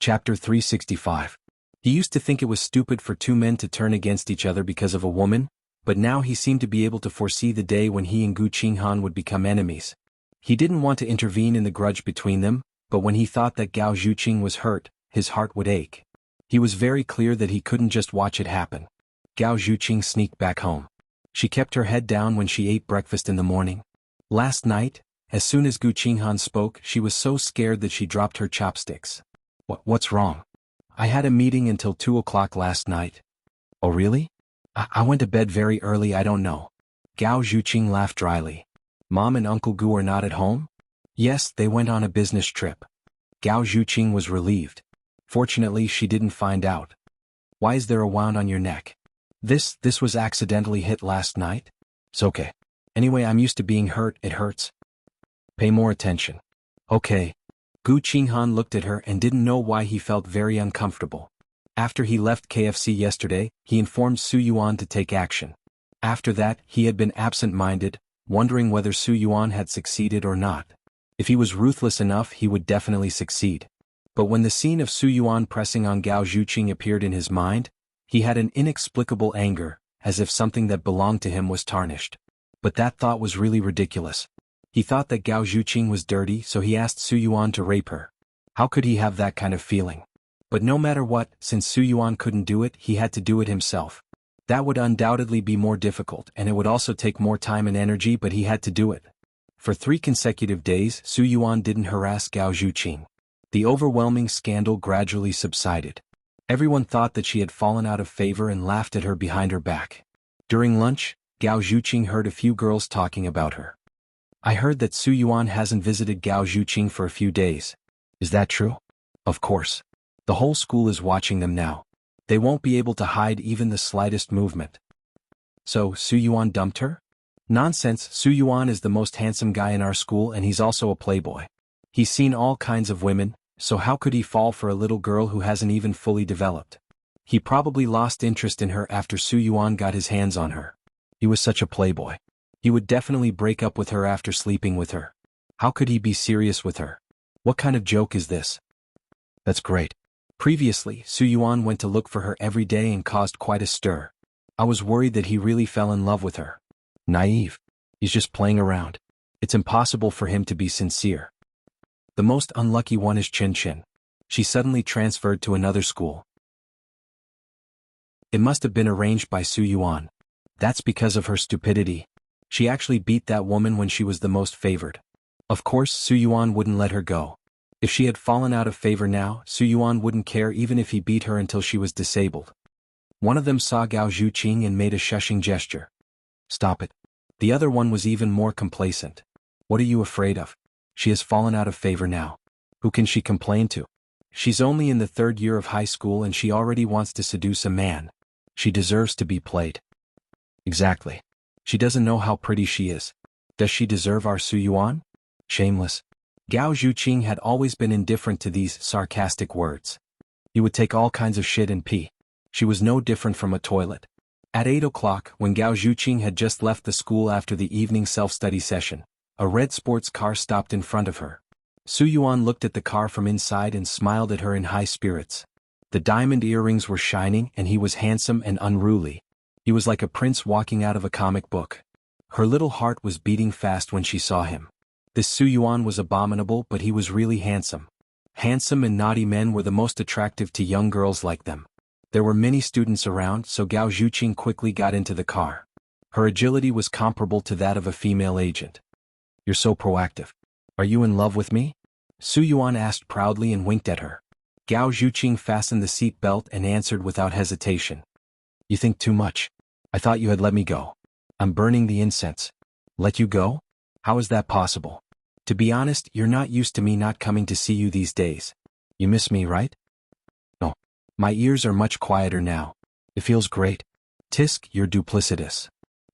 Chapter 365. He used to think it was stupid for two men to turn against each other because of a woman, but now he seemed to be able to foresee the day when he and Gu Qinghan would become enemies. He didn't want to intervene in the grudge between them, but when he thought that Gao Zhuqing was hurt, his heart would ache. He was very clear that he couldn't just watch it happen. Gao Zhuqing sneaked back home. She kept her head down when she ate breakfast in the morning. Last night, as soon as Gu Qinghan spoke, she was so scared that she dropped her chopsticks. What's wrong? I had a meeting until 2 o'clock last night. Oh really? I went to bed very early. I don't know. Gao Zhuqing laughed dryly. Mom and Uncle Gu are not at home? Yes, they went on a business trip. Gao Zhuqing was relieved. Fortunately, she didn't find out. Why is there a wound on your neck? This was accidentally hit last night? It's okay. Anyway, I'm used to being hurt. It hurts. Pay more attention. Okay. Gu Qinghan looked at her and didn't know why he felt very uncomfortable. After he left KFC yesterday, he informed Su Yuan to take action. After that, he had been absent-minded, wondering whether Su Yuan had succeeded or not. If he was ruthless enough, he would definitely succeed. But when the scene of Su Yuan pressing on Gao Zhuqing appeared in his mind, he had an inexplicable anger, as if something that belonged to him was tarnished. But that thought was really ridiculous. He thought that Gao Zhuqing was dirty, so he asked Su Yuan to rape her. How could he have that kind of feeling? But no matter what, since Su Yuan couldn't do it, he had to do it himself. That would undoubtedly be more difficult, and it would also take more time and energy, but he had to do it. For 3 consecutive days, Su Yuan didn't harass Gao Zhuqing. The overwhelming scandal gradually subsided. Everyone thought that she had fallen out of favor and laughed at her behind her back. During lunch, Gao Zhuqing heard a few girls talking about her. I heard that Su Yuan hasn't visited Gao Zhuqing for a few days. Is that true? Of course. The whole school is watching them now. They won't be able to hide even the slightest movement. So, Su Yuan dumped her? Nonsense. Su Yuan is the most handsome guy in our school and he's also a playboy. He's seen all kinds of women, so how could he fall for a little girl who hasn't even fully developed? He probably lost interest in her after Su Yuan got his hands on her. He was such a playboy. He would definitely break up with her after sleeping with her. How could he be serious with her? What kind of joke is this? That's great. Previously, Su Yuan went to look for her every day and caused quite a stir. I was worried that he really fell in love with her. Naive. He's just playing around. It's impossible for him to be sincere. The most unlucky one is Chin Chin. She suddenly transferred to another school. It must have been arranged by Su Yuan. That's because of her stupidity. She actually beat that woman when she was the most favored. Of course, Su Yuan wouldn't let her go. If she had fallen out of favor now, Su Yuan wouldn't care even if he beat her until she was disabled. One of them saw Gao Zhuqing and made a shushing gesture. Stop it. The other one was even more complacent. What are you afraid of? She has fallen out of favor now. Who can she complain to? She's only in the 3rd year of high school and she already wants to seduce a man. She deserves to be played. Exactly. She doesn't know how pretty she is. Does she deserve our Su Yuan? Shameless. Gao Zhuqing had always been indifferent to these sarcastic words. He would take all kinds of shit and pee. She was no different from a toilet. At 8 o'clock, when Gao Zhuqing had just left the school after the evening self-study session, a red sports car stopped in front of her. Su Yuan looked at the car from inside and smiled at her in high spirits. The diamond earrings were shining and he was handsome and unruly. He was like a prince walking out of a comic book. Her little heart was beating fast when she saw him. This Su Yuan was abominable, but he was really handsome. Handsome and naughty men were the most attractive to young girls like them. There were many students around, so Gao Zhuqing quickly got into the car. Her agility was comparable to that of a female agent. You're so proactive. Are you in love with me? Su Yuan asked proudly and winked at her. Gao Zhuqing fastened the seat belt and answered without hesitation. You think too much. I thought you had let me go. I'm burning the incense. Let you go? How is that possible? To be honest, you're not used to me not coming to see you these days. You miss me, right? No. My ears are much quieter now. It feels great. Tisk, you're duplicitous.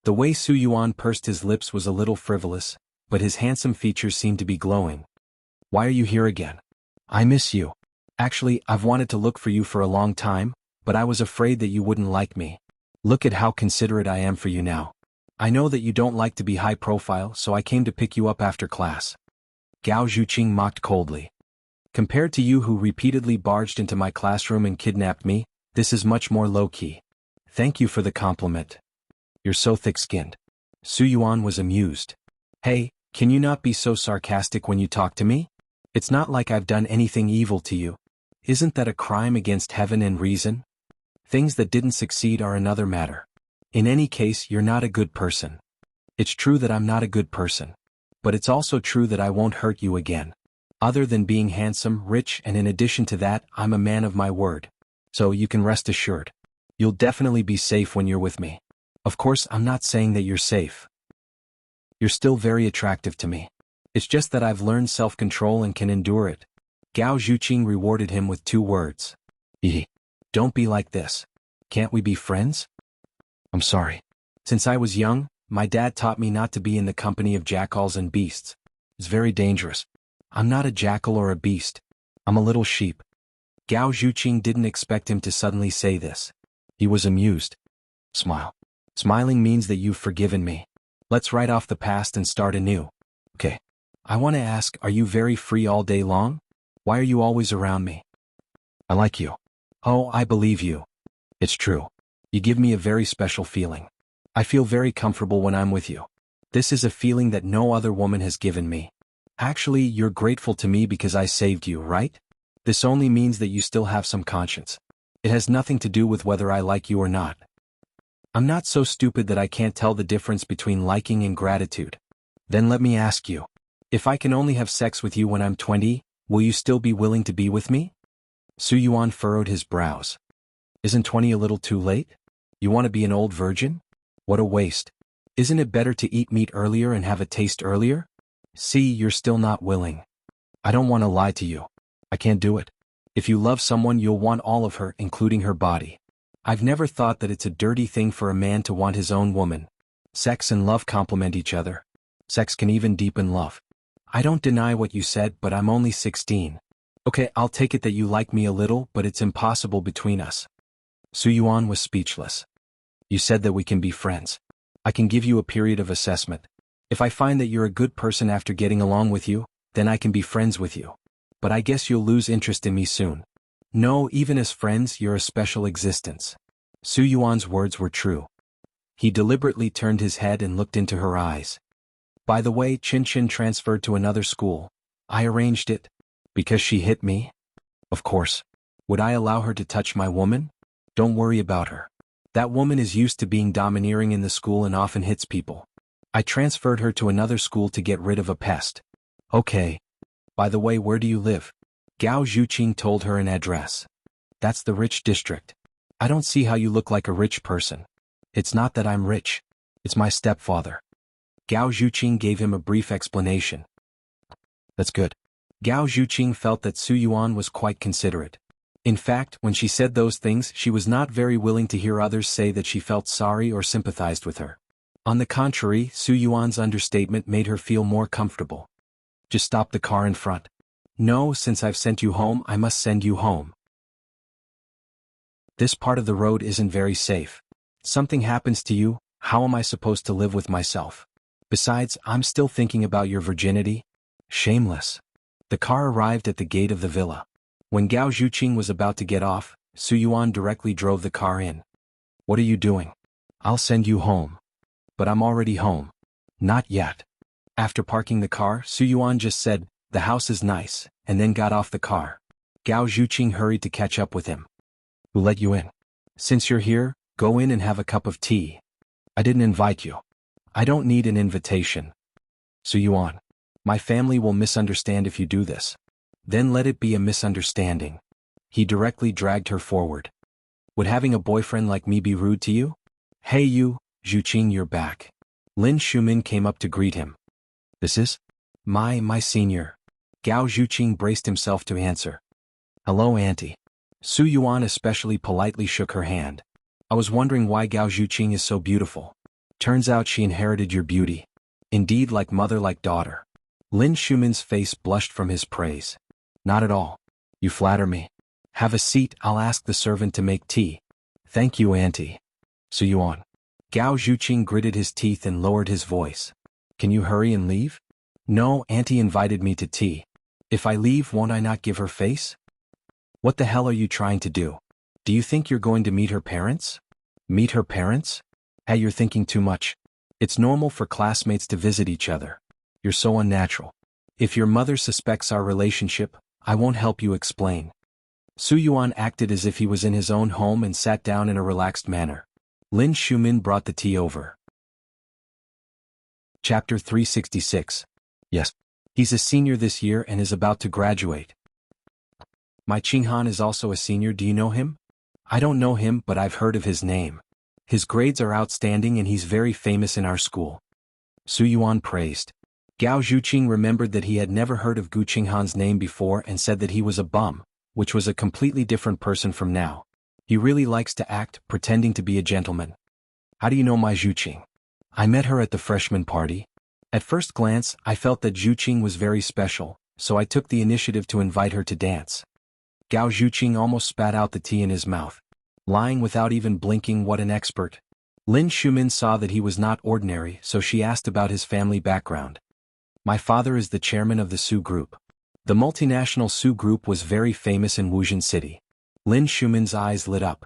The way Su Yuan pursed his lips was a little frivolous, but his handsome features seemed to be glowing. Why are you here again? I miss you. Actually, I've wanted to look for you for a long time, but I was afraid that you wouldn't like me. Look at how considerate I am for you now. I know that you don't like to be high profile, so I came to pick you up after class. Gao Zhuqing mocked coldly. Compared to you who repeatedly barged into my classroom and kidnapped me, this is much more low-key. Thank you for the compliment. You're so thick-skinned. Su Yuan was amused. Hey, can you not be so sarcastic when you talk to me? It's not like I've done anything evil to you. Isn't that a crime against heaven and reason? Things that didn't succeed are another matter. In any case, you're not a good person. It's true that I'm not a good person. But it's also true that I won't hurt you again. Other than being handsome, rich, and in addition to that, I'm a man of my word. So you can rest assured. You'll definitely be safe when you're with me. Of course, I'm not saying that you're safe. You're still very attractive to me. It's just that I've learned self-control and can endure it. Gao Zhuqing rewarded him with 2 words. Don't be like this. Can't we be friends? I'm sorry. Since I was young, my dad taught me not to be in the company of jackals and beasts. It's very dangerous. I'm not a jackal or a beast. I'm a little sheep. Gao Zhuqing didn't expect him to suddenly say this. He was amused. Smile. Smiling means that you've forgiven me. Let's write off the past and start anew. Okay. I want to ask, are you very free all day long? Why are you always around me? I like you. Oh, I believe you. It's true. You give me a very special feeling. I feel very comfortable when I'm with you. This is a feeling that no other woman has given me. Actually, you're grateful to me because I saved you, right? This only means that you still have some conscience. It has nothing to do with whether I like you or not. I'm not so stupid that I can't tell the difference between liking and gratitude. Then let me ask you. If I can only have sex with you when I'm 20, will you still be willing to be with me? Su Yuan furrowed his brows. Isn't 20 a little too late? You want to be an old virgin? What a waste. Isn't it better to eat meat earlier and have a taste earlier? See, you're still not willing. I don't want to lie to you. I can't do it. If you love someone, you'll want all of her, including her body. I've never thought that it's a dirty thing for a man to want his own woman. Sex and love complement each other. Sex can even deepen love. I don't deny what you said, but I'm only 16. Okay, I'll take it that you like me a little, but it's impossible between us. Su Yuan was speechless. You said that we can be friends. I can give you a period of assessment. If I find that you're a good person after getting along with you, then I can be friends with you. But I guess you'll lose interest in me soon. No, even as friends, you're a special existence. Su Yuan's words were true. He deliberately turned his head and looked into her eyes. By the way, Chin transferred to another school. I arranged it. Because she hit me? Of course. Would I allow her to touch my woman? Don't worry about her. That woman is used to being domineering in the school and often hits people. I transferred her to another school to get rid of a pest. Okay. By the way, where do you live? Gao Zhuqing told her an address. That's the rich district. I don't see how you look like a rich person. It's not that I'm rich. It's my stepfather. Gao Zhuqing gave him a brief explanation. That's good. Gao Zhuqing felt that Su Yuan was quite considerate. In fact, when she said those things, she was not very willing to hear others say that she felt sorry or sympathized with her. On the contrary, Su Yuan's understatement made her feel more comfortable. Just stop the car in front. No, since I've sent you home, I must send you home. This part of the road isn't very safe. Something happens to you, how am I supposed to live with myself? Besides, I'm still thinking about your virginity. Shameless. The car arrived at the gate of the villa. When Gao Zhuqing was about to get off, Su Yuan directly drove the car in. What are you doing? I'll send you home. But I'm already home. Not yet. After parking the car, Su Yuan just said, the house is nice, and then got off the car. Gao Zhuqing hurried to catch up with him. Who let you in? Since you're here, go in and have a cup of tea. I didn't invite you. I don't need an invitation. Su Yuan. My family will misunderstand if you do this. Then let it be a misunderstanding. He directly dragged her forward. Would having a boyfriend like me be rude to you? Hey you, Zhuqing, you're back. Lin Shumin came up to greet him. This is? My senior. Gao Zhuqing braced himself to answer. Hello, auntie. Su Yuan especially politely shook her hand. I was wondering why Gao Zhuqing is so beautiful. Turns out she inherited your beauty. Indeed, like mother like daughter. Lin Shumin's face blushed from his praise. Not at all. You flatter me. Have a seat, I'll ask the servant to make tea. Thank you, auntie. Su Yuan. Gao Zhuqing gritted his teeth and lowered his voice. Can you hurry and leave? No, auntie invited me to tea. If I leave, won't I not give her face? What the hell are you trying to do? Do you think you're going to meet her parents? Meet her parents? Hey, you're thinking too much. It's normal for classmates to visit each other. You're so unnatural. If your mother suspects our relationship, I won't help you explain. Su Yuan acted as if he was in his own home and sat down in a relaxed manner. Lin Shumin brought the tea over. Chapter 366. Yes. He's a senior this year and is about to graduate. My Qinghan is also a senior, do you know him? I don't know him, but I've heard of his name. His grades are outstanding and he's very famous in our school. Su Yuan praised. Gao Zhuqing remembered that he had never heard of Gu Qinghan's name before and said that he was a bum, which was a completely different person from now. He really likes to act, pretending to be a gentleman. How do you know my Zhuqing? I met her at the freshman party. At first glance, I felt that Zhuqing was very special, so I took the initiative to invite her to dance. Gao Zhuqing almost spat out the tea in his mouth. Lying without even blinking, what an expert. Lin Shumin saw that he was not ordinary, so she asked about his family background. My father is the chairman of the Su Group. The multinational Su Group was very famous in Wuxia City. Lin Shumin's eyes lit up.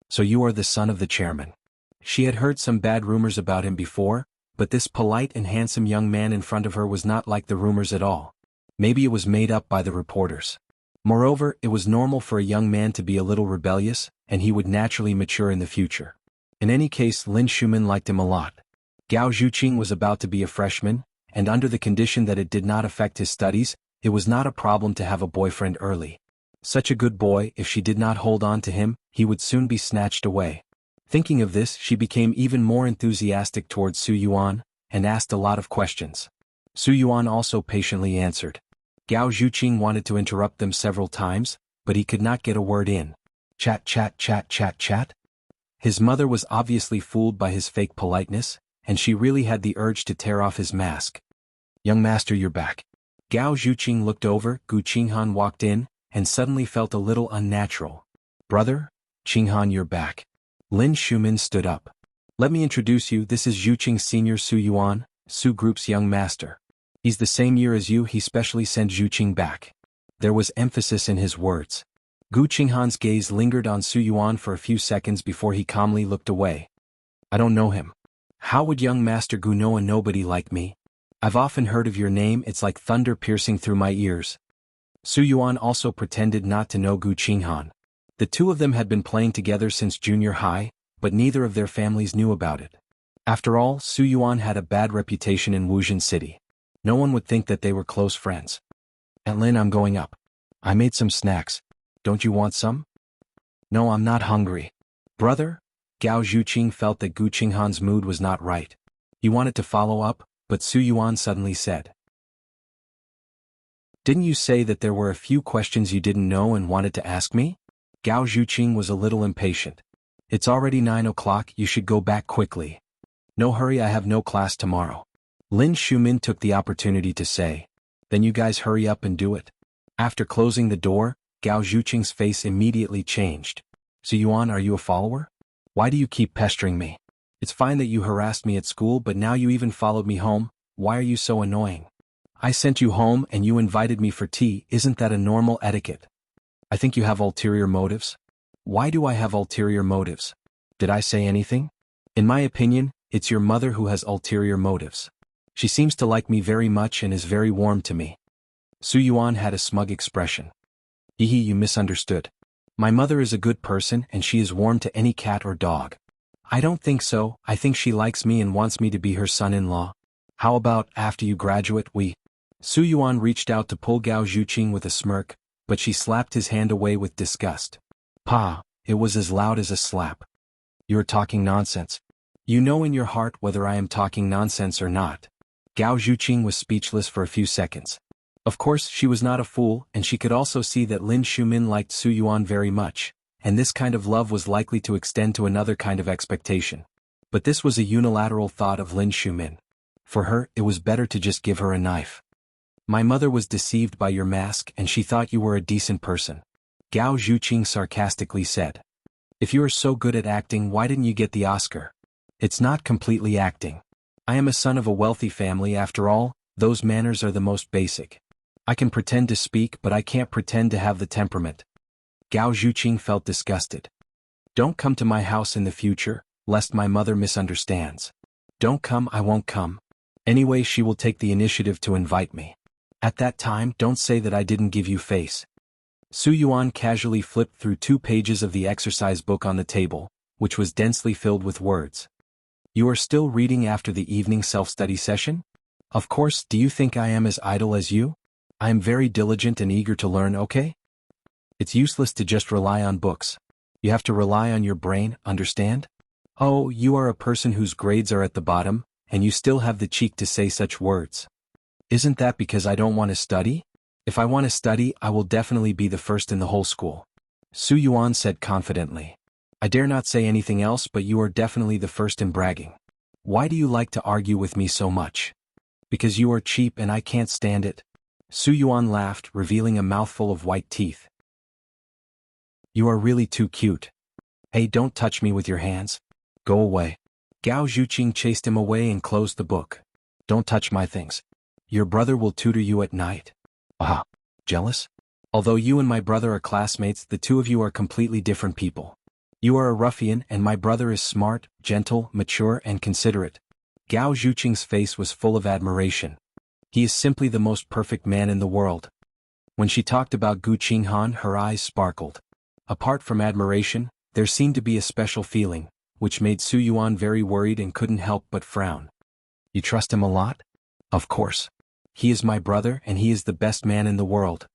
So you are the son of the chairman. She had heard some bad rumors about him before, but this polite and handsome young man in front of her was not like the rumors at all. Maybe it was made up by the reporters. Moreover, it was normal for a young man to be a little rebellious, and he would naturally mature in the future. In any case, Lin Shumin liked him a lot. Gao Zhuqing was about to be a freshman, and under the condition that it did not affect his studies, it was not a problem to have a boyfriend early. Such a good boy, if she did not hold on to him, he would soon be snatched away. Thinking of this, she became even more enthusiastic towards Su Yuan, and asked a lot of questions. Su Yuan also patiently answered. Gao Zhuqing wanted to interrupt them several times, but he could not get a word in. Chat chat chat chat chat. His mother was obviously fooled by his fake politeness, and she really had the urge to tear off his mask. Young master, you're back. Gao Zhuqing looked over, Gu Qinghan walked in, and suddenly felt a little unnatural. Brother? Qinghan, you're back. Lin Shumin stood up. Let me introduce you, this is Zhuqing Senior Su Yuan, Su Group's young master. He's the same year as you, he specially sent Zhuqing back. There was emphasis in his words. Gu Qinghan's gaze lingered on Su Yuan for a few seconds before he calmly looked away. I don't know him. How would young Master Gu know a nobody like me? I've often heard of your name, it's like thunder piercing through my ears. Su Yuan also pretended not to know Gu Qinghan. The two of them had been playing together since junior high, but neither of their families knew about it. After all, Su Yuan had a bad reputation in Wuxia City. No one would think that they were close friends. Aunt Lin, I'm going up. I made some snacks. Don't you want some? No, I'm not hungry. Brother? Gao Zhuqing felt that Gu Qinghan's mood was not right. He wanted to follow up, but Su Yuan suddenly said. Didn't you say that there were a few questions you didn't know and wanted to ask me? Gao Zhuqing was a little impatient. It's already 9 o'clock, you should go back quickly. No hurry, I have no class tomorrow. Lin Shumin took the opportunity to say. Then you guys hurry up and do it. After closing the door, Gao Zhuqing's face immediately changed. Su Yuan, are you a follower? Why do you keep pestering me? It's fine that you harassed me at school, but now you even followed me home. Why are you so annoying? I sent you home and you invited me for tea, isn't that a normal etiquette? I think you have ulterior motives. Why do I have ulterior motives? Did I say anything? In my opinion, it's your mother who has ulterior motives. She seems to like me very much and is very warm to me. Su Yuan had a smug expression. Hehe, you misunderstood. My mother is a good person and she is warm to any cat or dog. I don't think so, I think she likes me and wants me to be her son-in-law. How about, after you graduate, we... Su Yuan reached out to pull Gao Zhuqing with a smirk, but she slapped his hand away with disgust. Pa, it was as loud as a slap. You're talking nonsense. You know in your heart whether I am talking nonsense or not. Gao Zhuqing was speechless for a few seconds. Of course, she was not a fool, and she could also see that Lin Shumin liked Su Yuan very much, and this kind of love was likely to extend to another kind of expectation. But this was a unilateral thought of Lin Shumin. For her, it was better to just give her a knife. My mother was deceived by your mask and she thought you were a decent person. Gao Zhuqing sarcastically said. If you are so good at acting, why didn't you get the Oscar? It's not completely acting. I am a son of a wealthy family after all, those manners are the most basic. I can pretend to speak, but I can't pretend to have the temperament. Gao Zhuqing felt disgusted. Don't come to my house in the future, lest my mother misunderstands. Don't come, I won't come. Anyway, she will take the initiative to invite me. At that time, don't say that I didn't give you face. Su Yuan casually flipped through 2 pages of the exercise book on the table, which was densely filled with words. You are still reading after the evening self-study session? Of course, do you think I am as idle as you? I am very diligent and eager to learn, okay? It's useless to just rely on books. You have to rely on your brain, understand? Oh, you are a person whose grades are at the bottom, and you still have the cheek to say such words. Isn't that because I don't want to study? If I want to study, I will definitely be the first in the whole school. Su Yuan said confidently. I dare not say anything else, but you are definitely the first in bragging. Why do you like to argue with me so much? Because you are cheap and I can't stand it. Su Yuan laughed, revealing a mouthful of white teeth. You are really too cute. Hey, don't touch me with your hands. Go away. Gao Zhuqing chased him away and closed the book. Don't touch my things. Your brother will tutor you at night. Ah, jealous? Although you and my brother are classmates, the two of you are completely different people. You are a ruffian and my brother is smart, gentle, mature and considerate. Gao Zhuqing's face was full of admiration. He is simply the most perfect man in the world. When she talked about Gu Qinghan, her eyes sparkled. Apart from admiration, there seemed to be a special feeling, which made Su Yuan very worried and couldn't help but frown. You trust him a lot? Of course. He is my brother and he is the best man in the world.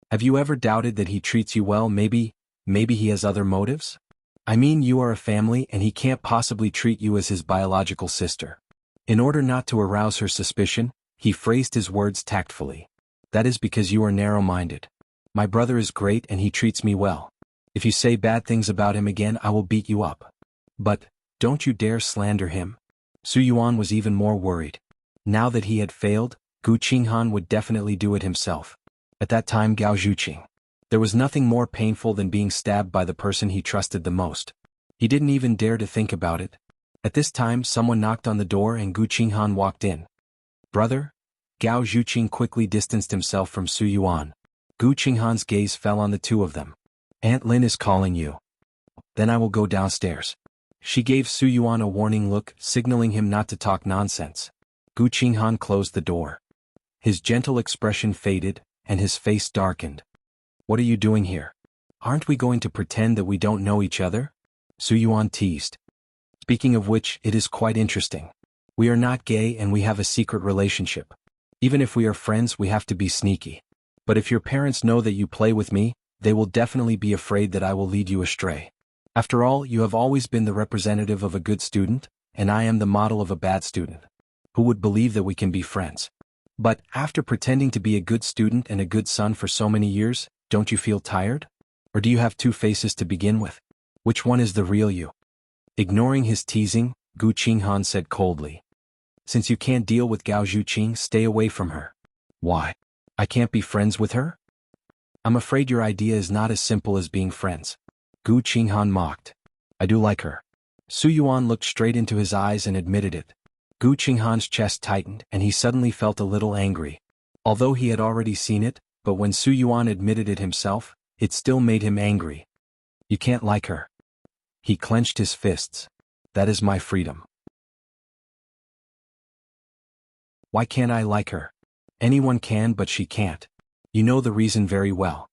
Have you ever doubted that he treats you well? Maybe he has other motives? I mean, you are a family and he can't possibly treat you as his biological sister. In order not to arouse her suspicion, he phrased his words tactfully. That is because you are narrow-minded. My brother is great and he treats me well. If you say bad things about him again, I will beat you up. But, don't you dare slander him. Su Yuan was even more worried. Now that he had failed, Gu Qinghan would definitely do it himself. At that time, Gao Zhuqing. There was nothing more painful than being stabbed by the person he trusted the most. He didn't even dare to think about it. At this time, someone knocked on the door and Gu Qinghan walked in. Brother? Gao Zhuqing quickly distanced himself from Su Yuan. Gu Qinghan's gaze fell on the two of them. Aunt Lin is calling you. Then I will go downstairs. She gave Su Yuan a warning look, signaling him not to talk nonsense. Gu Qinghan closed the door. His gentle expression faded, and his face darkened. What are you doing here? Aren't we going to pretend that we don't know each other? Su Yuan teased. Speaking of which, it is quite interesting. We are not gay and we have a secret relationship. Even if we are friends, we have to be sneaky. But if your parents know that you play with me, they will definitely be afraid that I will lead you astray. After all, you have always been the representative of a good student, and I am the model of a bad student. Who would believe that we can be friends? But, after pretending to be a good student and a good son for so many years, don't you feel tired? Or do you have 2 faces to begin with? Which one is the real you? Ignoring his teasing, Gu Qinghan said coldly. Since you can't deal with Gao Zhuqing, stay away from her. Why? I can't be friends with her? I'm afraid your idea is not as simple as being friends. Gu Qinghan mocked. I do like her. Su Yuan looked straight into his eyes and admitted it. Gu Qinghan's chest tightened and he suddenly felt a little angry. Although he had already seen it, but when Su Yuan admitted it himself, it still made him angry. You can't like her. He clenched his fists. That is my freedom. Why can't I like her? Anyone can, but she can't. You know the reason very well.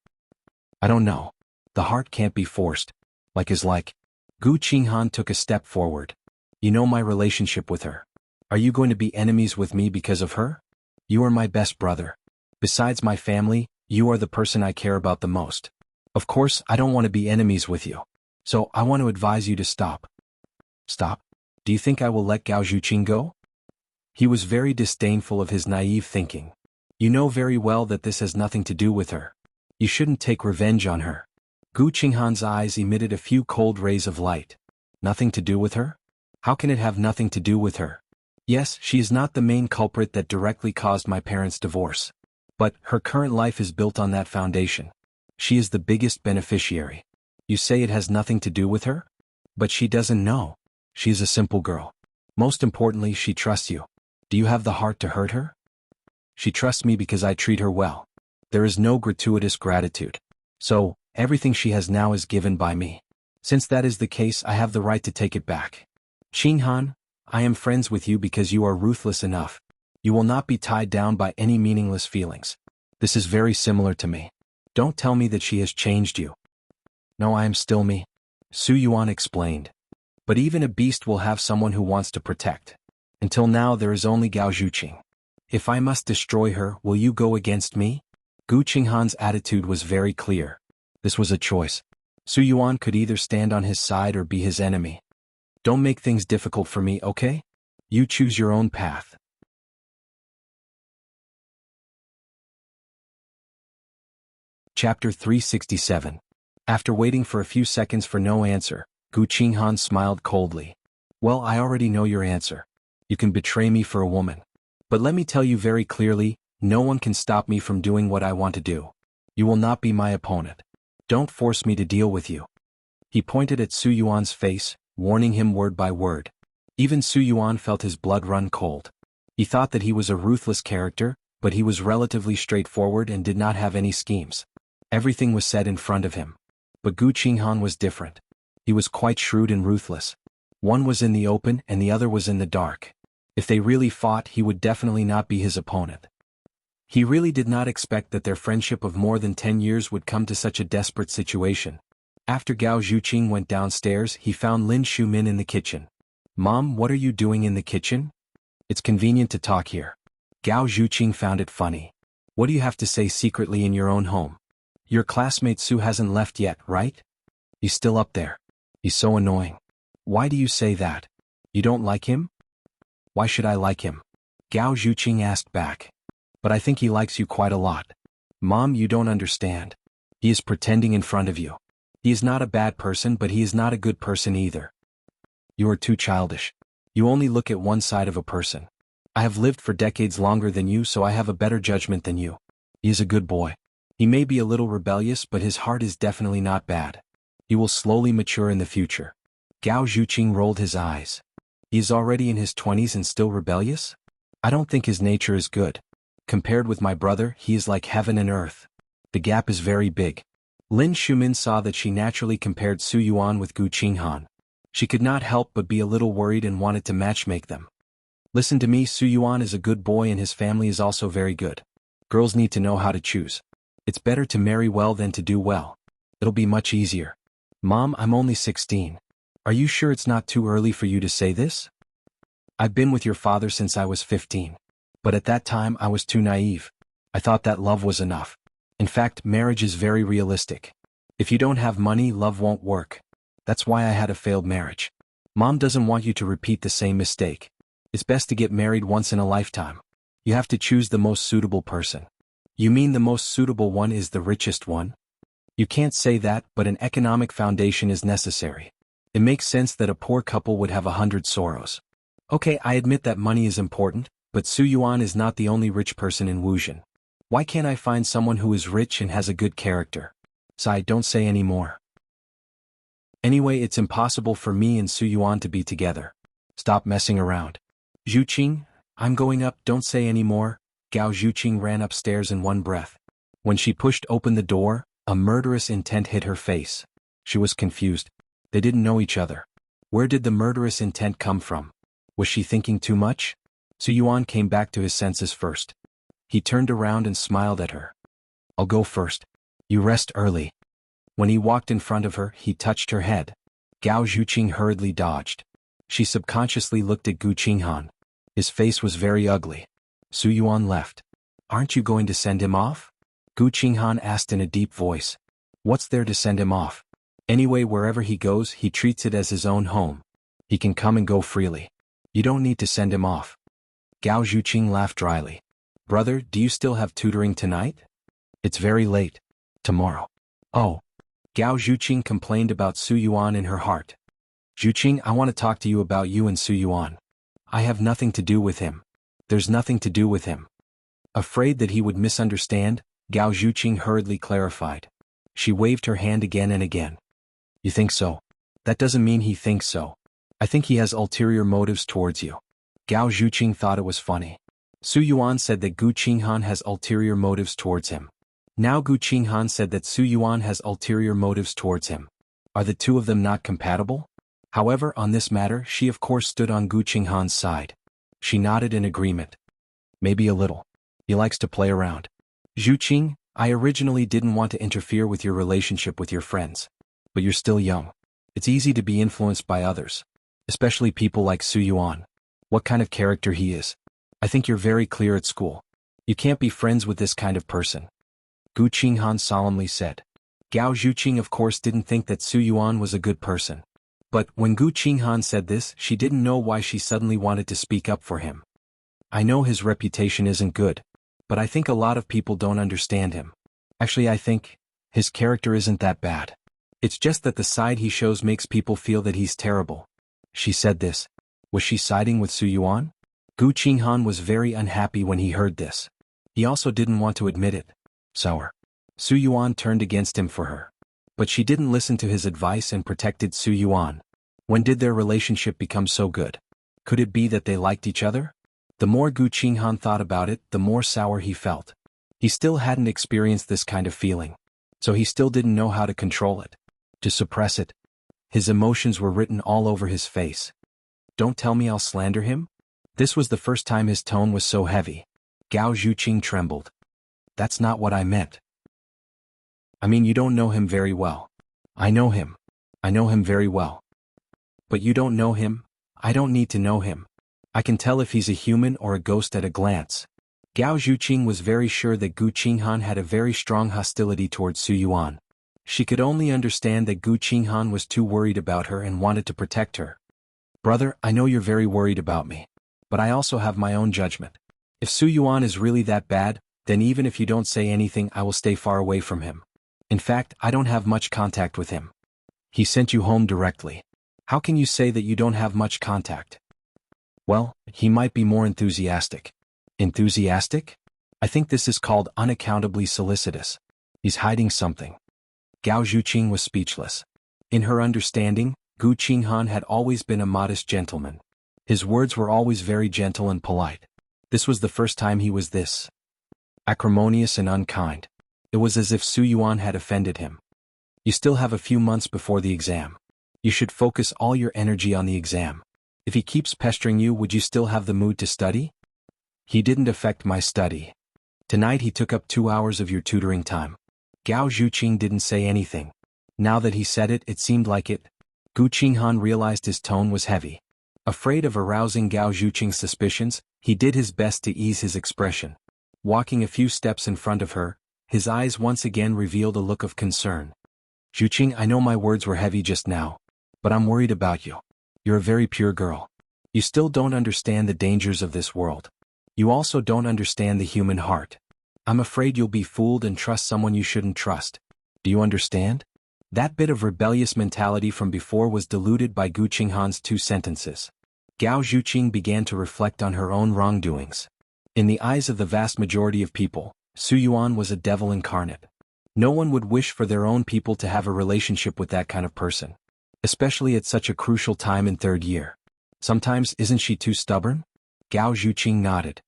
I don't know. The heart can't be forced. Like is like. Gu Qinghan took a step forward. You know my relationship with her. Are you going to be enemies with me because of her? You are my best brother. Besides my family, you are the person I care about the most. Of course, I don't want to be enemies with you. So, I want to advise you to stop. Stop? Do you think I will let Gao Zhuqing go? He was very disdainful of his naive thinking. You know very well that this has nothing to do with her. You shouldn't take revenge on her. Gu Qinghan's eyes emitted a few cold rays of light. Nothing to do with her? How can it have nothing to do with her? Yes, she is not the main culprit that directly caused my parents' divorce. But, her current life is built on that foundation. She is the biggest beneficiary. You say it has nothing to do with her? But she doesn't know. She is a simple girl. Most importantly, she trusts you. Do you have the heart to hurt her? She trusts me because I treat her well. There is no gratuitous gratitude. So, everything she has now is given by me. Since that is the case, I have the right to take it back. Qinghan, I am friends with you because you are ruthless enough. You will not be tied down by any meaningless feelings. This is very similar to me. Don't tell me that she has changed you. No, I am still me. Su Yuan explained. But even a beast will have someone who wants to protect. Until now there is only Gao Zhuqing. If I must destroy her, will you go against me? Gu Qinghan's attitude was very clear. This was a choice. Su Yuan could either stand on his side or be his enemy. Don't make things difficult for me, okay? You choose your own path. Chapter 367. After waiting for a few seconds for no answer, Gu Qinghan smiled coldly. Well, I already know your answer. You can betray me for a woman. But let me tell you very clearly, no one can stop me from doing what I want to do. You will not be my opponent. Don't force me to deal with you. He pointed at Su Yuan's face, warning him word by word. Even Su Yuan felt his blood run cold. He thought that he was a ruthless character, but he was relatively straightforward and did not have any schemes. Everything was said in front of him. But Gu Qinghan was different. He was quite shrewd and ruthless. One was in the open and the other was in the dark. If they really fought, he would definitely not be his opponent. He really did not expect that their friendship of more than 10 years would come to such a desperate situation. After Gao Zhuqing went downstairs, he found Lin Shumin in the kitchen. Mom, what are you doing in the kitchen? It's convenient to talk here. Gao Zhuqing found it funny. What do you have to say secretly in your own home? Your classmate Su hasn't left yet, right? He's still up there. He's so annoying. Why do you say that? You don't like him? Why should I like him? Gao Zhuqing asked back. But I think he likes you quite a lot. Mom, you don't understand. He is pretending in front of you. He is not a bad person, but he is not a good person either. You are too childish. You only look at one side of a person. I have lived for decades longer than you, so I have a better judgment than you. He is a good boy. He may be a little rebellious, but his heart is definitely not bad. He will slowly mature in the future. Gao Zhuqing rolled his eyes. He is already in his 20s and still rebellious? I don't think his nature is good. Compared with my brother, he is like heaven and earth. The gap is very big. Lin Shumin saw that she naturally compared Su Yuan with Gu Qinghan. She could not help but be a little worried and wanted to matchmake them. Listen to me, Su Yuan is a good boy and his family is also very good. Girls need to know how to choose. It's better to marry well than to do well. It'll be much easier. Mom, I'm only 16. Are you sure it's not too early for you to say this? I've been with your father since I was 15. But at that time I was too naive. I thought that love was enough. In fact, marriage is very realistic. If you don't have money, love won't work. That's why I had a failed marriage. Mom doesn't want you to repeat the same mistake. It's best to get married once in a lifetime. You have to choose the most suitable person. You mean the most suitable one is the richest one? You can't say that, but an economic foundation is necessary. It makes sense that a poor couple would have 100 sorrows. Okay, I admit that money is important, but Su Yuan is not the only rich person in Wuzhen. Why can't I find someone who is rich and has a good character? Sai, don't say any more. Anyway, it's impossible for me and Su Yuan to be together. Stop messing around. Zhuqing, I'm going up, don't say any more. Gao Zhuqing ran upstairs in one breath. When she pushed open the door, a murderous intent hit her face. She was confused. They didn't know each other. Where did the murderous intent come from? Was she thinking too much? Su Yuan came back to his senses first. He turned around and smiled at her. I'll go first. You rest early. When he walked in front of her, he touched her head. Gao Zhuqing hurriedly dodged. She subconsciously looked at Gu Qinghan. His face was very ugly. Su Yuan left. Aren't you going to send him off? Gu Qinghan asked in a deep voice. What's there to send him off? Anyway, wherever he goes, he treats it as his own home. He can come and go freely. You don't need to send him off. Gao Zhuqing laughed dryly. Brother, do you still have tutoring tonight? It's very late. Tomorrow. Oh. Gao Zhuqing complained about Su Yuan in her heart. Zhuqing, I want to talk to you about you and Su Yuan. I have nothing to do with him. There's nothing to do with him. Afraid that he would misunderstand, Gao Zhuqing hurriedly clarified. She waved her hand again and again. You think so? That doesn't mean he thinks so. I think he has ulterior motives towards you. Gao Zhuqing thought it was funny. Su Yuan said that Gu Qinghan has ulterior motives towards him. Now Gu Qinghan said that Su Yuan has ulterior motives towards him. Are the two of them not compatible? However, on this matter, she of course stood on Gu Qinghan's side. She nodded in agreement. Maybe a little. He likes to play around. Zhu Qing, I originally didn't want to interfere with your relationship with your friends. But you're still young. It's easy to be influenced by others. Especially people like Su Yuan. What kind of character he is. I think you're very clear at school. You can't be friends with this kind of person. Gu Qinghan solemnly said. Gao Zhuqing of course didn't think that Su Yuan was a good person. But when Gu Qinghan said this, she didn't know why she suddenly wanted to speak up for him. I know his reputation isn't good, but I think a lot of people don't understand him. Actually, I think his character isn't that bad. It's just that the side he shows makes people feel that he's terrible. She said this. Was she siding with Su Yuan? Gu Qinghan was very unhappy when he heard this. He also didn't want to admit it. Sour. Su Yuan turned against him for her. But she didn't listen to his advice and protected Su Yuan. When did their relationship become so good? Could it be that they liked each other? The more Gu Qinghan thought about it, the more sour he felt. He still hadn't experienced this kind of feeling. So he still didn't know how to control it. To suppress it. His emotions were written all over his face. Don't tell me I'll slander him? This was the first time his tone was so heavy. Gao Zhuqing trembled. That's not what I meant. I mean, you don't know him very well. I know him. I know him very well. But you don't know him? I don't need to know him. I can tell if he's a human or a ghost at a glance. Gao Zhuqing was very sure that Gu Qinghan had a very strong hostility towards Su Yuan. She could only understand that Gu Qinghan was too worried about her and wanted to protect her. Brother, I know you're very worried about me. But I also have my own judgment. If Su Yuan is really that bad, then even if you don't say anything, I will stay far away from him. In fact, I don't have much contact with him. He sent you home directly. How can you say that you don't have much contact? Well, he might be more enthusiastic. Enthusiastic? I think this is called unaccountably solicitous. He's hiding something. Gao Zhuqing was speechless. In her understanding, Gu Qinghan had always been a modest gentleman. His words were always very gentle and polite. This was the first time he was this acrimonious and unkind. It was as if Su Yuan had offended him. You still have a few months before the exam. You should focus all your energy on the exam. If he keeps pestering you, would you still have the mood to study? He didn't affect my study. Tonight he took up 2 hours of your tutoring time. Gao Zhuqing didn't say anything. Now that he said it, it seemed like it. Gu Qinghan realized his tone was heavy. Afraid of arousing Gao Zhuqing's suspicions, he did his best to ease his expression. Walking a few steps in front of her, his eyes once again revealed a look of concern. Zhuqing, I know my words were heavy just now. But I'm worried about you. You're a very pure girl. You still don't understand the dangers of this world. You also don't understand the human heart. I'm afraid you'll be fooled and trust someone you shouldn't trust. Do you understand? That bit of rebellious mentality from before was diluted by Gu Qinghan's 2 sentences. Gao Zhuqing began to reflect on her own wrongdoings. In the eyes of the vast majority of people, Su Yuan was a devil incarnate. No one would wish for their own people to have a relationship with that kind of person. Especially at such a crucial time in 3rd year. Sometimes isn't she too stubborn? Gao Zhuqing nodded.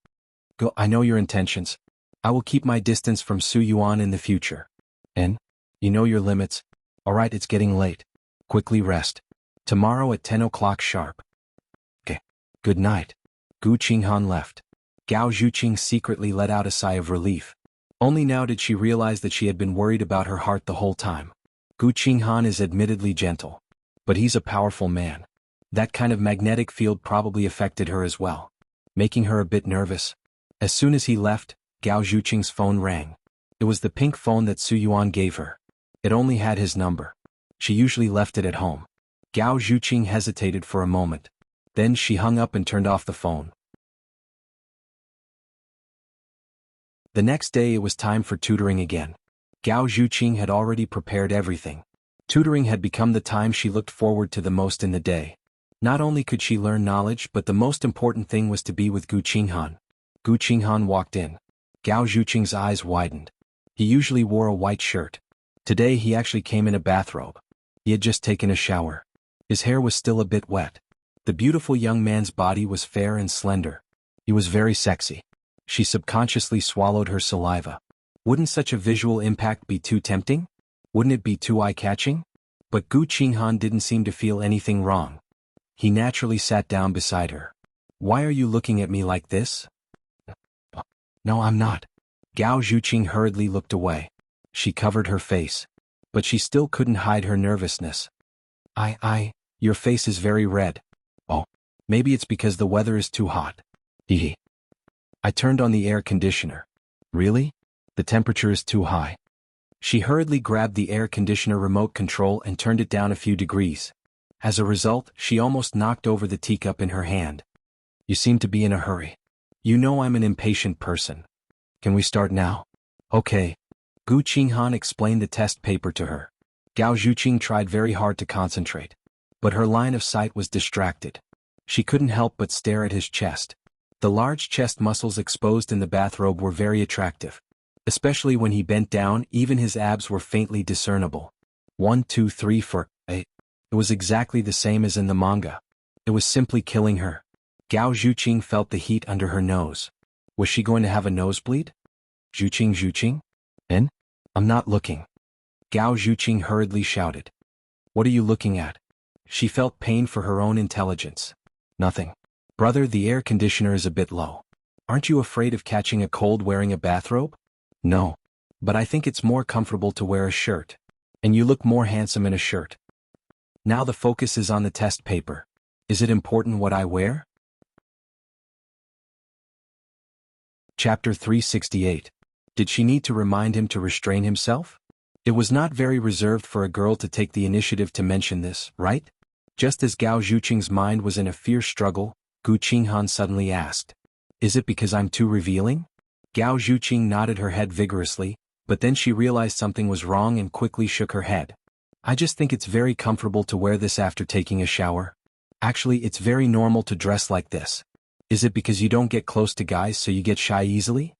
Go, I know your intentions. I will keep my distance from Su Yuan in the future. And? You know your limits. Alright, it's getting late. Quickly rest. Tomorrow at 10 o'clock sharp. Okay. Good night. Gu Qinghan left. Gao Zhuqing secretly let out a sigh of relief. Only now did she realize that she had been worried about her heart the whole time. Gu Qinghan is admittedly gentle. But he's a powerful man. That kind of magnetic field probably affected her as well, making her a bit nervous. As soon as he left, Gao Zhuqing's phone rang. It was the pink phone that Su Yuan gave her. It only had his number. She usually left it at home. Gao Zhuqing hesitated for a moment. Then she hung up and turned off the phone. The next day it was time for tutoring again. Gao Zhuqing had already prepared everything. Tutoring had become the time she looked forward to the most in the day. Not only could she learn knowledge, but the most important thing was to be with Gu Qinghan. Gu Qinghan walked in. Gao Zhuqing's eyes widened. He usually wore a white shirt. Today he actually came in a bathrobe. He had just taken a shower. His hair was still a bit wet. The beautiful young man's body was fair and slender. He was very sexy. She subconsciously swallowed her saliva. Wouldn't such a visual impact be too tempting? Wouldn't it be too eye-catching? But Gu Qinghan didn't seem to feel anything wrong. He naturally sat down beside her. Why are you looking at me like this? No, I'm not. Gao Zhuqing hurriedly looked away. She covered her face. But she still couldn't hide her nervousness. Your face is very red. Oh, maybe it's because the weather is too hot. Hehe. I turned on the air conditioner. Really? The temperature is too high. She hurriedly grabbed the air conditioner remote control and turned it down a few degrees. As a result, she almost knocked over the teacup in her hand. You seem to be in a hurry. You know I'm an impatient person. Can we start now? Okay. Gu Qinghan explained the test paper to her. Gao Zhuqing tried very hard to concentrate. But her line of sight was distracted. She couldn't help but stare at his chest. The large chest muscles exposed in the bathrobe were very attractive. Especially when he bent down, even his abs were faintly discernible. 1, 2, 3, 4, 8. It was exactly the same as in the manga. It was simply killing her. Gao Zhuqing felt the heat under her nose. Was she going to have a nosebleed? Zhuqing? En? I'm not looking. Gao Zhuqing hurriedly shouted. What are you looking at? She felt pain for her own intelligence. Nothing. Brother, the air conditioner is a bit low. Aren't you afraid of catching a cold wearing a bathrobe? No. But I think it's more comfortable to wear a shirt. And you look more handsome in a shirt. Now the focus is on the test paper. Is it important what I wear? Chapter 368. Did she need to remind him to restrain himself? It was not very reserved for a girl to take the initiative to mention this, right? Just as Gao Zhuqing's mind was in a fierce struggle, Gu Qinghan suddenly asked, Is it because I'm too revealing? Gao Zhuqing nodded her head vigorously, but then she realized something was wrong and quickly shook her head. I just think it's very comfortable to wear this after taking a shower. Actually, it's very normal to dress like this. Is it because you don't get close to guys so you get shy easily?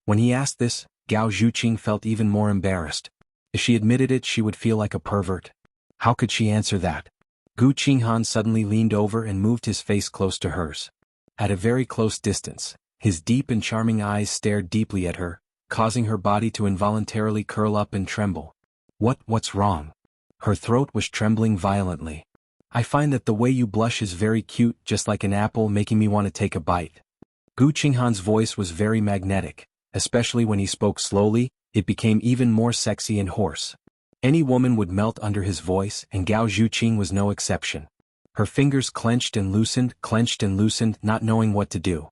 When he asked this, Gao Zhuqing felt even more embarrassed. If she admitted it, she would feel like a pervert. How could she answer that? Gu Qinghan suddenly leaned over and moved his face close to hers. At a very close distance, his deep and charming eyes stared deeply at her, causing her body to involuntarily curl up and tremble. What's wrong? Her throat was trembling violently. I find that the way you blush is very cute, just like an apple, making me want to take a bite. Gu Qinghan's voice was very magnetic, especially when he spoke slowly. It became even more sexy and hoarse. Any woman would melt under his voice, and Gao Zhuqing was no exception. Her fingers clenched and loosened, not knowing what to do.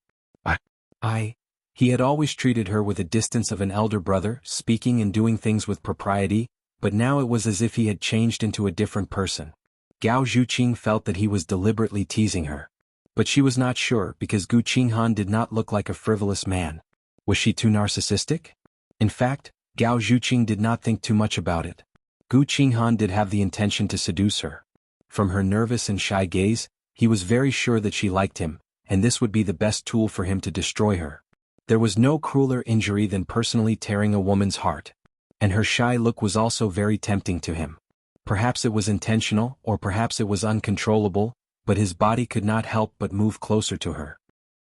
He had always treated her with the distance of an elder brother, speaking and doing things with propriety, but now it was as if he had changed into a different person. Gao Zhuqing felt that he was deliberately teasing her. But she was not sure because Gu Qinghan did not look like a frivolous man. Was she too narcissistic? In fact, Gao Zhuqing did not think too much about it. Gu Qinghan did have the intention to seduce her. From her nervous and shy gaze, he was very sure that she liked him, and this would be the best tool for him to destroy her. There was no crueler injury than personally tearing a woman's heart. And her shy look was also very tempting to him. Perhaps it was intentional, or perhaps it was uncontrollable, but his body could not help but move closer to her.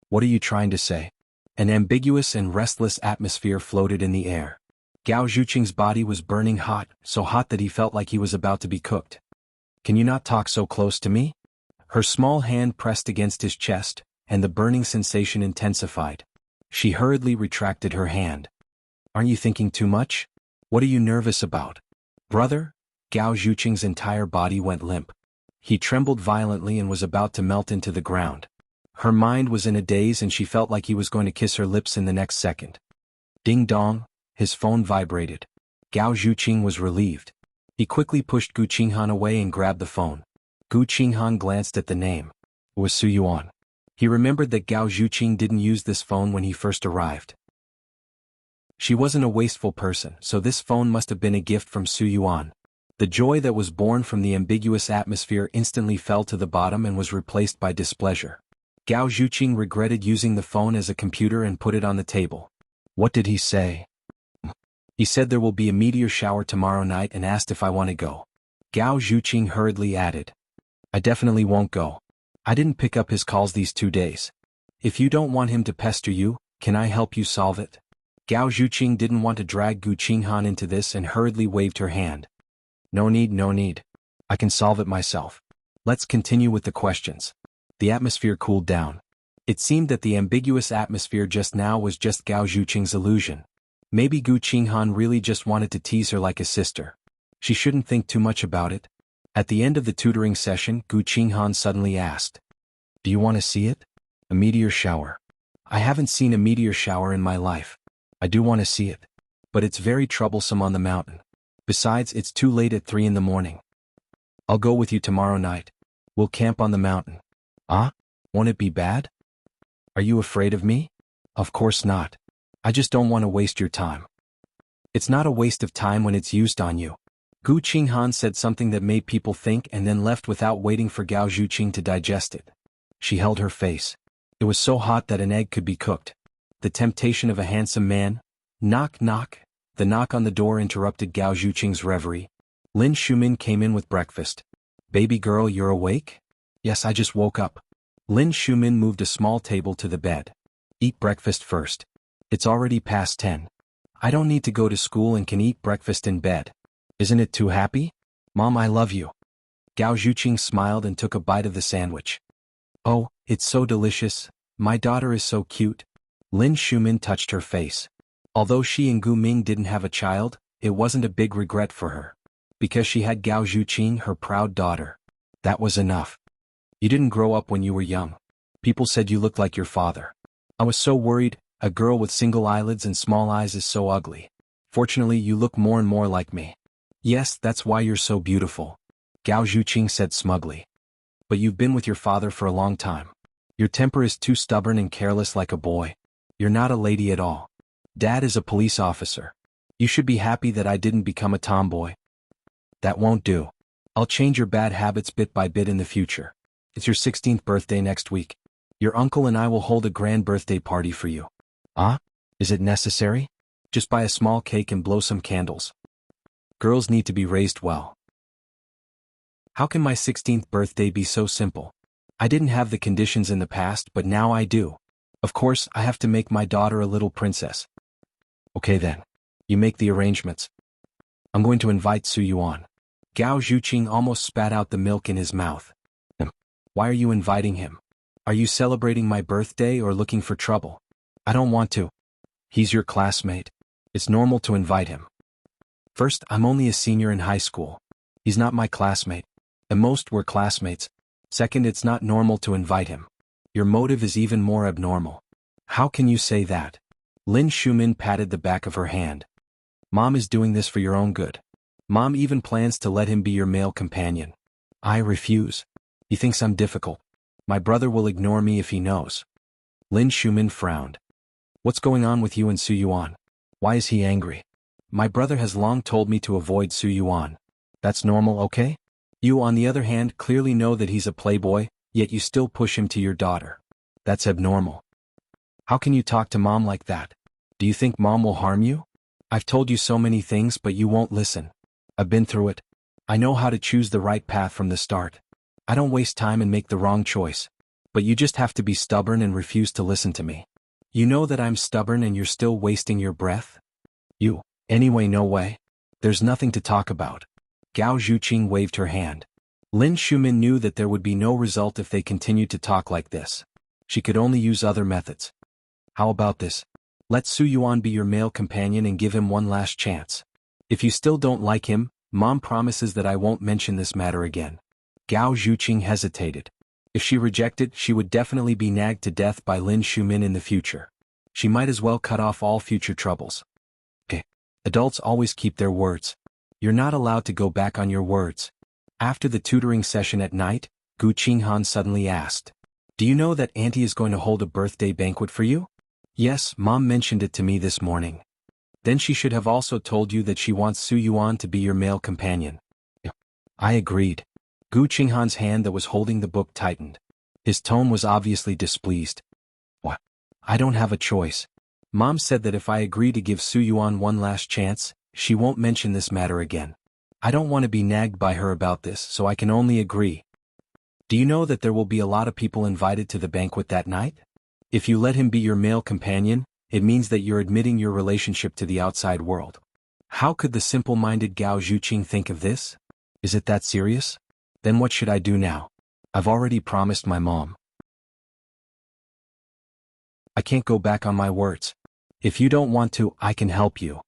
What are you trying to say? An ambiguous and restless atmosphere floated in the air. Gao Zhuqing's body was burning hot, so hot that he felt like he was about to be cooked. Can you not talk so close to me? Her small hand pressed against his chest, and the burning sensation intensified. She hurriedly retracted her hand. Aren't you thinking too much? What are you nervous about? Brother? Gao Zhuqing's entire body went limp. He trembled violently and was about to melt into the ground. Her mind was in a daze and she felt like he was going to kiss her lips in the next second. Ding dong, his phone vibrated. Gao Zhuqing was relieved. He quickly pushed Gu Qinghan away and grabbed the phone. Gu Qinghan glanced at the name. It was Su Yuan. He remembered that Gao Zhuqing didn't use this phone when he first arrived. She wasn't a wasteful person, so this phone must have been a gift from Su Yuan. The joy that was born from the ambiguous atmosphere instantly fell to the bottom and was replaced by displeasure. Gao Zhuqing regretted using the phone as a computer and put it on the table. What did he say? He said there will be a meteor shower tomorrow night and asked if I want to go. Gao Zhuqing hurriedly added. I definitely won't go. I didn't pick up his calls these 2 days. If you don't want him to pester you, Can I help you solve it? Gao Zhuqing didn't want to drag Gu Qinghan into this and hurriedly waved her hand. No need, no need. I can solve it myself. Let's continue with the questions. The atmosphere cooled down. It seemed that the ambiguous atmosphere just now was just Gao Zhuqing's illusion. Maybe Gu Qinghan really just wanted to tease her like a sister. She shouldn't think too much about it. At the end of the tutoring session, Gu Qinghan suddenly asked, "Do you want to see it? A meteor shower. I haven't seen a meteor shower in my life. I do want to see it. But it's very troublesome on the mountain. Besides, it's too late at 3 in the morning. I'll go with you tomorrow night. We'll camp on the mountain." "Ah? Won't it be bad? Are you afraid of me?" "Of course not. I just don't want to waste your time." "It's not a waste of time when it's used on you." Gu Qinghan said something that made people think and then left without waiting for Gao Zhuqing to digest it. She held her face. It was so hot that an egg could be cooked. The temptation of a handsome man. Knock, knock. The knock on the door interrupted Gao Zhuqing's reverie. Lin Shumin came in with breakfast. "Baby girl, you're awake?" "Yes, I just woke up." Lin Shumin moved a small table to the bed. "Eat breakfast first. It's already past 10. I don't need to go to school and can eat breakfast in bed. Isn't it too happy? Mom, I love you." Gao Zhuqing smiled and took a bite of the sandwich. "Oh, it's so delicious. My daughter is so cute." Lin Shumin touched her face. Although she and Gu Ming didn't have a child, it wasn't a big regret for her. Because she had Gao Zhuqing, her proud daughter. That was enough. "You didn't grow up when you were young. People said you looked like your father. I was so worried. A girl with single eyelids and small eyes is so ugly. Fortunately, you look more and more like me." "Yes, that's why you're so beautiful," Gao Zhuqing said smugly. "But you've been with your father for a long time. Your temper is too stubborn and careless like a boy. You're not a lady at all. Dad is a police officer. You should be happy that I didn't become a tomboy." "That won't do. I'll change your bad habits bit by bit in the future. It's your 16th birthday next week. Your uncle and I will hold a grand birthday party for you." "Ah? Is it necessary? Just buy a small cake and blow some candles. Girls need to be raised well." "How can my 16th birthday be so simple? I didn't have the conditions in the past, but now I do. Of course, I have to make my daughter a little princess." "Okay then. You make the arrangements. I'm going to invite Su Yuan." Gao Zhuqing almost spat out the milk in his mouth. "Why are you inviting him? Are you celebrating my birthday or looking for trouble?" "I don't want to." "He's your classmate. It's normal to invite him." "First, I'm only a senior in high school. He's not my classmate. At most, we're classmates. Second, it's not normal to invite him. Your motive is even more abnormal." "How can you say that?" Lin Shumin patted the back of her hand. "Mom is doing this for your own good. Mom even plans to let him be your male companion." "I refuse. He thinks I'm difficult. My brother will ignore me if he knows." Lin Shumin frowned. "What's going on with you and Su Yuan? Why is he angry?" "My brother has long told me to avoid Su Yuan. That's normal, okay? You, on the other hand, clearly know that he's a playboy, yet you still push him to your daughter. That's abnormal. How can you talk to Mom like that? Do you think Mom will harm you? I've told you so many things, but you won't listen. I've been through it. I know how to choose the right path from the start. I don't waste time and make the wrong choice. But you just have to be stubborn and refuse to listen to me. You know that I'm stubborn and you're still wasting your breath? Anyway, no way. There's nothing to talk about." Gao Zhuqing waved her hand. Lin Shumin knew that there would be no result if they continued to talk like this. She could only use other methods. "How about this? Let Su Yuan be your male companion and give him one last chance. If you still don't like him, Mom promises that I won't mention this matter again." Gao Zhuqing hesitated. If she rejected, she would definitely be nagged to death by Lin Shumin in the future. She might as well cut off all future troubles. "Okay. Adults always keep their words. You're not allowed to go back on your words." After the tutoring session at night, Gu Qinghan suddenly asked, "Do you know that Auntie is going to hold a birthday banquet for you?" "Yes, Mom mentioned it to me this morning." "Then she should have also told you that she wants Su Yuan to be your male companion." I agreed. Gu Qinghan's hand that was holding the book tightened. His tone was obviously displeased. "What? I don't have a choice. Mom said that if I agree to give Su Yuan one last chance, she won't mention this matter again. I don't want to be nagged by her about this, so I can only agree." "Do you know that there will be a lot of people invited to the banquet that night? If you let him be your male companion, it means that you're admitting your relationship to the outside world. How could the simple-minded Gao Zhuqing think of this? Is it that serious? Then what should I do now? I've already promised my mom. I can't go back on my words. If you don't want to, I can help you.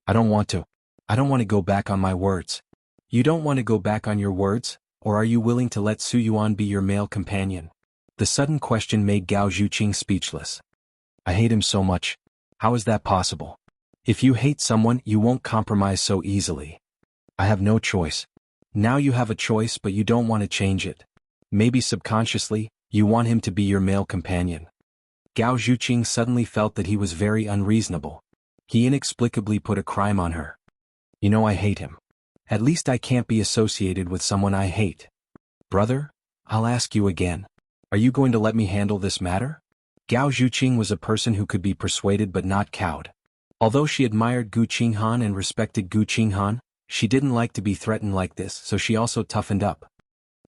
I don't want to. I don't want to go back on my words. You don't want to go back on your words, or are you willing to let Su Yuan be your male companion? The sudden question made Gao Zhuqing speechless. I hate him so much. How is that possible? If you hate someone, you won't compromise so easily. I have no choice. Now you have a choice, but you don't want to change it. Maybe subconsciously, you want him to be your male companion. Gao Zhuqing suddenly felt that he was very unreasonable. He inexplicably put a crime on her. You know I hate him. At least I can't be associated with someone I hate. Brother, I'll ask you again. Are you going to let me handle this matter? Gao Zhuqing was a person who could be persuaded but not cowed. Although she admired Gu Qinghan and respected Gu Qinghan, she didn't like to be threatened like this, so she also toughened up.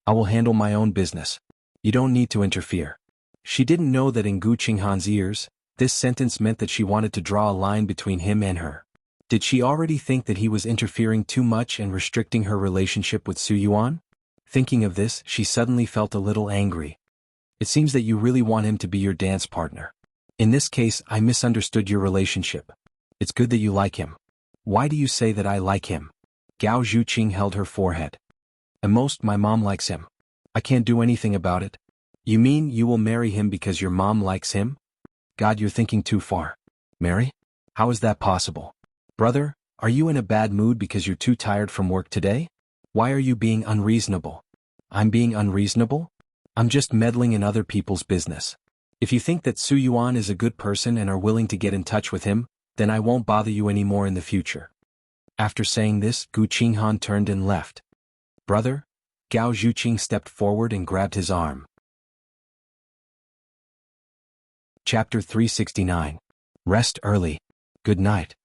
I will handle my own business. You don't need to interfere. She didn't know that in Gu Qinghan's ears, this sentence meant that she wanted to draw a line between him and her. Did she already think that he was interfering too much and restricting her relationship with Su Yuan? Thinking of this, she suddenly felt a little angry. It seems that you really want him to be your dance partner. In this case, I misunderstood your relationship. It's good that you like him. Why do you say that I like him? Gao Zhuqing held her forehead. At most, my mom likes him. I can't do anything about it. You mean you will marry him because your mom likes him? God, you're thinking too far. Marry? How is that possible? Brother, are you in a bad mood because you're too tired from work today? Why are you being unreasonable? I'm being unreasonable? I'm just meddling in other people's business. If you think that Su Yuan is a good person and are willing to get in touch with him, then I won't bother you anymore in the future. After saying this, Gu Qinghan turned and left. Brother? Gao Zhuqing stepped forward and grabbed his arm. Chapter 369. Rest early. Good night.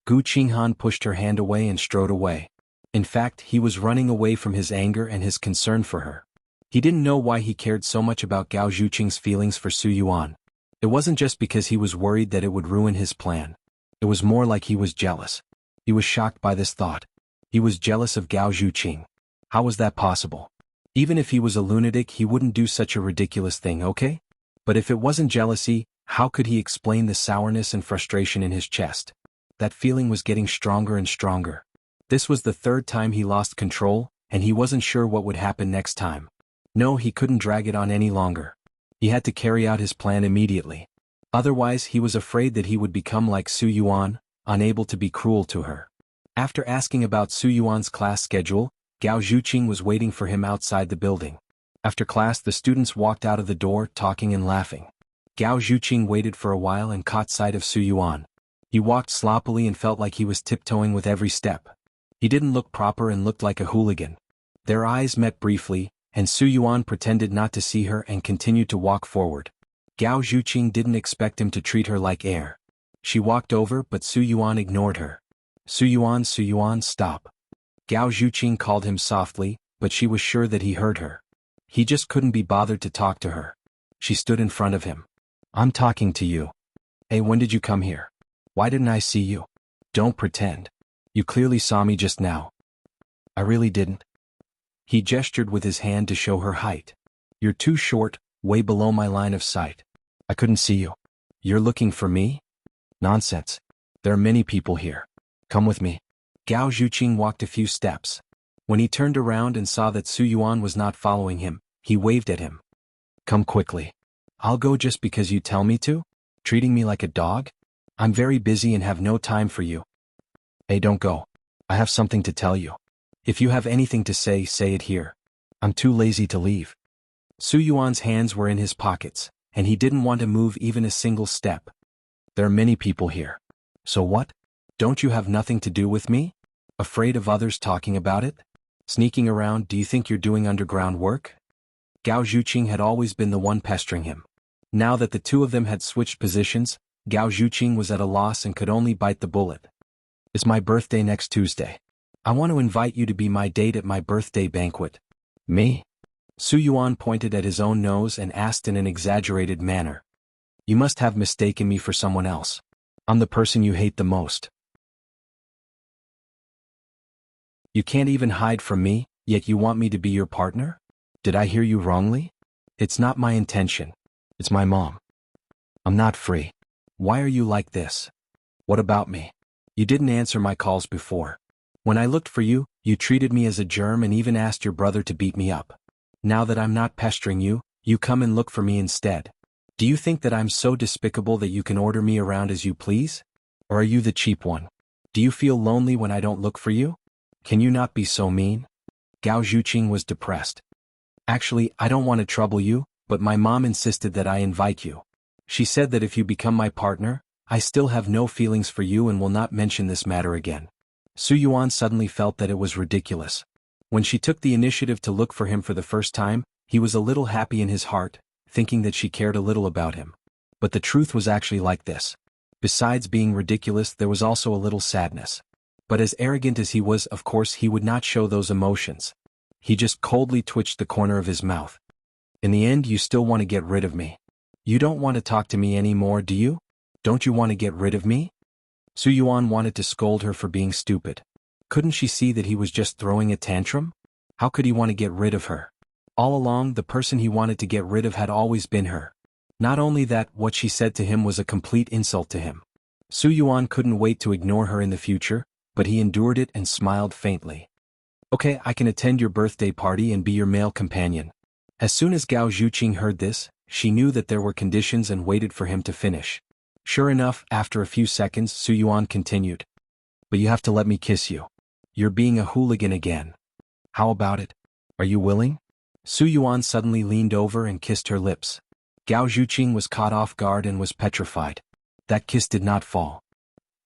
Gu Qinghan pushed her hand away and strode away. In fact, he was running away from his anger and his concern for her. He didn't know why he cared so much about Gao Zhuqing's feelings for Su Yuan. It wasn't just because he was worried that it would ruin his plan. It was more like he was jealous. He was shocked by this thought. He was jealous of Gao Zhuqing. How was that possible? Even if he was a lunatic, he wouldn't do such a ridiculous thing, okay? But if it wasn't jealousy, how could he explain the sourness and frustration in his chest? That feeling was getting stronger and stronger. This was the third time he lost control, and he wasn't sure what would happen next time. No, he couldn't drag it on any longer. He had to carry out his plan immediately. Otherwise, he was afraid that he would become like Su Yuan, unable to be cruel to her. After asking about Su Yuan's class schedule, Gao Zhuqing was waiting for him outside the building. After class, the students walked out of the door, talking and laughing. Gao Zhuqing waited for a while and caught sight of Su Yuan. He walked sloppily and felt like he was tiptoeing with every step. He didn't look proper and looked like a hooligan. Their eyes met briefly, and Su Yuan pretended not to see her and continued to walk forward. Gao Zhuqing didn't expect him to treat her like air. She walked over, but Su Yuan ignored her. Su Yuan, stop. Gao Zhuqing called him softly, but she was sure that he heard her. He just couldn't be bothered to talk to her. She stood in front of him. I'm talking to you. Hey, when did you come here? Why didn't I see you? Don't pretend. You clearly saw me just now. I really didn't. He gestured with his hand to show her height. You're too short, way below my line of sight. I couldn't see you. You're looking for me? Nonsense. There are many people here. Come with me. Gao Zhuqing walked a few steps. When he turned around and saw that Su Yuan was not following him, he waved at him. Come quickly. I'll go just because you tell me to? Treating me like a dog? I'm very busy and have no time for you. Hey, don't go. I have something to tell you. If you have anything to say, say it here. I'm too lazy to leave. Su Yuan's hands were in his pockets, and he didn't want to move even a single step. There are many people here. So what? Don't you have nothing to do with me? Afraid of others talking about it? Sneaking around, do you think you're doing underground work? Gao Zhuqing had always been the one pestering him. Now that the two of them had switched positions, Gao Zhuqing was at a loss and could only bite the bullet. It's my birthday next Tuesday. I want to invite you to be my date at my birthday banquet. Me? Su Yuan pointed at his own nose and asked in an exaggerated manner. You must have mistaken me for someone else. I'm the person you hate the most. You can't even hide from me, yet you want me to be your partner? Did I hear you wrongly? It's not my intention. It's my mom. I'm not free. Why are you like this? What about me? You didn't answer my calls before. When I looked for you, you treated me as a germ and even asked your brother to beat me up. Now that I'm not pestering you, you come and look for me instead. Do you think that I'm so despicable that you can order me around as you please? Or are you the cheap one? Do you feel lonely when I don't look for you? Can you not be so mean? Gao Zhuqing was depressed. Actually, I don't want to trouble you, but my mom insisted that I invite you. She said that if you become my partner, I still have no feelings for you and will not mention this matter again. Su Yuan suddenly felt that it was ridiculous. When she took the initiative to look for him for the first time, he was a little happy in his heart, thinking that she cared a little about him. But the truth was actually like this. Besides being ridiculous, there was also a little sadness. But as arrogant as he was, of course he would not show those emotions. He just coldly twitched the corner of his mouth. In the end, you still want to get rid of me. You don't want to talk to me anymore, do you? Don't you want to get rid of me? Su Yuan wanted to scold her for being stupid. Couldn't she see that he was just throwing a tantrum? How could he want to get rid of her? All along, the person he wanted to get rid of had always been her. Not only that, what she said to him was a complete insult to him. Su Yuan couldn't wait to ignore her in the future, but he endured it and smiled faintly. Okay, I can attend your birthday party and be your male companion. As soon as Gao Zhuqing heard this, she knew that there were conditions and waited for him to finish. Sure enough, after a few seconds, Su Yuan continued. But you have to let me kiss you. You're being a hooligan again. How about it? Are you willing? Su Yuan suddenly leaned over and kissed her lips. Gao Zhuqing was caught off guard and was petrified. That kiss did not fall.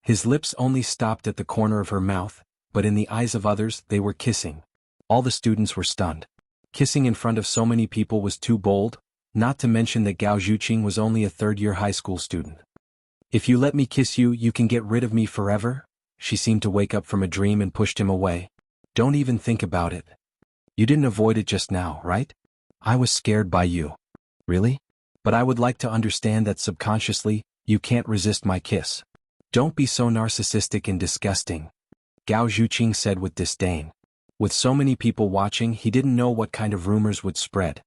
His lips only stopped at the corner of her mouth, but in the eyes of others, they were kissing. All the students were stunned. Kissing in front of so many people was too bold, not to mention that Gao Zhuqing was only a third-year high school student. If you let me kiss you, you can get rid of me forever? She seemed to wake up from a dream and pushed him away. Don't even think about it. You didn't avoid it just now, right? I was scared by you. Really? But I would like to understand that subconsciously, you can't resist my kiss. Don't be so narcissistic and disgusting. Gao Zhuqing said with disdain. With so many people watching, he didn't know what kind of rumors would spread.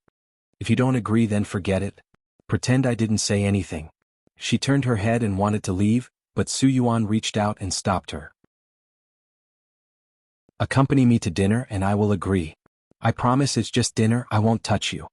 If you don't agree, then forget it. Pretend I didn't say anything. She turned her head and wanted to leave, but Su Yuan reached out and stopped her. Accompany me to dinner and I will agree. I promise it's just dinner, I won't touch you.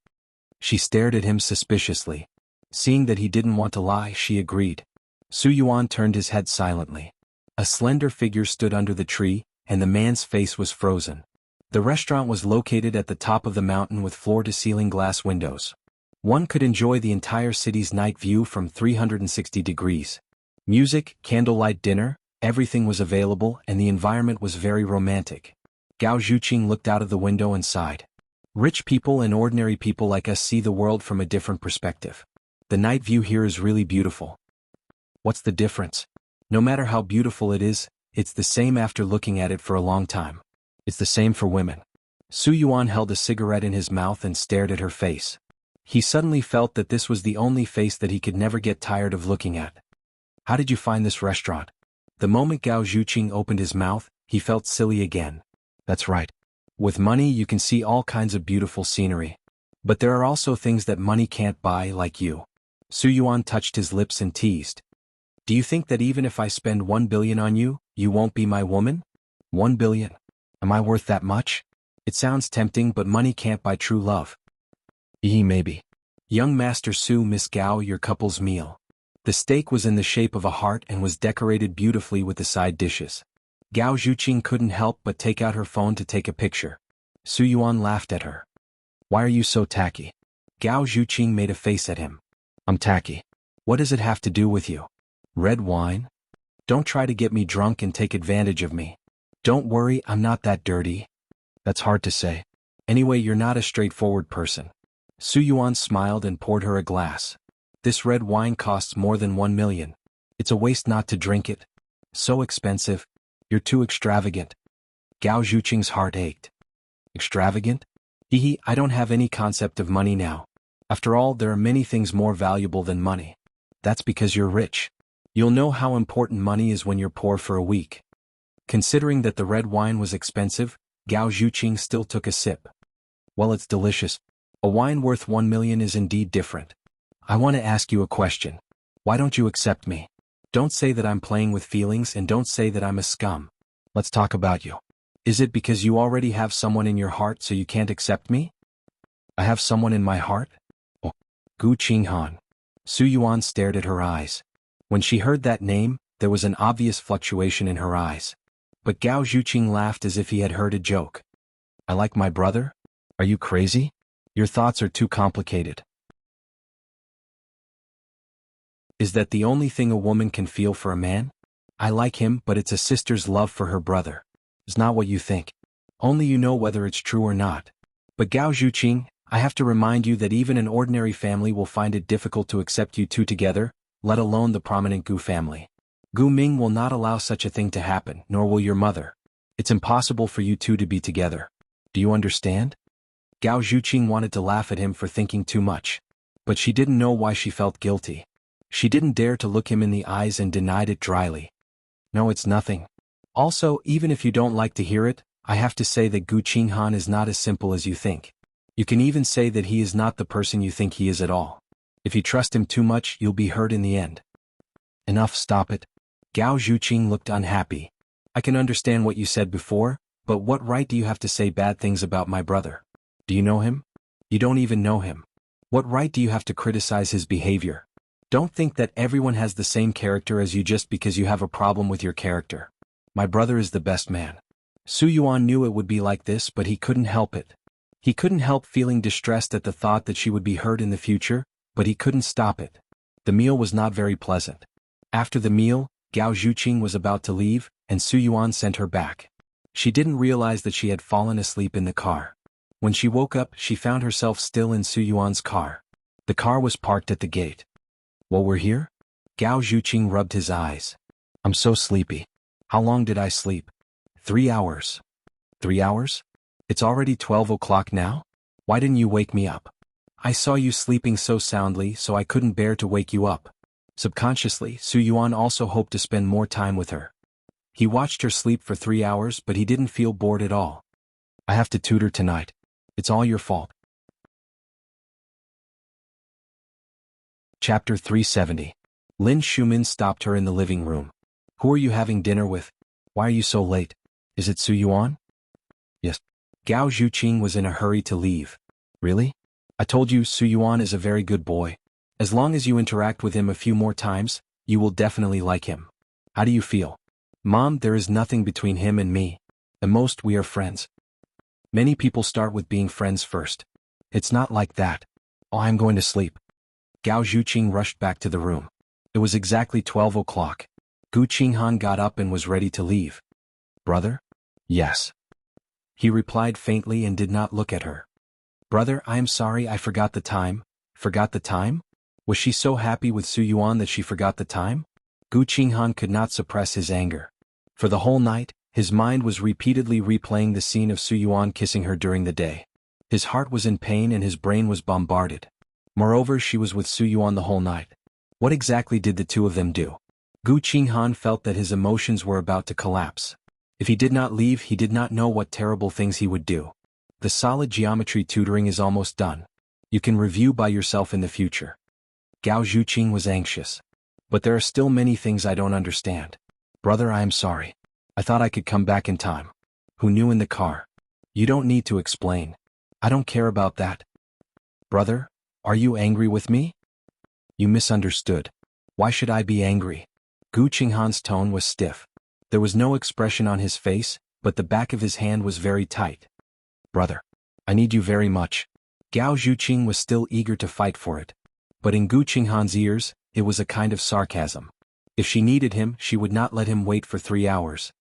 She stared at him suspiciously. Seeing that he didn't want to lie, she agreed. Su Yuan turned his head silently. A slender figure stood under the tree, and the man's face was frozen. The restaurant was located at the top of the mountain with floor-to-ceiling glass windows. One could enjoy the entire city's night view from 360 degrees. Music, candlelight dinner, everything was available and the environment was very romantic. Gao Zhuqing looked out of the window and sighed. Rich people and ordinary people like us see the world from a different perspective. The night view here is really beautiful. What's the difference? No matter how beautiful it is, it's the same after looking at it for a long time. It's the same for women. Su Yuan held a cigarette in his mouth and stared at her face. He suddenly felt that this was the only face that he could never get tired of looking at. How did you find this restaurant? The moment Gao Zhuqing opened his mouth, he felt silly again. That's right. With money you can see all kinds of beautiful scenery. But there are also things that money can't buy, like you. Su Yuan touched his lips and teased. Do you think that even if I spend 1 billion on you, you won't be my woman? 1 billion? Am I worth that much? It sounds tempting, but money can't buy true love. Maybe. Young Master Su, Miss Gao, your couple's meal. The steak was in the shape of a heart and was decorated beautifully with the side dishes. Gao Zhuqing couldn't help but take out her phone to take a picture. Su Yuan laughed at her. Why are you so tacky? Gao Zhuqing made a face at him. I'm tacky. What does it have to do with you? Red wine? Don't try to get me drunk and take advantage of me. Don't worry, I'm not that dirty. That's hard to say. Anyway, you're not a straightforward person. Su Yuan smiled and poured her a glass. This red wine costs more than 1 million. It's a waste not to drink it. So expensive. You're too extravagant. Gao Zhuqing's heart ached. Extravagant? I don't have any concept of money now. After all, there are many things more valuable than money. That's because you're rich. You'll know how important money is when you're poor for a week. Considering that the red wine was expensive, Gao Zhuqing still took a sip. Well, it's delicious. A wine worth 1 million is indeed different. I want to ask you a question. Why don't you accept me? Don't say that I'm playing with feelings and don't say that I'm a scum. Let's talk about you. Is it because you already have someone in your heart so you can't accept me? I have someone in my heart? Oh, Gu Qinghan. Su Yuan stared at her eyes. When she heard that name, there was an obvious fluctuation in her eyes. But Gao Zhuqing laughed as if he had heard a joke. I like my brother? Are you crazy? Your thoughts are too complicated. Is that the only thing a woman can feel for a man? I like him, but it's a sister's love for her brother. It's not what you think. Only you know whether it's true or not. But Gao Zhuqing, I have to remind you that even an ordinary family will find it difficult to accept you two together, let alone the prominent Gu family. Gu Ming will not allow such a thing to happen, nor will your mother. It's impossible for you two to be together. Do you understand? Gao Zhuqing wanted to laugh at him for thinking too much. But she didn't know why she felt guilty. She didn't dare to look him in the eyes and denied it dryly. No, it's nothing. Also, even if you don't like to hear it, I have to say that Gu Qinghan is not as simple as you think. You can even say that he is not the person you think he is at all. If you trust him too much, you'll be hurt in the end. Enough, stop it. Gao Zhuqing looked unhappy. I can understand what you said before, but what right do you have to say bad things about my brother? Do you know him? You don't even know him. What right do you have to criticize his behavior? Don't think that everyone has the same character as you just because you have a problem with your character. My brother is the best man. Su Yuan knew it would be like this, but he couldn't help it. He couldn't help feeling distressed at the thought that she would be hurt in the future, but he couldn't stop it. The meal was not very pleasant. After the meal, Gao Zhuqing was about to leave, and Su Yuan sent her back. She didn't realize that she had fallen asleep in the car. When she woke up, she found herself still in Su Yuan's car. The car was parked at the gate. Well, we're here? Gao Zhuqing rubbed his eyes. I'm so sleepy. How long did I sleep? 3 hours. 3 hours? It's already 12 o'clock now? Why didn't you wake me up? I saw you sleeping so soundly, so I couldn't bear to wake you up. Subconsciously, Su Yuan also hoped to spend more time with her. He watched her sleep for 3 hours, but he didn't feel bored at all. I have to tutor tonight. It's all your fault. Chapter 370. Lin Shumin stopped her in the living room. Who are you having dinner with? Why are you so late? Is it Su Yuan? Yes. Gao Zhuqing was in a hurry to leave. Really? I told you Su Yuan is a very good boy. As long as you interact with him a few more times, you will definitely like him. How do you feel? Mom, there is nothing between him and me. At most, we are friends. Many people start with being friends first. It's not like that. Oh, I'm going to sleep. Gao Zhuqing rushed back to the room. It was exactly 12 o'clock. Gu Qinghan got up and was ready to leave. Brother? Yes. He replied faintly and did not look at her. Brother, I am sorry I forgot the time. Forgot the time? Was she so happy with Su Yuan that she forgot the time? Gu Qinghan could not suppress his anger. For the whole night, his mind was repeatedly replaying the scene of Su Yuan kissing her during the day. His heart was in pain and his brain was bombarded. Moreover, she was with Su Yuan the whole night. What exactly did the two of them do? Gu Qinghan felt that his emotions were about to collapse. If he did not leave, he did not know what terrible things he would do. The solid geometry tutoring is almost done. You can review by yourself in the future. Gao Zhuqing was anxious. But there are still many things I don't understand. Brother, I am sorry. I thought I could come back in time. Who knew in the car? You don't need to explain. I don't care about that. Brother, are you angry with me? You misunderstood. Why should I be angry? Gu Qinghan's tone was stiff. There was no expression on his face, but the back of his hand was very tight. Brother, I need you very much. Gao Zhuqing was still eager to fight for it. But in Gu Qinghan's ears, it was a kind of sarcasm. If she needed him, she would not let him wait for 3 hours.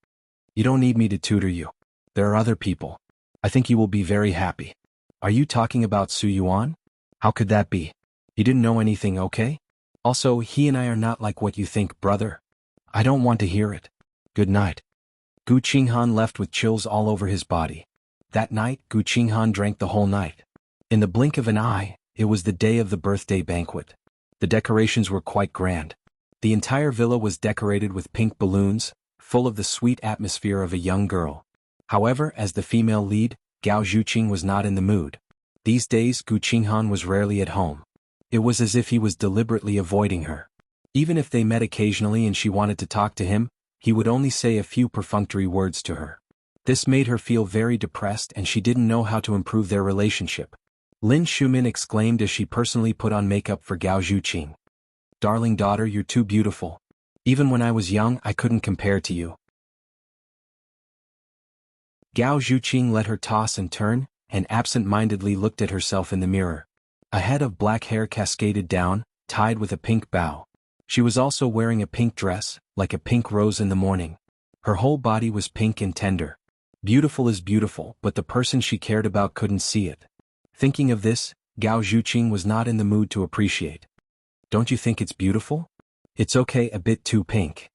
You don't need me to tutor you. There are other people. I think you will be very happy. Are you talking about Su Yuan? How could that be? You didn't know anything, okay? Also, he and I are not like what you think, brother. I don't want to hear it. Good night. Gu Qinghan left with chills all over his body. That night, Gu Qinghan drank the whole night. In the blink of an eye, it was the day of the birthday banquet. The decorations were quite grand. The entire villa was decorated with pink balloons, full of the sweet atmosphere of a young girl. However, as the female lead, Gao Zhuqing was not in the mood. These days Gu Qinghan was rarely at home. It was as if he was deliberately avoiding her. Even if they met occasionally and she wanted to talk to him, he would only say a few perfunctory words to her. This made her feel very depressed and she didn't know how to improve their relationship. Lin Shumin exclaimed as she personally put on makeup for Gao Zhuqing. "Darling daughter, you're too beautiful. Even when I was young, I couldn't compare to you." Gao Zhuqing let her toss and turn, and absent-mindedly looked at herself in the mirror. A head of black hair cascaded down, tied with a pink bow. She was also wearing a pink dress, like a pink rose in the morning. Her whole body was pink and tender. Beautiful is beautiful, but the person she cared about couldn't see it. Thinking of this, Gao Zhuqing was not in the mood to appreciate. "Don't you think it's beautiful?" "It's okay, a bit too pink.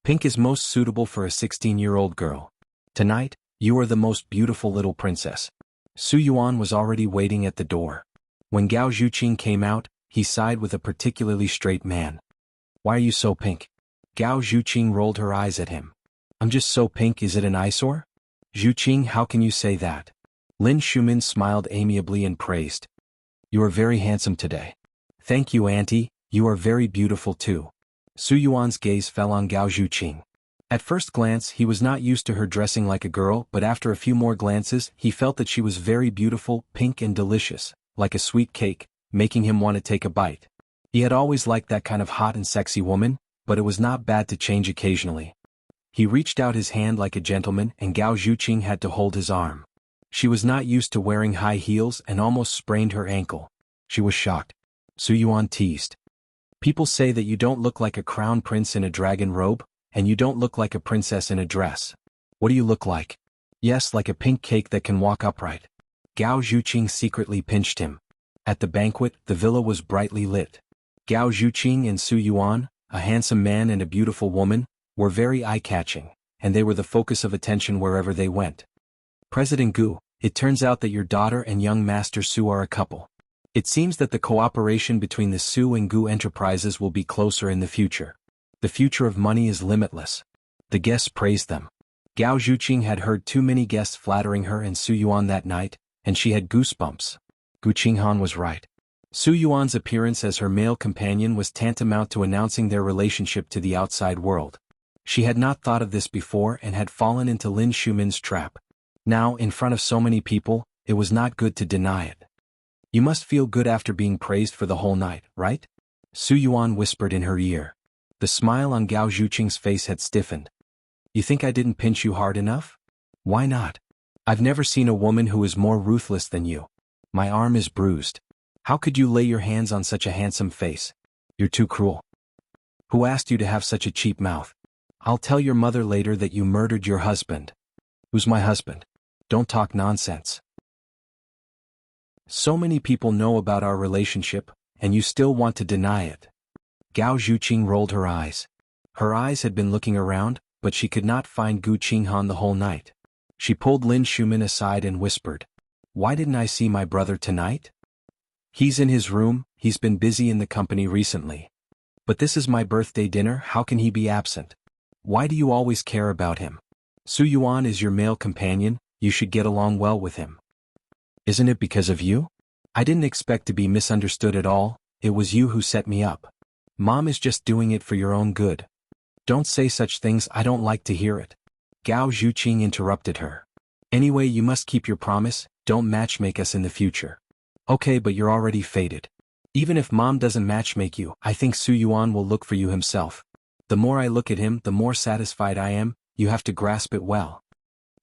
Pink is most suitable for a 16-year-old girl. Tonight, you are the most beautiful little princess." Su Yuan was already waiting at the door. When Gao Zhuqing came out, he sighed with a particularly straight man. "Why are you so pink?" Gao Zhuqing rolled her eyes at him. "I'm just so pink, is it an eyesore?" "Zhuqing, how can you say that?" Lin Shumin smiled amiably and praised. "You are very handsome today." "Thank you, auntie, you are very beautiful too." Su Yuan's gaze fell on Gao Zhuqing. At first glance he was not used to her dressing like a girl, but after a few more glances he felt that she was very beautiful, pink and delicious, like a sweet cake, making him want to take a bite. He had always liked that kind of hot and sexy woman, but it was not bad to change occasionally. He reached out his hand like a gentleman and Gao Zhuqing had to hold his arm. She was not used to wearing high heels and almost sprained her ankle. She was shocked. Su Yuan teased. "People say that you don't look like a crown prince in a dragon robe, and you don't look like a princess in a dress. What do you look like?" "Yes, like a pink cake that can walk upright." Gao Zhuqing secretly pinched him. At the banquet, the villa was brightly lit. Gao Zhuqing and Su Yuan, a handsome man and a beautiful woman, were very eye-catching, and they were the focus of attention wherever they went. "President Gu, it turns out that your daughter and young Master Su are a couple. It seems that the cooperation between the Su and Gu enterprises will be closer in the future. The future of money is limitless." The guests praised them. Gao Zhuqing had heard too many guests flattering her and Su Yuan that night, and she had goosebumps. Gu Qinghan was right. Su Yuan's appearance as her male companion was tantamount to announcing their relationship to the outside world. She had not thought of this before and had fallen into Lin Shumin's trap. Now, in front of so many people, it was not good to deny it. "You must feel good after being praised for the whole night, right?" Su Yuan whispered in her ear. The smile on Gao Zhuqing's face had stiffened. "You think I didn't pinch you hard enough?" "Why not? I've never seen a woman who is more ruthless than you. My arm is bruised. How could you lay your hands on such a handsome face? You're too cruel. Who asked you to have such a cheap mouth? I'll tell your mother later that you murdered your husband." "Who's my husband? Don't talk nonsense. So many people know about our relationship, and you still want to deny it." Gao Zhuqing rolled her eyes. Her eyes had been looking around, but she could not find Gu Qinghan the whole night. She pulled Lin Shumin aside and whispered, "Why didn't I see my brother tonight?" "He's in his room, he's been busy in the company recently." "But this is my birthday dinner, how can he be absent?" "Why do you always care about him? Su Yuan is your male companion, you should get along well with him." "Isn't it because of you? I didn't expect to be misunderstood at all, it was you who set me up. Mom is just doing it for your own good." "Don't say such things, I don't like to hear it." Gao Zhuqing interrupted her. "Anyway, you must keep your promise, don't matchmake us in the future." "Okay, but you're already fated. Even if Mom doesn't matchmake you, I think Su Yuan will look for you himself. The more I look at him, the more satisfied I am, you have to grasp it well."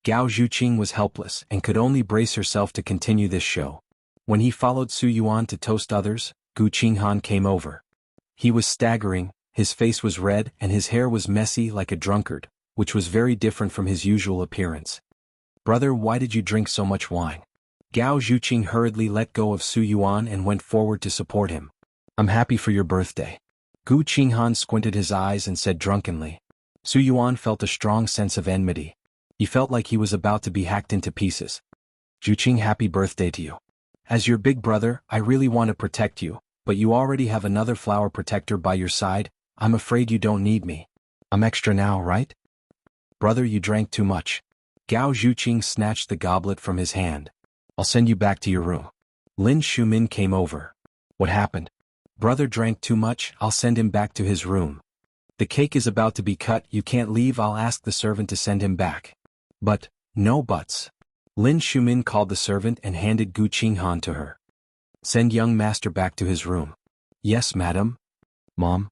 Gao Zhuqing was helpless and could only brace herself to continue this show. When he followed Su Yuan to toast others, Gu Qinghan came over. He was staggering, his face was red and his hair was messy like a drunkard, which was very different from his usual appearance. "Brother, why did you drink so much wine?" Gao Zhuqing hurriedly let go of Su Yuan and went forward to support him. "I'm happy for your birthday." Gu Qinghan squinted his eyes and said drunkenly. Su Yuan felt a strong sense of enmity. He felt like he was about to be hacked into pieces. "Zhuqing, happy birthday to you. As your big brother, I really want to protect you, But you already have another flower protector by your side. I'm afraid you don't need me. I'm extra now, right? Brother, you drank too much. Gao Zhuqing snatched the goblet from his hand. I'll send you back to your room. Lin Shumin came over. What happened? Brother drank too much, I'll send him back to his room. The cake is about to be cut, you can't leave, I'll ask the servant to send him back. But, no buts. Lin Shumin called the servant and handed Gu Qinghan to her. Send young master back to his room. Yes, madam. Mom.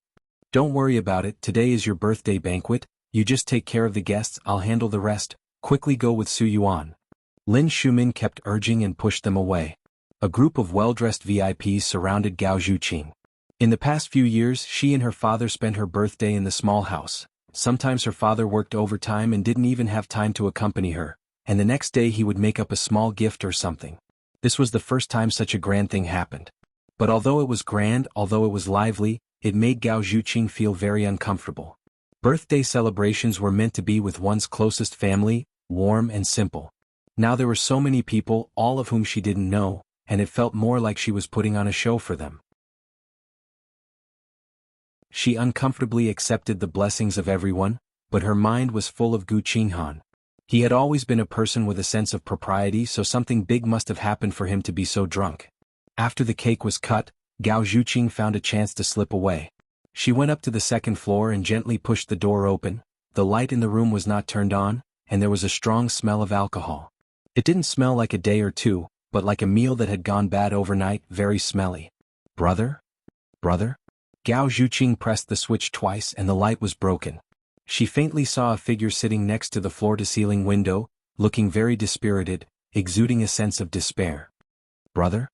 Don't worry about it, today is your birthday banquet, you just take care of the guests, I'll handle the rest, quickly go with Su Yuan. Lin Shumin kept urging and pushed them away. A group of well-dressed VIPs surrounded Gao Zhuqing. In the past few years, she and her father spent her birthday in the small house. Sometimes her father worked overtime and didn't even have time to accompany her, and the next day he would make up a small gift or something. This was the first time such a grand thing happened. But although it was grand, although it was lively, it made Gao Zhuqing feel very uncomfortable. Birthday celebrations were meant to be with one's closest family, warm and simple. Now there were so many people, all of whom she didn't know, and it felt more like she was putting on a show for them. She uncomfortably accepted the blessings of everyone, but her mind was full of Gu Qinghan. He had always been a person with a sense of propriety, so something big must have happened for him to be so drunk. After the cake was cut, Gao Zhuqing found a chance to slip away. She went up to the second floor and gently pushed the door open. The light in the room was not turned on, and there was a strong smell of alcohol. It didn't smell like a day or two, but like a meal that had gone bad overnight, very smelly. Brother? Brother? Gao Zhuqing pressed the switch twice and the light was broken. She faintly saw a figure sitting next to the floor-to-ceiling window, looking very dispirited, exuding a sense of despair. Brother?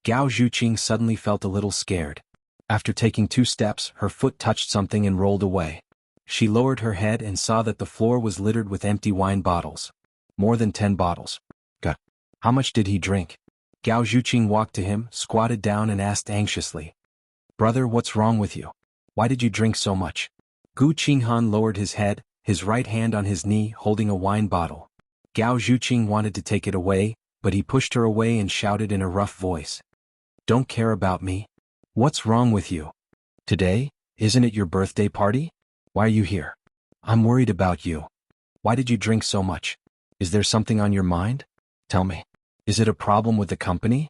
Gao Zhuqing suddenly felt a little scared. After taking 2 steps, her foot touched something and rolled away. She lowered her head and saw that the floor was littered with empty wine bottles. More than 10 bottles. God. How much did he drink? Gao Zhuqing walked to him, squatted down and asked anxiously. Brother, what's wrong with you? Why did you drink so much? Gu Qinghan lowered his head, his right hand on his knee holding a wine bottle. Gao Zhuqing wanted to take it away, but he pushed her away and shouted in a rough voice. Don't care about me? What's wrong with you? Today, isn't it your birthday party? Why are you here? I'm worried about you. Why did you drink so much? Is there something on your mind? Tell me. Is it a problem with the company?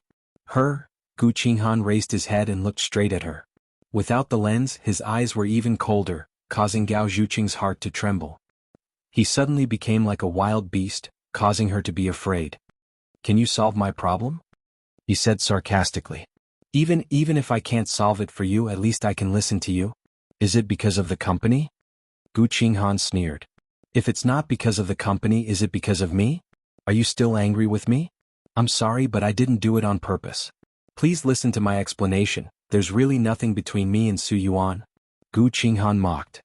Her? Gu Qinghan raised his head and looked straight at her. Without the lens, his eyes were even colder, causing Gao Zhuqing's heart to tremble. He suddenly became like a wild beast, causing her to be afraid. Can you solve my problem? He said sarcastically. Even if I can't solve it for you, at least I can listen to you. Is it because of the company? Gu Qinghan sneered. If it's not because of the company, is it because of me? Are you still angry with me? I'm sorry, but I didn't do it on purpose. Please listen to my explanation. There's really nothing between me and Su Yuan. Gu Qinghan mocked.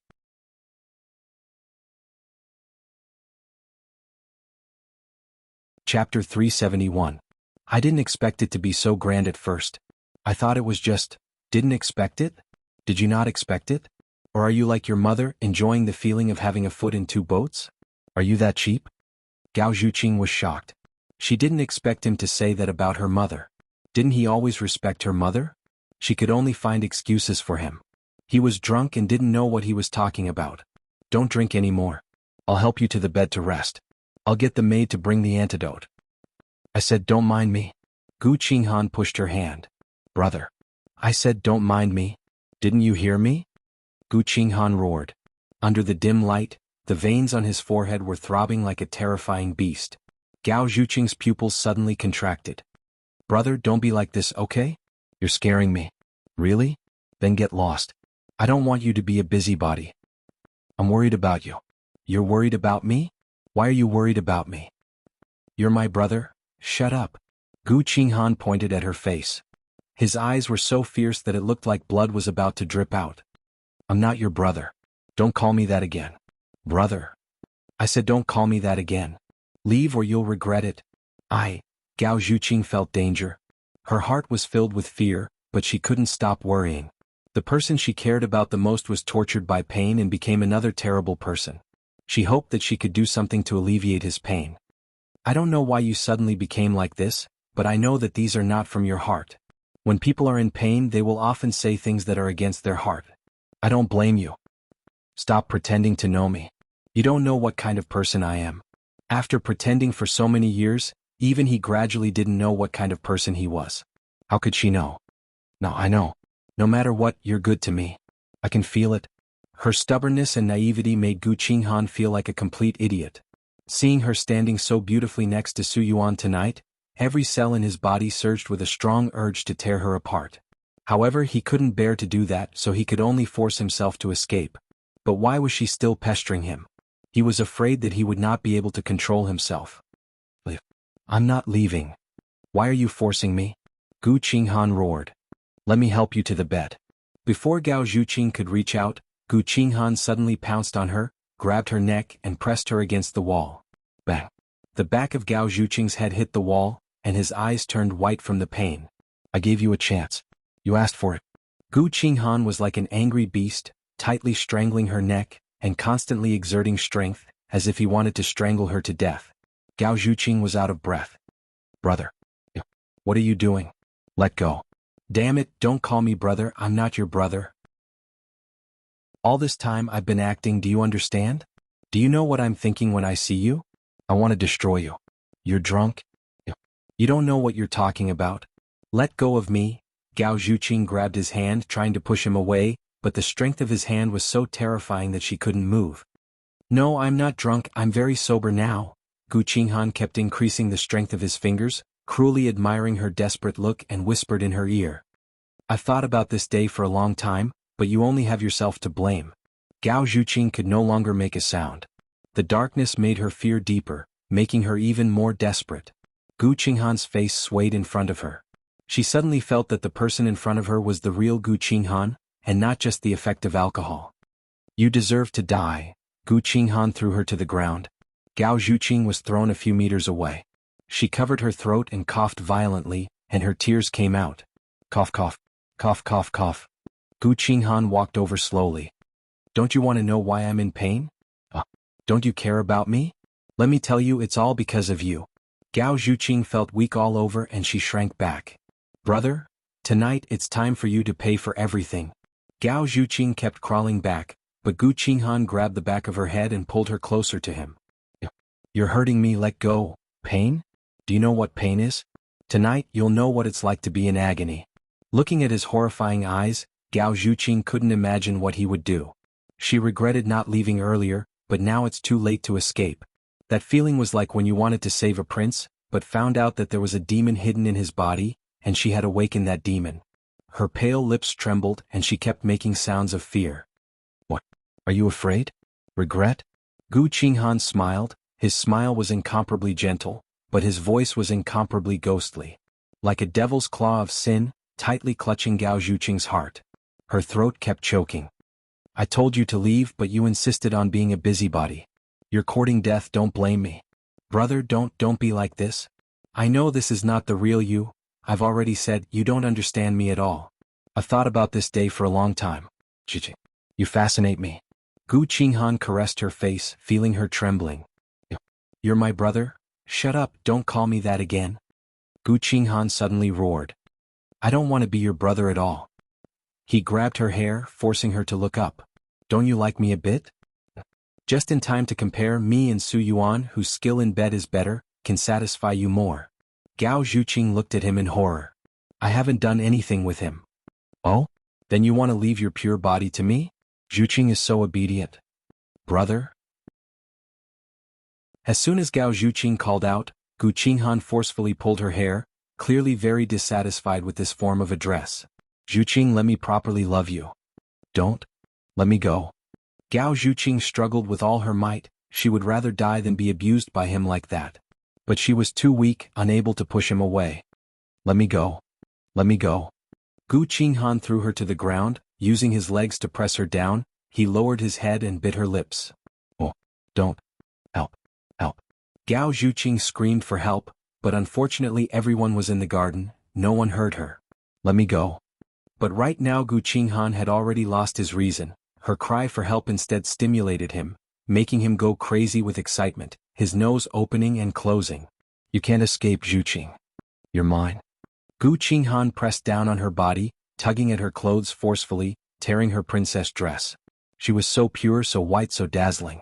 Chapter 371. I didn't expect it to be so grand at first. I thought it was just, didn't expect it? Did you not expect it? Or are you like your mother, enjoying the feeling of having a foot in 2 boats? Are you that cheap? Gao Zhuqing was shocked. She didn't expect him to say that about her mother. Didn't he always respect her mother? She could only find excuses for him. He was drunk and didn't know what he was talking about. Don't drink any more. I'll help you to the bed to rest. I'll get the maid to bring the antidote. I said don't mind me. Gu Qinghan pushed her hand. Brother. I said don't mind me. Didn't you hear me? Gu Qinghan roared. Under the dim light, the veins on his forehead were throbbing like a terrifying beast. Gao Zhuqing's pupils suddenly contracted. Brother, don't be like this, okay? You're scaring me. Really? Then get lost. I don't want you to be a busybody. I'm worried about you. You're worried about me? Why are you worried about me? You're my brother? Shut up. Gu Qinghan pointed at her face. His eyes were so fierce that it looked like blood was about to drip out. I'm not your brother. Don't call me that again. Brother. I said don't call me that again. Leave or you'll regret it. Gao Zhuqing felt danger. Her heart was filled with fear, but she couldn't stop worrying. The person she cared about the most was tortured by pain and became another terrible person. She hoped that she could do something to alleviate his pain. I don't know why you suddenly became like this, but I know that these are not from your heart. When people are in pain, they will often say things that are against their heart. I don't blame you. Stop pretending to know me. You don't know what kind of person I am. After pretending for so many years, even he gradually didn't know what kind of person he was. How could she know? No, I know. No matter what, you're good to me. I can feel it. Her stubbornness and naivety made Gu Qinghan feel like a complete idiot. Seeing her standing so beautifully next to Su Yuan tonight, every cell in his body surged with a strong urge to tear her apart. However, he couldn't bear to do that, so he could only force himself to escape. But why was she still pestering him? He was afraid that he would not be able to control himself. Leave. I'm not leaving. Why are you forcing me? Gu Qinghan roared. Let me help you to the bed. Before Gao Zhuqing could reach out, Gu Qinghan suddenly pounced on her, grabbed her neck and pressed her against the wall. Bang! The back of Gao Zhuqing's head hit the wall, and his eyes turned white from the pain. I gave you a chance. You asked for it. Gu Qinghan was like an angry beast, tightly strangling her neck, and constantly exerting strength, as if he wanted to strangle her to death. Gao Zhuqing was out of breath. Brother. What are you doing? Let go. Damn it, don't call me brother, I'm not your brother. All this time I've been acting, do you understand? Do you know what I'm thinking when I see you? I want to destroy you. You're drunk? You don't know what you're talking about. Let go of me. Gao Zhuqing grabbed his hand, trying to push him away, but the strength of his hand was so terrifying that she couldn't move. No, I'm not drunk, I'm very sober now. Gu Qinghan kept increasing the strength of his fingers, cruelly admiring her desperate look, and whispered in her ear. I've thought about this day for a long time, but you only have yourself to blame. Gao Zhuqing could no longer make a sound. The darkness made her fear deeper, making her even more desperate. Gu Qinghan's face swayed in front of her. She suddenly felt that the person in front of her was the real Gu Qinghan, and not just the effect of alcohol. You deserve to die. Gu Qinghan threw her to the ground. Gao Zhuqing was thrown a few meters away. She covered her throat and coughed violently, and her tears came out. Cough, cough, cough, cough, cough. Gu Qinghan walked over slowly. Don't you want to know why I'm in pain? Don't you care about me? Let me tell you, it's all because of you. Gao Zhuqing felt weak all over and she shrank back. Brother, tonight it's time for you to pay for everything. Gao Zhuqing kept crawling back, but Gu Qinghan grabbed the back of her head and pulled her closer to him. You're hurting me, let go. Pain? Do you know what pain is? Tonight you'll know what it's like to be in agony. Looking at his horrifying eyes, Gao Zhuqing couldn't imagine what he would do. She regretted not leaving earlier, but now it's too late to escape. That feeling was like when you wanted to save a prince, but found out that there was a demon hidden in his body, and she had awakened that demon. Her pale lips trembled and she kept making sounds of fear. What? Are you afraid? Regret? Gu Qinghan smiled. His smile was incomparably gentle, but his voice was incomparably ghostly. Like a devil's claw of sin, tightly clutching Gao Zhuqing's heart. Her throat kept choking. I told you to leave, but you insisted on being a busybody. You're courting death, don't blame me. Brother, don't be like this. I know this is not the real you. I've already said you don't understand me at all. I've thought about this day for a long time. Chichi, you fascinate me. Gu Qinghan caressed her face, feeling her trembling. You're my brother? Shut up, don't call me that again. Gu Qinghan suddenly roared. I don't want to be your brother at all. He grabbed her hair, forcing her to look up. Don't you like me a bit? Just in time to compare, me and Su Yuan, whose skill in bed is better, can satisfy you more. Gao Zhuqing looked at him in horror. I haven't done anything with him. Oh? Then you want to leave your pure body to me? Zhuqing is so obedient. Brother? As soon as Gao Zhuqing called out, Gu Qinghan forcefully pulled her hair, clearly very dissatisfied with this form of address. Zhuqing, let me properly love you. Don't. Let me go. Gao Zhuqing struggled with all her might. She would rather die than be abused by him like that. But she was too weak, unable to push him away. Let me go. Let me go. Gu Qinghan threw her to the ground, using his legs to press her down. He lowered his head and bit her lips. Oh, don't. Help. Help. Gao Zhuqing screamed for help, but unfortunately everyone was in the garden. No one heard her. Let me go. But right now Gu Qinghan had already lost his reason. Her cry for help instead stimulated him, making him go crazy with excitement, his nose opening and closing. You can't escape, Zhuqing. You're mine. Gu Qinghan pressed down on her body, tugging at her clothes forcefully, tearing her princess dress. She was so pure, so white, so dazzling.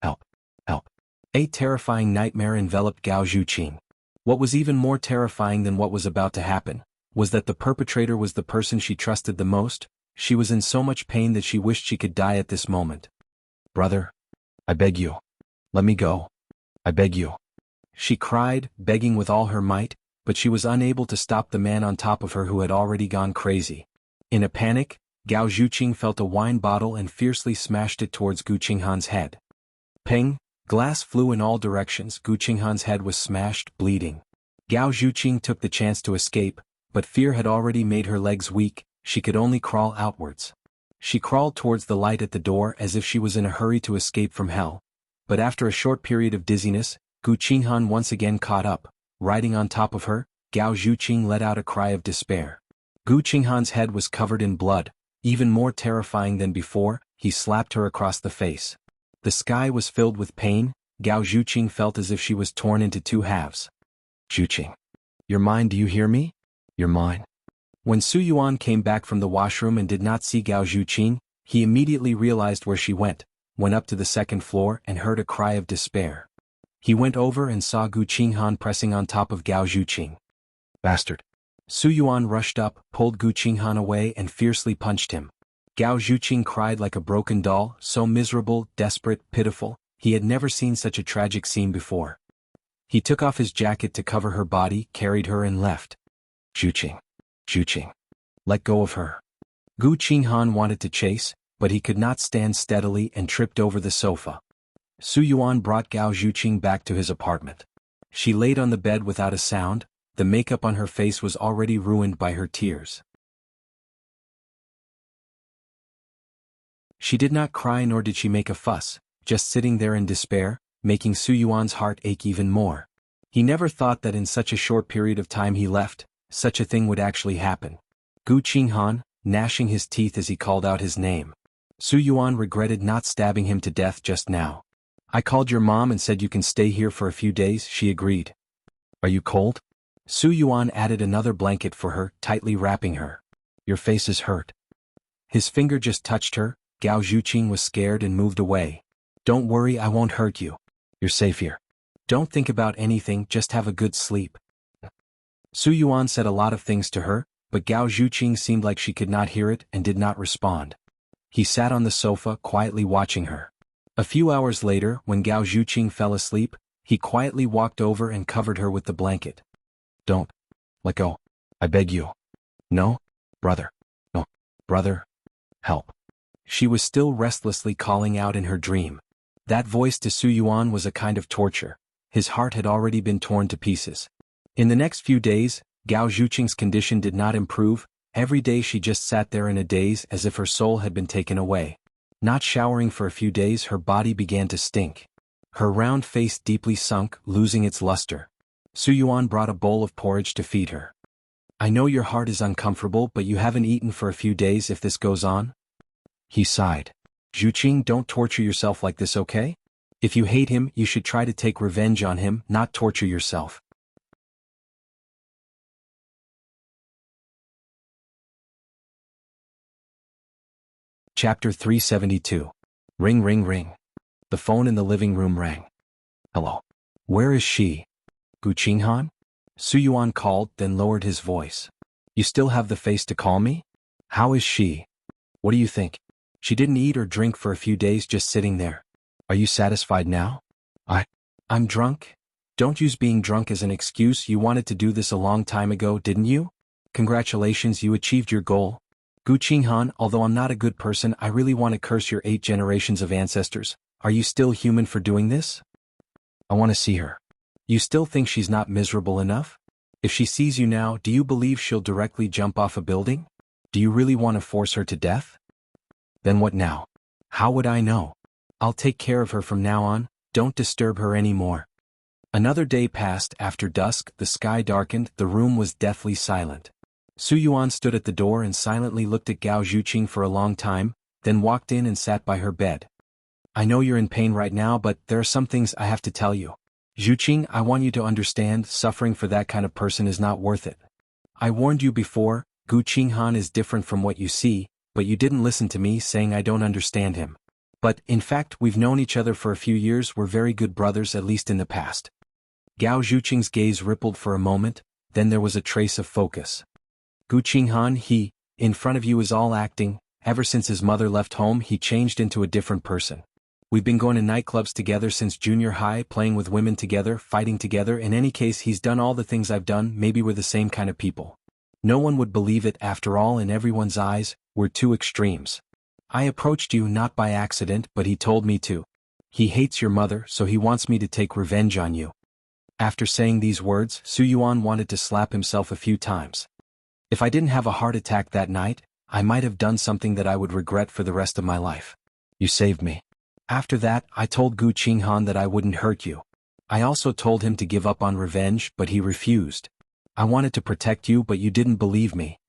Help! Help! A terrifying nightmare enveloped Gao Zhuqing. What was even more terrifying than what was about to happen was that the perpetrator was the person she trusted the most. She was in so much pain that she wished she could die at this moment. "Brother, I beg you. Let me go. I beg you." She cried, begging with all her might, but she was unable to stop the man on top of her who had already gone crazy. In a panic, Gao Zhuqing felt a wine bottle and fiercely smashed it towards Gu Qinghan's head. Ping! Glass flew in all directions. Gu Qinghan's head was smashed, bleeding. Gao Zhuqing took the chance to escape, but fear had already made her legs weak. She could only crawl outwards. She crawled towards the light at the door as if she was in a hurry to escape from hell. But after a short period of dizziness, Gu Qinghan once again caught up. Riding on top of her, Gao Zhuqing let out a cry of despair. Gu Qinghan's head was covered in blood. Even more terrifying than before, he slapped her across the face. The sky was filled with pain. Gao Zhuqing felt as if she was torn into two halves. "Zhuqing. You're mine, do you hear me? You're mine." When Su Yuan came back from the washroom and did not see Gao Zhuqing, he immediately realized where she went up to the second floor and heard a cry of despair. He went over and saw Gu Qinghan pressing on top of Gao Zhuqing. "Bastard." Su Yuan rushed up, pulled Gu Qinghan away and fiercely punched him. Gao Zhuqing cried like a broken doll, so miserable, desperate, pitiful. He had never seen such a tragic scene before. He took off his jacket to cover her body, carried her and left. "Zhuqing. Zhuqing. Let go of her." Gu Qinghan wanted to chase, but he could not stand steadily and tripped over the sofa. Su Yuan brought Gao Zhuqing back to his apartment. She laid on the bed without a sound. The makeup on her face was already ruined by her tears. She did not cry nor did she make a fuss, just sitting there in despair, making Su Yuan's heart ache even more. He never thought that in such a short period of time he left, such a thing would actually happen. Gu Qinghan, gnashing his teeth as he called out his name. Su Yuan regretted not stabbing him to death just now. "I called your mom and said you can stay here for a few days," she agreed. "Are you cold?" Su Yuan added another blanket for her, tightly wrapping her. "Your face is hurt." His finger just touched her. Gao Zhuqing was scared and moved away. "Don't worry, I won't hurt you. You're safe here. Don't think about anything, just have a good sleep." Su Yuan said a lot of things to her, but Gao Zhuqing seemed like she could not hear it and did not respond. He sat on the sofa, quietly watching her. A few hours later, when Gao Zhuqing fell asleep, he quietly walked over and covered her with the blanket. "Don't. Let go. I beg you." "No, brother. No, brother. Help." She was still restlessly calling out in her dream. That voice to Su Yuan was a kind of torture. His heart had already been torn to pieces. In the next few days, Gao Zhuqing's condition did not improve. Every day she just sat there in a daze as if her soul had been taken away. Not showering for a few days, her body began to stink. Her round face deeply sunk, losing its luster. Su Yuan brought a bowl of porridge to feed her. "I know your heart is uncomfortable, but you haven't eaten for a few days if this goes on." He sighed. "Zhuqing, don't torture yourself like this, okay? If you hate him, you should try to take revenge on him, not torture yourself." Chapter 372. Ring ring ring. The phone in the living room rang. "Hello. Where is she?" "Gu Qinghan?" Su Yuan called, then lowered his voice. "You still have the face to call me? How is she? What do you think? She didn't eat or drink for a few days, just sitting there. Are you satisfied now?" I'm drunk." "Don't use being drunk as an excuse. You wanted to do this a long time ago, didn't you? Congratulations, you achieved your goal." "Gu Qinghan, although I'm not a good person, I really want to curse your 8 generations of ancestors. Are you still human for doing this?" "I want to see her." "You still think she's not miserable enough? If she sees you now, do you believe she'll directly jump off a building? Do you really want to force her to death?" "Then what now?" "How would I know? I'll take care of her from now on. Don't disturb her anymore." Another day passed. After dusk, the sky darkened, the room was deathly silent. Su Yuan stood at the door and silently looked at Gao Zhuqing for a long time, then walked in and sat by her bed. "I know you're in pain right now, but there are some things I have to tell you. Zhuqing, I want you to understand, suffering for that kind of person is not worth it. I warned you before, Gu Qinghan is different from what you see, but you didn't listen to me saying I don't understand him. But, in fact, we've known each other for a few years, we're very good brothers at least in the past. Gao Zhuqing's gaze rippled for a moment, then there was a trace of focus. Gu Qinghan, he, in front of you is all acting, ever since his mother left home he changed into a different person. We've been going to nightclubs together since junior high, playing with women together, fighting together, in any case he's done all the things I've done, maybe we're the same kind of people. No one would believe it after all in everyone's eyes, we're two extremes. I approached you not by accident but he told me to. He hates your mother so he wants me to take revenge on you. After saying these words, Su Yuan wanted to slap himself a few times. If I didn't have a heart attack that night, I might have done something that I would regret for the rest of my life. You saved me. After that, I told Gu Qinghan that I wouldn't hurt you. I also told him to give up on revenge but he refused. I wanted to protect you but you didn't believe me.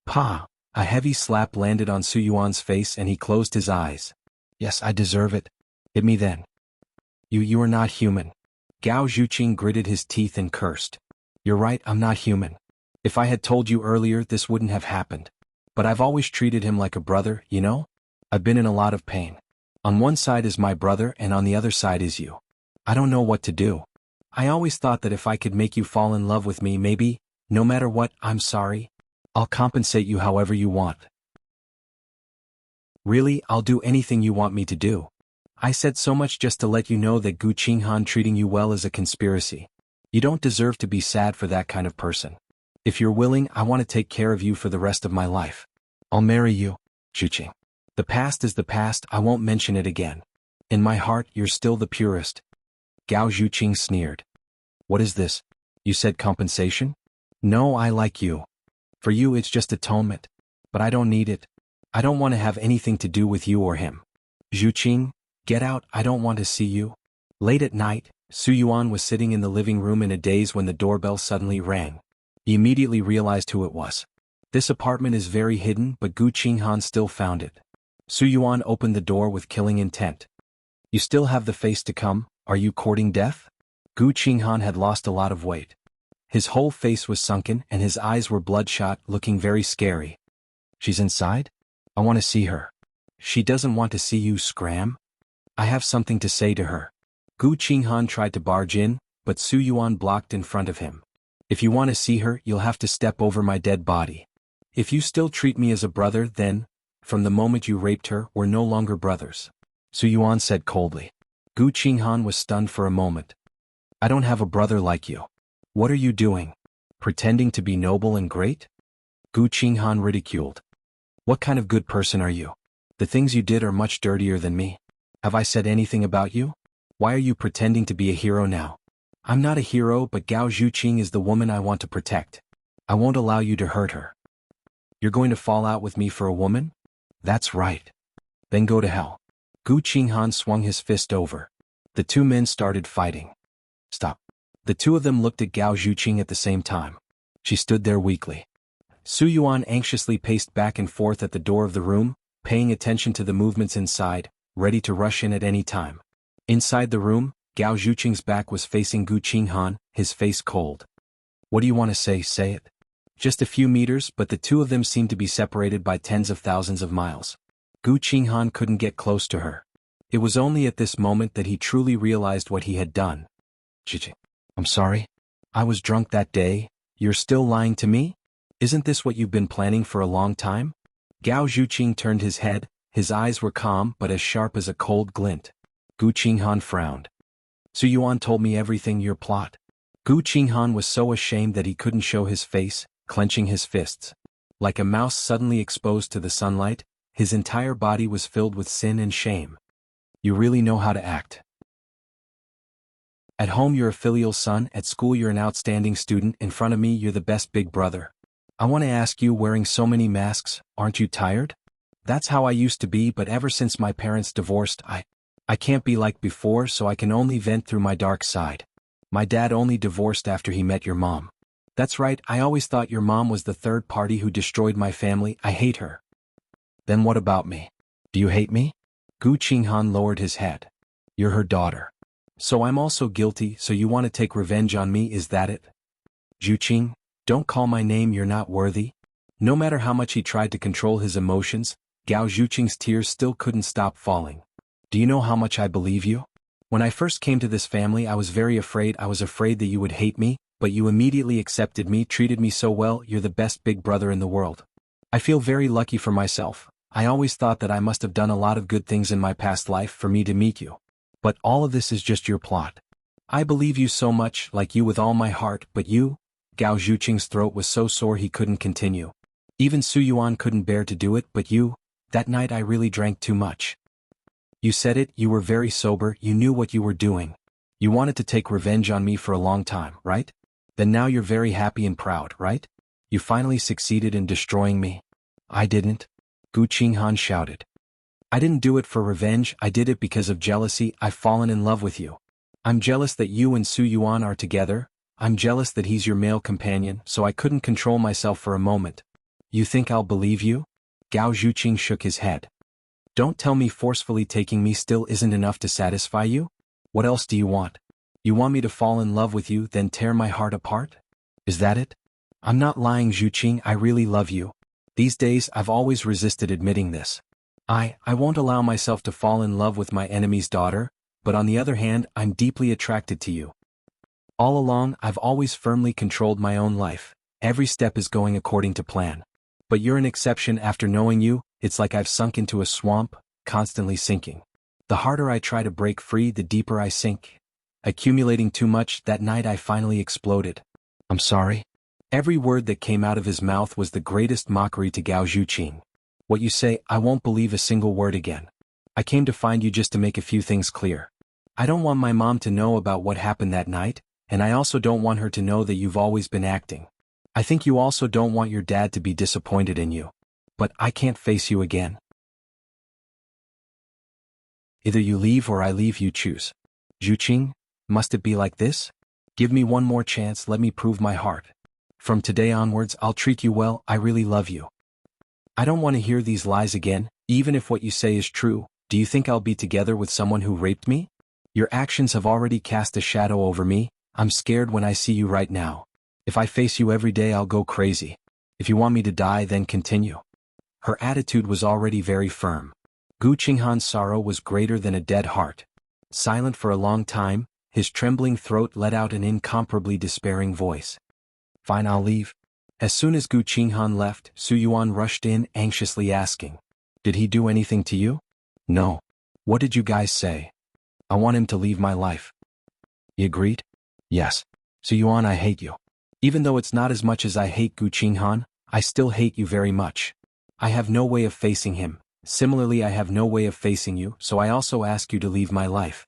Pa! A heavy slap landed on Su Yuan's face and he closed his eyes. Yes, I deserve it. Hit me then. You are not human. Gao Zhuqing gritted his teeth and cursed. You're right, I'm not human. If I had told you earlier this wouldn't have happened. But I've always treated him like a brother, you know? I've been in a lot of pain. On one side is my brother and on the other side is you. I don't know what to do. I always thought that if I could make you fall in love with me maybe, no matter what, I'm sorry. I'll compensate you however you want. Really, I'll do anything you want me to do. I said so much just to let you know that Gu Qinghan treating you well is a conspiracy. You don't deserve to be sad for that kind of person. If you're willing, I want to take care of you for the rest of my life. I'll marry you, Zhuqing. The past is the past, I won't mention it again. In my heart, you're still the purest. Gao Zhuqing sneered. What is this? You said compensation? No, I like you. For you it's just atonement. But I don't need it. I don't want to have anything to do with you or him. Zhuqing, get out, I don't want to see you. Late at night, Su Yuan was sitting in the living room in a daze when the doorbell suddenly rang. He immediately realized who it was. This apartment is very hidden but Gu Qinghan still found it. Su Yuan opened the door with killing intent. You still have the face to come, are you courting death? Gu Qinghan had lost a lot of weight. His whole face was sunken and his eyes were bloodshot, looking very scary. She's inside? I want to see her. She doesn't want to see you, scram. I have something to say to her. Gu Qinghan tried to barge in, but Su Yuan blocked in front of him. If you want to see her, you'll have to step over my dead body. If you still treat me as a brother, then, from the moment you raped her, we're no longer brothers. Su Yuan said coldly. Gu Qinghan was stunned for a moment. I don't have a brother like you. What are you doing? Pretending to be noble and great? Gu Qinghan ridiculed. What kind of good person are you? The things you did are much dirtier than me. Have I said anything about you? Why are you pretending to be a hero now? I'm not a hero but Gao Zhuqing is the woman I want to protect. I won't allow you to hurt her. You're going to fall out with me for a woman? That's right. Then go to hell. Gu Qinghan swung his fist over. The two men started fighting. Stop. The two of them looked at Gao Zhuqing at the same time. She stood there weakly. Su Yuan anxiously paced back and forth at the door of the room, paying attention to the movements inside, ready to rush in at any time. Inside the room, Gao Zhuqing's back was facing Gu Qinghan, his face cold. What do you want to say? Say it. Just a few meters, but the two of them seemed to be separated by tens of thousands of miles. Gu Qinghan couldn't get close to her. It was only at this moment that he truly realized what he had done. Zhuqing. I'm sorry. I was drunk that day. You're still lying to me? Isn't this what you've been planning for a long time? Gao Zhuqing turned his head, his eyes were calm but as sharp as a cold glint. Gu Qinghan frowned. Su Yuan told me everything, your plot. Gu Qinghan was so ashamed that he couldn't show his face, clenching his fists. Like a mouse suddenly exposed to the sunlight, his entire body was filled with sin and shame. You really know how to act. At home you're a filial son, at school you're an outstanding student, in front of me you're the best big brother. I want to ask you, wearing so many masks, aren't you tired? That's how I used to be, but ever since my parents divorced, I can't be like before, so I can only vent through my dark side. My dad only divorced after he met your mom. That's right, I always thought your mom was the third party who destroyed my family. I hate her. Then what about me? Do you hate me? Gu Qinghan lowered his head. You're her daughter. So I'm also guilty, so you want to take revenge on me, is that it? Zhuqing, Don't call my name, you're not worthy. No matter how much he tried to control his emotions, Gao Zhuqing's tears still couldn't stop falling. Do you know how much I believe you? When I first came to this family I was very afraid. I was afraid that you would hate me, but you immediately accepted me, treated me so well. You're the best big brother in the world. I feel very lucky for myself. I always thought that I must have done a lot of good things in my past life for me to meet you. But all of this is just your plot. I believe you so much, like you with all my heart, but you? Gao Zhuqing's throat was so sore he couldn't continue. Even Su Yuan couldn't bear to do it, but you? That night I really drank too much. You said it, you were very sober, you knew what you were doing. You wanted to take revenge on me for a long time, right? Then now you're very happy and proud, right? You finally succeeded in destroying me. I didn't. Gu Qinghan shouted. I didn't do it for revenge, I did it because of jealousy. I've fallen in love with you. I'm jealous that you and Su Yuan are together. I'm jealous that he's your male companion, so I couldn't control myself for a moment. You think I'll believe you? Gao Zhuqing shook his head. Don't tell me forcefully taking me still isn't enough to satisfy you? What else do you want? You want me to fall in love with you, then tear my heart apart? Is that it? I'm not lying, Zhuqing, I really love you. These days I've always resisted admitting this. I won't allow myself to fall in love with my enemy's daughter, but on the other hand I'm deeply attracted to you. All along I've always firmly controlled my own life. Every step is going according to plan. But you're an exception. After knowing you, it's like I've sunk into a swamp, constantly sinking. The harder I try to break free, the deeper I sink. Accumulating too much, that night I finally exploded. I'm sorry. Every word that came out of his mouth was the greatest mockery to Gao Zhuqing. What you say, I won't believe a single word again. I came to find you just to make a few things clear. I don't want my mom to know about what happened that night, and I also don't want her to know that you've always been acting. I think you also don't want your dad to be disappointed in you. But I can't face you again. Either you leave or I leave, you choose. Zhuqing, must it be like this? Give me one more chance, let me prove my heart. From today onwards I'll treat you well, I really love you. I don't want to hear these lies again, even if what you say is true. Do you think I'll be together with someone who raped me? Your actions have already cast a shadow over me. I'm scared when I see you right now. If I face you every day I'll go crazy. If you want me to die, then continue. Her attitude was already very firm. Gu Qinghan's sorrow was greater than a dead heart. Silent for a long time, his trembling throat let out an incomparably despairing voice. Fine, I'll leave. As soon as Gu Qinghan left, Su Yuan rushed in, anxiously asking, Did he do anything to you? No. What did you guys say? I want him to leave my life. He agreed? Yes. Su Yuan, I hate you. Even though it's not as much as I hate Gu Qinghan, I still hate you very much. I have no way of facing him. Similarly, I have no way of facing you, so I also ask you to leave my life.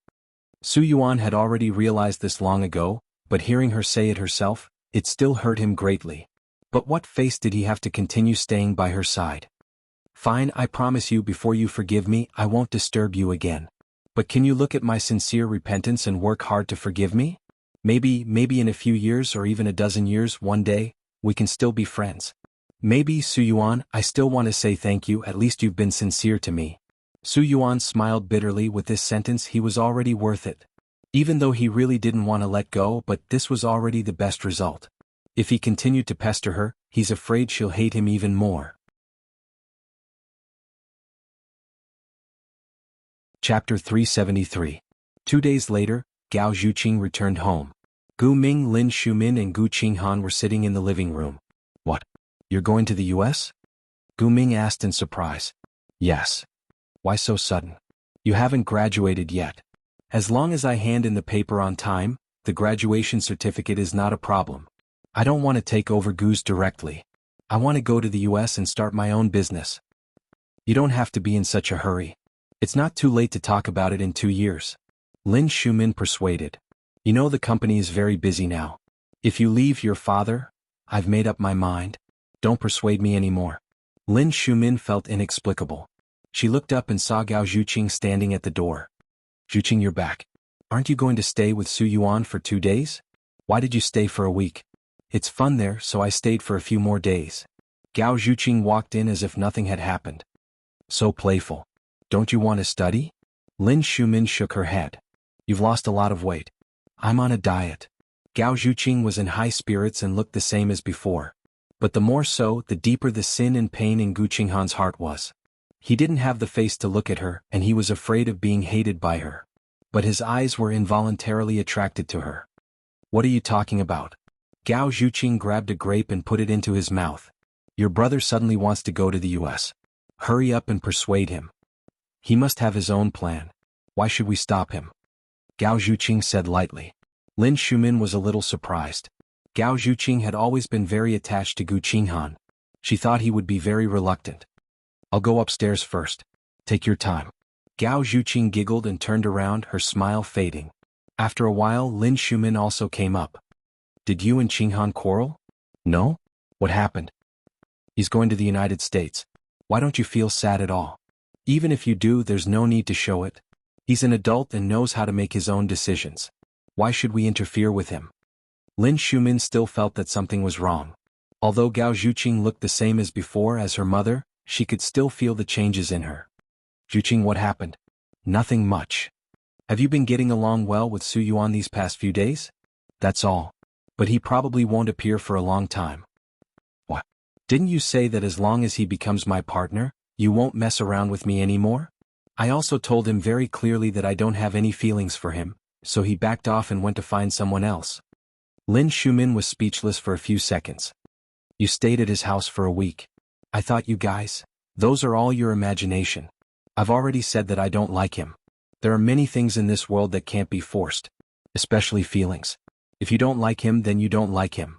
Su Yuan had already realized this long ago, but hearing her say it herself, it still hurt him greatly. But what face did he have to continue staying by her side? Fine, I promise you, before you forgive me, I won't disturb you again. But can you look at my sincere repentance and work hard to forgive me? Maybe in a few years or even a dozen years, one day, we can still be friends. Maybe, Su Yuan, I still want to say thank you, at least you've been sincere to me. Su Yuan smiled bitterly. With this sentence he was already worth it. Even though he really didn't want to let go, but this was already the best result. If he continued to pester her, he's afraid she'll hate him even more. Chapter 373. 2 days later, Gao Zhuqing returned home. Gu Ming, Lin Shumin and Gu Qinghan were sitting in the living room. What? You're going to the US? Gu Ming asked in surprise. Yes. Why so sudden? You haven't graduated yet. As long as I hand in the paper on time, the graduation certificate is not a problem. I don't want to take over Gu's directly. I want to go to the US and start my own business. You don't have to be in such a hurry. It's not too late to talk about it in 2 years. Lin Shumin persuaded. You know the company is very busy now. If you leave your father, I've made up my mind. Don't persuade me anymore. Lin Shumin felt inexplicable. She looked up and saw Gao Zhuqing standing at the door. Zhuqing, you're back. Aren't you going to stay with Su Yuan for 2 days? Why did you stay for a week? It's fun there, so I stayed for a few more days. Gao Zhuqing walked in as if nothing had happened. So playful. Don't you want to study? Lin Shumin shook her head. You've lost a lot of weight. I'm on a diet. Gao Zhuqing was in high spirits and looked the same as before. But the more so, the deeper the sin and pain in Gu Qinghan's heart was. He didn't have the face to look at her, and he was afraid of being hated by her. But his eyes were involuntarily attracted to her. What are you talking about? Gao Zhuqing grabbed a grape and put it into his mouth. Your brother suddenly wants to go to the US. Hurry up and persuade him. He must have his own plan. Why should we stop him? Gao Zhuqing said lightly. Lin Shumin was a little surprised. Gao Zhuqing had always been very attached to Gu Qinghan. She thought he would be very reluctant. I'll go upstairs first. Take your time. Gao Zhuqing giggled and turned around, her smile fading. After a while, Lin Shumin also came up. Did you and Qinghan quarrel? No? What happened? He's going to the United States. Why don't you feel sad at all? Even if you do, there's no need to show it. He's an adult and knows how to make his own decisions. Why should we interfere with him? Lin Shumin still felt that something was wrong. Although Gao Zhuqing looked the same as before as her mother, she could still feel the changes in her. Zhuqing, what happened? Nothing much. Have you been getting along well with Su Yuan these past few days? That's all. But he probably won't appear for a long time. What? Didn't you say that as long as he becomes my partner, you won't mess around with me anymore? I also told him very clearly that I don't have any feelings for him, so he backed off and went to find someone else. Lin Shumin was speechless for a few seconds. You stayed at his house for a week. I thought you guys, those are all your imagination. I've already said that I don't like him. There are many things in this world that can't be forced, especially feelings. If you don't like him, then you don't like him.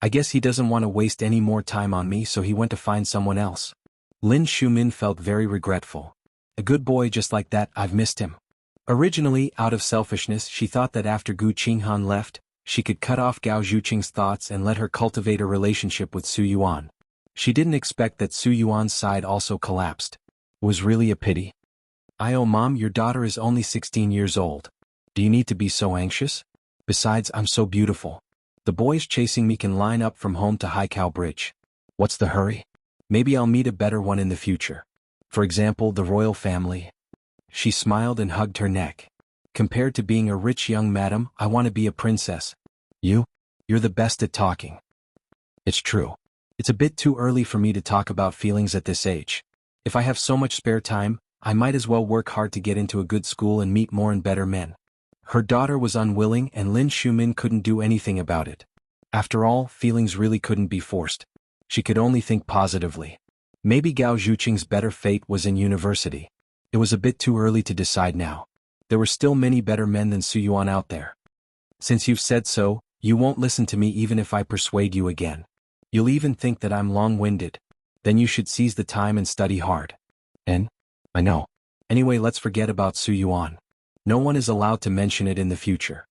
I guess he doesn't want to waste any more time on me, so he went to find someone else. Lin Shumin felt very regretful. A good boy just like that, I've missed him. Originally, out of selfishness, she thought that after Gu Qinghan left, she could cut off Gao Zhuqing's thoughts and let her cultivate a relationship with Su Yuan. She didn't expect that Su Yuan's side also collapsed. It was really a pity. Oh Mom, your daughter is only 16 years old. Do you need to be so anxious? Besides, I'm so beautiful. The boys chasing me can line up from home to Haikou Bridge. What's the hurry? Maybe I'll meet a better one in the future. For example, the royal family. She smiled and hugged her neck. Compared to being a rich young madam, I want to be a princess. You're the best at talking. It's true. It's a bit too early for me to talk about feelings at this age. If I have so much spare time, I might as well work hard to get into a good school and meet more and better men. Her daughter was unwilling and Lin Shumin couldn't do anything about it. After all, feelings really couldn't be forced. She could only think positively. Maybe Gao Zhuqing's better fate was in university. It was a bit too early to decide now. There were still many better men than Su Yuan out there. Since you've said so, you won't listen to me even if I persuade you again. You'll even think that I'm long-winded. Then you should seize the time and study hard. And? I know. Anyway, let's forget about Su Yuan. No one is allowed to mention it in the future.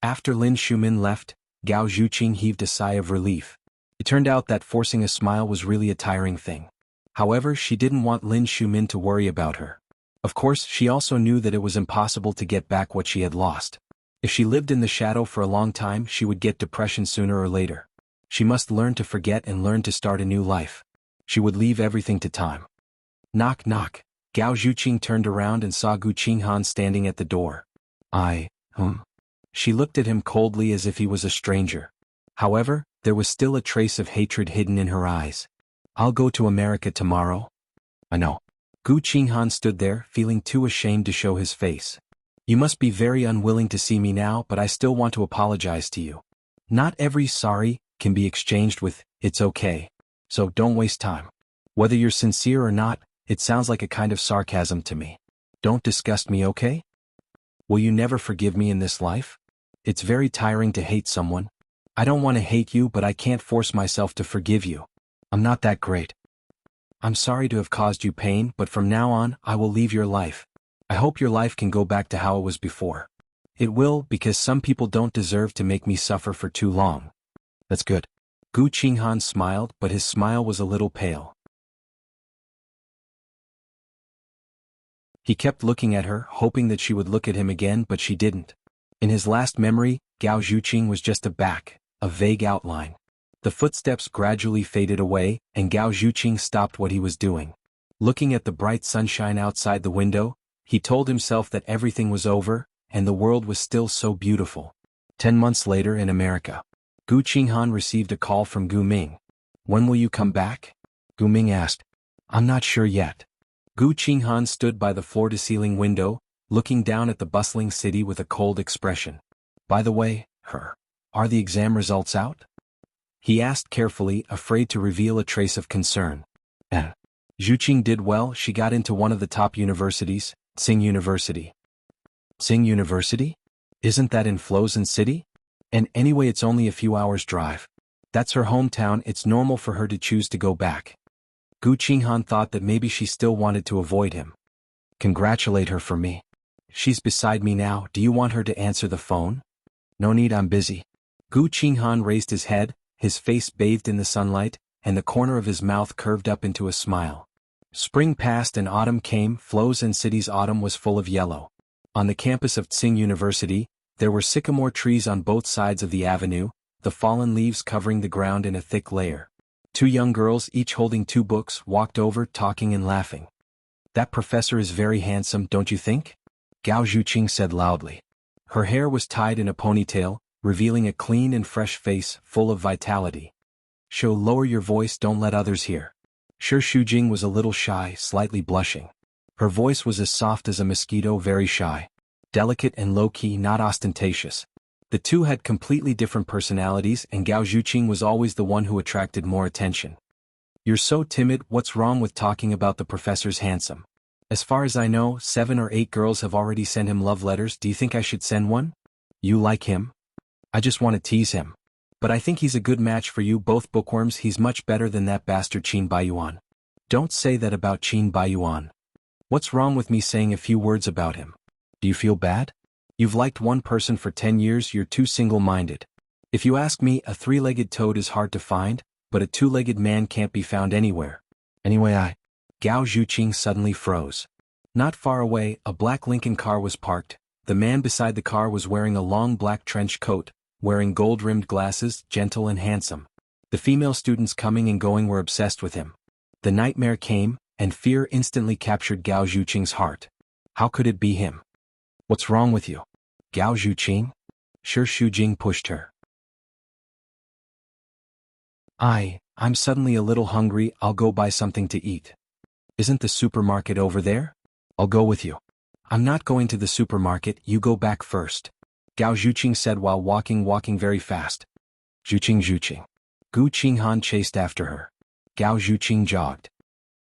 After Lin Shumin left, Gao Zhuqing heaved a sigh of relief. It turned out that forcing a smile was really a tiring thing. However, she didn't want Lin Shumin to worry about her. Of course, she also knew that it was impossible to get back what she had lost. If she lived in the shadow for a long time, she would get depression sooner or later. She must learn to forget and learn to start a new life. She would leave everything to time. Knock knock. Gao Zhuqing turned around and saw Gu Qinghan standing at the door. She looked at him coldly as if he was a stranger. However, there was still a trace of hatred hidden in her eyes. I'll go to America tomorrow. I know. Gu Qinghan stood there, feeling too ashamed to show his face. You must be very unwilling to see me now, but I still want to apologize to you. Not every sorry can be exchanged with, it's okay. So don't waste time. Whether you're sincere or not, it sounds like a kind of sarcasm to me. Don't disgust me, okay? Will you never forgive me in this life? It's very tiring to hate someone. I don't want to hate you, but I can't force myself to forgive you. I'm not that great. I'm sorry to have caused you pain, but from now on, I will leave your life. I hope your life can go back to how it was before. It will, because some people don't deserve to make me suffer for too long. That's good. Gu Qinghan smiled, but his smile was a little pale. He kept looking at her, hoping that she would look at him again, but she didn't. In his last memory, Gao Zhuqing was just a vague outline. The footsteps gradually faded away, and Gao Zhuqing stopped what he was doing. Looking at the bright sunshine outside the window, he told himself that everything was over, and the world was still so beautiful. 10 months later in America. Gu Qinghan received a call from Gu Ming. "When will you come back?" Gu Ming asked. "I'm not sure yet." Gu Qinghan stood by the floor-to-ceiling window, looking down at the bustling city with a cold expression. "By the way, are the exam results out?" he asked carefully, afraid to reveal a trace of concern. Zhuqing did well. She got into one of the top universities, Tsing University. Tsing University? Isn't that in Flozen City? And anyway, it's only a few hours' drive. That's her hometown. It's normal for her to choose to go back. Gu Qinghan thought that maybe she still wanted to avoid him. "Congratulate her for me. She's beside me now. Do you want her to answer the phone?" "No need, I'm busy." Gu Qinghan raised his head, his face bathed in the sunlight, and the corner of his mouth curved up into a smile. Spring passed and autumn came. Flozen City's autumn was full of yellow. On the campus of Tsing University, there were sycamore trees on both sides of the avenue, the fallen leaves covering the ground in a thick layer. Two young girls, each holding two books, walked over, talking and laughing. "That professor is very handsome, don't you think?" Gao Zhuqing said loudly. Her hair was tied in a ponytail, revealing a clean and fresh face, full of vitality. Lower your voice, don't let others hear." Shi Shujing was a little shy, slightly blushing. Her voice was as soft as a mosquito, very shy. Delicate and low-key, not ostentatious. The two had completely different personalities, and Gao Zhuqing was always the one who attracted more attention. "You're so timid, what's wrong with talking about the professor's handsome? As far as I know, 7 or 8 girls have already sent him love letters. Do you think I should send one?" "You like him?" "I just want to tease him. But I think he's a good match for you both bookworms. He's much better than that bastard Qin Baiyuan." "Don't say that about Qin Baiyuan. What's wrong with me saying a few words about him? Do you feel bad? You've liked one person for 10 years, you're too single-minded. If you ask me, a 3-legged toad is hard to find, but a 2-legged man can't be found anywhere. Anyway, Gao Zhuqing suddenly froze. Not far away, a black Lincoln car was parked. The man beside the car was wearing a long black trench coat, wearing gold-rimmed glasses, gentle and handsome. The female students coming and going were obsessed with him. The nightmare came, and fear instantly captured Gao Zhuqing's heart. How could it be him? "What's wrong with you, Gao Zhuqing?" Shi Shujing pushed her. I'm suddenly a little hungry. I'll go buy something to eat." "Isn't the supermarket over there?" "I'll go with you." "I'm not going to the supermarket, you go back first," Gao Zhuqing said while walking very fast. Zhuqing. Gu Qinghan chased after her. Gao Zhuqing jogged.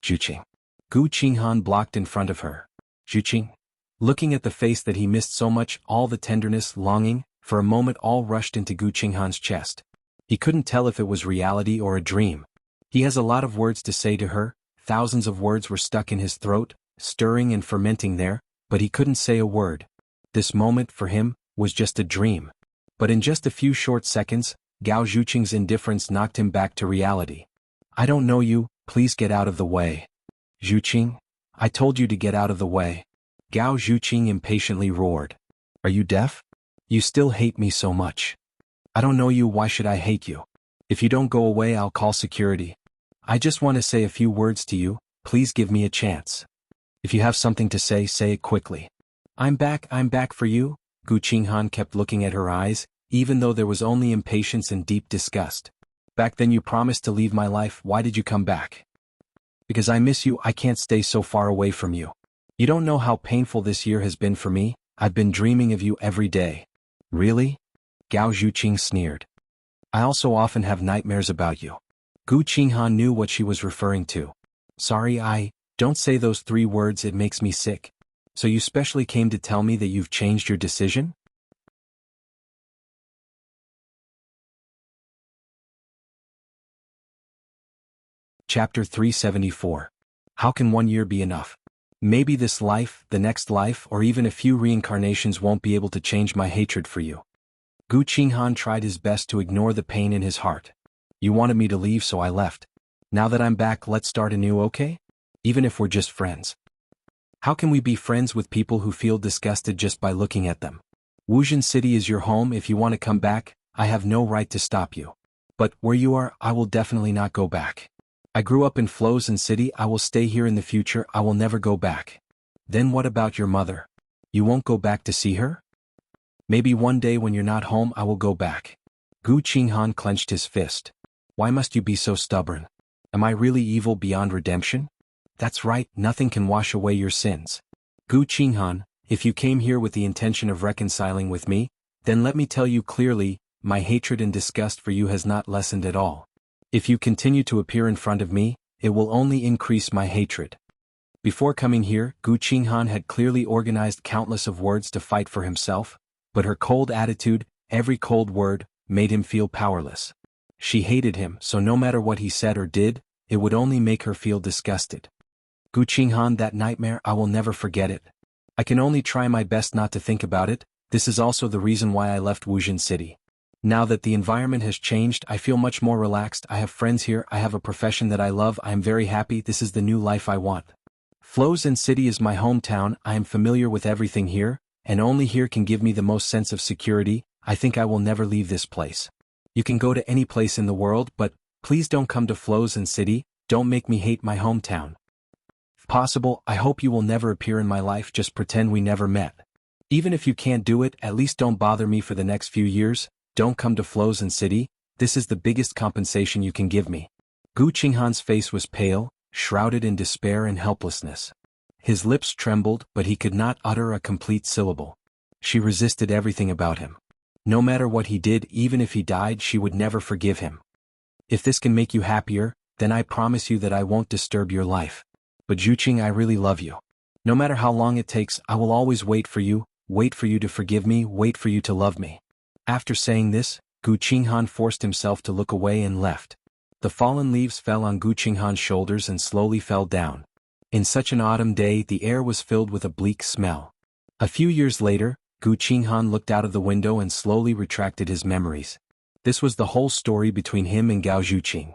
Zhuqing. Gu Qinghan blocked in front of her. Zhuqing. Looking at the face that he missed so much, all the tenderness, longing, for a moment all rushed into Gu Qinghan's chest. He couldn't tell if it was reality or a dream. He has a lot of words to say to her, thousands of words were stuck in his throat, stirring and fermenting there, but he couldn't say a word. This moment, for him, was just a dream. But in just a few short seconds, Gao Zhuqing's indifference knocked him back to reality. "I don't know you, please get out of the way." "Zhuqing, I told you to get out of the way," Gao Zhuqing impatiently roared. "Are you deaf? You still hate me so much. I don't know you, why should I hate you? If you don't go away, I'll call security. I just want to say a few words to you, please give me a chance. If you have something to say it quickly." I'm back for you," Gu Qinghan kept looking at her eyes, even though there was only impatience and deep disgust. "Back then you promised to leave my life, why did you come back?" "Because I miss you, I can't stay so far away from you. You don't know how painful this year has been for me, I've been dreaming of you every day." "Really?" Gao Zhuqing sneered. "I also often have nightmares about you." Gu Qinghan knew what she was referring to. "Sorry, don't say those 3 words, it makes me sick. So you specially came to tell me that you've changed your decision?" Chapter 374. How can 1 year be enough? Maybe this life, the next life, or even a few reincarnations won't be able to change my hatred for you. Gu Qinghan tried his best to ignore the pain in his heart. "You wanted me to leave, so I left. Now that I'm back, let's start anew, okay? Even if we're just friends." How can we be friends with people who feel disgusted just by looking at them? Wuxia City is your home. If you want to come back, I have no right to stop you. But where you are, I will definitely not go back. I grew up in Flozen City, I will stay here in the future, I will never go back. Then what about your mother? You won't go back to see her? Maybe one day when you're not home I will go back. Gu Qinghan clenched his fist. Why must you be so stubborn? Am I really evil beyond redemption? That's right, nothing can wash away your sins. Gu Qinghan, if you came here with the intention of reconciling with me, then let me tell you clearly, my hatred and disgust for you has not lessened at all. If you continue to appear in front of me, it will only increase my hatred. Before coming here, Gu Qinghan had clearly organized countless of words to fight for himself, but her cold attitude, every cold word, made him feel powerless. She hated him, so no matter what he said or did, it would only make her feel disgusted. Gu Qinghan, that nightmare, I will never forget it. I can only try my best not to think about it. This is also the reason why I left Wuxia City. Now that the environment has changed, I feel much more relaxed. I have friends here, I have a profession that I love, I am very happy, this is the new life I want. Flozen City is my hometown, I am familiar with everything here, and only here can give me the most sense of security. I think I will never leave this place. You can go to any place in the world, but please don't come to Flozen City, don't make me hate my hometown. If possible, I hope you will never appear in my life, just pretend we never met. Even if you can't do it, at least don't bother me for the next few years. Don't come to Flozen City, this is the biggest compensation you can give me. Gu Qinghan's face was pale, shrouded in despair and helplessness. His lips trembled, but he could not utter a complete syllable. She resisted everything about him. No matter what he did, even if he died, she would never forgive him. If this can make you happier, then I promise you that I won't disturb your life. But Zhuqing, I really love you. No matter how long it takes, I will always wait for you to forgive me, wait for you to love me. After saying this, Gu Qinghan forced himself to look away and left. The fallen leaves fell on Gu Qinghan's shoulders and slowly fell down. In such an autumn day, the air was filled with a bleak smell. A few years later, Gu Qinghan looked out of the window and slowly retracted his memories. This was the whole story between him and Gao Zhuqing.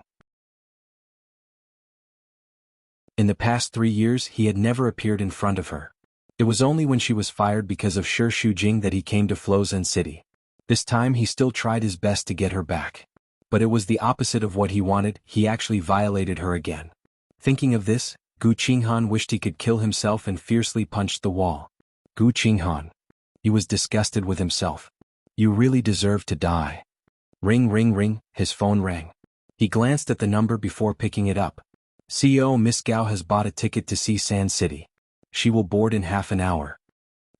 In the past 3 years, he had never appeared in front of her. It was only when she was fired because of Shi Shujing that he came to Flozen City. This time he still tried his best to get her back. But it was the opposite of what he wanted, he actually violated her again. Thinking of this, Gu Qinghan wished he could kill himself and fiercely punched the wall. Gu Qinghan. He was disgusted with himself. You really deserve to die. Ring ring ring, his phone rang. He glanced at the number before picking it up. CEO Miss Gao has bought a ticket to see San City. She will board in half an hour.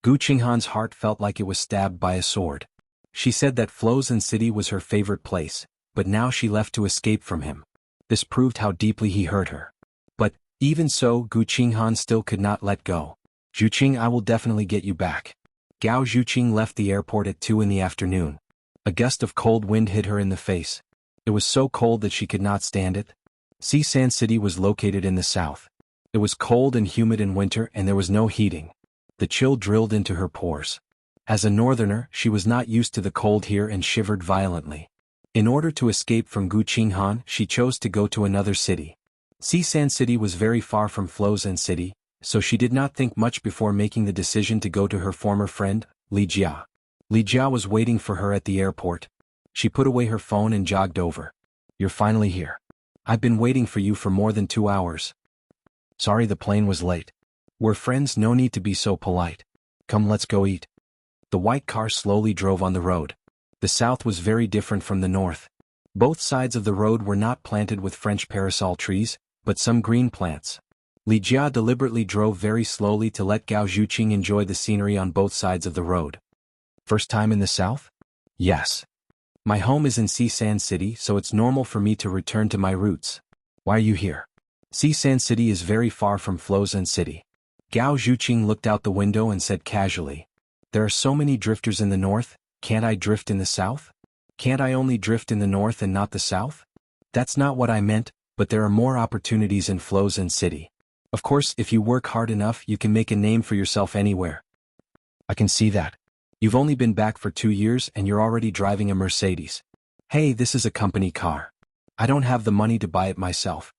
Gu Qinghan's heart felt like it was stabbed by a sword. She said that Flozen City was her favorite place, but now she left to escape from him. This proved how deeply he hurt her. But, even so, Gu Qinghan still could not let go. Zhuqing, I will definitely get you back. Gao Zhuqing left the airport at 2 in the afternoon. A gust of cold wind hit her in the face. It was so cold that she could not stand it. San City was located in the south. It was cold and humid in winter and there was no heating. The chill drilled into her pores. As a northerner, she was not used to the cold here and shivered violently. In order to escape from Gu Qinghan, she chose to go to another city. San City was very far from Flozen City, so she did not think much before making the decision to go to her former friend, Li Jia. Li Jia was waiting for her at the airport. She put away her phone and jogged over. You're finally here. I've been waiting for you for more than 2 hours. Sorry the plane was late. We're friends, no need to be so polite. Come, let's go eat. The white car slowly drove on the road. The south was very different from the north. Both sides of the road were not planted with French parasol trees, but some green plants. Li Jia deliberately drove very slowly to let Gao Zhuqing enjoy the scenery on both sides of the road. First time in the south? Yes. My home is in San City, so it's normal for me to return to my roots. Why are you here? San City is very far from Flozen City. Gao Zhuqing looked out the window and said casually. There are so many drifters in the north, can't I drift in the south? Can't I only drift in the north and not the south? That's not what I meant, but there are more opportunities in Flozen City. Of course, if you work hard enough, you can make a name for yourself anywhere. I can see that. You've only been back for 2 years and you're already driving a Mercedes. Hey, this is a company car. I don't have the money to buy it myself.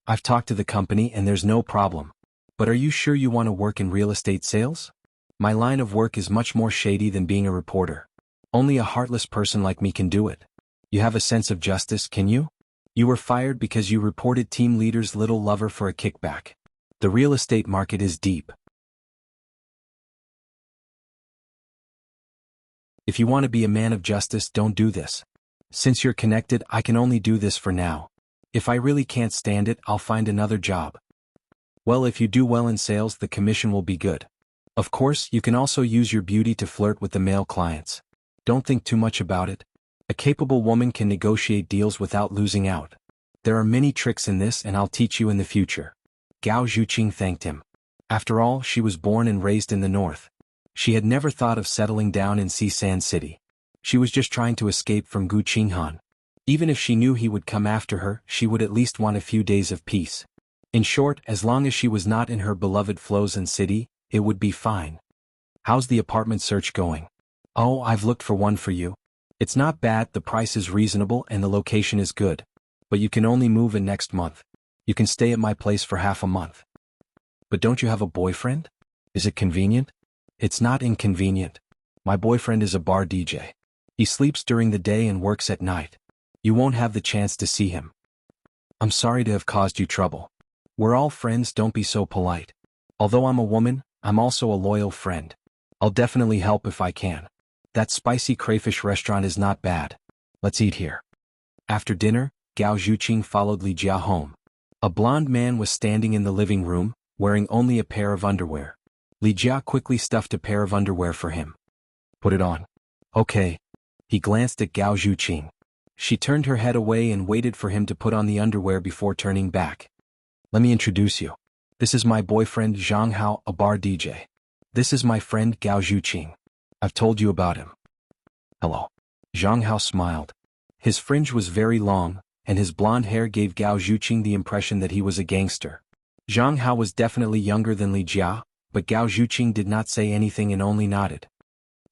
I've talked to the company and there's no problem. But are you sure you want to work in real estate sales? My line of work is much more shady than being a reporter. Only a heartless person like me can do it. You have a sense of justice, can you? You were fired because you reported team leader's little lover for a kickback. The real estate market is deep. If you want to be a man of justice, don't do this. Since you're connected, I can only do this for now. If I really can't stand it, I'll find another job. Well, if you do well in sales, the commission will be good. Of course, you can also use your beauty to flirt with the male clients. Don't think too much about it. A capable woman can negotiate deals without losing out. There are many tricks in this, and I'll teach you in the future. Gao Zhuqing thanked him. After all, she was born and raised in the north. She had never thought of settling down in Sisan City. She was just trying to escape from Gu Qinghan. Even if she knew he would come after her, she would at least want a few days of peace. In short, as long as she was not in her beloved Flozen city, it would be fine. How's the apartment search going? Oh, I've looked for one for you. It's not bad, the price is reasonable and the location is good. But you can only move in next month. You can stay at my place for half a month. But don't you have a boyfriend? Is it convenient? It's not inconvenient. My boyfriend is a bar DJ. He sleeps during the day and works at night. You won't have the chance to see him. I'm sorry to have caused you trouble. We're all friends, don't be so polite. Although I'm a woman, I'm also a loyal friend. I'll definitely help if I can. That spicy crayfish restaurant is not bad. Let's eat here. After dinner, Gao Zhuqing followed Li Jia home. A blond man was standing in the living room, wearing only a pair of underwear. Li Jia quickly stuffed a pair of underwear for him. Put it on. Okay. He glanced at Gao Zhuqing. She turned her head away and waited for him to put on the underwear before turning back. Let me introduce you. This is my boyfriend Zhang Hao, a bar DJ. This is my friend Gao Zhuqing. I've told you about him. Hello. Zhang Hao smiled. His fringe was very long, and his blonde hair gave Gao Zhuqing the impression that he was a gangster. Zhang Hao was definitely younger than Li Jia, but Gao Zhuqing did not say anything and only nodded.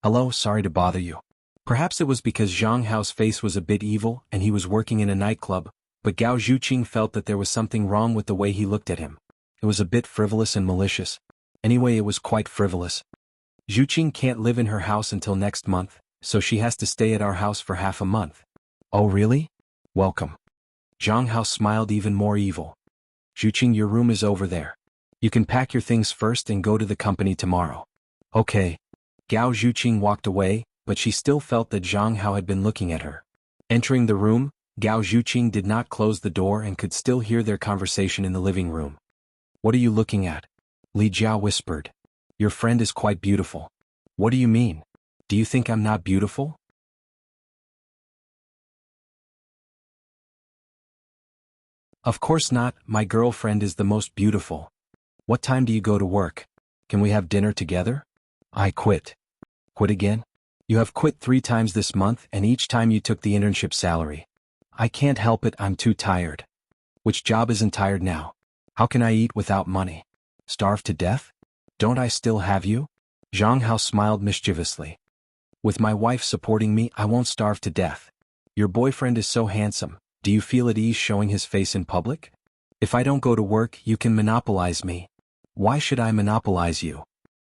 Hello, sorry to bother you. Perhaps it was because Zhang Hao's face was a bit evil and he was working in a nightclub, but Gao Zhuqing felt that there was something wrong with the way he looked at him. It was a bit frivolous and malicious. Anyway, it was quite frivolous. Zhuqing can't live in her house until next month, so she has to stay at our house for half a month. Oh really? Welcome. Zhang Hao smiled even more evil. Zhuqing, your room is over there. You can pack your things first and go to the company tomorrow. Okay. Gao Zhuqing walked away, but she still felt that Zhang Hao had been looking at her. Entering the room, Gao Zhuqing did not close the door and could still hear their conversation in the living room. What are you looking at? Li Jia whispered. Your friend is quite beautiful. What do you mean? Do you think I'm not beautiful? Of course not, my girlfriend is the most beautiful. What time do you go to work? Can we have dinner together? I quit. Quit again? You have quit 3 times this month and each time you took the internship salary. I can't help it, I'm too tired. Which job isn't tired now? How can I eat without money? Starve to death? Don't I still have you? Zhang Hao smiled mischievously. With my wife supporting me, I won't starve to death. Your boyfriend is so handsome. Do you feel at ease showing his face in public? If I don't go to work, you can monopolize me. Why should I monopolize you?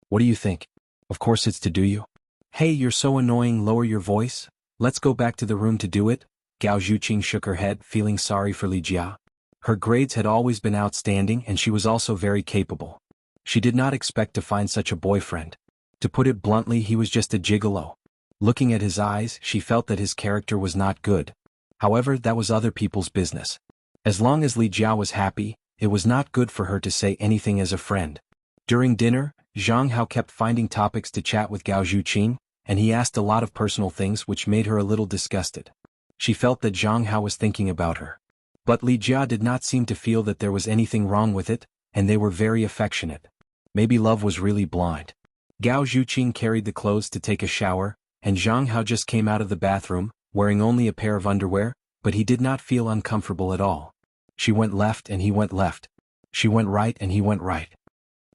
What do you think? Of course it's to do you. Hey, you're so annoying, lower your voice. Let's go back to the room to do it. Gao Zhuqing shook her head, feeling sorry for Li Jia. Her grades had always been outstanding and she was also very capable. She did not expect to find such a boyfriend. To put it bluntly, he was just a gigolo. Looking at his eyes, she felt that his character was not good. However, that was other people's business. As long as Li Jia was happy, it was not good for her to say anything as a friend. During dinner, Zhang Hao kept finding topics to chat with Gao Zhuqing, and he asked a lot of personal things which made her a little disgusted. She felt that Zhang Hao was thinking about her. But Li Jia did not seem to feel that there was anything wrong with it, and they were very affectionate. Maybe love was really blind. Gao Zhuqing carried the clothes to take a shower, and Zhang Hao just came out of the bathroom, wearing only a pair of underwear, but he did not feel uncomfortable at all. She went left and he went left. She went right and he went right.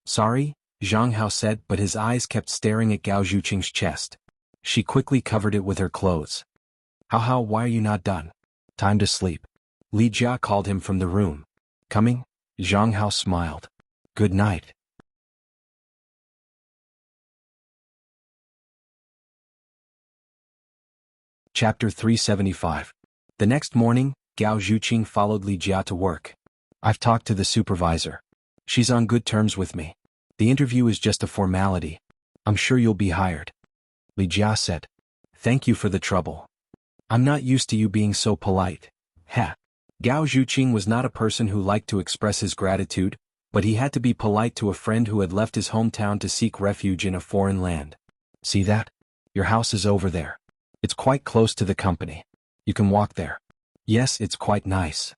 Sorry, Zhang Hao said, but his eyes kept staring at Gao Zhuqing's chest. She quickly covered it with her clothes. Hao, why are you not done? Time to sleep. Li Jia called him from the room. Coming? Zhang Hao smiled. Good night. Chapter 375. The next morning, Gao Zhuqing followed Li Jia to work. I've talked to the supervisor. She's on good terms with me. The interview is just a formality. I'm sure you'll be hired. Li Jia said. Thank you for the trouble. I'm not used to you being so polite. Ha. Gao Zhuqing was not a person who liked to express his gratitude, but he had to be polite to a friend who had left his hometown to seek refuge in a foreign land. See that? Your house is over there. It's quite close to the company. You can walk there. Yes, it's quite nice.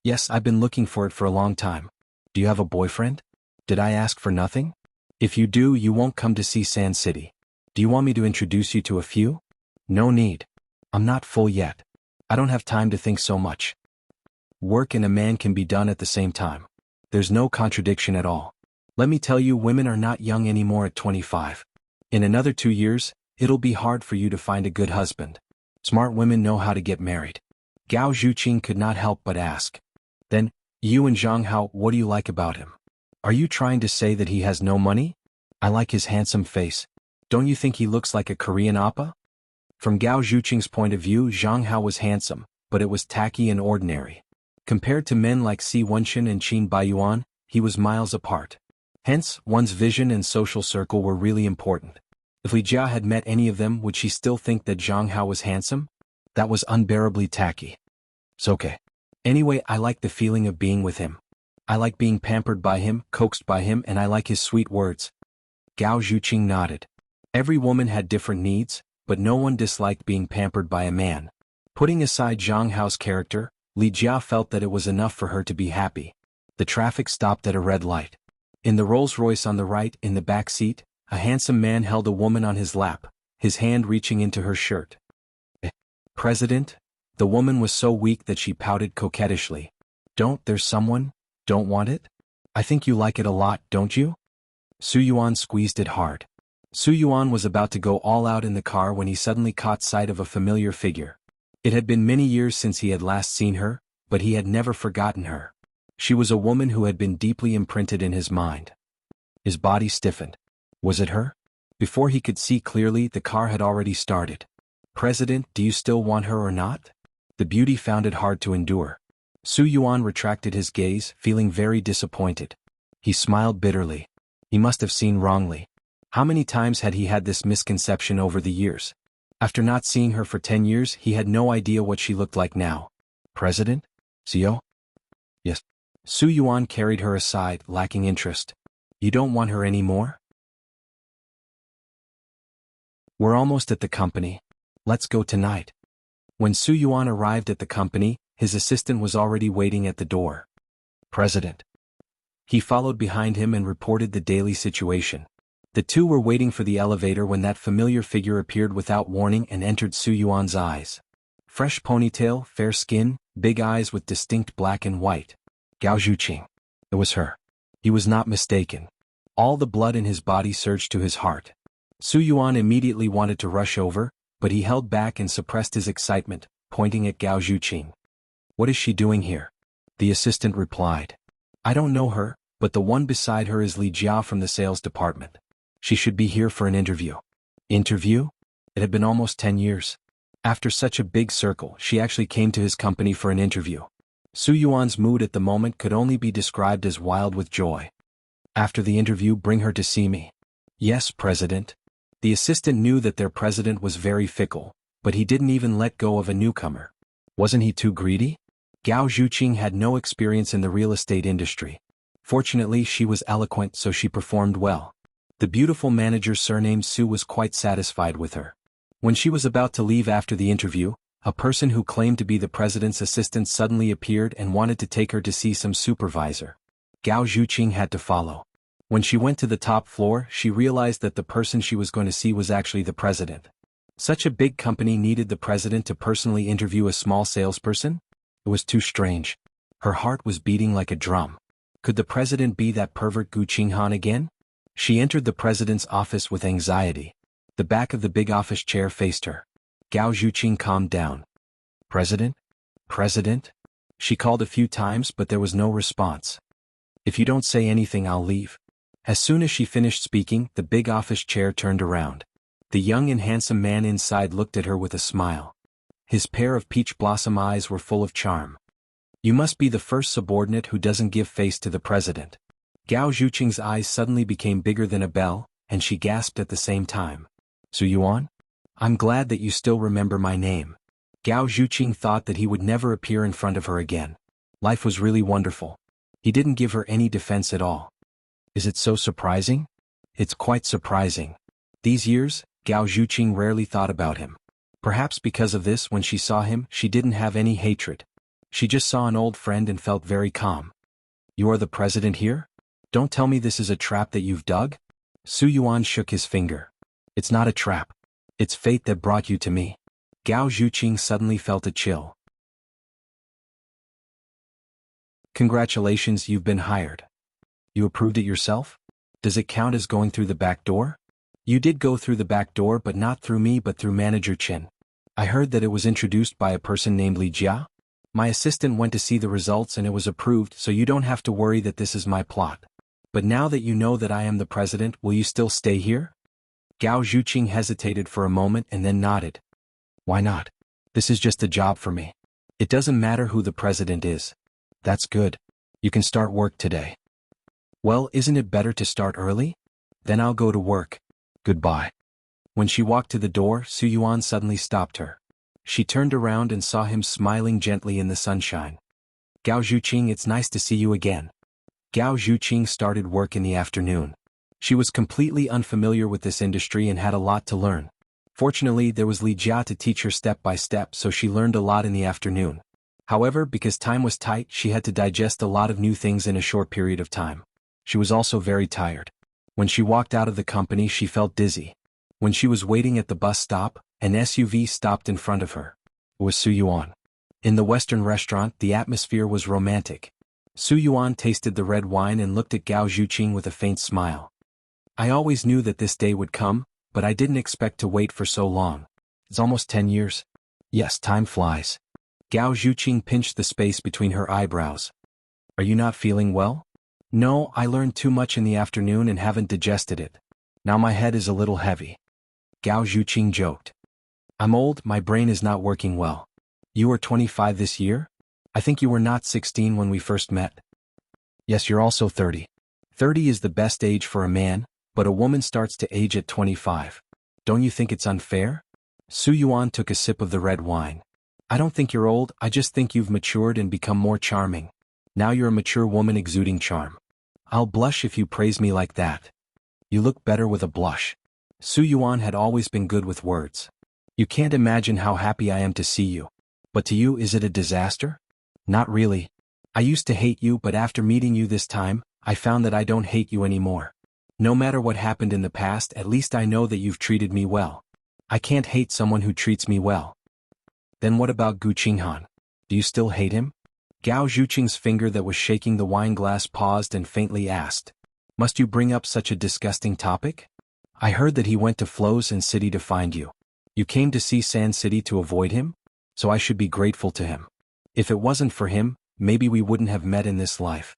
Yes, I've been looking for it for a long time. Do you have a boyfriend? Did I ask for nothing? If you do, you won't come to see Sand City. Do you want me to introduce you to a few? No need. I'm not full yet. I don't have time to think so much. Work and a man can be done at the same time. There's no contradiction at all. Let me tell you, women are not young anymore at 25. In another 2 years, it'll be hard for you to find a good husband. Smart women know how to get married. Gao Zhuqing could not help but ask. Then, you and Zhang Hao, what do you like about him? Are you trying to say that he has no money? I like his handsome face. Don't you think he looks like a Korean oppa? From Gao Zhuqing's point of view, Zhang Hao was handsome, but it was tacky and ordinary. Compared to men like Si Wenxin and Qin Baiyuan, he was miles apart. Hence, one's vision and social circle were really important. If Li Jia had met any of them, would she still think that Zhang Hao was handsome? That was unbearably tacky. It's okay. Anyway, I like the feeling of being with him. I like being pampered by him, coaxed by him, and I like his sweet words. Gao Zhuqing nodded. Every woman had different needs, but no one disliked being pampered by a man. Putting aside Zhang Hao's character, Li Jia felt that it was enough for her to be happy. The traffic stopped at a red light. In the Rolls-Royce on the right, in the back seat, a handsome man held a woman on his lap, his hand reaching into her shirt. President? The woman was so weak that she pouted coquettishly. There's someone? Don't want it? I think you like it a lot, don't you? Su Yuan squeezed it hard. Su Yuan was about to go all out in the car when he suddenly caught sight of a familiar figure. It had been many years since he had last seen her, but he had never forgotten her. She was a woman who had been deeply imprinted in his mind. His body stiffened. Was it her? Before he could see clearly, the car had already started. President, do you still want her or not? The beauty found it hard to endure. Su Yuan retracted his gaze, feeling very disappointed. He smiled bitterly. He must have seen wrongly. How many times had he had this misconception over the years? After not seeing her for 10 years, he had no idea what she looked like now. President? Xiao? Yes. Su Yuan carried her aside, lacking interest. You don't want her anymore? We're almost at the company. Let's go tonight. When Su Yuan arrived at the company, his assistant was already waiting at the door. President. He followed behind him and reported the daily situation. The two were waiting for the elevator when that familiar figure appeared without warning and entered Su Yuan's eyes. Fresh ponytail, fair skin, big eyes with distinct black and white. Gao Zhuqing. It was her. He was not mistaken. All the blood in his body surged to his heart. Su Yuan immediately wanted to rush over, but he held back and suppressed his excitement, pointing at Gao Zhuqing. What is she doing here? The assistant replied. I don't know her, but the one beside her is Li Jia from the sales department. She should be here for an interview. Interview? It had been almost 10 years. After such a big circle, she actually came to his company for an interview. Su Yuan's mood at the moment could only be described as wild with joy. After the interview, bring her to see me. Yes, President. The assistant knew that their president was very fickle, but he didn't even let go of a newcomer. Wasn't he too greedy? Gao Zhuqing had no experience in the real estate industry. Fortunately, she was eloquent, so she performed well. The beautiful manager surnamed Su was quite satisfied with her. When she was about to leave after the interview, a person who claimed to be the president's assistant suddenly appeared and wanted to take her to see some supervisor. Gao Zhuqing had to follow. When she went to the top floor, she realized that the person she was going to see was actually the president. Such a big company needed the president to personally interview a small salesperson? It was too strange. Her heart was beating like a drum. Could the president be that pervert Gu Qinghan again? She entered the president's office with anxiety. The back of the big office chair faced her. Gao Zhuqing calmed down. President? President? She called a few times, but there was no response. If you don't say anything, I'll leave. As soon as she finished speaking, the big office chair turned around. The young and handsome man inside looked at her with a smile. His pair of peach blossom eyes were full of charm. You must be the first subordinate who doesn't give face to the president. Gao Zhuqing's eyes suddenly became bigger than a bell, and she gasped at the same time. Su Yuan? I'm glad that you still remember my name. Gao Zhuqing thought that he would never appear in front of her again. Life was really wonderful. He didn't give her any defense at all. Is it so surprising? It's quite surprising. These years, Gao Zhuqing rarely thought about him. Perhaps because of this, when she saw him, she didn't have any hatred. She just saw an old friend and felt very calm. You are the president here? Don't tell me this is a trap that you've dug? Su Yuan shook his finger. It's not a trap. It's fate that brought you to me. Gao Zhuqing suddenly felt a chill. Congratulations, you've been hired. You approved it yourself? Does it count as going through the back door? You did go through the back door, but not through me but through Manager Chen. I heard that it was introduced by a person named Li Jia. My assistant went to see the results and it was approved, so you don't have to worry that this is my plot. But now that you know that I am the president, will you still stay here? Gao Zhuqing hesitated for a moment and then nodded. Why not? This is just a job for me. It doesn't matter who the president is. That's good. You can start work today. Well, isn't it better to start early? Then I'll go to work. Goodbye. When she walked to the door, Su Yuan suddenly stopped her. She turned around and saw him smiling gently in the sunshine. Gao Zhuqing, it's nice to see you again. Gao Zhuqing started work in the afternoon. She was completely unfamiliar with this industry and had a lot to learn. Fortunately, there was Li Jia to teach her step by step, so she learned a lot in the afternoon. However, because time was tight, she had to digest a lot of new things in a short period of time. She was also very tired. When she walked out of the company, she felt dizzy. When she was waiting at the bus stop, an SUV stopped in front of her. It was Su Yuan. In the Western restaurant, the atmosphere was romantic. Su Yuan tasted the red wine and looked at Gao Zhuqing with a faint smile. I always knew that this day would come, but I didn't expect to wait for so long. It's almost 10 years. Yes, time flies. Gao Zhuqing pinched the space between her eyebrows. Are you not feeling well? No, I learned too much in the afternoon and haven't digested it. Now my head is a little heavy. Gao Zhuqing joked. I'm old, my brain is not working well. You are 25 this year? I think you were not 16 when we first met. Yes, you're also 30. 30 is the best age for a man, but a woman starts to age at 25. Don't you think it's unfair? Su Yuan took a sip of the red wine. I don't think you're old, I just think you've matured and become more charming. Now you're a mature woman exuding charm. I'll blush if you praise me like that. You look better with a blush. Su Yuan had always been good with words. You can't imagine how happy I am to see you. But to you, is it a disaster? Not really. I used to hate you, but after meeting you this time, I found that I don't hate you anymore. No matter what happened in the past, at least I know that you've treated me well. I can't hate someone who treats me well. Then what about Gu Qinghan? Do you still hate him? Gao Zhuqing's finger that was shaking the wine glass paused and faintly asked. Must you bring up such a disgusting topic? I heard that he went to Flo's City to find you. You came to see Sand City to avoid him? So I should be grateful to him. If it wasn't for him, maybe we wouldn't have met in this life.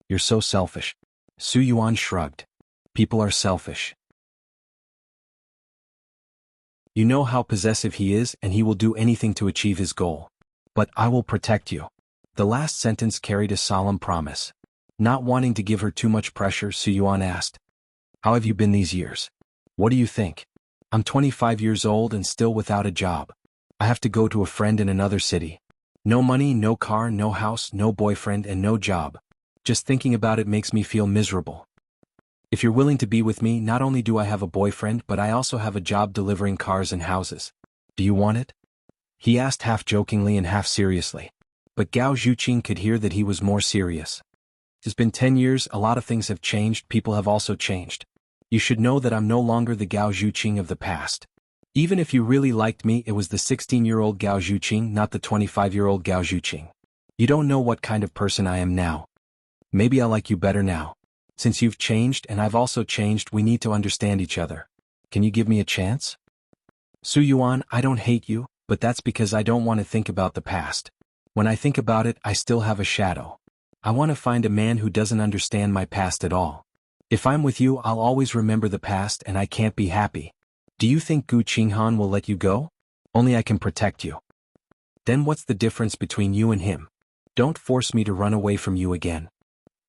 You're so selfish. Su Yuan shrugged. People are selfish. You know how possessive he is, and he will do anything to achieve his goal. But I will protect you. The last sentence carried a solemn promise. Not wanting to give her too much pressure, Su Yuan asked. How have you been these years? What do you think? I'm 25 years old and still without a job. I have to go to a friend in another city. No money, no car, no house, no boyfriend, and no job. Just thinking about it makes me feel miserable. If you're willing to be with me, not only do I have a boyfriend, but I also have a job delivering cars and houses. Do you want it? He asked half jokingly and half seriously. But Gao Zhuqing could hear that he was more serious. It's been 10 years, a lot of things have changed, people have also changed. You should know that I'm no longer the Gao Zhuqing of the past. Even if you really liked me, it was the 16-year-old Gao Zhuqing, not the 25-year-old Gao Zhuqing. You don't know what kind of person I am now. Maybe I'll like you better now. Since you've changed and I've also changed, we need to understand each other. Can you give me a chance? Su Yuan, I don't hate you, but that's because I don't want to think about the past. When I think about it, I still have a shadow. I want to find a man who doesn't understand my past at all. If I'm with you, I'll always remember the past and I can't be happy. Do you think Gu Qinghan will let you go? Only I can protect you. Then what's the difference between you and him? Don't force me to run away from you again.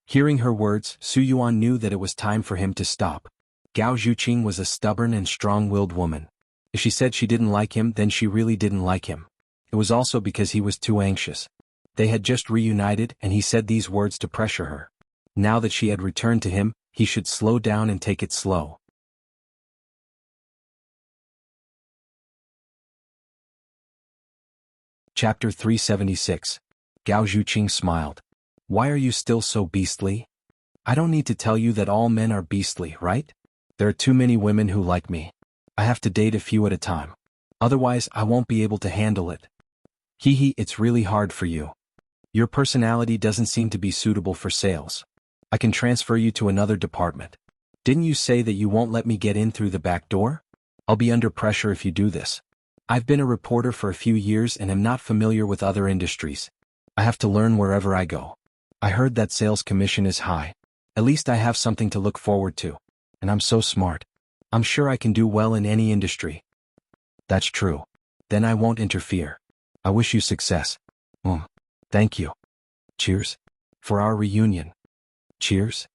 Hearing her words, Su Yuan knew that it was time for him to stop. Gao Zhuqing was a stubborn and strong-willed woman. If she said she didn't like him, then she really didn't like him. It was also because he was too anxious. They had just reunited and he said these words to pressure her. Now that she had returned to him, he should slow down and take it slow. Chapter 376. Gao Zhuqing smiled. Why are you still so beastly? I don't need to tell you that all men are beastly, right? There are too many women who like me. I have to date a few at a time. Otherwise, I won't be able to handle it. Hee, it's really hard for you. Your personality doesn't seem to be suitable for sales. I can transfer you to another department. Didn't you say that you won't let me get in through the back door? I'll be under pressure if you do this. I've been a reporter for a few years and am not familiar with other industries. I have to learn wherever I go. I heard that sales commission is high. At least I have something to look forward to. And I'm so smart. I'm sure I can do well in any industry. That's true. Then I won't interfere. I wish you success. Thank you. Cheers. For our reunion. Cheers.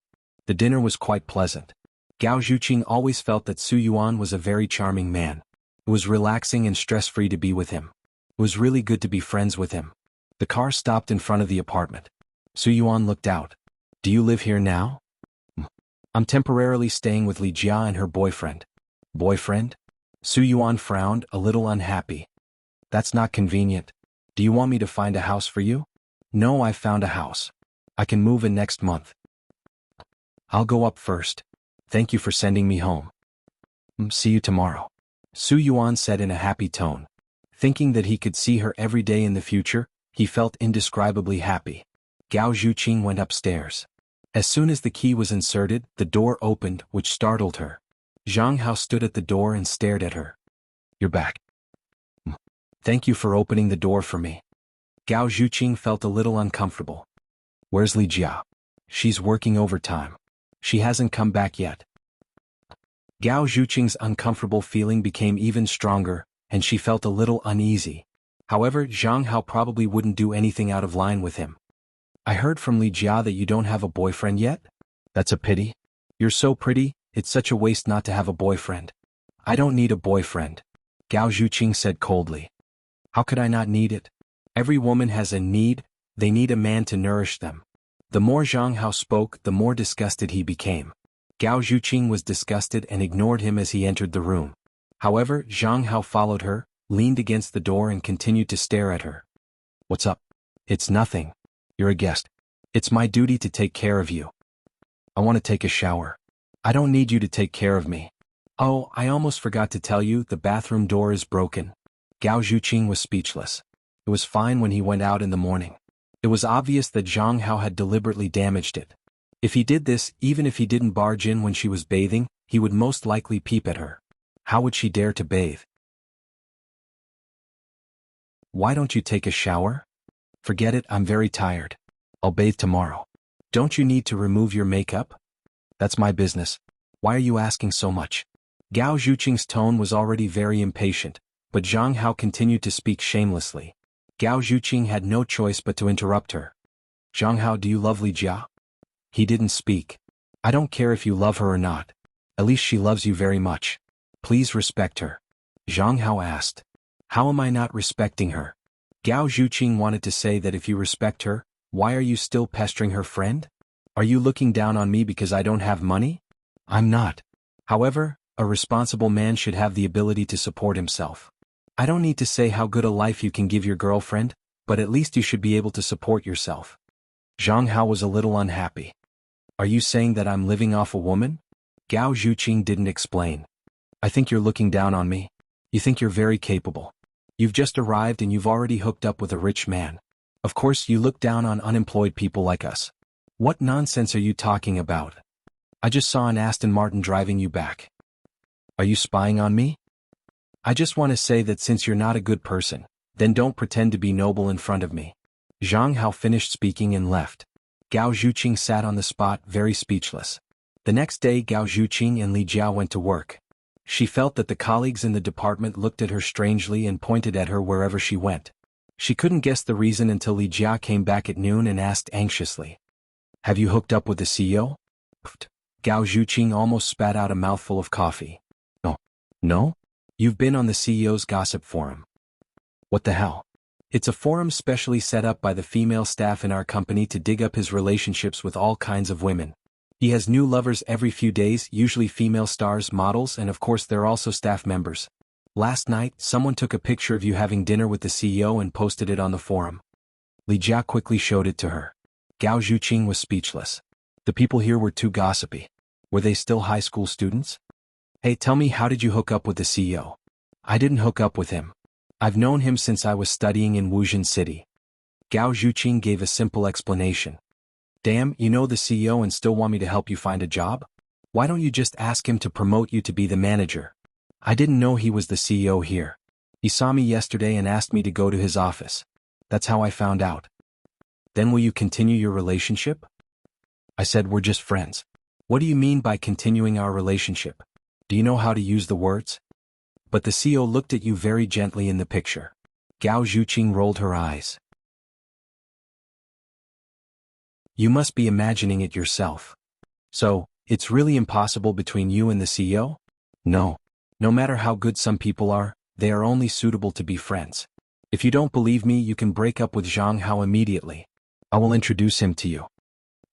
The dinner was quite pleasant. Gao Zhuqing always felt that Su Yuan was a very charming man. It was relaxing and stress-free to be with him. It was really good to be friends with him. The car stopped in front of the apartment. Su Yuan looked out. Do you live here now? I'm temporarily staying with Li Jia and her boyfriend. Boyfriend? Su Yuan frowned, a little unhappy. That's not convenient. Do you want me to find a house for you? No, I found a house. I can move in next month. I'll go up first. Thank you for sending me home. See you tomorrow. Su Yuan said in a happy tone. Thinking that he could see her every day in the future, he felt indescribably happy. Gao Zhuqing went upstairs. As soon as the key was inserted, the door opened, which startled her. Zhang Hao stood at the door and stared at her. You're back. Thank you for opening the door for me. Gao Zhuqing felt a little uncomfortable. Where's Li Jia? She's working overtime. She hasn't come back yet. Gao Zhuqing's uncomfortable feeling became even stronger, and she felt a little uneasy. However, Zhang Hao probably wouldn't do anything out of line with him. I heard from Li Jia that you don't have a boyfriend yet? That's a pity. You're so pretty, it's such a waste not to have a boyfriend. I don't need a boyfriend. Gao Zhuqing said coldly. How could I not need it? Every woman has a need, they need a man to nourish them. The more Zhang Hao spoke, the more disgusted he became. Gao Zhuqing was disgusted and ignored him as he entered the room. However, Zhang Hao followed her, leaned against the door and continued to stare at her. What's up? It's nothing. You're a guest. It's my duty to take care of you. I want to take a shower. I don't need you to take care of me. Oh, I almost forgot to tell you, the bathroom door is broken. Gao Zhuqing was speechless. It was fine when he went out in the morning. It was obvious that Zhang Hao had deliberately damaged it. If he did this, even if he didn't barge in when she was bathing, he would most likely peep at her. How would she dare to bathe? Why don't you take a shower? Forget it, I'm very tired. I'll bathe tomorrow. Don't you need to remove your makeup? That's my business. Why are you asking so much? Gao Zhuqing's tone was already very impatient, but Zhang Hao continued to speak shamelessly. Gao Zhuqing had no choice but to interrupt her. Zhang Hao, do you love Li Jia? He didn't speak. I don't care if you love her or not. At least she loves you very much. Please respect her. Zhang Hao asked. How am I not respecting her? Gao Zhuqing wanted to say that if you respect her, why are you still pestering her friend? Are you looking down on me because I don't have money? I'm not. However, a responsible man should have the ability to support himself. I don't need to say how good a life you can give your girlfriend, but at least you should be able to support yourself. Zhang Hao was a little unhappy. Are you saying that I'm living off a woman? Gao Zhuqing didn't explain. I think you're looking down on me. You think you're very capable. You've just arrived and you've already hooked up with a rich man. Of course you look down on unemployed people like us. What nonsense are you talking about? I just saw an Aston Martin driving you back. Are you spying on me? I just want to say that since you're not a good person, then don't pretend to be noble in front of me. Zhang Hao finished speaking and left. Gao Zhuqing sat on the spot, very speechless. The next day Gao Zhuqing and Li Jia went to work. She felt that the colleagues in the department looked at her strangely and pointed at her wherever she went. She couldn't guess the reason until Li Jia came back at noon and asked anxiously. Have you hooked up with the CEO? Gao Zhuqing almost spat out a mouthful of coffee. No. You've been on the CEO's gossip forum. What the hell? It's a forum specially set up by the female staff in our company to dig up his relationships with all kinds of women. He has new lovers every few days, usually female stars, models, and of course they're also staff members. Last night, someone took a picture of you having dinner with the CEO and posted it on the forum. Li Jia quickly showed it to her. Gao Zhuqing was speechless. The people here were too gossipy. Were they still high school students? Hey, tell me, how did you hook up with the CEO? I didn't hook up with him. I've known him since I was studying in Wuxia City. Gao Zhuqing gave a simple explanation. Damn, you know the CEO and still want me to help you find a job? Why don't you just ask him to promote you to be the manager? I didn't know he was the CEO here. He saw me yesterday and asked me to go to his office. That's how I found out. Then will you continue your relationship? I said we're just friends. What do you mean by continuing our relationship? Do you know how to use the words? But the CEO looked at you very gently in the picture. Gao Zhuqing rolled her eyes. You must be imagining it yourself. So, it's really impossible between you and the CEO? No. No matter how good some people are, they are only suitable to be friends. If you don't believe me, you can break up with Zhang Hao immediately. I will introduce him to you.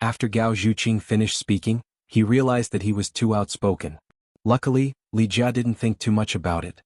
After Gao Zhuqing finished speaking, he realized that he was too outspoken. Luckily, Li Jia didn't think too much about it.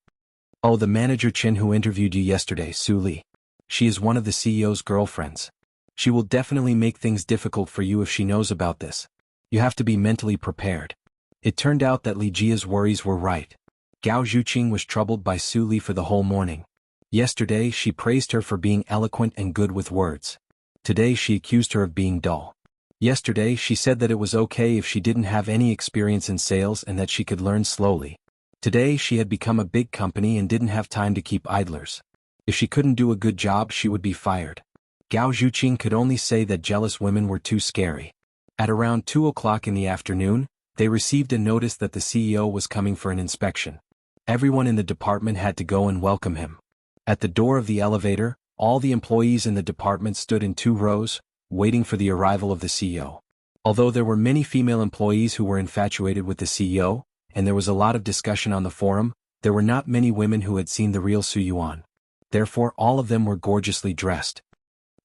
Oh, the manager Chen who interviewed you yesterday, Su Li. She is one of the CEO's girlfriends. She will definitely make things difficult for you if she knows about this. You have to be mentally prepared. It turned out that Li Jia's worries were right. Gao Zhuqing was troubled by Su Li for the whole morning. Yesterday she praised her for being eloquent and good with words. Today she accused her of being dull. Yesterday she said that it was okay if she didn't have any experience in sales and that she could learn slowly. Today she had become a big company and didn't have time to keep idlers. If she couldn't do a good job, she would be fired. Gao Zhuqing could only say that jealous women were too scary. At around 2 o'clock in the afternoon, they received a notice that the CEO was coming for an inspection. Everyone in the department had to go and welcome him. At the door of the elevator, all the employees in the department stood in 2 rows, waiting for the arrival of the CEO. Although there were many female employees who were infatuated with the CEO, and there was a lot of discussion on the forum, there were not many women who had seen the real Su Yuan. Therefore all of them were gorgeously dressed.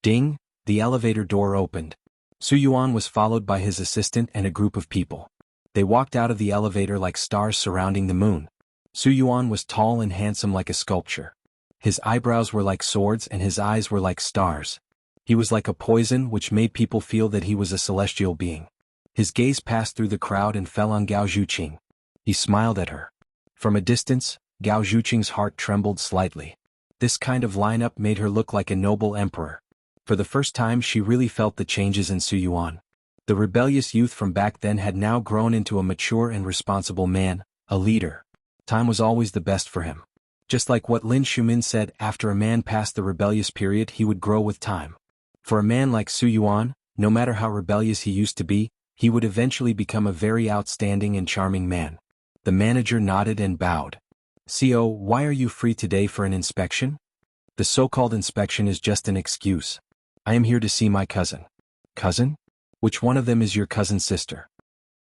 Ding, the elevator door opened. Su Yuan was followed by his assistant and a group of people. They walked out of the elevator like stars surrounding the moon. Su Yuan was tall and handsome like a sculpture. His eyebrows were like swords and his eyes were like stars. He was like a poison which made people feel that he was a celestial being. His gaze passed through the crowd and fell on Gao Zhuqing. He smiled at her. From a distance, Gao Zhuqing's heart trembled slightly. This kind of lineup made her look like a noble emperor. For the first time she really felt the changes in Su Yuan. The rebellious youth from back then had now grown into a mature and responsible man, a leader. Time was always the best for him. Just like what Lin Shumin said, after a man passed the rebellious period he would grow with time. For a man like Su Yuan, no matter how rebellious he used to be, he would eventually become a very outstanding and charming man. The manager nodded and bowed. CO, why are you free today for an inspection? The so-called inspection is just an excuse. I am here to see my cousin. Cousin? Which one of them is your cousin's sister?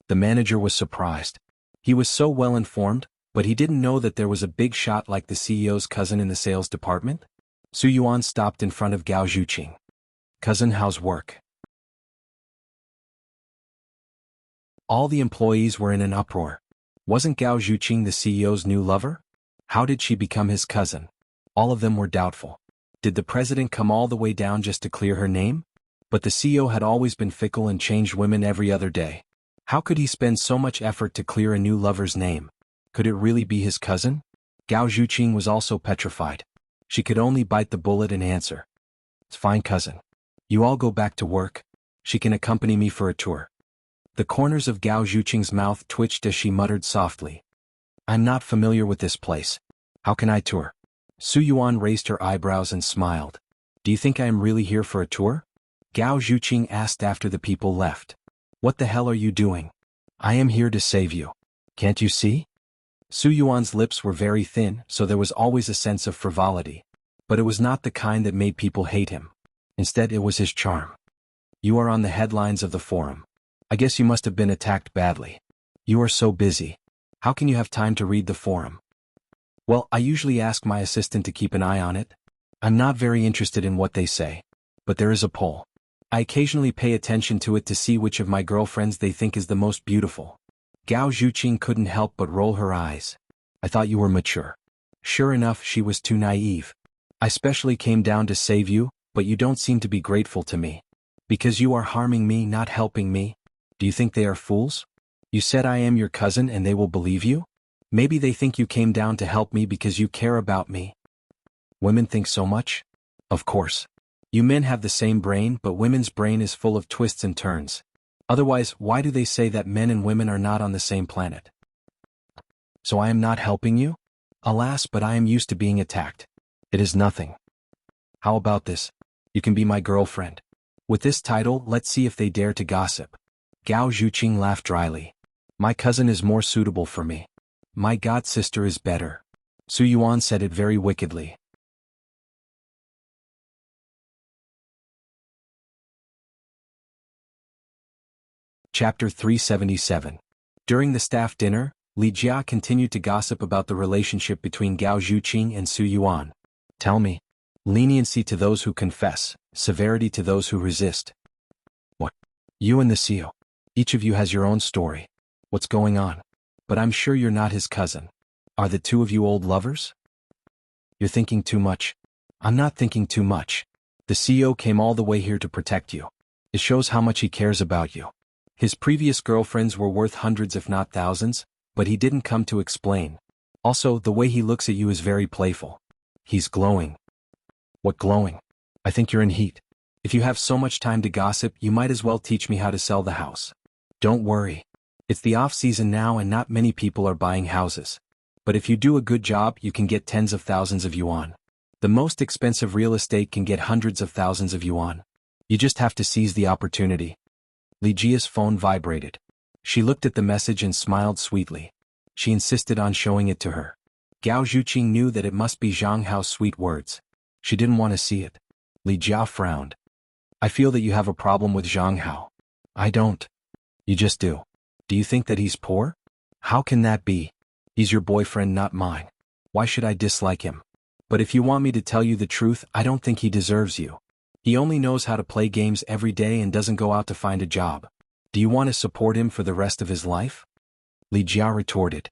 The manager was surprised. He was so well informed, but he didn't know that there was a big shot like the CEO's cousin in the sales department. Su Yuan stopped in front of Gao Zhuqing. Cousin, how's work? All the employees were in an uproar. Wasn't Gao Zhuqing the CEO's new lover? How did she become his cousin? All of them were doubtful. Did the president come all the way down just to clear her name? But the CEO had always been fickle and changed women every other day. How could he spend so much effort to clear a new lover's name? Could it really be his cousin? Gao Zhuqing was also petrified. She could only bite the bullet and answer. It's fine, cousin. You all go back to work. She can accompany me for a tour. The corners of Gao Zhuqing's mouth twitched as she muttered softly. I'm not familiar with this place. How can I tour? Su Yuan raised her eyebrows and smiled. Do you think I am really here for a tour? Gao Zhuqing asked after the people left. What the hell are you doing? I am here to save you. Can't you see? Su Yuan's lips were very thin, so there was always a sense of frivolity. But it was not the kind that made people hate him. Instead, it was his charm. You are on the headlines of the forum. I guess you must have been attacked badly. You are so busy. How can you have time to read the forum? Well, I usually ask my assistant to keep an eye on it. I'm not very interested in what they say. But there is a poll. I occasionally pay attention to it to see which of my girlfriends they think is the most beautiful. Gao Zhuqing couldn't help but roll her eyes. I thought you were mature. Sure enough, she was too naive. I specially came down to save you, but you don't seem to be grateful to me. Because you are harming me, not helping me. Do you think they are fools? You said I am your cousin and they will believe you? Maybe they think you came down to help me because you care about me. Women think so much? Of course. You men have the same brain, but women's brain is full of twists and turns. Otherwise, why do they say that men and women are not on the same planet? So I am not helping you? Alas, but I am used to being attacked. It is nothing. How about this? You can be my girlfriend. With this title, let's see if they dare to gossip. Gao Zhuqing laughed dryly. My cousin is more suitable for me. My god-sister is better. Su Yuan said it very wickedly. Chapter 377. During the staff dinner, Li Jia continued to gossip about the relationship between Gao Zhuqing and Su Yuan. Tell me. Leniency to those who confess, severity to those who resist. What? You and the CEO. Each of you has your own story. What's going on? But I'm sure you're not his cousin. Are the two of you old lovers? You're thinking too much. I'm not thinking too much. The CEO came all the way here to protect you. It shows how much he cares about you. His previous girlfriends were worth hundreds if not thousands, but he didn't come to explain. Also, the way he looks at you is very playful. He's glowing. What glowing? I think you're in heat. If you have so much time to gossip, you might as well teach me how to sell the house. Don't worry. It's the off-season now and not many people are buying houses. But if you do a good job, you can get tens of thousands of yuan. The most expensive real estate can get hundreds of thousands of yuan. You just have to seize the opportunity. Li Jia's phone vibrated. She looked at the message and smiled sweetly. She insisted on showing it to her. Gao Zhuqing knew that it must be Zhang Hao's sweet words. She didn't want to see it. Li Jia frowned. I feel that you have a problem with Zhang Hao. I don't. You just do. Do you think that he's poor? How can that be? He's your boyfriend, not mine. Why should I dislike him? But if you want me to tell you the truth, I don't think he deserves you. He only knows how to play games every day and doesn't go out to find a job. Do you want to support him for the rest of his life? Li Jia retorted.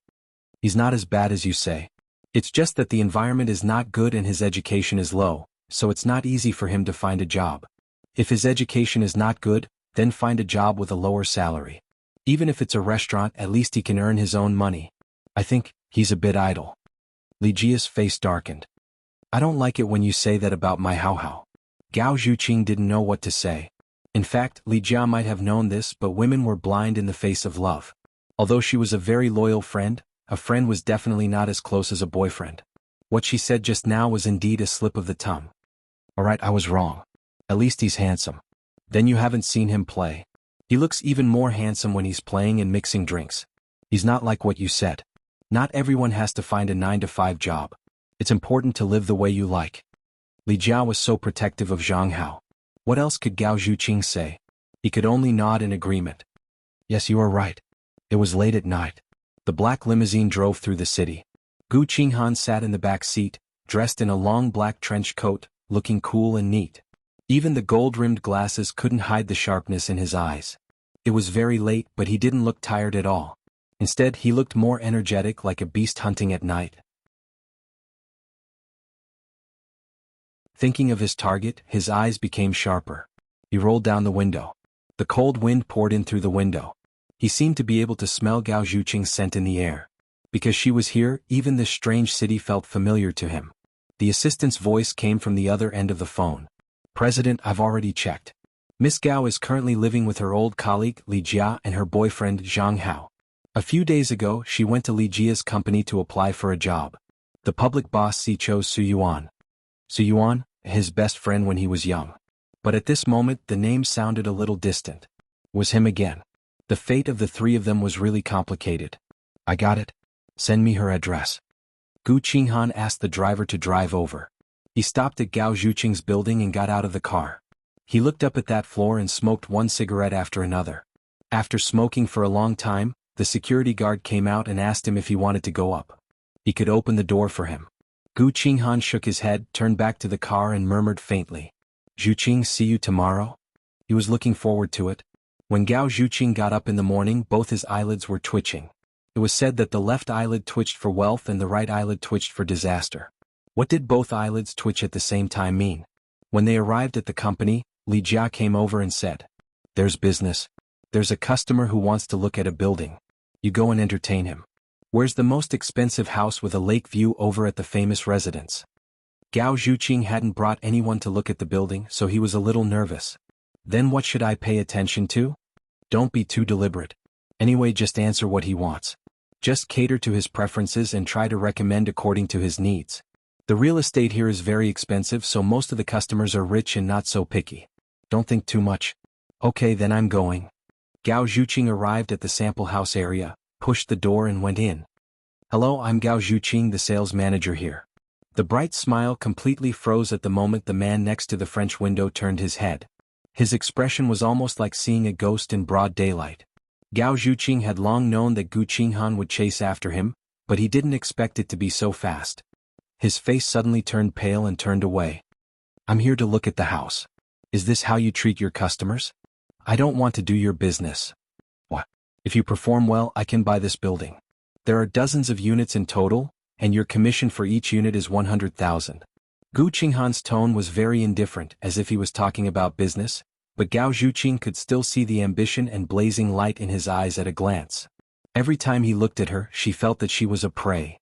He's not as bad as you say. It's just that the environment is not good and his education is low, so it's not easy for him to find a job. If his education is not good, then find a job with a lower salary. Even if it's a restaurant, at least he can earn his own money. I think he's a bit idle. Li Jia's face darkened. I don't like it when you say that about my Hao Hao. Gao Zhuqing didn't know what to say. In fact, Li Jia might have known this, but women were blind in the face of love. Although she was a very loyal friend, a friend was definitely not as close as a boyfriend. What she said just now was indeed a slip of the tongue. Alright, I was wrong. At least he's handsome. Then you haven't seen him play. He looks even more handsome when he's playing and mixing drinks. He's not like what you said. Not everyone has to find a 9-to-5 job. It's important to live the way you like. Li Jia was so protective of Zhang Hao. What else could Gao Zhuqing say? He could only nod in agreement. Yes, you are right. It was late at night. The black limousine drove through the city. Gu Qinghan sat in the back seat, dressed in a long black trench coat, looking cool and neat. Even the gold-rimmed glasses couldn't hide the sharpness in his eyes. It was very late, but he didn't look tired at all. Instead, he looked more energetic, like a beast hunting at night. Thinking of his target, his eyes became sharper. He rolled down the window. The cold wind poured in through the window. He seemed to be able to smell Gao Zhuqing's scent in the air. Because she was here, even this strange city felt familiar to him. The assistant's voice came from the other end of the phone. President, I've already checked. Miss Gao is currently living with her old colleague, Li Jia, and her boyfriend, Zhang Hao. A few days ago, she went to Li Jia's company to apply for a job. The public boss chose Su Yuan. Su Yuan, his best friend when he was young. But at this moment, the name sounded a little distant. Was him again. The fate of the three of them was really complicated. I got it. Send me her address. Gu Qinghan asked the driver to drive over. He stopped at Gao Zhuqing's building and got out of the car. He looked up at that floor and smoked one cigarette after another. After smoking for a long time, the security guard came out and asked him if he wanted to go up. He could open the door for him. Gu Qinghan shook his head, turned back to the car and murmured faintly, "Zhuqing, see you tomorrow?" He was looking forward to it. When Gao Zhuqing got up in the morning, both his eyelids were twitching. It was said that the left eyelid twitched for wealth and the right eyelid twitched for disaster. What did both eyelids twitch at the same time mean? When they arrived at the company, Li Jia came over and said, "There's business. There's a customer who wants to look at a building. You go and entertain him. Where's the most expensive house with a lake view over at the famous residence?" Gao Zhuqing hadn't brought anyone to look at the building, so he was a little nervous. Then what should I pay attention to? Don't be too deliberate. Anyway, just answer what he wants. Just cater to his preferences and try to recommend according to his needs. The real estate here is very expensive, so most of the customers are rich and not so picky. Don't think too much. Okay, then I'm going. Gao Zhuqing arrived at the sample house area, pushed the door and went in. "Hello, I'm Gao Zhuqing, the sales manager here." The bright smile completely froze at the moment the man next to the French window turned his head. His expression was almost like seeing a ghost in broad daylight. Gao Zhuqing had long known that Gu Qinghan would chase after him, but he didn't expect it to be so fast. His face suddenly turned pale and turned away. "I'm here to look at the house. Is this how you treat your customers? I don't want to do your business. What? If you perform well, I can buy this building. There are dozens of units in total, and your commission for each unit is 100,000. Gu Qinghan's tone was very indifferent, as if he was talking about business, but Gao Zhuqing could still see the ambition and blazing light in his eyes at a glance. Every time he looked at her, she felt that she was a prey.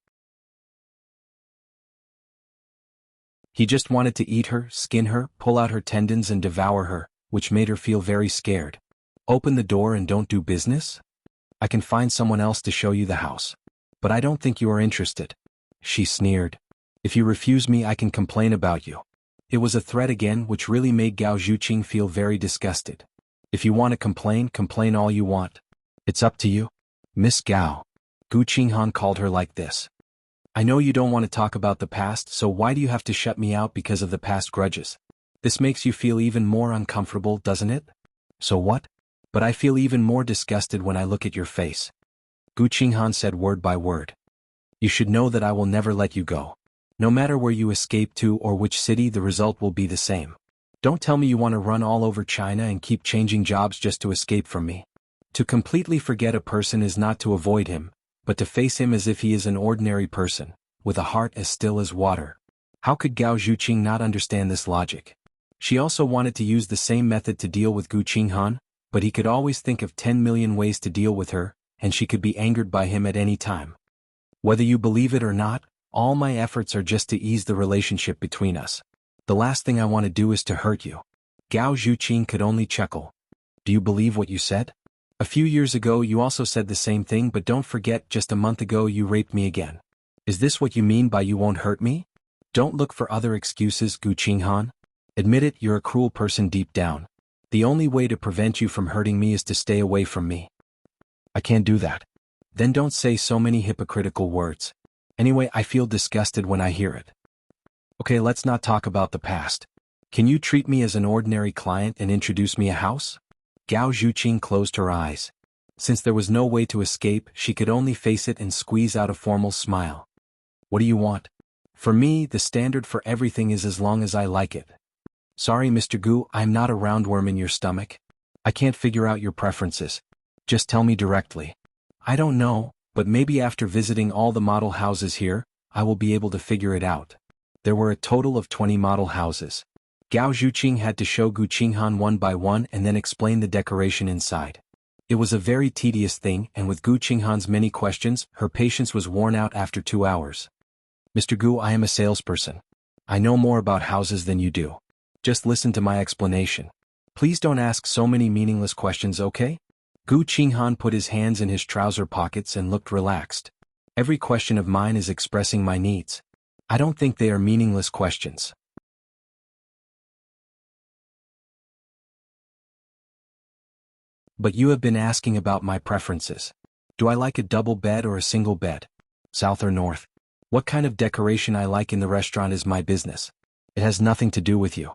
He just wanted to eat her, skin her, pull out her tendons and devour her, which made her feel very scared. "Open the door and don't do business? I can find someone else to show you the house. But I don't think you are interested." She sneered. "If you refuse me, I can complain about you." It was a threat again, which really made Gao Zhuqing feel very disgusted. "If you want to complain, complain all you want. It's up to you." "Miss Gao." Gu Qinghan called her like this. "I know you don't want to talk about the past, so why do you have to shut me out because of the past grudges? This makes you feel even more uncomfortable, doesn't it?" "So what? But I feel even more disgusted when I look at your face." Gu Qinghan said word by word. "You should know that I will never let you go. No matter where you escape to or which city, the result will be the same. Don't tell me you want to run all over China and keep changing jobs just to escape from me. To completely forget a person is not to avoid him, but to face him as if he is an ordinary person, with a heart as still as water." How could Gao Zhuqing not understand this logic? She also wanted to use the same method to deal with Gu Qinghan, but he could always think of 10 million ways to deal with her, and she could be angered by him at any time. "Whether you believe it or not, all my efforts are just to ease the relationship between us. The last thing I want to do is to hurt you." Gao Zhuqing could only chuckle. "Do you believe what you said? A few years ago you also said the same thing, but don't forget just a month ago you raped me again. Is this what you mean by you won't hurt me? Don't look for other excuses, Gu Qinghan. Admit it, you're a cruel person deep down. The only way to prevent you from hurting me is to stay away from me." "I can't do that." "Then don't say so many hypocritical words. Anyway, I feel disgusted when I hear it. Okay, let's not talk about the past. Can you treat me as an ordinary client and introduce me a house?" Gao Zhuqing closed her eyes. Since there was no way to escape, she could only face it and squeeze out a formal smile. "What do you want?" "For me, the standard for everything is as long as I like it." "Sorry, Mr. Gu, I'm not a roundworm in your stomach. I can't figure out your preferences. Just tell me directly." "I don't know, but maybe after visiting all the model houses here, I will be able to figure it out." There were a total of 20 model houses. Gao Zhuqing had to show Gu Qinghan one by one and then explain the decoration inside. It was a very tedious thing, and with Gu Qinghan's many questions, her patience was worn out after 2 hours. "Mr. Gu, I am a salesperson. I know more about houses than you do. Just listen to my explanation. Please don't ask so many meaningless questions, okay?" Gu Qinghan put his hands in his trouser pockets and looked relaxed. "Every question of mine is expressing my needs. I don't think they are meaningless questions." "But you have been asking about my preferences. Do I like a double bed or a single bed? South or north? What kind of decoration I like in the restaurant is my business. It has nothing to do with you.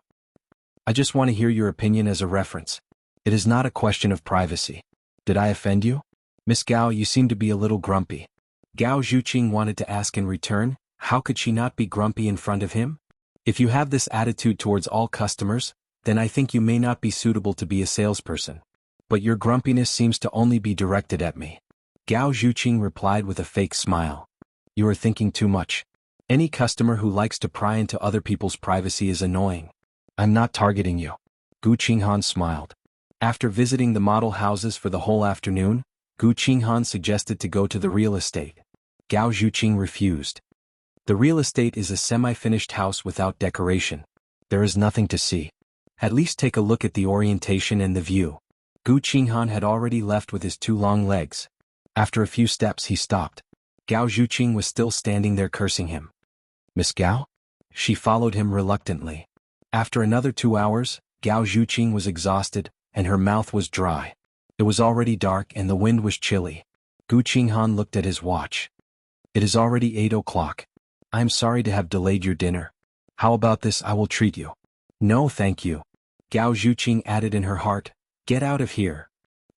I just want to hear your opinion as a reference. It is not a question of privacy. Did I offend you? Miss Gao, you seem to be a little grumpy. Gao Zhuqing wanted to ask in return, how could she not be grumpy in front of him? If you have this attitude towards all customers, then I think you may not be suitable to be a salesperson. But your grumpiness seems to only be directed at me. Gao Zhuqing replied with a fake smile. You are thinking too much. Any customer who likes to pry into other people's privacy is annoying. I'm not targeting you. Gu Qinghan smiled. After visiting the model houses for the whole afternoon, Gu Qinghan suggested to go to the real estate. Gao Zhuqing refused. The real estate is a semi-finished house without decoration. There is nothing to see. At least take a look at the orientation and the view. Gu Qinghan had already left with his 2 long legs. After a few steps he stopped. Gao Zhuqing was still standing there cursing him. Miss Gao? She followed him reluctantly. After another 2 hours, Gao Zhuqing was exhausted, and her mouth was dry. It was already dark and the wind was chilly. Gu Qinghan looked at his watch. It is already 8 o'clock. I am sorry to have delayed your dinner. How about this? I will treat you. No thank you. Gao Zhuqing added in her heart, get out of here.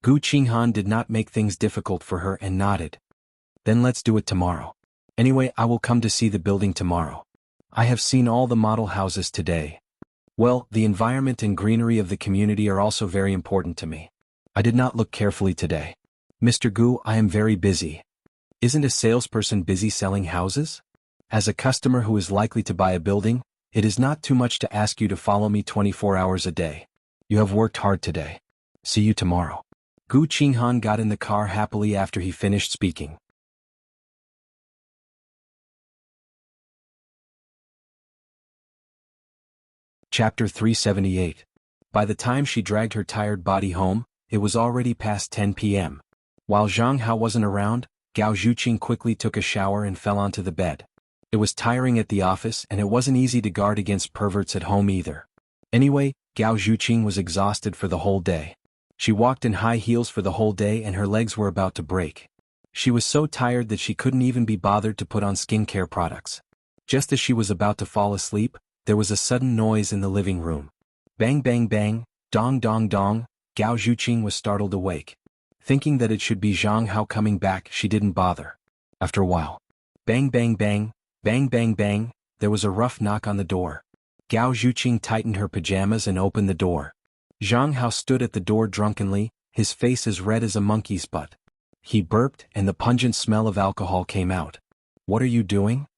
Gu Qinghan did not make things difficult for her and nodded. Then let's do it tomorrow. Anyway, I will come to see the building tomorrow. I have seen all the model houses today. Well, the environment and greenery of the community are also very important to me. I did not look carefully today. Mr. Gu, I am very busy. Isn't a salesperson busy selling houses? As a customer who is likely to buy a building, it is not too much to ask you to follow me 24 hours a day. You have worked hard today. See you tomorrow. Gu Qinghan got in the car happily after he finished speaking. Chapter 378. By the time she dragged her tired body home, it was already past 10 p.m. While Zhang Hao wasn't around, Gao Zhuqing quickly took a shower and fell onto the bed. It was tiring at the office and it wasn't easy to guard against perverts at home either. Anyway, Gao Zhuqing was exhausted for the whole day. She walked in high heels for the whole day and her legs were about to break. She was so tired that she couldn't even be bothered to put on skincare products. Just as she was about to fall asleep, there was a sudden noise in the living room. Bang bang bang, dong dong dong, Gao Zhuqing was startled awake. Thinking that it should be Zhang Hao coming back, she didn't bother. After a while, bang bang bang, bang bang bang, there was a rough knock on the door. Gao Zhuqing tightened her pajamas and opened the door. Zhang Hao stood at the door drunkenly, his face as red as a monkey's butt. He burped and the pungent smell of alcohol came out. What are you doing?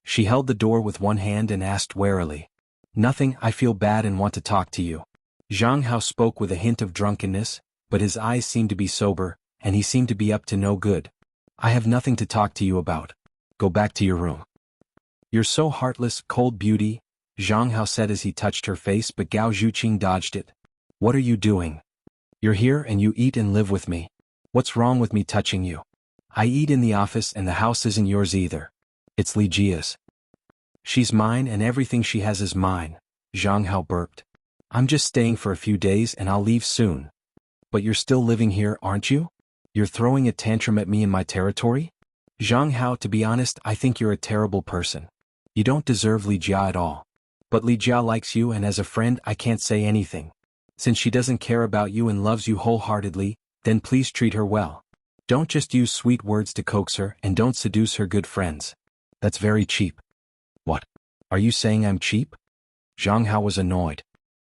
She held the door with one hand and asked warily. Nothing, I feel bad and want to talk to you. Zhang Hao spoke with a hint of drunkenness, but his eyes seemed to be sober, and he seemed to be up to no good. I have nothing to talk to you about. Go back to your room. You're so heartless, cold beauty, Zhang Hao said as he touched her face, but Gao Zhuqing dodged it. What are you doing? You're here and you eat and live with me. What's wrong with me touching you? I eat in the office and the house isn't yours either. It's Li Jia's. She's mine and everything she has is mine, Zhang Hao burped. I'm just staying for a few days and I'll leave soon. But you're still living here, aren't you? You're throwing a tantrum at me in my territory? Zhang Hao, to be honest, I think you're a terrible person. You don't deserve Li Jia at all. But Li Jia likes you and as a friend I can't say anything. Since she doesn't care about you and loves you wholeheartedly, then please treat her well. Don't just use sweet words to coax her and don't seduce her good friends. That's very cheap. What? Are you saying I'm cheap? Zhang Hao was annoyed.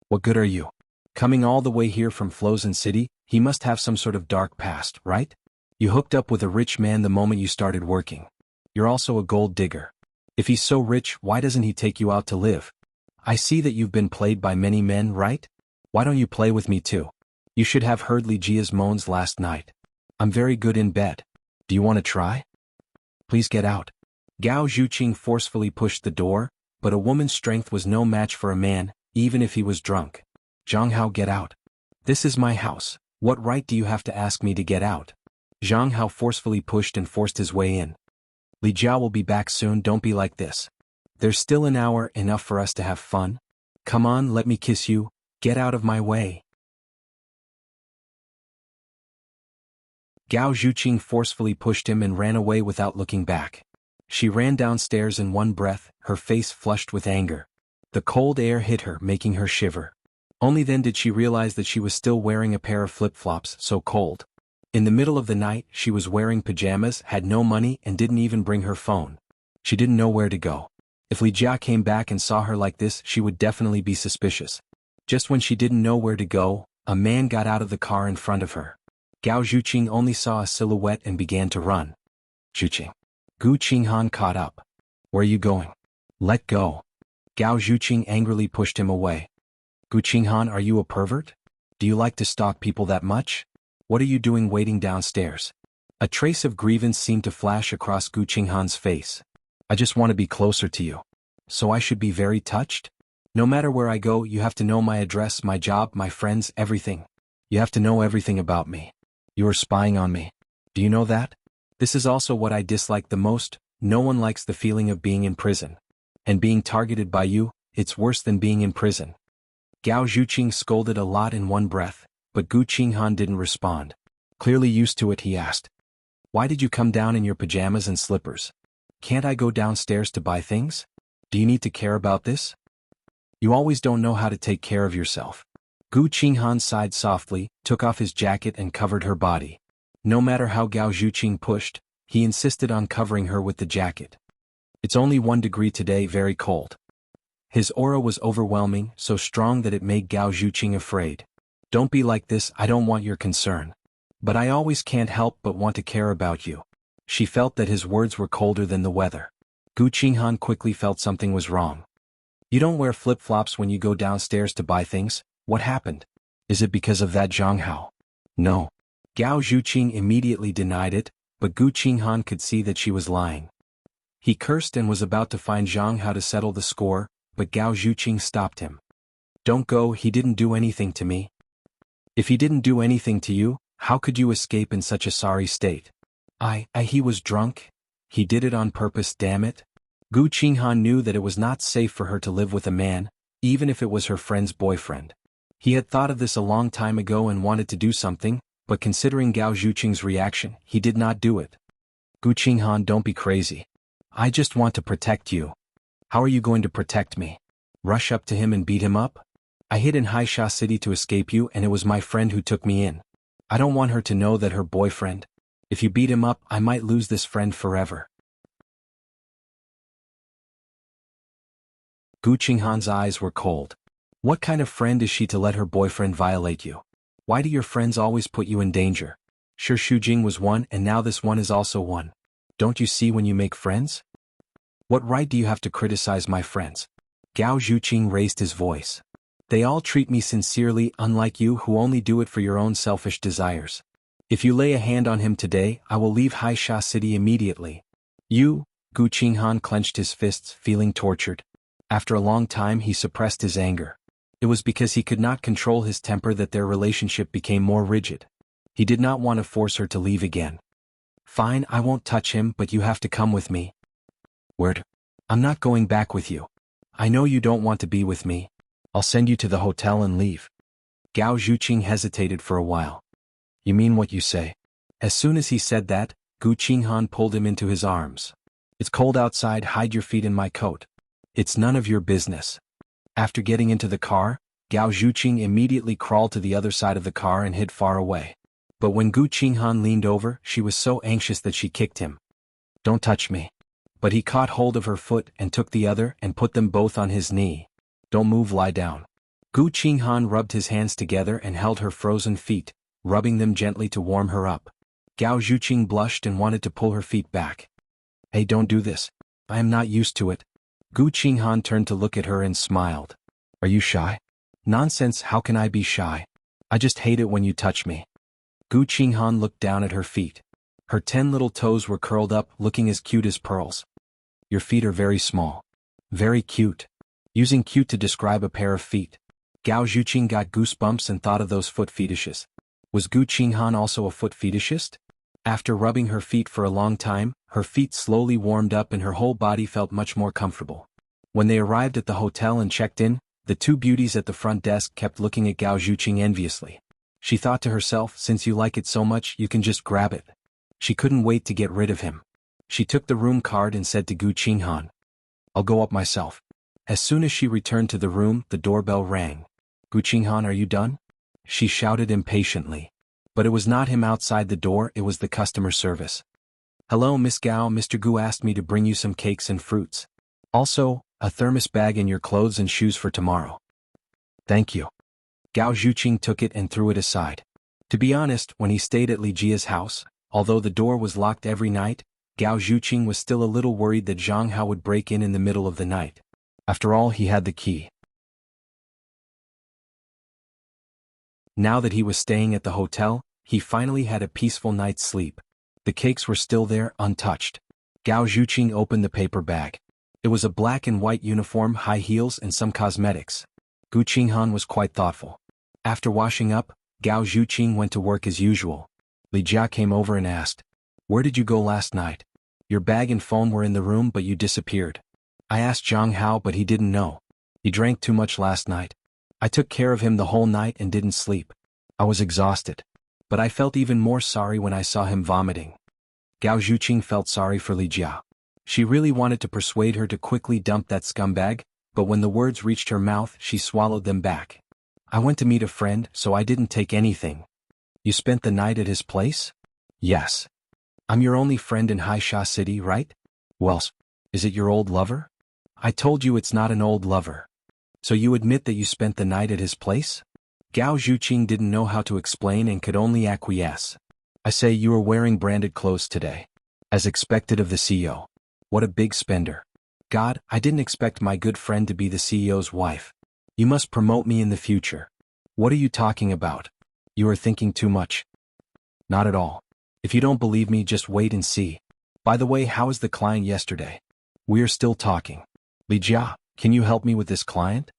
What good are you? Coming all the way here from Flozen City, he must have some sort of dark past, right? You hooked up with a rich man the moment you started working. You're also a gold digger. If he's so rich, why doesn't he take you out to live? I see that you've been played by many men, right? Why don't you play with me too? You should have heard Li Jia's moans last night. I'm very good in bed. Do you want to try? Please get out. Gao Zhuqing forcefully pushed the door, but a woman's strength was no match for a man, even if he was drunk. Zhang Hao, get out. This is my house. What right do you have to ask me to get out? Zhang Hao forcefully pushed and forced his way in. Li Jia will be back soon, don't be like this. There's still an hour, enough for us to have fun. Come on, let me kiss you, get out of my way. Gao Zhuqing forcefully pushed him and ran away without looking back. She ran downstairs in one breath, her face flushed with anger. The cold air hit her, making her shiver. Only then did she realize that she was still wearing a pair of flip-flops, so cold. In the middle of the night, she was wearing pajamas, had no money, and didn't even bring her phone. She didn't know where to go. If Li Jia came back and saw her like this, she would definitely be suspicious. Just when she didn't know where to go, a man got out of the car in front of her. Gao Zhuqing only saw a silhouette and began to run. Zhuqing. Gu Qinghan caught up. Where are you going? Let go. Gao Zhuqing angrily pushed him away. Gu Qinghan, are you a pervert? Do you like to stalk people that much? What are you doing waiting downstairs? A trace of grievance seemed to flash across Gu Qinghan's face. I just want to be closer to you. So I should be very touched? No matter where I go, you have to know my address, my job, my friends, everything. You have to know everything about me. You are spying on me. Do you know that? This is also what I dislike the most. No one likes the feeling of being in prison. And being targeted by you, it's worse than being in prison. Gao Zhuqing scolded a lot in one breath, but Gu Qinghan didn't respond. Clearly used to it, he asked. Why did you come down in your pajamas and slippers? Can't I go downstairs to buy things? Do you need to care about this? You always don't know how to take care of yourself. Gu Qinghan sighed softly, took off his jacket and covered her body. No matter how Gao Zhuqing pushed, he insisted on covering her with the jacket. It's only 1 degree today, very cold. His aura was overwhelming, so strong that it made Gao Zhuqing afraid. Don't be like this, I don't want your concern. But I always can't help but want to care about you. She felt that his words were colder than the weather. Gu Qinghan quickly felt something was wrong. You don't wear flip-flops when you go downstairs to buy things. What happened? Is it because of that Zhang Hao? No. Gao Zhuqing immediately denied it, but Gu Qinghan could see that she was lying. He cursed and was about to find Zhang Hao to settle the score, but Gao Zhuqing stopped him. Don't go, he didn't do anything to me. If he didn't do anything to you, how could you escape in such a sorry state? He was drunk. He did it on purpose, damn it. Gu Qinghan knew that it was not safe for her to live with a man, even if it was her friend's boyfriend. He had thought of this a long time ago and wanted to do something, but considering Gao Zhuqing's reaction, he did not do it. Gu Qinghan, don't be crazy. I just want to protect you. How are you going to protect me? Rush up to him and beat him up? I hid in Haisha City to escape you, and it was my friend who took me in. I don't want her to know that her boyfriend. If you beat him up, I might lose this friend forever. Gu Qinghan's eyes were cold. What kind of friend is she to let her boyfriend violate you? Why do your friends always put you in danger? Sure, Shujing was one, and now this one is also one. Don't you see when you make friends? What right do you have to criticize my friends? Gao Zhuqing raised his voice. They all treat me sincerely, unlike you who only do it for your own selfish desires. If you lay a hand on him today, I will leave Haisha City immediately. You? Gu Qinghan clenched his fists, feeling tortured. After a long time he suppressed his anger. It was because he could not control his temper that their relationship became more rigid. He did not want to force her to leave again. Fine, I won't touch him, but you have to come with me. Word. I'm not going back with you. I know you don't want to be with me. I'll send you to the hotel and leave. Gao Zhuqing hesitated for a while. You mean what you say? As soon as he said that, Gu Qinghan pulled him into his arms. It's cold outside, hide your feet in my coat. It's none of your business. After getting into the car, Gao Zhuqing immediately crawled to the other side of the car and hid far away. But when Gu Qinghan leaned over, she was so anxious that she kicked him. Don't touch me. But he caught hold of her foot and took the other and put them both on his knee. Don't move, lie down. Gu Qinghan rubbed his hands together and held her frozen feet, rubbing them gently to warm her up. Gao Zhuqing blushed and wanted to pull her feet back. Hey, don't do this. I am not used to it. Gu Qinghan turned to look at her and smiled. Are you shy? Nonsense, how can I be shy? I just hate it when you touch me. Gu Qinghan looked down at her feet. Her 10 little toes were curled up, looking as cute as pearls. Your feet are very small. Very cute. Using cute to describe a pair of feet. Gao Zhuqing got goosebumps and thought of those foot fetishes. Was Gu Qinghan also a foot fetishist? After rubbing her feet for a long time, her feet slowly warmed up and her whole body felt much more comfortable. When they arrived at the hotel and checked in, the two beauties at the front desk kept looking at Gao Zhuqing enviously. She thought to herself, since you like it so much, you can just grab it. She couldn't wait to get rid of him. She took the room card and said to Gu Qinghan, I'll go up myself. As soon as she returned to the room, the doorbell rang. Gu Qinghan, are you done? She shouted impatiently. But it was not him outside the door, it was the customer service. "Hello, Miss Gao, Mr. Gu asked me to bring you some cakes and fruits. Also, a thermos bag and your clothes and shoes for tomorrow." "Thank you." Gao Zhuqing took it and threw it aside. To be honest, when he stayed at Li Jia's house, although the door was locked every night, Gao Zhuqing was still a little worried that Zhang Hao would break in the middle of the night. After all, he had the key. Now that he was staying at the hotel, he finally had a peaceful night's sleep. The cakes were still there, untouched. Gao Zhuqing opened the paper bag. It was a black and white uniform, high heels and some cosmetics. Gu Qinghan was quite thoughtful. After washing up, Gao Zhuqing went to work as usual. Li Jia came over and asked, "Where did you go last night? Your bag and phone were in the room but you disappeared." I asked Zhang Hao but he didn't know. "He drank too much last night. I took care of him the whole night and didn't sleep. I was exhausted. But I felt even more sorry when I saw him vomiting." Gao Zhuqing felt sorry for Li Jia. She really wanted to persuade her to quickly dump that scumbag, but when the words reached her mouth she swallowed them back. "I went to meet a friend, so I didn't take anything." "You spent the night at his place?" "Yes. I'm your only friend in Haisha City, right?" "Well, is it your old lover?" "I told you it's not an old lover." "So you admit that you spent the night at his place?" Gao Zhuqing didn't know how to explain and could only acquiesce. "I say you were wearing branded clothes today. As expected of the CEO. What a big spender. God, I didn't expect my good friend to be the CEO's wife. You must promote me in the future." "What are you talking about? You are thinking too much." "Not at all. If you don't believe me, just wait and see. By the way, how was the client yesterday?" "We are still talking." "Li Jia, can you help me with this client?"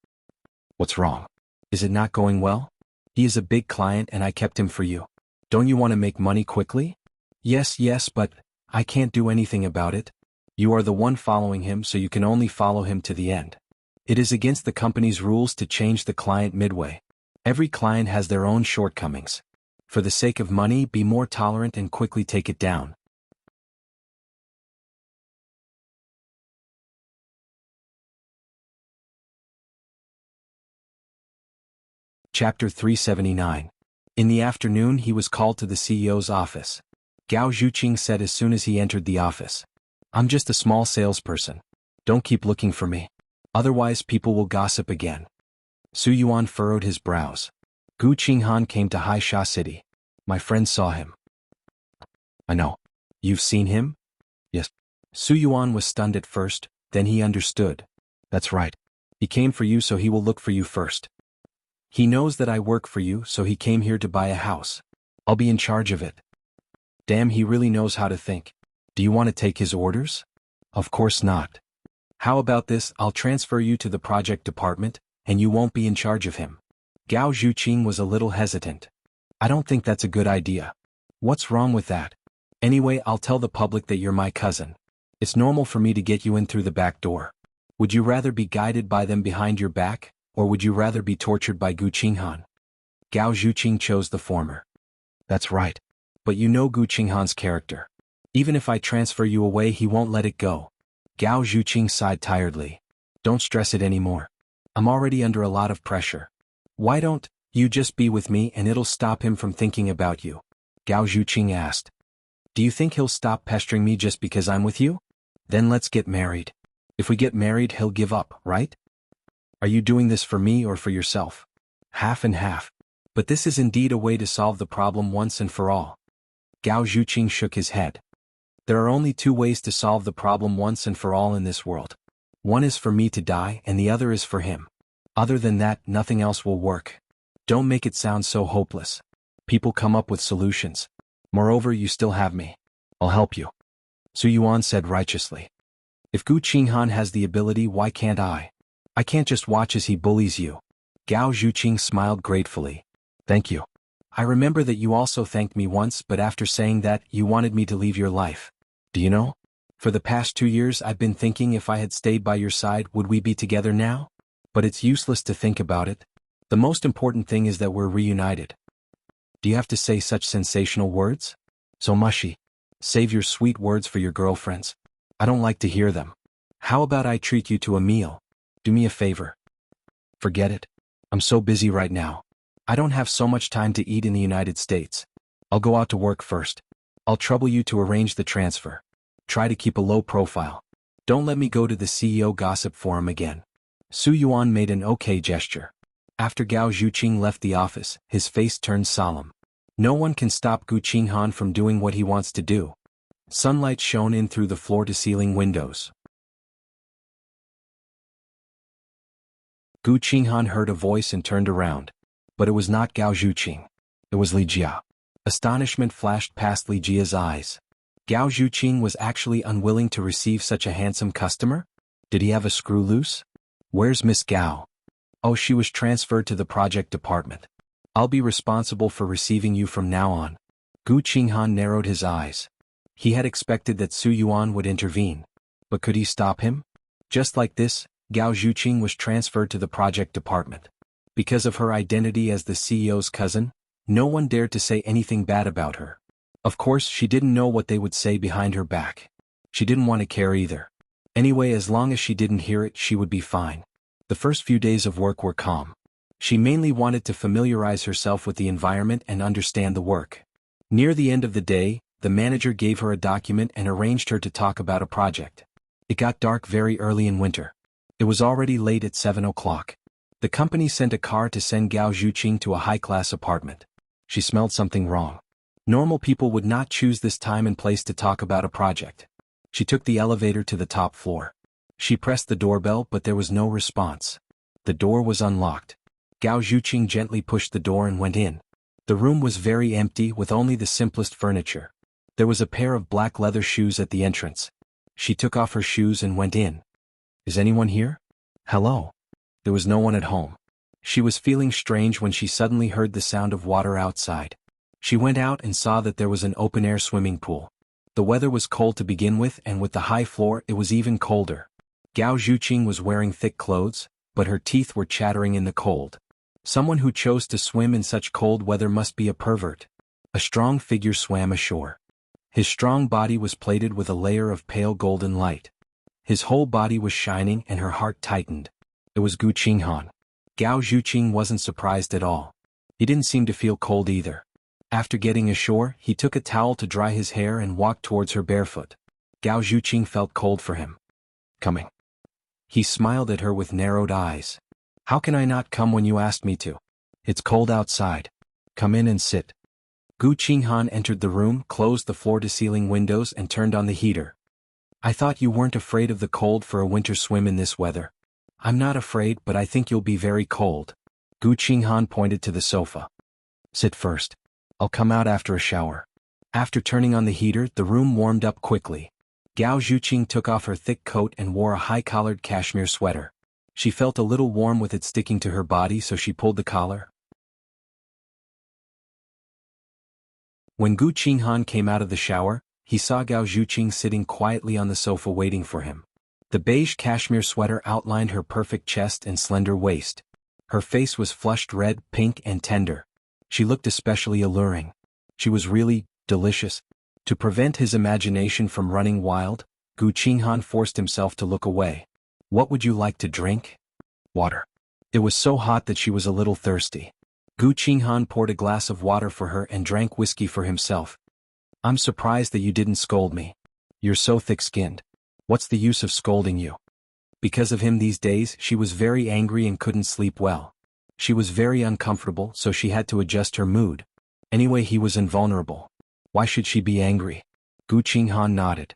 "What's wrong? Is it not going well?" "He is a big client and I kept him for you. Don't you want to make money quickly?" Yes, but I can't do anything about it. You are the one following him, so you can only follow him to the end. It is against the company's rules to change the client midway. Every client has their own shortcomings. For the sake of money, be more tolerant and quickly take it down." Chapter 379. In the afternoon he was called to the CEO's office. Gao Zhuqing said as soon as he entered the office, "I'm just a small salesperson. Don't keep looking for me. Otherwise people will gossip again." Su Yuan furrowed his brows. "Gu Qinghan came to Haisha City. My friend saw him." "I know. You've seen him?" "Yes." Su Yuan was stunned at first, then he understood. "That's right. He came for you, so he will look for you first. He knows that I work for you, so he came here to buy a house. I'll be in charge of it." Damn, he really knows how to think. "Do you want to take his orders?" "Of course not." "How about this, I'll transfer you to the project department, and you won't be in charge of him." Gao Zhuqing was a little hesitant. "I don't think that's a good idea." "What's wrong with that?" "Anyway, I'll tell the public that you're my cousin. It's normal for me to get you in through the back door. Would you rather be guided by them behind your back, or would you rather be tortured by Gu Qinghan?" Gao Zhuqing chose the former. "That's right. But you know Gu Qinghan's character. Even if I transfer you away, he won't let it go." Gao Zhuqing sighed tiredly. "Don't stress it anymore. I'm already under a lot of pressure. Why don't you just be with me and it'll stop him from thinking about you?" Gao Zhuqing asked. "Do you think he'll stop pestering me just because I'm with you? Then let's get married. If we get married, he'll give up, right?" "Are you doing this for me or for yourself?" "Half and half. But this is indeed a way to solve the problem once and for all." Gao Zhuqing shook his head. "There are only two ways to solve the problem once and for all in this world. One is for me to die and the other is for him. Other than that, nothing else will work. Don't make it sound so hopeless. People come up with solutions. Moreover, you still have me. I'll help you." Su Yuan said righteously. "If Gu Qinghan has the ability, why can't I? I can't just watch as he bullies you." Gao Zhuqing smiled gratefully. "Thank you. I remember that you also thanked me once, but after saying that, you wanted me to leave your life. Do you know? For the past 2 years I've been thinking if I had stayed by your side, would we be together now? But it's useless to think about it. The most important thing is that we're reunited." "Do you have to say such sensational words? So mushy. Save your sweet words for your girlfriends. I don't like to hear them. How about I treat you to a meal? Do me a favor." "Forget it. I'm so busy right now. I don't have so much time to eat in the United States. I'll go out to work first. I'll trouble you to arrange the transfer. Try to keep a low profile. Don't let me go to the CEO gossip forum again." Su Yuan made an okay gesture. After Gao Zhuqing left the office, his face turned solemn. No one can stop Gu Qinghan from doing what he wants to do. Sunlight shone in through the floor-to-ceiling windows. Gu Qinghan heard a voice and turned around. But it was not Gao Zhuqing. It was Li Jia. Astonishment flashed past Li Jia's eyes. Gao Zhuqing was actually unwilling to receive such a handsome customer? Did he have a screw loose? "Where's Miss Gao?" "Oh, she was transferred to the project department. I'll be responsible for receiving you from now on." Gu Qinghan narrowed his eyes. He had expected that Su Yuan would intervene. But could he stop him? Just like this, Gao Zhuqing was transferred to the project department. Because of her identity as the CEO's cousin, no one dared to say anything bad about her. Of course, she didn't know what they would say behind her back. She didn't want to care either. Anyway, as long as she didn't hear it, she would be fine. The first few days of work were calm. She mainly wanted to familiarize herself with the environment and understand the work. Near the end of the day, the manager gave her a document and arranged her to talk about a project. It got dark very early in winter. It was already late at 7 o'clock. The company sent a car to send Gao Zhuqing to a high-class apartment. She smelled something wrong. Normal people would not choose this time and place to talk about a project. She took the elevator to the top floor. She pressed the doorbell, but there was no response. The door was unlocked. Gao Zhuqing gently pushed the door and went in. The room was very empty with only the simplest furniture. There was a pair of black leather shoes at the entrance. She took off her shoes and went in. "Is anyone here?" "Hello." There was no one at home. She was feeling strange when she suddenly heard the sound of water outside. She went out and saw that there was an open-air swimming pool. The weather was cold to begin with, and with the high floor it was even colder. Gao Zhuqing was wearing thick clothes, but her teeth were chattering in the cold. Someone who chose to swim in such cold weather must be a pervert. A strong figure swam ashore. His strong body was plated with a layer of pale golden light. His whole body was shining and her heart tightened. It was Gu Qinghan. Gao Zhuqing wasn't surprised at all. He didn't seem to feel cold either. After getting ashore, he took a towel to dry his hair and walked towards her barefoot. Gao Zhuqing felt cold for him. "Coming." He smiled at her with narrowed eyes. "How can I not come when you asked me to? It's cold outside. Come in and sit." Gu Qinghan entered the room, closed the floor-to-ceiling windows and turned on the heater. "I thought you weren't afraid of the cold for a winter swim in this weather." "I'm not afraid, but I think you'll be very cold." Gu Qinghan pointed to the sofa. "Sit first. I'll come out after a shower." After turning on the heater, the room warmed up quickly. Gao Zhuqing took off her thick coat and wore a high-collared cashmere sweater. She felt a little warm with it sticking to her body, so she pulled the collar. When Gu Qinghan came out of the shower, he saw Gao Zhuqing sitting quietly on the sofa waiting for him. The beige cashmere sweater outlined her perfect chest and slender waist. Her face was flushed red, pink, and tender. She looked especially alluring. She was really delicious. To prevent his imagination from running wild, Gu Qinghan forced himself to look away. "What would you like to drink?" "Water." It was so hot that she was a little thirsty. Gu Qinghan poured a glass of water for her and drank whiskey for himself. "I'm surprised that you didn't scold me. You're so thick-skinned. What's the use of scolding you?" Because of him these days, she was very angry and couldn't sleep well. She was very uncomfortable, so she had to adjust her mood. Anyway, he was invulnerable. Why should she be angry? Gu Qinghan nodded.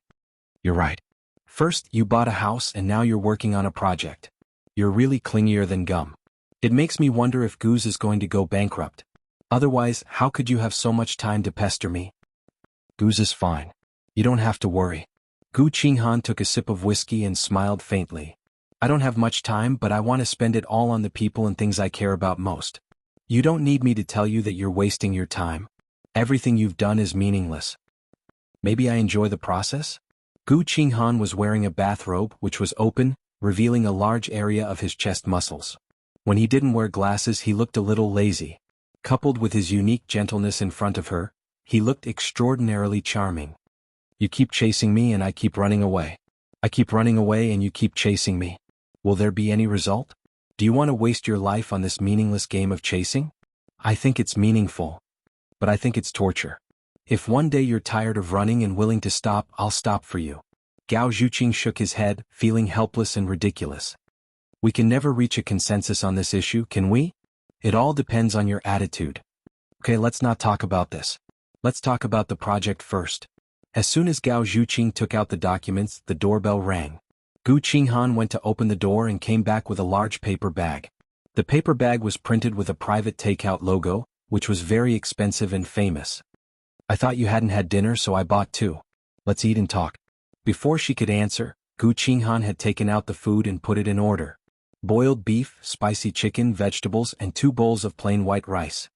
"You're right. First, you bought a house and now you're working on a project. You're really clingier than gum. It makes me wonder if Guz is going to go bankrupt. Otherwise, how could you have so much time to pester me?" "Guz is fine. You don't have to worry." Gu Qinghan took a sip of whiskey and smiled faintly. "I don't have much time, but I want to spend it all on the people and things I care about most. You don't need me to tell you that you're wasting your time. Everything you've done is meaningless. Maybe I enjoy the process?" Gu Qinghan was wearing a bathrobe which was open, revealing a large area of his chest muscles. When he didn't wear glasses, he looked a little lazy. Coupled with his unique gentleness in front of her, he looked extraordinarily charming. "You keep chasing me and I keep running away. I keep running away and you keep chasing me. Will there be any result? Do you want to waste your life on this meaningless game of chasing?" "I think it's meaningful. But I think it's torture." If one day you're tired of running and willing to stop, I'll stop for you. Gao Zhuqing shook his head, feeling helpless and ridiculous. We can never reach a consensus on this issue, can we? It all depends on your attitude. Okay, let's not talk about this. Let's talk about the project first. As soon as Gao Zhuqing took out the documents, the doorbell rang. Gu Qinghan went to open the door and came back with a large paper bag. The paper bag was printed with a private takeout logo, which was very expensive and famous. I thought you hadn't had dinner, so I bought two. Let's eat and talk. Before she could answer, Gu Qinghan had taken out the food and put it in order. Boiled beef, spicy chicken, vegetables, and 2 bowls of plain white rice.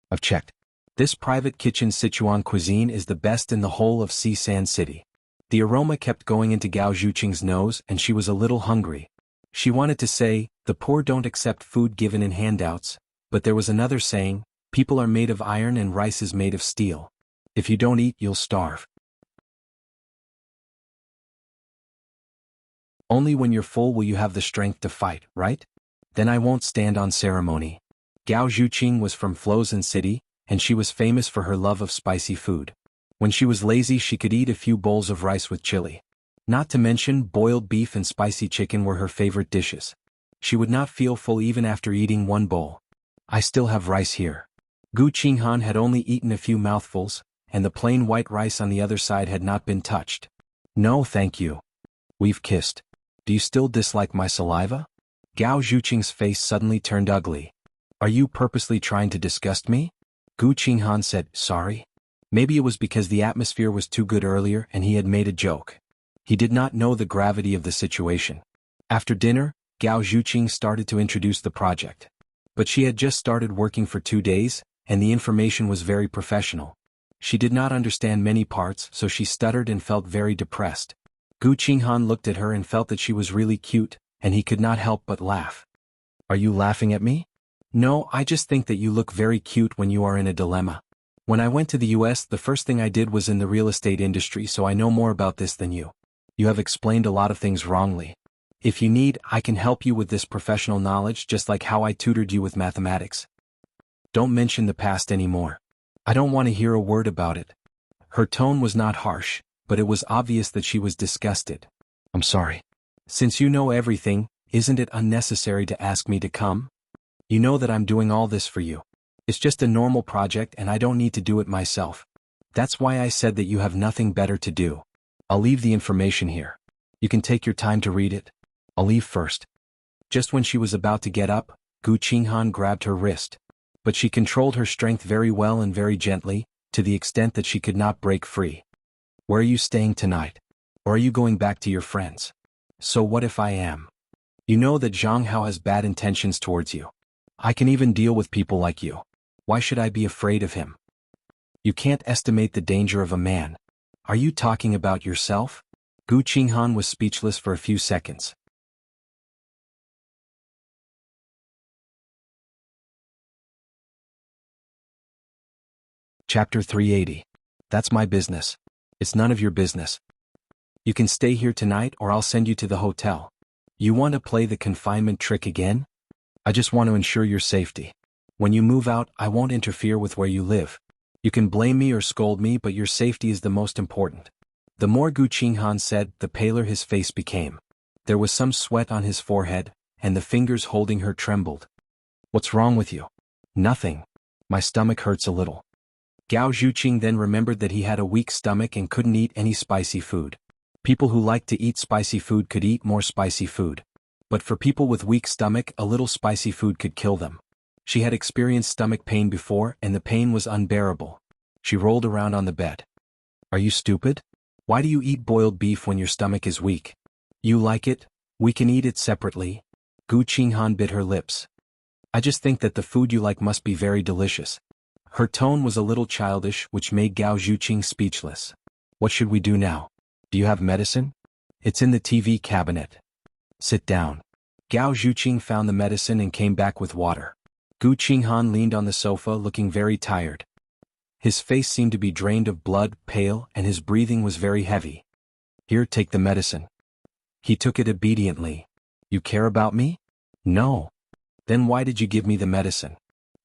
I've checked. This private kitchen Sichuan cuisine is the best in the whole of Sisan City. The aroma kept going into Gao Zhuqing's nose and she was a little hungry. She wanted to say, the poor don't accept food given in handouts, but there was another saying, people are made of iron and rice is made of steel. If you don't eat, you'll starve. Only when you're full will you have the strength to fight, right? Then I won't stand on ceremony. Gao Zhuqing was from Flozen City, and she was famous for her love of spicy food. When she was lazy, she could eat a few bowls of rice with chili. Not to mention, boiled beef and spicy chicken were her favorite dishes. She would not feel full even after eating 1 bowl. I still have rice here. Gu Qinghan had only eaten a few mouthfuls, and the plain white rice on the other side had not been touched. No, thank you. We've kissed. Do you still dislike my saliva? Gao Zhuqing's face suddenly turned ugly. Are you purposely trying to disgust me? Gu Qinghan said, sorry. Maybe it was because the atmosphere was too good earlier and he had made a joke. He did not know the gravity of the situation. After dinner, Gao Zhuqing started to introduce the project. But she had just started working for 2 days, and the information was very professional. She did not understand many parts, so she stuttered and felt very depressed. Gu Qinghan looked at her and felt that she was really cute, and he could not help but laugh. Are you laughing at me? No, I just think that you look very cute when you are in a dilemma. When I went to the US, the first thing I did was in the real estate industry, so I know more about this than you. You have explained a lot of things wrongly. If you need, I can help you with this professional knowledge just like how I tutored you with mathematics. Don't mention the past anymore. I don't want to hear a word about it. Her tone was not harsh, but it was obvious that she was disgusted. I'm sorry. Since you know everything, isn't it unnecessary to ask me to come? You know that I'm doing all this for you. It's just a normal project and I don't need to do it myself. That's why I said that you have nothing better to do. I'll leave the information here. You can take your time to read it. I'll leave first. Just when she was about to get up, Gu Qinghan grabbed her wrist. But she controlled her strength very well and very gently, to the extent that she could not break free. Where are you staying tonight? Or are you going back to your friends? So what if I am? You know that Zhang Hao has bad intentions towards you. I can even deal with people like you. Why should I be afraid of him? You can't estimate the danger of a man. Are you talking about yourself? Gu Qinghan was speechless for a few seconds. Chapter 380. That's my business. It's none of your business. You can stay here tonight or I'll send you to the hotel. You want to play the confinement trick again? I just want to ensure your safety. When you move out, I won't interfere with where you live. You can blame me or scold me, but your safety is the most important. The more Gu Qinghan said, the paler his face became. There was some sweat on his forehead, and the fingers holding her trembled. What's wrong with you? Nothing. My stomach hurts a little. Gao Zhuqing then remembered that he had a weak stomach and couldn't eat any spicy food. People who liked to eat spicy food could eat more spicy food. But for people with weak stomach, a little spicy food could kill them. She had experienced stomach pain before, and the pain was unbearable. She rolled around on the bed. Are you stupid? Why do you eat boiled beef when your stomach is weak? You like it? We can eat it separately. Gu Qinghan bit her lips. I just think that the food you like must be very delicious. Her tone was a little childish, which made Gao Zhuqing speechless. What should we do now? Do you have medicine? It's in the TV cabinet. Sit down. Gao Zhuqing found the medicine and came back with water. Gu Qinghan leaned on the sofa looking very tired. His face seemed to be drained of blood, pale, and his breathing was very heavy. Here, take the medicine. He took it obediently. You care about me? No. Then why did you give me the medicine?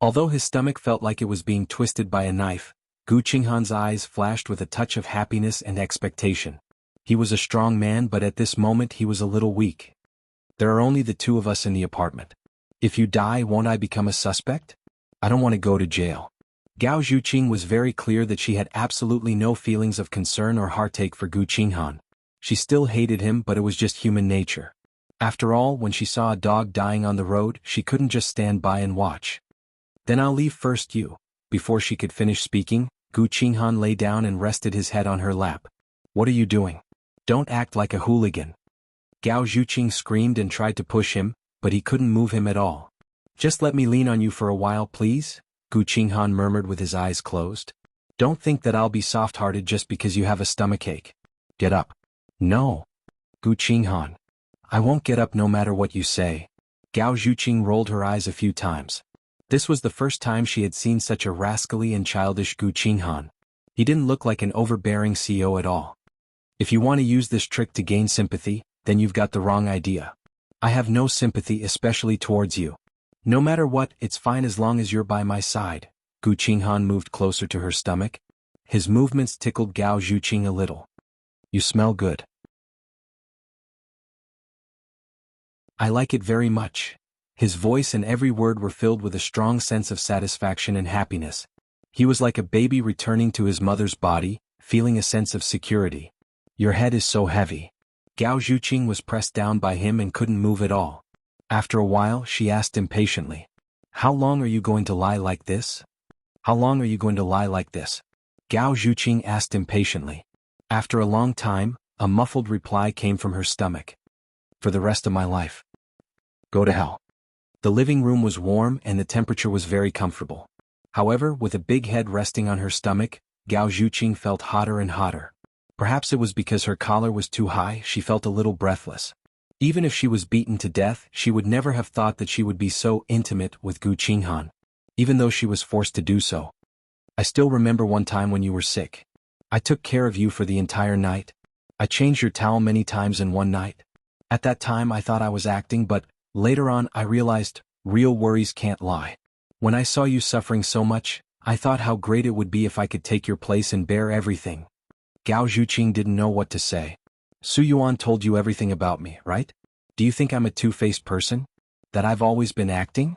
Although his stomach felt like it was being twisted by a knife, Gu Qinghan's eyes flashed with a touch of happiness and expectation. He was a strong man, but at this moment he was a little weak. There are only the two of us in the apartment. If you die, won't I become a suspect? I don't want to go to jail. Gao Zhuqing was very clear that she had absolutely no feelings of concern or heartache for Gu Qinghan. She still hated him, but it was just human nature. After all, when she saw a dog dying on the road, she couldn't just stand by and watch. Then I'll leave first, you. Before she could finish speaking, Gu Qinghan lay down and rested his head on her lap. What are you doing? Don't act like a hooligan. Gao Zhuqing screamed and tried to push him, but he couldn't move him at all. Just let me lean on you for a while, please, Gu Qinghan murmured with his eyes closed. Don't think that I'll be soft-hearted just because you have a stomachache. Get up. No. Gu Qinghan. I won't get up no matter what you say. Gao Zhuqing rolled her eyes a few times. This was the first time she had seen such a rascally and childish Gu Qinghan. He didn't look like an overbearing CEO at all. If you want to use this trick to gain sympathy, then you've got the wrong idea. I have no sympathy, especially towards you. No matter what, it's fine as long as you're by my side. Gu Qinghan moved closer to her stomach. His movements tickled Gao Zhuqing a little. You smell good. I like it very much. His voice and every word were filled with a strong sense of satisfaction and happiness. He was like a baby returning to his mother's body, feeling a sense of security. Your head is so heavy. Gao Zhuqing was pressed down by him and couldn't move at all. After a while, she asked impatiently, How long are you going to lie like this? How long are you going to lie like this? Gao Zhuqing asked impatiently. After a long time, a muffled reply came from her stomach. For the rest of my life. Go to hell. The living room was warm and the temperature was very comfortable. However, with a big head resting on her stomach, Gao Zhuqing felt hotter and hotter. Perhaps it was because her collar was too high, she felt a little breathless. Even if she was beaten to death, she would never have thought that she would be so intimate with Gu Qinghan, even though she was forced to do so. I still remember one time when you were sick. I took care of you for the entire night. I changed your towel many times in one night. At that time I thought I was acting, but later on I realized real worries can't lie. When I saw you suffering so much, I thought how great it would be if I could take your place and bear everything. Gao Zhuqing didn't know what to say. Su Yuan told you everything about me, right? Do you think I'm a two-faced person? That I've always been acting?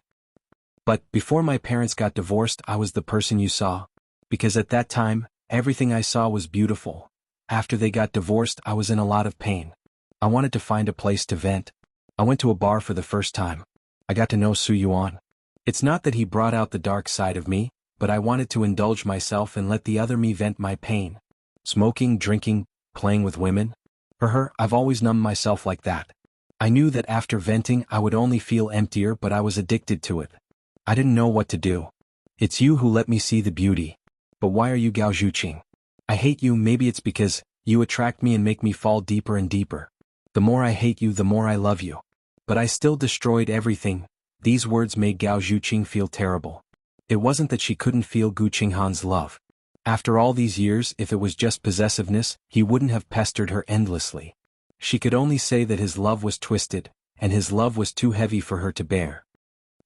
But before my parents got divorced, I was the person you saw. Because at that time, everything I saw was beautiful. After they got divorced, I was in a lot of pain. I wanted to find a place to vent. I went to a bar for the first time. I got to know Su Yuan. It's not that he brought out the dark side of me, but I wanted to indulge myself and let the other me vent my pain. Smoking, drinking, playing with women. For her, I've always numbed myself like that. I knew that after venting I would only feel emptier, but I was addicted to it. I didn't know what to do. It's you who let me see the beauty. But why are you Gao Zhuqing? I hate you. Maybe it's because you attract me and make me fall deeper and deeper. The more I hate you, the more I love you. But I still destroyed everything. These words made Gao Zhuqing feel terrible. It wasn't that she couldn't feel Gu Qinghan's love. After all these years, if it was just possessiveness, he wouldn't have pestered her endlessly. She could only say that his love was twisted, and his love was too heavy for her to bear.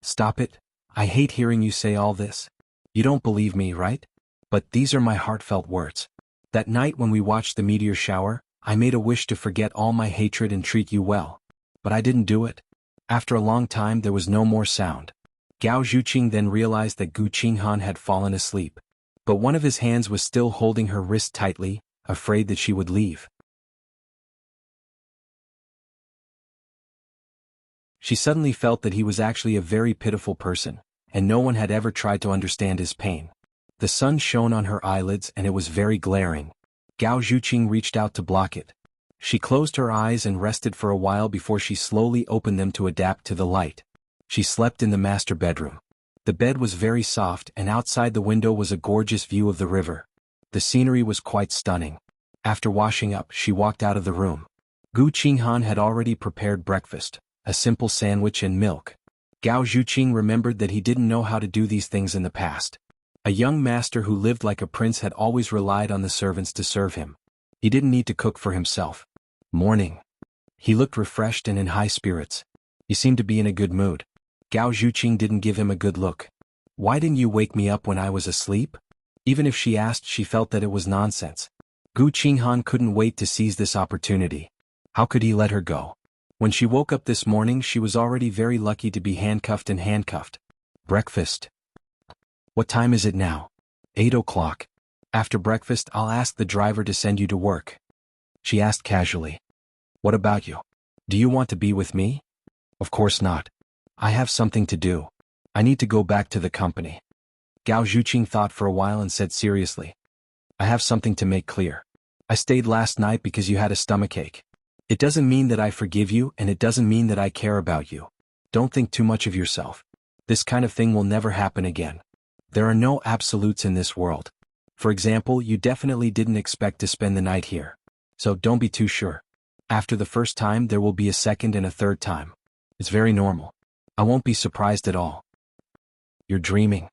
Stop it. I hate hearing you say all this. You don't believe me, right? But these are my heartfelt words. That night when we watched the meteor shower, I made a wish to forget all my hatred and treat you well. But I didn't do it. After a long time there was no more sound. Gao Zhuqing then realized that Gu Qinghan had fallen asleep. But one of his hands was still holding her wrist tightly, afraid that she would leave. She suddenly felt that he was actually a very pitiful person, and no one had ever tried to understand his pain. The sun shone on her eyelids and it was very glaring. Gao Zhuqing reached out to block it. She closed her eyes and rested for a while before she slowly opened them to adapt to the light. She slept in the master bedroom. The bed was very soft and outside the window was a gorgeous view of the river. The scenery was quite stunning. After washing up, she walked out of the room. Gu Qinghan had already prepared breakfast, a simple sandwich and milk. Gao Zhuqing remembered that he didn't know how to do these things in the past. A young master who lived like a prince had always relied on the servants to serve him. He didn't need to cook for himself. Morning. He looked refreshed and in high spirits. He seemed to be in a good mood. Gao Zhuqing didn't give him a good look. Why didn't you wake me up when I was asleep? Even if she asked, she felt that it was nonsense. Gu Qinghan couldn't wait to seize this opportunity. How could he let her go? When she woke up this morning, she was already very lucky to be handcuffed. Breakfast. What time is it now? 8 o'clock. After breakfast, I'll ask the driver to send you to work. She asked casually. What about you? Do you want to be with me? Of course not. I have something to do. I need to go back to the company. Gao Zhuqing thought for a while and said seriously. I have something to make clear. I stayed last night because you had a stomachache. It doesn't mean that I forgive you, and it doesn't mean that I care about you. Don't think too much of yourself. This kind of thing will never happen again. There are no absolutes in this world. For example, you definitely didn't expect to spend the night here. So don't be too sure. After the first time, there will be a second and a third time. It's very normal. I won't be surprised at all. You're dreaming.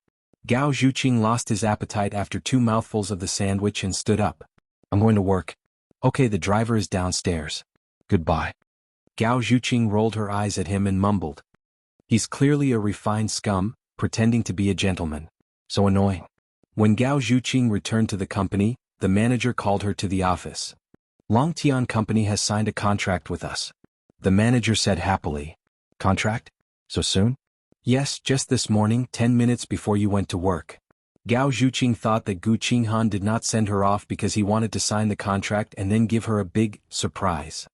Gao Zhuqing lost his appetite after 2 mouthfuls of the sandwich and stood up. I'm going to work. Okay, the driver is downstairs. Goodbye. Gao Zhuqing rolled her eyes at him and mumbled. He's clearly a refined scum, pretending to be a gentleman. So annoying. When Gao Zhuqing returned to the company, the manager called her to the office. Longtian Company has signed a contract with us. The manager said happily. Contract? So soon? Yes, just this morning, 10 minutes before you went to work. Gao Zhuqing thought that Gu Qinghan did not send her off because he wanted to sign the contract and then give her a big surprise.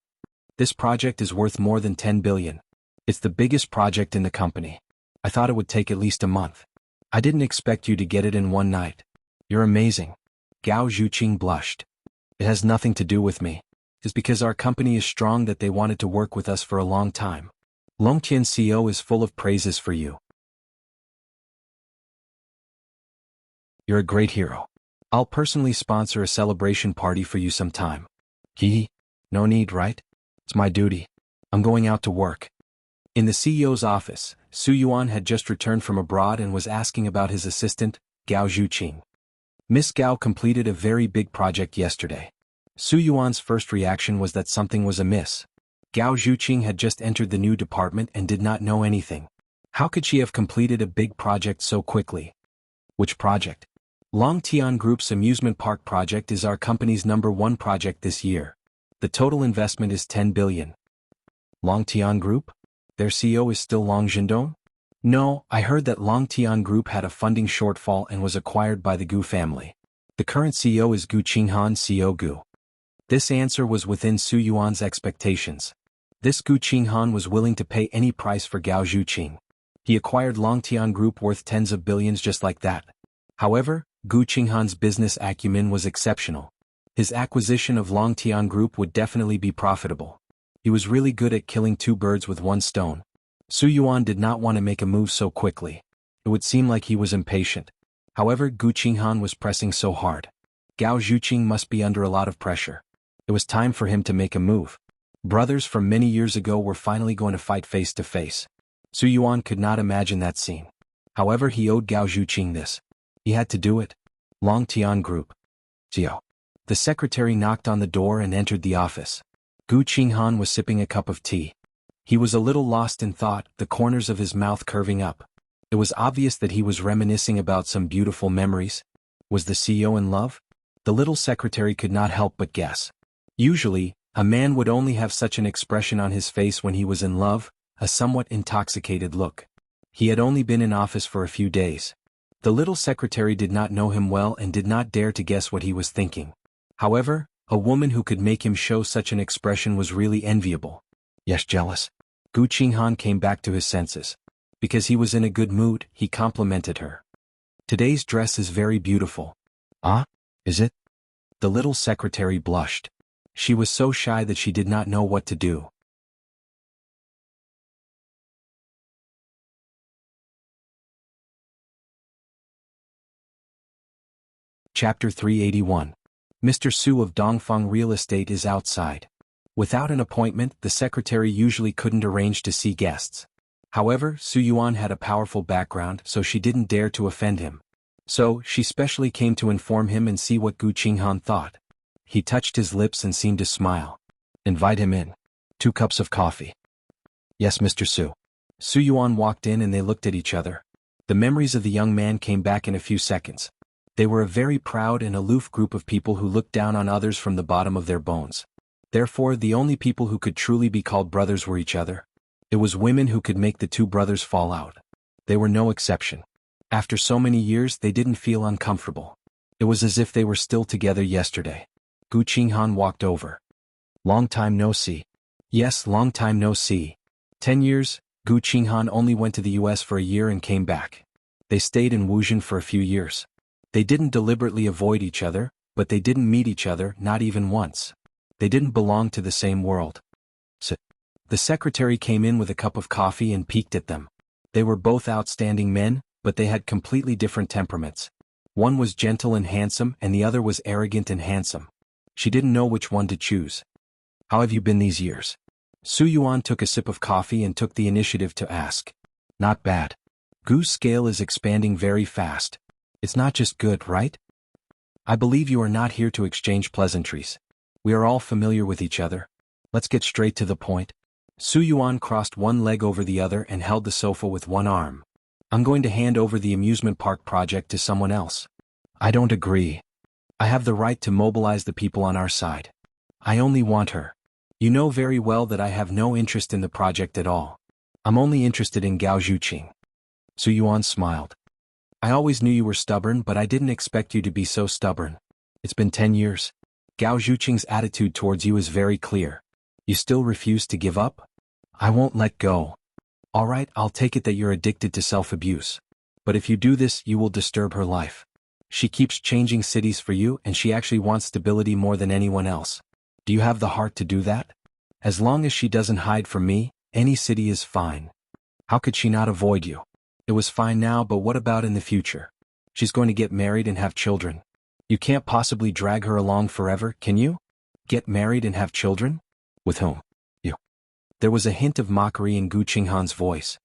This project is worth more than 10 billion. It's the biggest project in the company. I thought it would take at least a month. I didn't expect you to get it in one night. You're amazing. Gao Zhuqing blushed. It has nothing to do with me. It's because our company is strong that they wanted to work with us for a long time. Longtian CEO is full of praises for you. You're a great hero. I'll personally sponsor a celebration party for you sometime. Hee. No need, right? It's my duty. I'm going out to work. In the CEO's office, Su Yuan had just returned from abroad and was asking about his assistant, Gao Zhuqing. Miss Gao completed a very big project yesterday. Su Yuan's first reaction was that something was amiss. Gao Zhuqing had just entered the new department and did not know anything. How could she have completed a big project so quickly? Which project? Longtian Group's amusement park project is our company's #1 project this year. The total investment is 10 billion. Longtian Group? Their CEO is still Long Zhendong? No, I heard that Longtian Group had a funding shortfall and was acquired by the Gu family. The current CEO is Gu Qinghan, CEO Gu. This answer was within Su Yuan's expectations. This Gu Qinghan was willing to pay any price for Gao Zhuqing. He acquired Longtian Group worth tens of billions just like that. However, Gu Qinghan's business acumen was exceptional. His acquisition of Longtian Group would definitely be profitable. He was really good at killing 2 birds with 1 stone. Su Yuan did not want to make a move so quickly. It would seem like he was impatient. However, Gu Qinghan was pressing so hard. Gao Zhuqing must be under a lot of pressure. It was time for him to make a move. Brothers from many years ago were finally going to fight face to face. Su Yuan could not imagine that scene. However, he owed Gao Zhuqing this. He had to do it. Longtian Group. Jiao. The secretary knocked on the door and entered the office. Gu Qinghan was sipping a cup of tea. He was a little lost in thought, the corners of his mouth curving up. It was obvious that he was reminiscing about some beautiful memories. Was the CEO in love? The little secretary could not help but guess. Usually, a man would only have such an expression on his face when he was in love, a somewhat intoxicated look. He had only been in office for a few days. The little secretary did not know him well and did not dare to guess what he was thinking. However, a woman who could make him show such an expression was really enviable. Yes, jealous. Gu Qinghan came back to his senses. Because he was in a good mood, he complimented her. Today's dress is very beautiful. Ah? Is it? The little secretary blushed. She was so shy that she did not know what to do. Chapter 381. Mr. Su of Dongfeng Real Estate is outside. Without an appointment, the secretary usually couldn't arrange to see guests. However, Su Yuan had a powerful background, so she didn't dare to offend him. So, she specially came to inform him and see what Gu Qinghan thought. He touched his lips and seemed to smile. Invite him in. 2 cups of coffee. Yes, Mr. Su. Su Yuan walked in and they looked at each other. The memories of the young man came back in a few seconds. They were a very proud and aloof group of people who looked down on others from the bottom of their bones. Therefore, the only people who could truly be called brothers were each other. It was women who could make the two brothers fall out. They were no exception. After so many years, they didn't feel uncomfortable. It was as if they were still together yesterday. Gu Qinghan walked over. Long time no see. Yes, long time no see. 10 years, Gu Qinghan only went to the US for a year and came back. They stayed in Wuxia for a few years. They didn't deliberately avoid each other, but they didn't meet each other, not even once. They didn't belong to the same world. So, the secretary came in with a cup of coffee and peeked at them. They were both outstanding men, but they had completely different temperaments. One was gentle and handsome and the other was arrogant and handsome. She didn't know which one to choose. How have you been these years? Su Yuan took a sip of coffee and took the initiative to ask. Not bad. Gu's scale is expanding very fast. It's not just good, right? I believe you are not here to exchange pleasantries. We are all familiar with each other. Let's get straight to the point. Su Yuan crossed one leg over the other and held the sofa with one arm. I'm going to hand over the amusement park project to someone else. I don't agree. I have the right to mobilize the people on our side. I only want her. You know very well that I have no interest in the project at all. I'm only interested in Gao Zhuqing. Su Yuan smiled. I always knew you were stubborn, but I didn't expect you to be so stubborn. It's been 10 years. Gao Zhuqing's attitude towards you is very clear. You still refuse to give up? I won't let go. All right, I'll take it that you're addicted to self-abuse. But if you do this, you will disturb her life. She keeps changing cities for you and she actually wants stability more than anyone else. Do you have the heart to do that? As long as she doesn't hide from me, any city is fine. How could she not avoid you? It was fine now, but what about in the future? She's going to get married and have children. You can't possibly drag her along forever, can you? Get married and have children? With whom? You. There was a hint of mockery in Gu Qinghan's voice.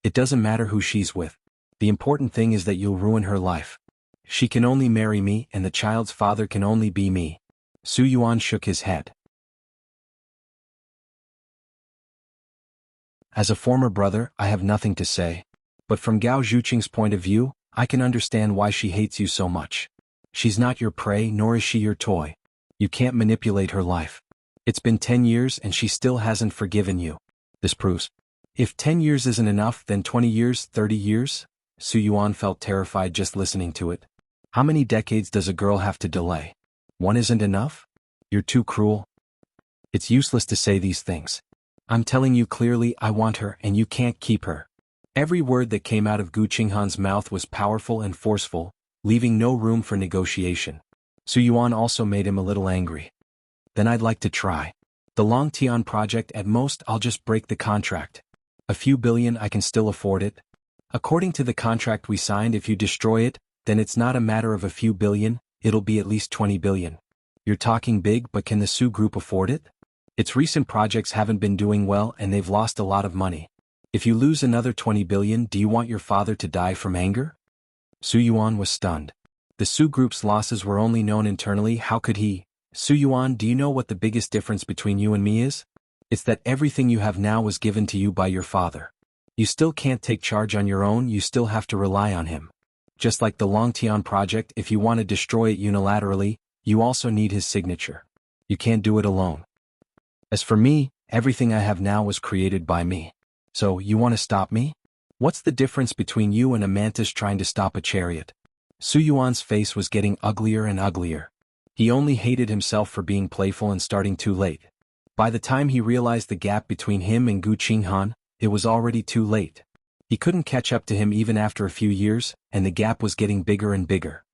It doesn't matter who she's with. The important thing is that you'll ruin her life. She can only marry me and the child's father can only be me. Su Yuan shook his head. As a former brother, I have nothing to say. But from Gao Zhuqing's point of view, I can understand why she hates you so much. She's not your prey, nor is she your toy. You can't manipulate her life. It's been 10 years and she still hasn't forgiven you. This proves. If 10 years isn't enough, then 20 years, 30 years? Su Yuan felt terrified just listening to it. How many decades does a girl have to delay? One isn't enough? You're too cruel. It's useless to say these things. I'm telling you clearly, I want her and you can't keep her. Every word that came out of Gu Qinghan's mouth was powerful and forceful, leaving no room for negotiation. Su Yuan also made him a little angry. Then I'd like to try. The Long Tian project, at most I'll just break the contract. A few billion, I can still afford it. According to the contract we signed, if you destroy it, then it's not a matter of a few billion, it'll be at least 20 billion. You're talking big, but can the Su Group afford it? Its recent projects haven't been doing well and they've lost a lot of money. If you lose another 20 billion, do you want your father to die from anger? Su Yuan was stunned. The Su Group's losses were only known internally, how could he? Su Yuan, do you know what the biggest difference between you and me is? It's that everything you have now was given to you by your father. You still can't take charge on your own, you still have to rely on him. Just like the Long Tian project, if you want to destroy it unilaterally, you also need his signature. You can't do it alone. As for me, everything I have now was created by me. So, you want to stop me? What's the difference between you and a mantis trying to stop a chariot? Su Yuan's face was getting uglier and uglier. He only hated himself for being playful and starting too late. By the time he realized the gap between him and Gu Qinghan, it was already too late. He couldn't catch up to him even after a few years, and the gap was getting bigger and bigger.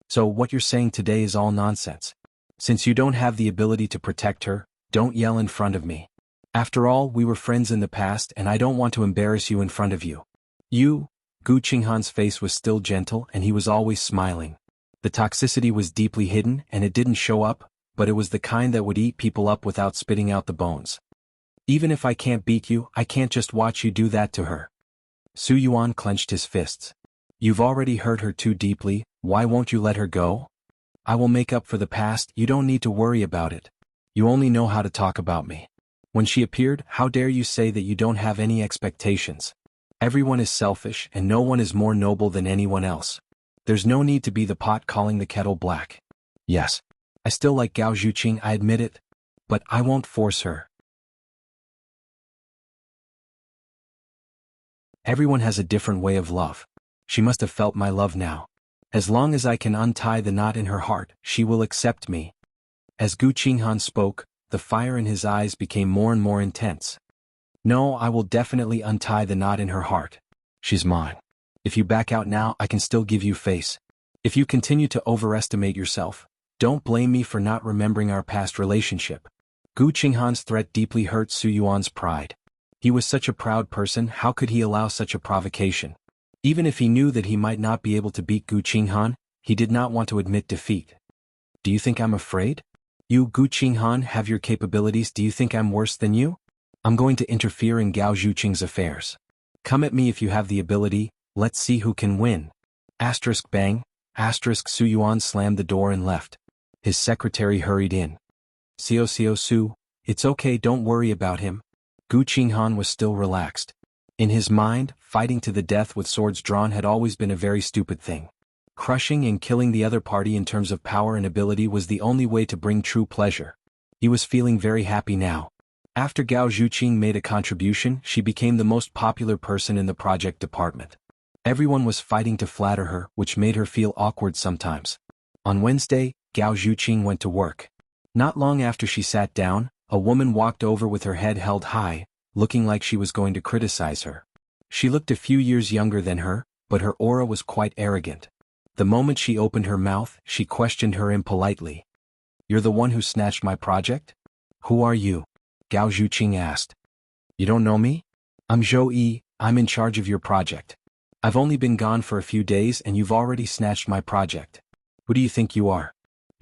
So what you're saying today is all nonsense. Since you don't have the ability to protect her, don't yell in front of me. After all, we were friends in the past and I don't want to embarrass you in front of you. You? Gu Qinghan's face was still gentle and he was always smiling. The toxicity was deeply hidden and it didn't show up, but it was the kind that would eat people up without spitting out the bones. Even if I can't beat you, I can't just watch you do that to her. Su Yuan clenched his fists. You've already hurt her too deeply, why won't you let her go? I will make up for the past, you don't need to worry about it. You only know how to talk about me. When she appeared, how dare you say that you don't have any expectations? Everyone is selfish and no one is more noble than anyone else. There's no need to be the pot calling the kettle black. Yes. I still like Gao Zhuqing, I admit it. But I won't force her. Everyone has a different way of love. She must have felt my love now. As long as I can untie the knot in her heart, she will accept me. As Gu Qinghan spoke, the fire in his eyes became more and more intense. No, I will definitely untie the knot in her heart. She's mine. If you back out now, I can still give you face. If you continue to overestimate yourself, don't blame me for not remembering our past relationship. Gu Qinghan's threat deeply hurt Su Yuan's pride. He was such a proud person, how could he allow such a provocation? Even if he knew that he might not be able to beat Gu Qinghan, he did not want to admit defeat. Do you think I'm afraid? You, Gu Qinghan, have your capabilities. Do you think I'm worse than you? I'm going to interfere in Gao Zhuqing's affairs. Come at me if you have the ability, let's see who can win. Asterisk bang, asterisk Su Yuan slammed the door and left. His secretary hurried in. Xiao Su, it's okay, don't worry about him. Gu Qinghan was still relaxed. In his mind, fighting to the death with swords drawn had always been a very stupid thing. Crushing and killing the other party in terms of power and ability was the only way to bring true pleasure. He was feeling very happy now. After Gao Zhuqing made a contribution, she became the most popular person in the project department. Everyone was fighting to flatter her, which made her feel awkward sometimes. On Wednesday, Gao Zhuqing went to work. Not long after she sat down, a woman walked over with her head held high, looking like she was going to criticize her. She looked a few years younger than her, but her aura was quite arrogant. The moment she opened her mouth, she questioned her impolitely. You're the one who snatched my project? Who are you? Gao Zhuqing asked. You don't know me? I'm Zhou Yi, I'm in charge of your project. I've only been gone for a few days and you've already snatched my project. Who do you think you are?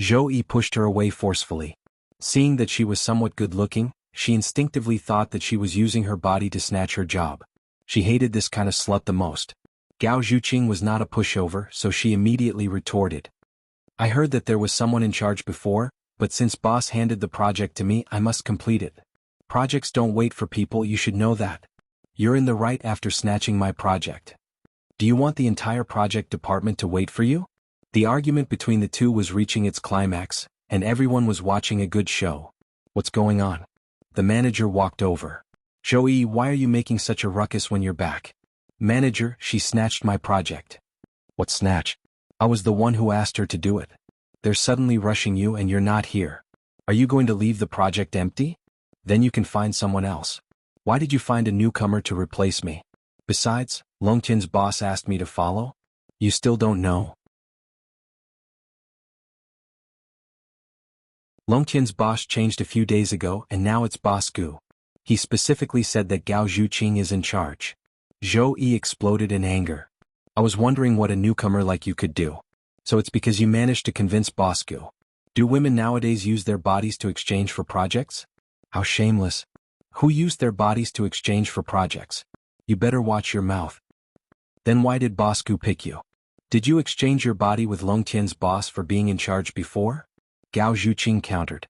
Zhou Yi pushed her away forcefully. Seeing that she was somewhat good-looking, she instinctively thought that she was using her body to snatch her job. She hated this kind of slut the most. Gao Zhuqing was not a pushover, so she immediately retorted. I heard that there was someone in charge before, but since boss handed the project to me, I must complete it. Projects don't wait for people, you should know that. You're in the right after snatching my project. Do you want the entire project department to wait for you? The argument between the two was reaching its climax, and everyone was watching a good show. What's going on? The manager walked over. Zhou, why are you making such a ruckus when you're back? Manager, she snatched my project. What snatch? I was the one who asked her to do it. They're suddenly rushing you and you're not here. Are you going to leave the project empty? Then you can find someone else. Why did you find a newcomer to replace me? Besides, Longtian's boss asked me to follow? You still don't know? Longtian's boss changed a few days ago and now it's Boss Gu. He specifically said that Gao Zhuqing is in charge. Zhou Yi exploded in anger. I was wondering what a newcomer like you could do. So it's because you managed to convince Boss Gu. Do women nowadays use their bodies to exchange for projects? How shameless. Who used their bodies to exchange for projects? You better watch your mouth. Then why did Boss Gu pick you? Did you exchange your body with Longtian's boss for being in charge before? Gao Zhuqing countered.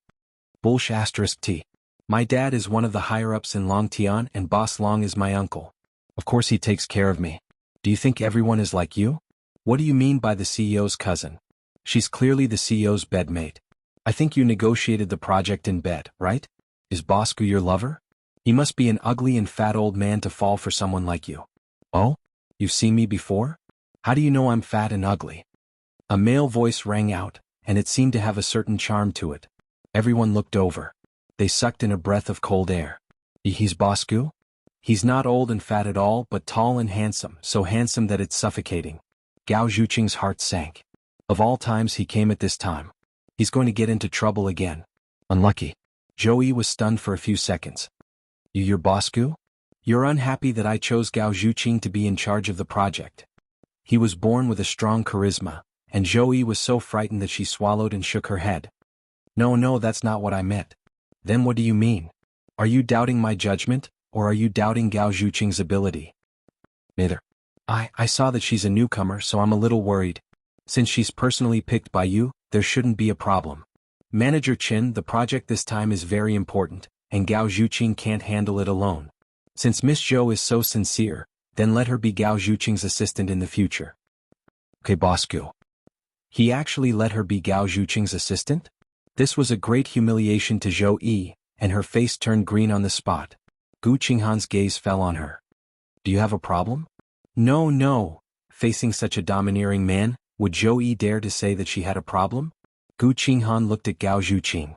Bullsh asterisk T. My dad is one of the higher-ups in Longtian and Boss Long is my uncle. Of course he takes care of me. Do you think everyone is like you? What do you mean by the CEO's cousin? She's clearly the CEO's bedmate. I think you negotiated the project in bed, right? Is Boss Gu your lover? He must be an ugly and fat old man to fall for someone like you. Oh? You've seen me before? How do you know I'm fat and ugly? A male voice rang out, and it seemed to have a certain charm to it. Everyone looked over. They sucked in a breath of cold air. He's Boss Gu? He's not old and fat at all, but tall and handsome, so handsome that it's suffocating. Gao Zhuqing's heart sank. Of all times he came at this time. He's going to get into trouble again. Unlucky. Zhou Yi was stunned for a few seconds. You're Boss Gu? You're unhappy that I chose Gao Zhuqing to be in charge of the project. He was born with a strong charisma, and Zhou Yi was so frightened that she swallowed and shook her head. No, that's not what I meant. Then what do you mean? Are you doubting my judgment, or are you doubting Gao Zhuqing's ability? Neither. I saw that she's a newcomer, so I'm a little worried. Since she's personally picked by you, there shouldn't be a problem. Manager Qin, the project this time is very important, and Gao Zhuqing can't handle it alone. Since Miss Zhou is so sincere, then let her be Gao Zhuqing's assistant in the future. Okay, Bosku. He actually let her be Gao Zhuqing's assistant? This was a great humiliation to Zhou Yi, and her face turned green on the spot. Gu Qinghan's gaze fell on her. Do you have a problem? No, no. Facing such a domineering man, would Zhou Yi dare to say that she had a problem? Gu Qinghan looked at Gao Zhuqing.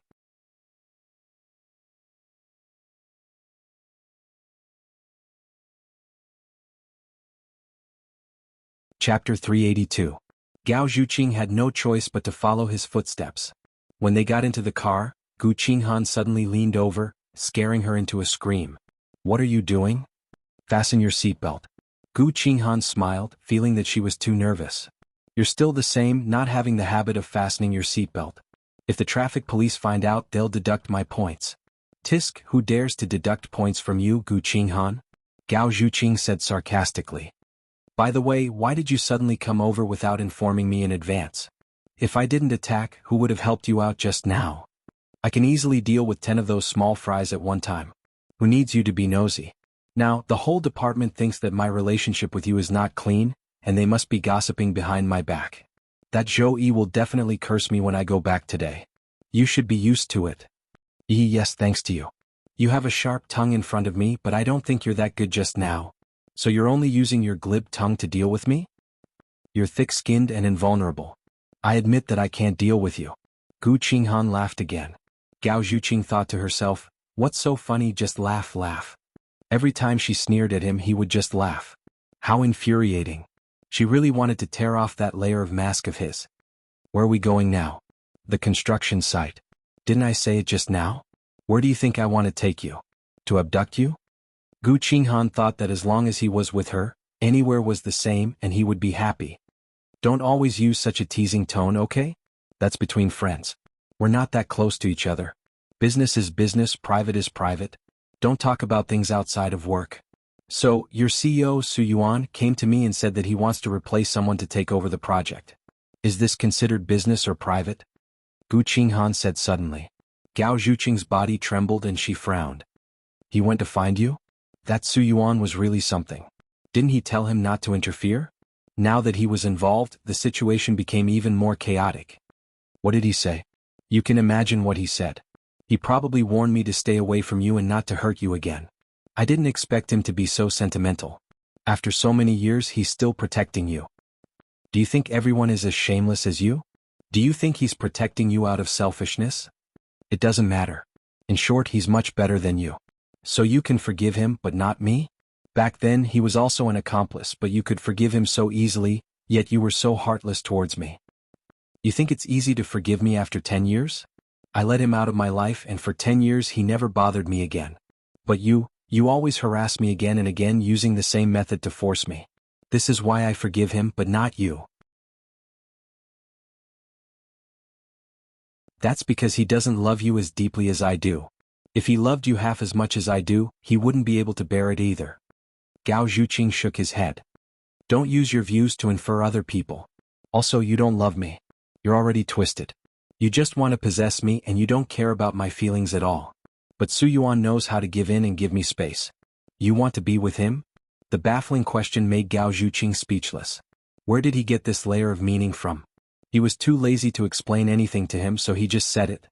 Chapter 382. Gao Zhuqing had no choice but to follow his footsteps. When they got into the car, Gu Qinghan suddenly leaned over, scaring her into a scream. What are you doing? Fasten your seatbelt. Gu Qinghan smiled, feeling that she was too nervous. You're still the same, not having the habit of fastening your seatbelt. If the traffic police find out, they'll deduct my points. Tisk, who dares to deduct points from you, Gu Qinghan? Gao Zhuqing said sarcastically. By the way, why did you suddenly come over without informing me in advance? If I didn't attack, who would have helped you out just now? I can easily deal with 10 of those small fries at one time. Who needs you to be nosy? Now, the whole department thinks that my relationship with you is not clean, and they must be gossiping behind my back. That Zhou Yi will definitely curse me when I go back today. You should be used to it. Yes, thanks to you. You have a sharp tongue in front of me, but I don't think you're that good just now. So you're only using your glib tongue to deal with me? You're thick-skinned and invulnerable. I admit that I can't deal with you. Gu Qinghan laughed again. Gao Zhuqing thought to herself, what's so funny, just laugh. Every time she sneered at him, he would just laugh. How infuriating. She really wanted to tear off that layer of mask of his. Where are we going now? The construction site. Didn't I say it just now? Where do you think I want to take you? To abduct you? Gu Qinghan thought that as long as he was with her, anywhere was the same and he would be happy. Don't always use such a teasing tone, okay? That's between friends. We're not that close to each other. Business is business, private is private. Don't talk about things outside of work. So, your CEO, Su Yuan, came to me and said that he wants to replace someone to take over the project. Is this considered business or private? Gu Qinghan said suddenly. Gao Zhuqing's body trembled and she frowned. He went to find you? That Su Yuan was really something. Didn't he tell him not to interfere? Now that he was involved, the situation became even more chaotic. What did he say? You can imagine what he said. He probably warned me to stay away from you and not to hurt you again. I didn't expect him to be so sentimental. After so many years, he's still protecting you. Do you think everyone is as shameless as you? Do you think he's protecting you out of selfishness? It doesn't matter. In short, he's much better than you. So you can forgive him, but not me? Back then, he was also an accomplice, but you could forgive him so easily, yet you were so heartless towards me. You think it's easy to forgive me after 10 years? I let him out of my life, and for 10 years he never bothered me again. But you always harass me again and again using the same method to force me. This is why I forgive him, but not you. That's because he doesn't love you as deeply as I do. If he loved you half as much as I do, he wouldn't be able to bear it either. Gao Zhuqing shook his head. Don't use your views to infer other people. Also, you don't love me. You're already twisted. You just want to possess me and you don't care about my feelings at all. But Su Yuan knows how to give in and give me space. You want to be with him? The baffling question made Gao Zhuqing speechless. Where did he get this layer of meaning from? He was too lazy to explain anything to him, so he just said it.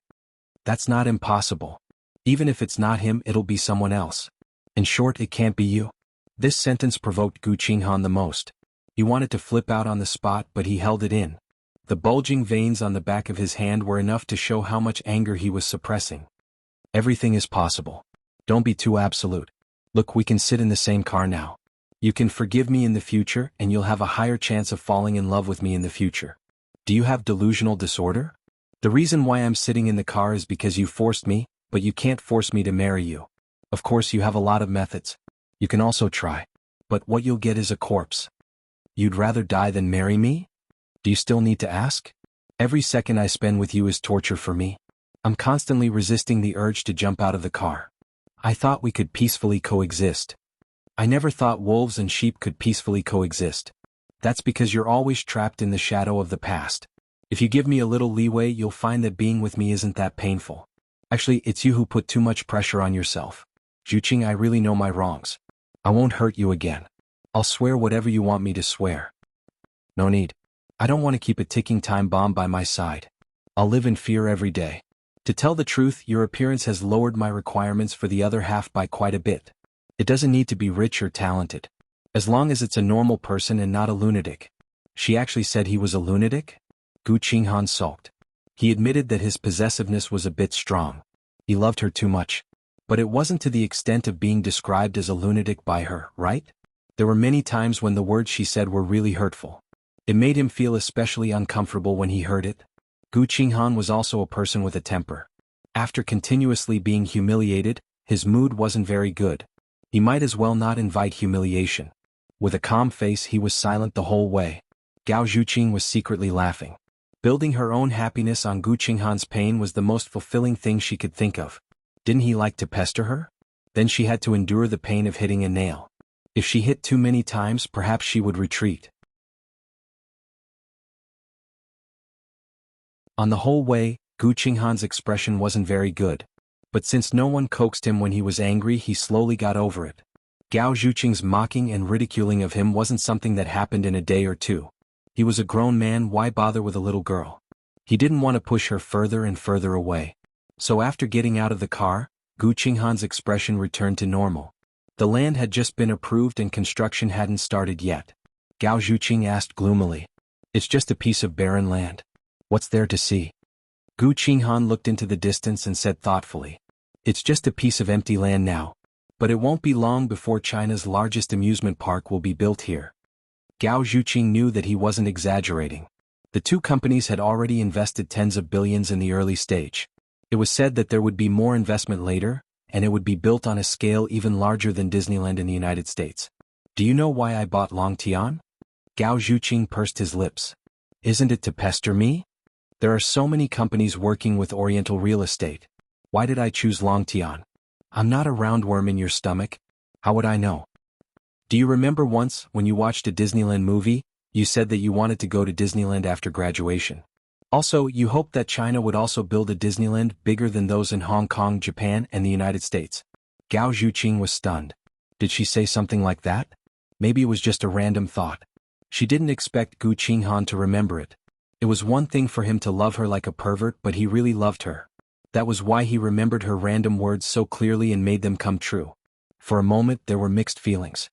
That's not impossible. Even if it's not him, it'll be someone else. In short, it can't be you. This sentence provoked Gu Qinghan the most. He wanted to flip out on the spot, but he held it in. The bulging veins on the back of his hand were enough to show how much anger he was suppressing. Everything is possible. Don't be too absolute. Look, we can sit in the same car now. You can forgive me in the future, and you'll have a higher chance of falling in love with me in the future. Do you have delusional disorder? The reason why I'm sitting in the car is because you forced me, but you can't force me to marry you. Of course, you have a lot of methods. You can also try. But what you'll get is a corpse. You'd rather die than marry me? Do you still need to ask? Every second I spend with you is torture for me. I'm constantly resisting the urge to jump out of the car. I thought we could peacefully coexist. I never thought wolves and sheep could peacefully coexist. That's because you're always trapped in the shadow of the past. If you give me a little leeway, you'll find that being with me isn't that painful. Actually, it's you who put too much pressure on yourself. Zhuqing, I really know my wrongs. I won't hurt you again. I'll swear whatever you want me to swear. No need. I don't want to keep a ticking time bomb by my side. I'll live in fear every day. To tell the truth, your appearance has lowered my requirements for the other half by quite a bit. It doesn't need to be rich or talented. As long as it's a normal person and not a lunatic. She actually said he was a lunatic? Gu Qinghan sulked. He admitted that his possessiveness was a bit strong. He loved her too much. But it wasn't to the extent of being described as a lunatic by her, right? There were many times when the words she said were really hurtful. It made him feel especially uncomfortable when he heard it. Gu Qinghan was also a person with a temper. After continuously being humiliated, his mood wasn't very good. He might as well not invite humiliation. With a calm face he was silent the whole way. Gao Zhuqing was secretly laughing. Building her own happiness on Gu Qinghan's pain was the most fulfilling thing she could think of. Didn't he like to pester her? Then she had to endure the pain of hitting a nail. If she hit too many times, perhaps she would retreat. On the whole way, Gu Qinghan's expression wasn't very good. But since no one coaxed him when he was angry, he slowly got over it. Gao Zhuqing's mocking and ridiculing of him wasn't something that happened in a day or two. He was a grown man, why bother with a little girl? He didn't want to push her further and further away. So after getting out of the car, Gu Qinghan's expression returned to normal. The land had just been approved and construction hadn't started yet. Gao Zhuqing asked gloomily. It's just a piece of barren land. What's there to see? Gu Qinghan looked into the distance and said thoughtfully. It's just a piece of empty land now. But it won't be long before China's largest amusement park will be built here. Gao Zhuqing knew that he wasn't exaggerating. The two companies had already invested tens of billions in the early stage. It was said that there would be more investment later, and it would be built on a scale even larger than Disneyland in the United States. Do you know why I bought Longtian? Gao Zhuqing pursed his lips. Isn't it to pester me? There are so many companies working with Oriental real estate. Why did I choose Longtian? I'm not a roundworm in your stomach. How would I know? Do you remember once, when you watched a Disneyland movie, you said that you wanted to go to Disneyland after graduation? Also, you hoped that China would also build a Disneyland bigger than those in Hong Kong, Japan, and the United States. Gao Zhuqing was stunned. Did she say something like that? Maybe it was just a random thought. She didn't expect Gu Qinghan to remember it. It was one thing for him to love her like a pervert, but he really loved her. That was why he remembered her random words so clearly and made them come true. For a moment there were mixed feelings.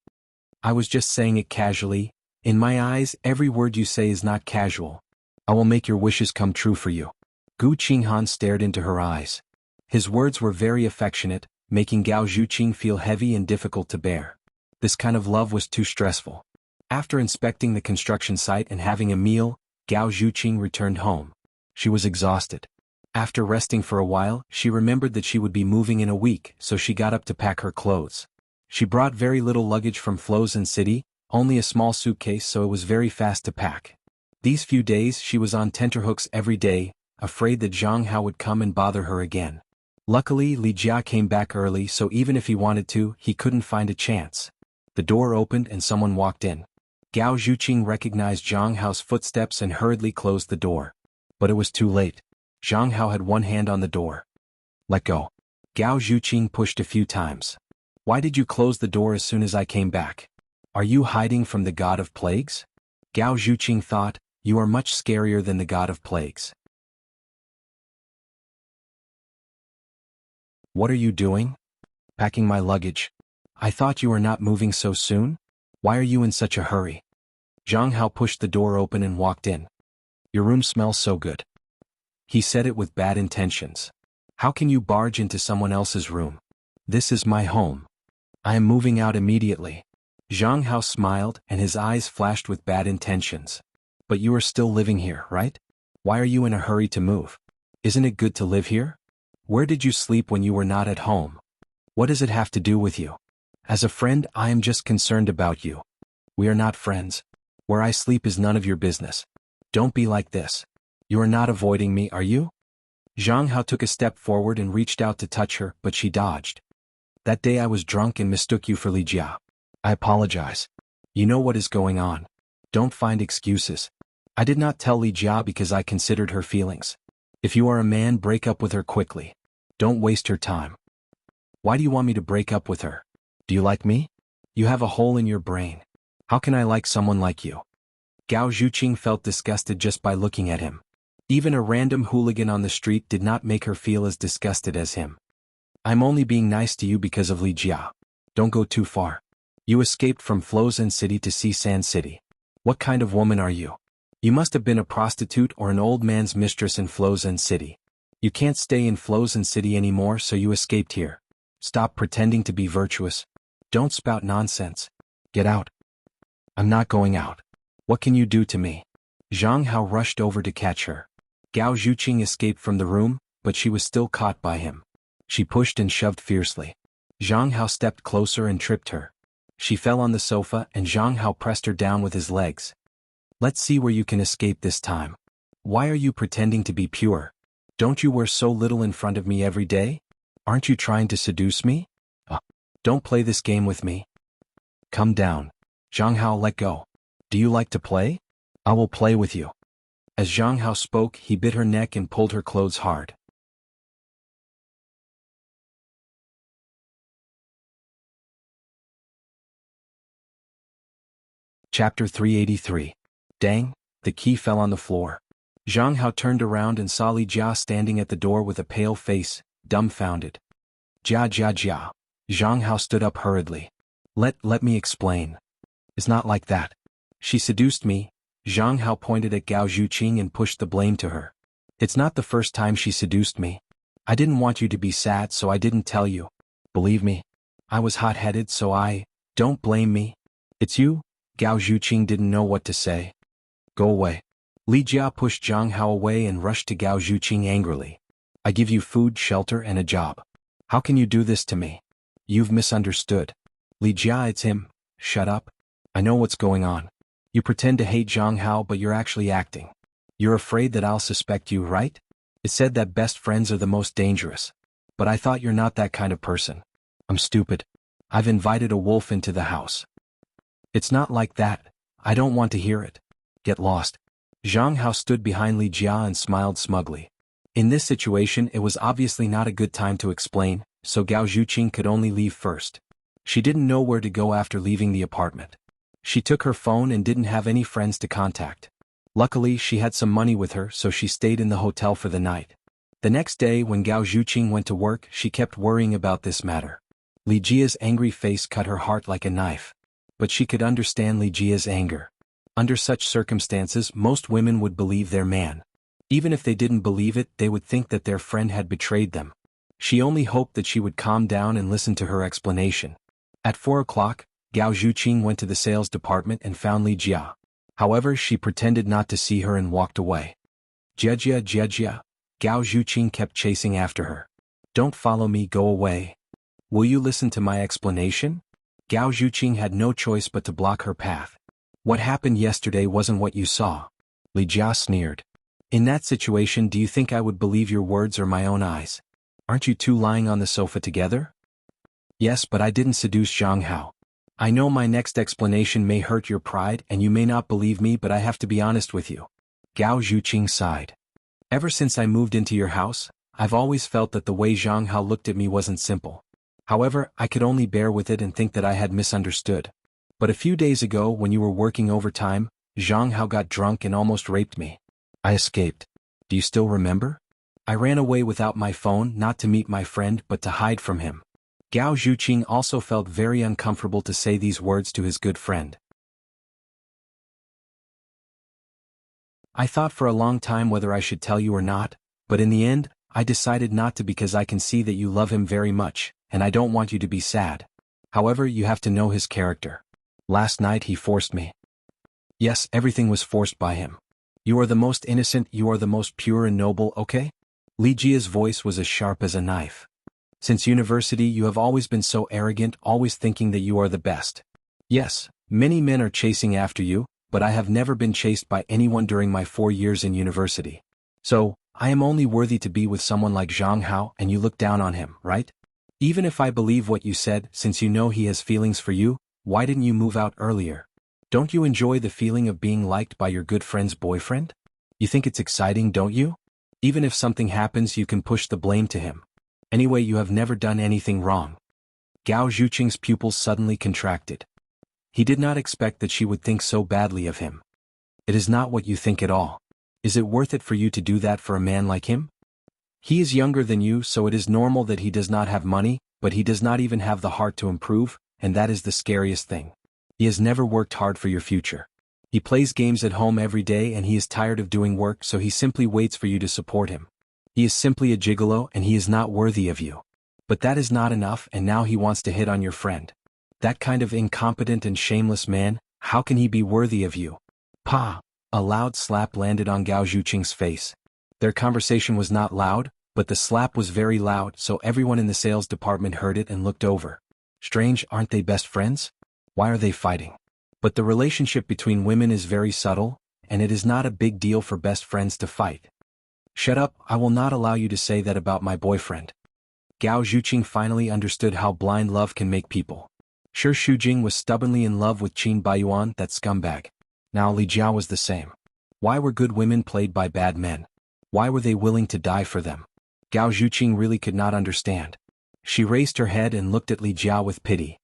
I was just saying it casually. In my eyes, every word you say is not casual. I will make your wishes come true for you. Gu Qinghan stared into her eyes. His words were very affectionate, making Gao Zhuqing feel heavy and difficult to bear. This kind of love was too stressful. After inspecting the construction site and having a meal, Gao Zhuqing returned home. She was exhausted. After resting for a while, she remembered that she would be moving in a week, so she got up to pack her clothes. She brought very little luggage from Flozen City, only a small suitcase, so it was very fast to pack. These few days she was on tenterhooks every day, afraid that Zhang Hao would come and bother her again. Luckily Li Jia came back early, so even if he wanted to, he couldn't find a chance. The door opened and someone walked in. Gao Zhuqing recognized Zhang Hao's footsteps and hurriedly closed the door. But it was too late. Zhang Hao had one hand on the door. Let go. Gao Zhuqing pushed a few times. Why did you close the door as soon as I came back? Are you hiding from the god of plagues? Gao Zhuqing thought, you are much scarier than the god of plagues. What are you doing? Packing my luggage. I thought you were not moving so soon? Why are you in such a hurry? Zhang Hao pushed the door open and walked in. Your room smells so good. He said it with bad intentions. How can you barge into someone else's room? This is my home. I am moving out immediately. Zhang Hao smiled and his eyes flashed with bad intentions. But you are still living here, right? Why are you in a hurry to move? Isn't it good to live here? Where did you sleep when you were not at home? What does it have to do with you? As a friend, I am just concerned about you. We are not friends. Where I sleep is none of your business. Don't be like this. You are not avoiding me, are you? Zhang Hao took a step forward and reached out to touch her, but she dodged. That day I was drunk and mistook you for Li Jia. I apologize. You know what is going on. Don't find excuses. I did not tell Li Jia because I considered her feelings. If you are a man, break up with her quickly. Don't waste her time. Why do you want me to break up with her? Do you like me? You have a hole in your brain. How can I like someone like you? Gao Zhuqing felt disgusted just by looking at him. Even a random hooligan on the street did not make her feel as disgusted as him. I'm only being nice to you because of Li Jia. Don't go too far. You escaped from Flozen City to see Sand City. What kind of woman are you? You must have been a prostitute or an old man's mistress in Flozen City. You can't stay in Flozen City anymore, so you escaped here. Stop pretending to be virtuous. Don't spout nonsense. Get out. I'm not going out. What can you do to me? Zhang Hao rushed over to catch her. Gao Zhuqing escaped from the room, but she was still caught by him. She pushed and shoved fiercely. Zhang Hao stepped closer and tripped her. She fell on the sofa and Zhang Hao pressed her down with his legs. Let's see where you can escape this time. Why are you pretending to be pure? Don't you wear so little in front of me every day? Aren't you trying to seduce me? Don't play this game with me. Come down. Zhang Hao, let go. Do you like to play? I will play with you. As Zhang Hao spoke, he bit her neck and pulled her clothes hard. Chapter 383. Dang, the key fell on the floor. Zhang Hao turned around and saw Li Jia standing at the door with a pale face, dumbfounded. Jia Jia Jia. Zhang Hao stood up hurriedly. Let me explain. It's not like that. She seduced me. Zhang Hao pointed at Gao Zhuqing and pushed the blame to her. It's not the first time she seduced me. I didn't want you to be sad, so I didn't tell you. Believe me. I was hot-headed, so don't blame me. It's you? Gao Zhuqing didn't know what to say. Go away. Li Jia pushed Zhang Hao away and rushed to Gao Zhuqing angrily. I give you food, shelter, and a job. How can you do this to me? You've misunderstood. Li Jia, it's him. Shut up. I know what's going on. You pretend to hate Zhang Hao, but you're actually acting. You're afraid that I'll suspect you, right? It said that best friends are the most dangerous. But I thought you're not that kind of person. I'm stupid. I've invited a wolf into the house. It's not like that. I don't want to hear it. Get lost. Zhang Hao stood behind Li Jia and smiled smugly. In this situation, it was obviously not a good time to explain, so Gao Zhuqing could only leave first. She didn't know where to go after leaving the apartment. She took her phone and didn't have any friends to contact. Luckily, she had some money with her, so she stayed in the hotel for the night. The next day, when Gao Zhuqing went to work, she kept worrying about this matter. Li Jia's angry face cut her heart like a knife. But she could understand Li Jia's anger. Under such circumstances, most women would believe their man. Even if they didn't believe it, they would think that their friend had betrayed them. She only hoped that she would calm down and listen to her explanation. At 4 o'clock, Gao Zhuqing went to the sales department and found Li Jia. However, she pretended not to see her and walked away. Jia Jia Jia Jia. Gao Zhuqing kept chasing after her. Don't follow me, go away. Will you listen to my explanation? Gao Zhuqing had no choice but to block her path. What happened yesterday wasn't what you saw. Li Jia sneered. In that situation, do you think I would believe your words or my own eyes? Aren't you two lying on the sofa together? Yes, but I didn't seduce Zhang Hao. I know my next explanation may hurt your pride and you may not believe me, but I have to be honest with you. Gao Zhuqing sighed. Ever since I moved into your house, I've always felt that the way Zhang Hao looked at me wasn't simple. However, I could only bear with it and think that I had misunderstood. But a few days ago, when you were working overtime, Zhang Hao got drunk and almost raped me. I escaped. Do you still remember? I ran away without my phone, not to meet my friend but to hide from him. Gao Zhuqing also felt very uncomfortable to say these words to his good friend. I thought for a long time whether I should tell you or not, but in the end, I decided not to because I can see that you love him very much, and I don't want you to be sad. However, you have to know his character. Last night he forced me. Yes, everything was forced by him. You are the most innocent, you are the most pure and noble, okay? Li Jia's voice was as sharp as a knife. Since university you have always been so arrogant, always thinking that you are the best. Yes, many men are chasing after you, but I have never been chased by anyone during my 4 years in university. So, I am only worthy to be with someone like Zhang Hao and you look down on him, right? Even if I believe what you said, since you know he has feelings for you, why didn't you move out earlier? Don't you enjoy the feeling of being liked by your good friend's boyfriend? You think it's exciting, don't you? Even if something happens, you can push the blame to him. Anyway, you have never done anything wrong. Gao Zhuqing's pupils suddenly contracted. He did not expect that she would think so badly of him. It is not what you think at all. Is it worth it for you to do that for a man like him? He is younger than you, so it is normal that he does not have money, but he does not even have the heart to improve, and that is the scariest thing. He has never worked hard for your future. He plays games at home every day and he is tired of doing work, so he simply waits for you to support him. He is simply a gigolo and he is not worthy of you. But that is not enough, and now he wants to hit on your friend. That kind of incompetent and shameless man, how can he be worthy of you? Pa! A loud slap landed on Gao Zhuqing's face. Their conversation was not loud, but the slap was very loud, so everyone in the sales department heard it and looked over. Strange, aren't they best friends? Why are they fighting? But the relationship between women is very subtle, and it is not a big deal for best friends to fight. Shut up, I will not allow you to say that about my boyfriend. Gao Zhuqing finally understood how blind love can make people. Sure, Shujing was stubbornly in love with Qin Baiyuan, that scumbag. Now Li Jiao was the same. Why were good women played by bad men? Why were they willing to die for them? Gao Zhuqing really could not understand. She raised her head and looked at Li Jiao with pity.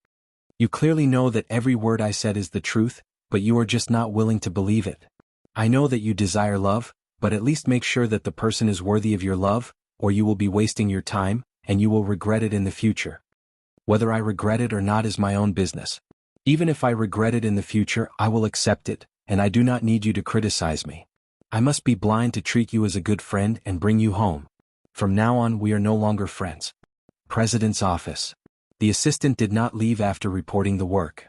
You clearly know that every word I said is the truth, but you are just not willing to believe it. I know that you desire love, but at least make sure that the person is worthy of your love, or you will be wasting your time, and you will regret it in the future. Whether I regret it or not is my own business. Even if I regret it in the future, I will accept it, and I do not need you to criticize me. I must be blind to treat you as a good friend and bring you home. From now on we are no longer friends. President's office. The assistant did not leave after reporting the work.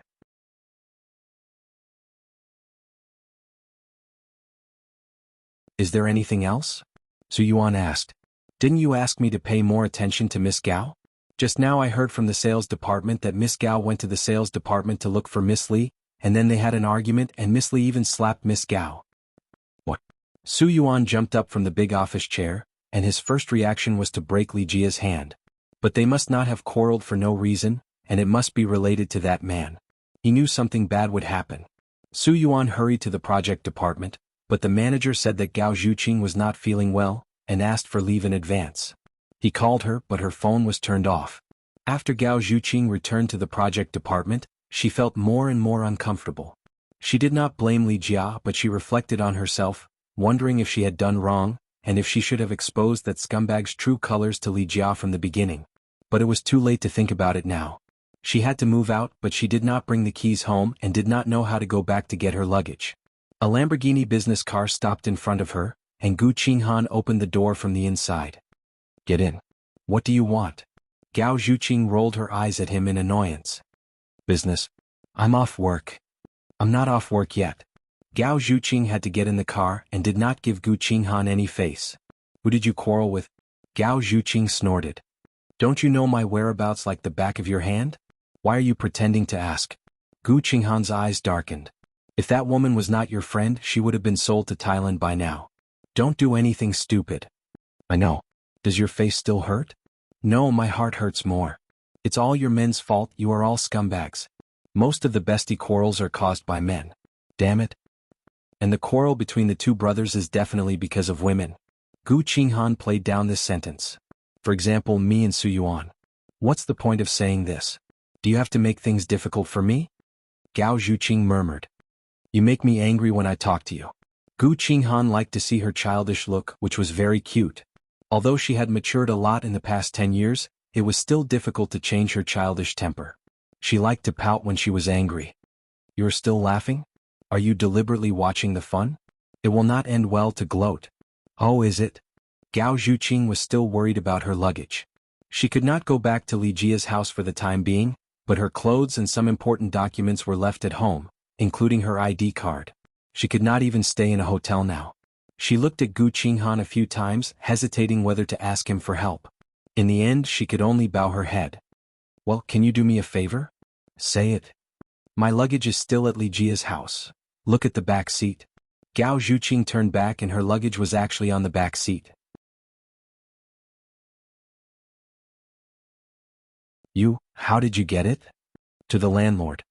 Is there anything else? Su Yuan asked. Didn't you ask me to pay more attention to Miss Gao? Just now I heard from the sales department that Miss Gao went to the sales department to look for Miss Li, and then they had an argument and Miss Li even slapped Miss Gao. What? Su Yuan jumped up from the big office chair, and his first reaction was to break Li Jia's hand. But they must not have quarreled for no reason, and it must be related to that man. He knew something bad would happen. Su Yuan hurried to the project department, but the manager said that Gao Zhuqing was not feeling well, and asked for leave in advance. He called her, but her phone was turned off. After Gao Zhuqing returned to the project department, she felt more and more uncomfortable. She did not blame Li Jia, but she reflected on herself, wondering if she had done wrong, and if she should have exposed that scumbag's true colors to Li Jia from the beginning. But it was too late to think about it now. She had to move out, but she did not bring the keys home and did not know how to go back to get her luggage. A Lamborghini business car stopped in front of her, and Gu Qinghan opened the door from the inside. Get in. What do you want? Gao Zhuqing rolled her eyes at him in annoyance. Business. I'm off work. I'm not off work yet. Gao Zhuqing had to get in the car and did not give Gu Qinghan any face. Who did you quarrel with? Gao Zhuqing snorted. Don't you know my whereabouts like the back of your hand? Why are you pretending to ask? Gu Qinghan's eyes darkened. If that woman was not your friend, she would have been sold to Thailand by now. Don't do anything stupid. I know. Does your face still hurt? No, my heart hurts more. It's all your men's fault, you are all scumbags. Most of the bestie quarrels are caused by men. Damn it. And the quarrel between the two brothers is definitely because of women. Gu Qinghan played down this sentence. For example, me and Su Yuan. What's the point of saying this? Do you have to make things difficult for me? Gao Zhuqing murmured. You make me angry when I talk to you. Gu Qinghan liked to see her childish look, which was very cute. Although she had matured a lot in the past 10 years, it was still difficult to change her childish temper. She liked to pout when she was angry. You're still laughing? Are you deliberately watching the fun? It will not end well to gloat. Oh, is it? Gao Zhuqing was still worried about her luggage. She could not go back to Li Jia's house for the time being, but her clothes and some important documents were left at home, including her ID card. She could not even stay in a hotel now. She looked at Gu Qinghan a few times, hesitating whether to ask him for help. In the end, she could only bow her head. Well, can you do me a favor? Say it. My luggage is still at Li Jia's house. Look at the back seat. Gao Zhuqing turned back and her luggage was actually on the back seat. How did you get it? To the landlord.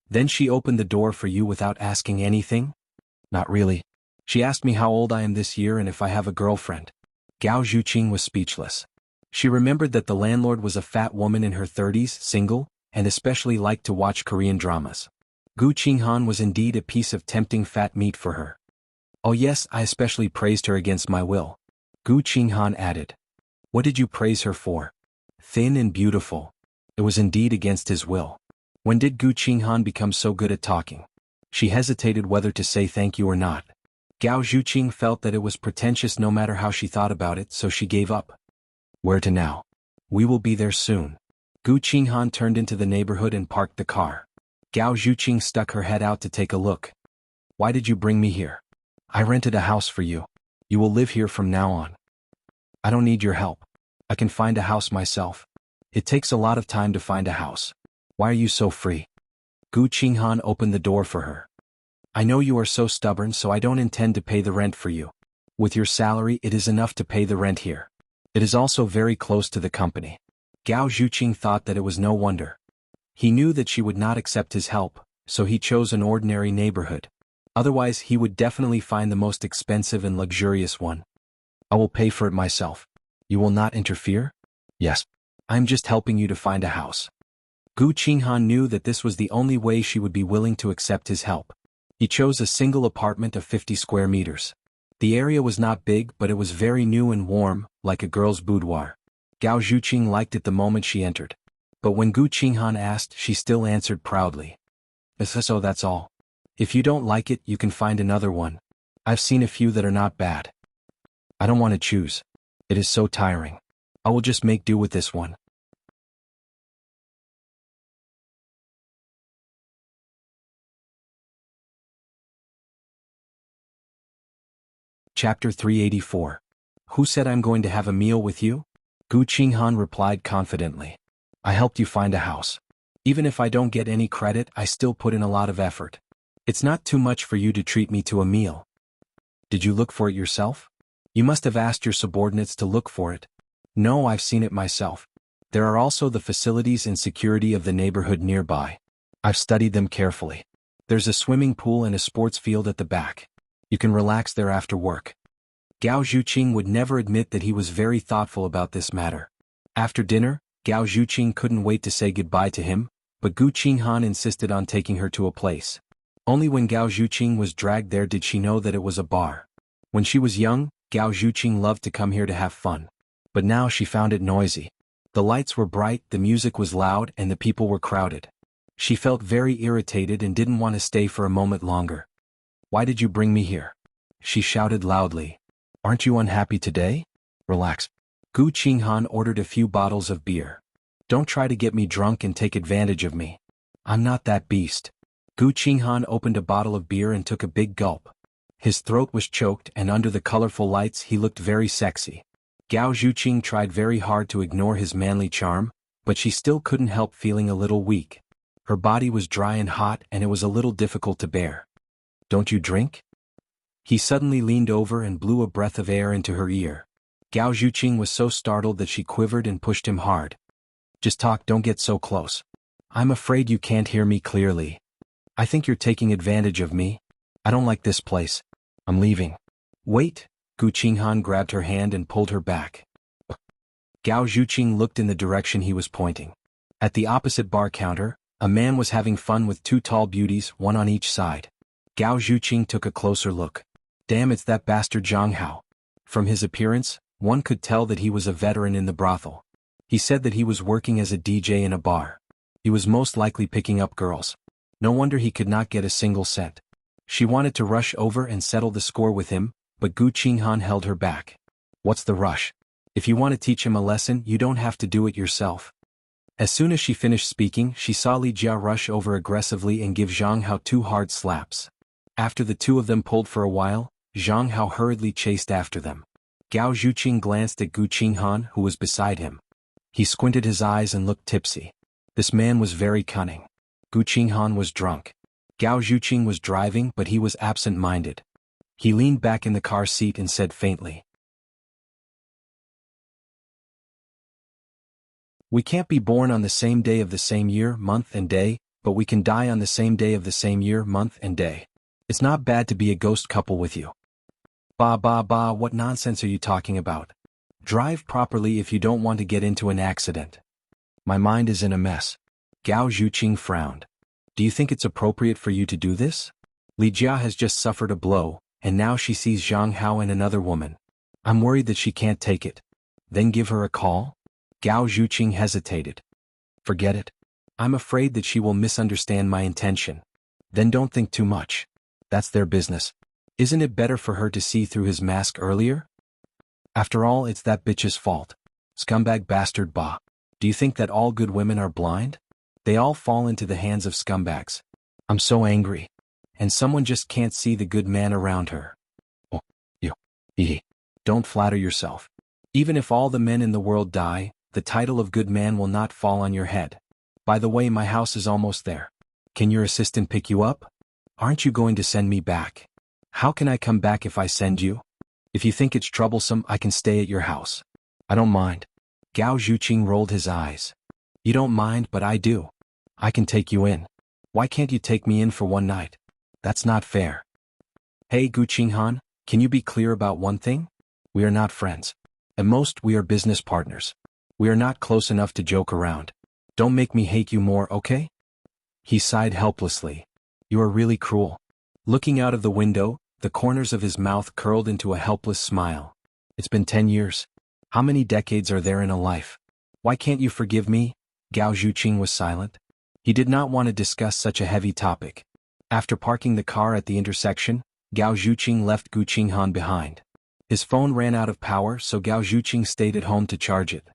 Then she opened the door for you without asking anything? Not really. She asked me how old I am this year and if I have a girlfriend. Gao Zhuqing was speechless. She remembered that the landlord was a fat woman in her 30s, single, and especially liked to watch Korean dramas. Gu Qinghan was indeed a piece of tempting fat meat for her. Oh yes, I especially praised her against my will. Gu Qinghan added. What did you praise her for? Thin and beautiful. It was indeed against his will. When did Gu Qinghan become so good at talking? She hesitated whether to say thank you or not. Gao Zhuqing felt that it was pretentious no matter how she thought about it, so she gave up. Where to now? We will be there soon. Gu Qinghan turned into the neighborhood and parked the car. Gao Zhuqing stuck her head out to take a look. Why did you bring me here? I rented a house for you. You will live here from now on. I don't need your help. I can find a house myself. It takes a lot of time to find a house. Why are you so free? Gu Qinghan opened the door for her. I know you are so stubborn, so I don't intend to pay the rent for you. With your salary, it is enough to pay the rent here. It is also very close to the company. Gao Zhuqing thought that it was no wonder. He knew that she would not accept his help, so he chose an ordinary neighborhood. Otherwise, he would definitely find the most expensive and luxurious one. I will pay for it myself. You will not interfere? Yes. I'm just helping you to find a house. Gu Qinghan knew that this was the only way she would be willing to accept his help. He chose a single apartment of 50 square meters. The area was not big, but it was very new and warm, like a girl's boudoir. Gao Zhuqing liked it the moment she entered. But when Gu Qinghan asked, she still answered proudly. So that's all. If you don't like it, you can find another one. I've seen a few that are not bad. I don't want to choose. It is so tiring. I will just make do with this one. Chapter 384. Who said I'm going to have a meal with you? Gu Qinghan replied confidently. I helped you find a house. Even if I don't get any credit, I still put in a lot of effort. It's not too much for you to treat me to a meal. Did you look for it yourself? You must have asked your subordinates to look for it. No, I've seen it myself. There are also the facilities and security of the neighborhood nearby. I've studied them carefully. There's a swimming pool and a sports field at the back. You can relax there after work. Gao Zhuqing would never admit that he was very thoughtful about this matter. After dinner, Gao Zhuqing couldn't wait to say goodbye to him, but Gu Qinghan insisted on taking her to a place. Only when Gao Zhuqing was dragged there did she know that it was a bar. When she was young, Gao Zhuqing loved to come here to have fun. But now she found it noisy. The lights were bright, the music was loud, and the people were crowded. She felt very irritated and didn't want to stay for a moment longer. Why did you bring me here? She shouted loudly. Aren't you unhappy today? Relax. Gu Qinghan ordered a few bottles of beer. Don't try to get me drunk and take advantage of me. I'm not that beast. Gu Qinghan opened a bottle of beer and took a big gulp. His throat was choked, and under the colorful lights he looked very sexy. Gao Zhuqing tried very hard to ignore his manly charm, but she still couldn't help feeling a little weak. Her body was dry and hot, and it was a little difficult to bear. Don't you drink? He suddenly leaned over and blew a breath of air into her ear. Gao Zhuqing was so startled that she quivered and pushed him hard. Just talk, don't get so close. I'm afraid you can't hear me clearly. I think you're taking advantage of me. I don't like this place. I'm leaving. Wait, Gu Qinghan grabbed her hand and pulled her back. Gao Zhuqing looked in the direction he was pointing. At the opposite bar counter, a man was having fun with two tall beauties, one on each side. Gao Zhuqing took a closer look. Damn, it's that bastard Zhang Hao. From his appearance, one could tell that he was a veteran in the brothel. He said that he was working as a DJ in a bar. He was most likely picking up girls. No wonder he could not get a single cent. She wanted to rush over and settle the score with him, but Gu Qinghan held her back. What's the rush? If you want to teach him a lesson, you don't have to do it yourself. As soon as she finished speaking, she saw Li Jia rush over aggressively and give Zhang Hao 2 hard slaps. After the two of them pulled for a while, Zhang Hao hurriedly chased after them. Gao Zhuqing glanced at Gu Qinghan, who was beside him. He squinted his eyes and looked tipsy. This man was very cunning. Gu Qinghan was drunk. Gao Zhuqing was driving, but he was absent-minded. He leaned back in the car seat and said faintly, "We can't be born on the same day of the same year, month and day, but we can die on the same day of the same year, month and day. It's not bad to be a ghost couple with you." Bah, what nonsense are you talking about? Drive properly if you don't want to get into an accident. My mind is in a mess. Gao Zhuqing frowned. Do you think it's appropriate for you to do this? Li Jia has just suffered a blow, and now she sees Zhang Hao and another woman. I'm worried that she can't take it. Then give her a call? Gao Zhuqing hesitated. Forget it. I'm afraid that she will misunderstand my intention. Then don't think too much. That's their business. Isn't it better for her to see through his mask earlier? After all, it's that bitch's fault. Scumbag bastard Ba. Do you think that all good women are blind? They all fall into the hands of scumbags. I'm so angry. And someone just can't see the good man around her. Oh, you. Don't flatter yourself. Even if all the men in the world die, the title of good man will not fall on your head. By the way, my house is almost there. Can your assistant pick you up? Aren't you going to send me back? How can I come back if I send you? If you think it's troublesome, I can stay at your house. I don't mind. Gao Zhuqing rolled his eyes. You don't mind, but I do. I can take you in. Why can't you take me in for one night? That's not fair. Hey Gu Qinghan, can you be clear about one thing? We are not friends. At most, we are business partners. We are not close enough to joke around. Don't make me hate you more, okay? He sighed helplessly. You are really cruel. Looking out of the window, the corners of his mouth curled into a helpless smile. It's been 10 years. How many decades are there in a life? Why can't you forgive me? Gao Zhuqing was silent. He did not want to discuss such a heavy topic. After parking the car at the intersection, Gao Zhuqing left Gu Qinghan behind. His phone ran out of power, so Gao Zhuqing stayed at home to charge it.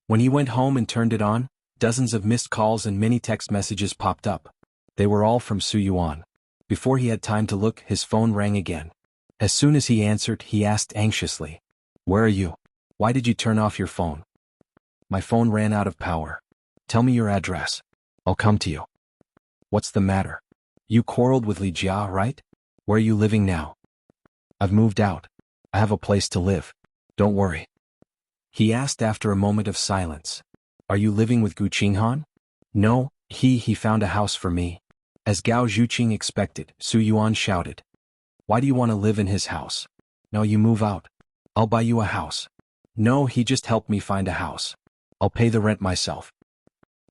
When he went home and turned it on, dozens of missed calls and many text messages popped up. They were all from Su Yuan. Before he had time to look, his phone rang again. As soon as he answered, he asked anxiously, "Where are you? Why did you turn off your phone?" "My phone ran out of power. Tell me your address. I'll come to you." "What's the matter? You quarreled with Li Jia, right? Where are you living now?" "I've moved out. I have a place to live. Don't worry." He asked after a moment of silence. "Are you living with Gu Qinghan?" "No, he found a house for me." As Gao Zhuqing expected, Su Yuan shouted. "Why do you want to live in his house? No, you move out. I'll buy you a house." "No, he just helped me find a house. I'll pay the rent myself."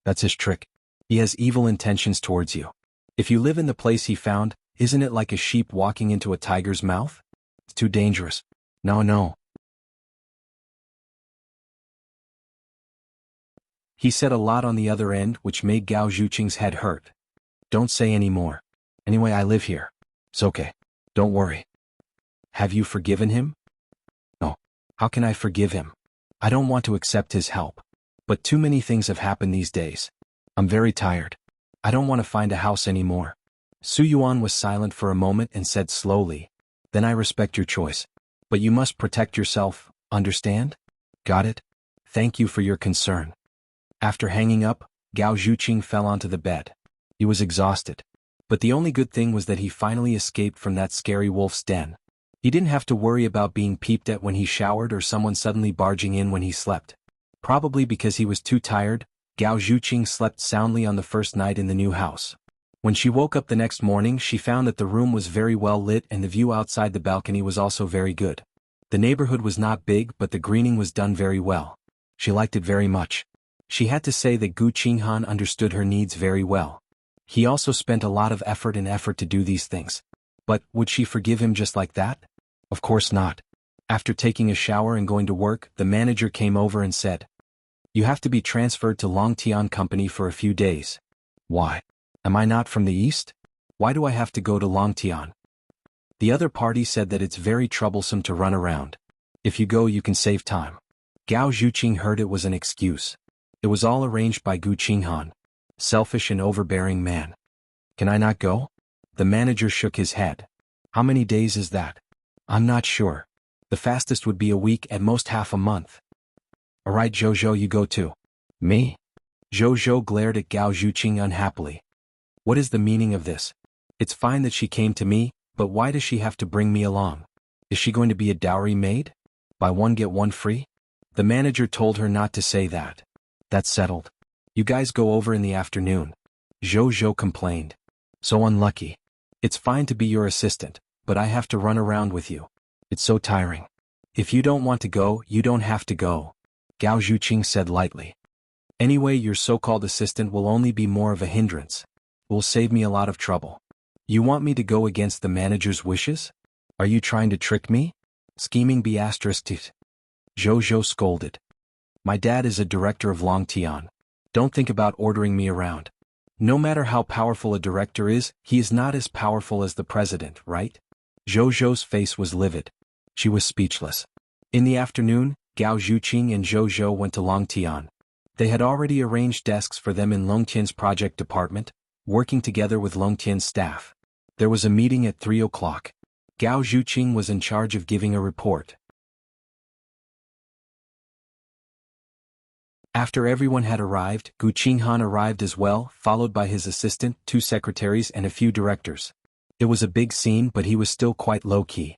"That's his trick. He has evil intentions towards you. If you live in the place he found, isn't it like a sheep walking into a tiger's mouth? It's too dangerous. No. He said a lot on the other end, which made Gao Zhuqing's head hurt. "Don't say any more. Anyway, I live here. It's okay. Don't worry." "Have you forgiven him?" "No. How can I forgive him? I don't want to accept his help. But too many things have happened these days. I'm very tired. I don't want to find a house anymore." Su Yuan was silent for a moment and said slowly, "Then I respect your choice. But you must protect yourself, understand? Got it? Thank you for your concern." After hanging up, Gao Zhuqing fell onto the bed. He was exhausted. But the only good thing was that he finally escaped from that scary wolf's den. He didn't have to worry about being peeped at when he showered or someone suddenly barging in when he slept. Probably because he was too tired, Gao Zhuqing slept soundly on the first night in the new house. When she woke up the next morning, she found that the room was very well lit and the view outside the balcony was also very good. The neighborhood was not big, but the greening was done very well. She liked it very much. She had to say that Gu Qinghan understood her needs very well. He also spent a lot of effort to do these things. But would she forgive him just like that? Of course not. After taking a shower and going to work, the manager came over and said, "You have to be transferred to Longtian Company for a few days." "Why? Am I not from the East? Why do I have to go to Longtian?" The other party said that it's very troublesome to run around. If you go, you can save time. Gao Zhuqing heard it was an excuse. It was all arranged by Gu Qinghan. Selfish and overbearing man. "Can I not go?" The manager shook his head. "How many days is that?" "I'm not sure. The fastest would be a week, at most half a month." "All right, Jojo, you go too." "Me?" Jojo glared at Gao Zhuqing unhappily. "What is the meaning of this? It's fine that she came to me, but why does she have to bring me along? Is she going to be a dowry maid? Buy one get one free?" The manager told her not to say that. "That's settled. You guys go over in the afternoon." Jojo complained. "So unlucky. It's fine to be your assistant, but I have to run around with you. It's so tiring." "If you don't want to go, you don't have to go," Gao Zhuqing said lightly. "Anyway, your so-called assistant will only be more of a hindrance. It will save me a lot of trouble. You want me to go against the manager's wishes?" Are you trying to trick me? Scheming B****. Zhou scolded. My dad is a director of Longtian. Don't think about ordering me around. No matter how powerful a director is, he is not as powerful as the president, right? Zhou's face was livid. She was speechless. In the afternoon, Gao Zhuqing and Zhou went to Longtian. They had already arranged desks for them in Longtian's project department, working together with Longtian's staff. There was a meeting at 3 o'clock. Gao Zhuqing was in charge of giving a report. After everyone had arrived, Gu Qinghan arrived as well, followed by his assistant, 2 secretaries and a few directors. It was a big scene, but he was still quite low-key.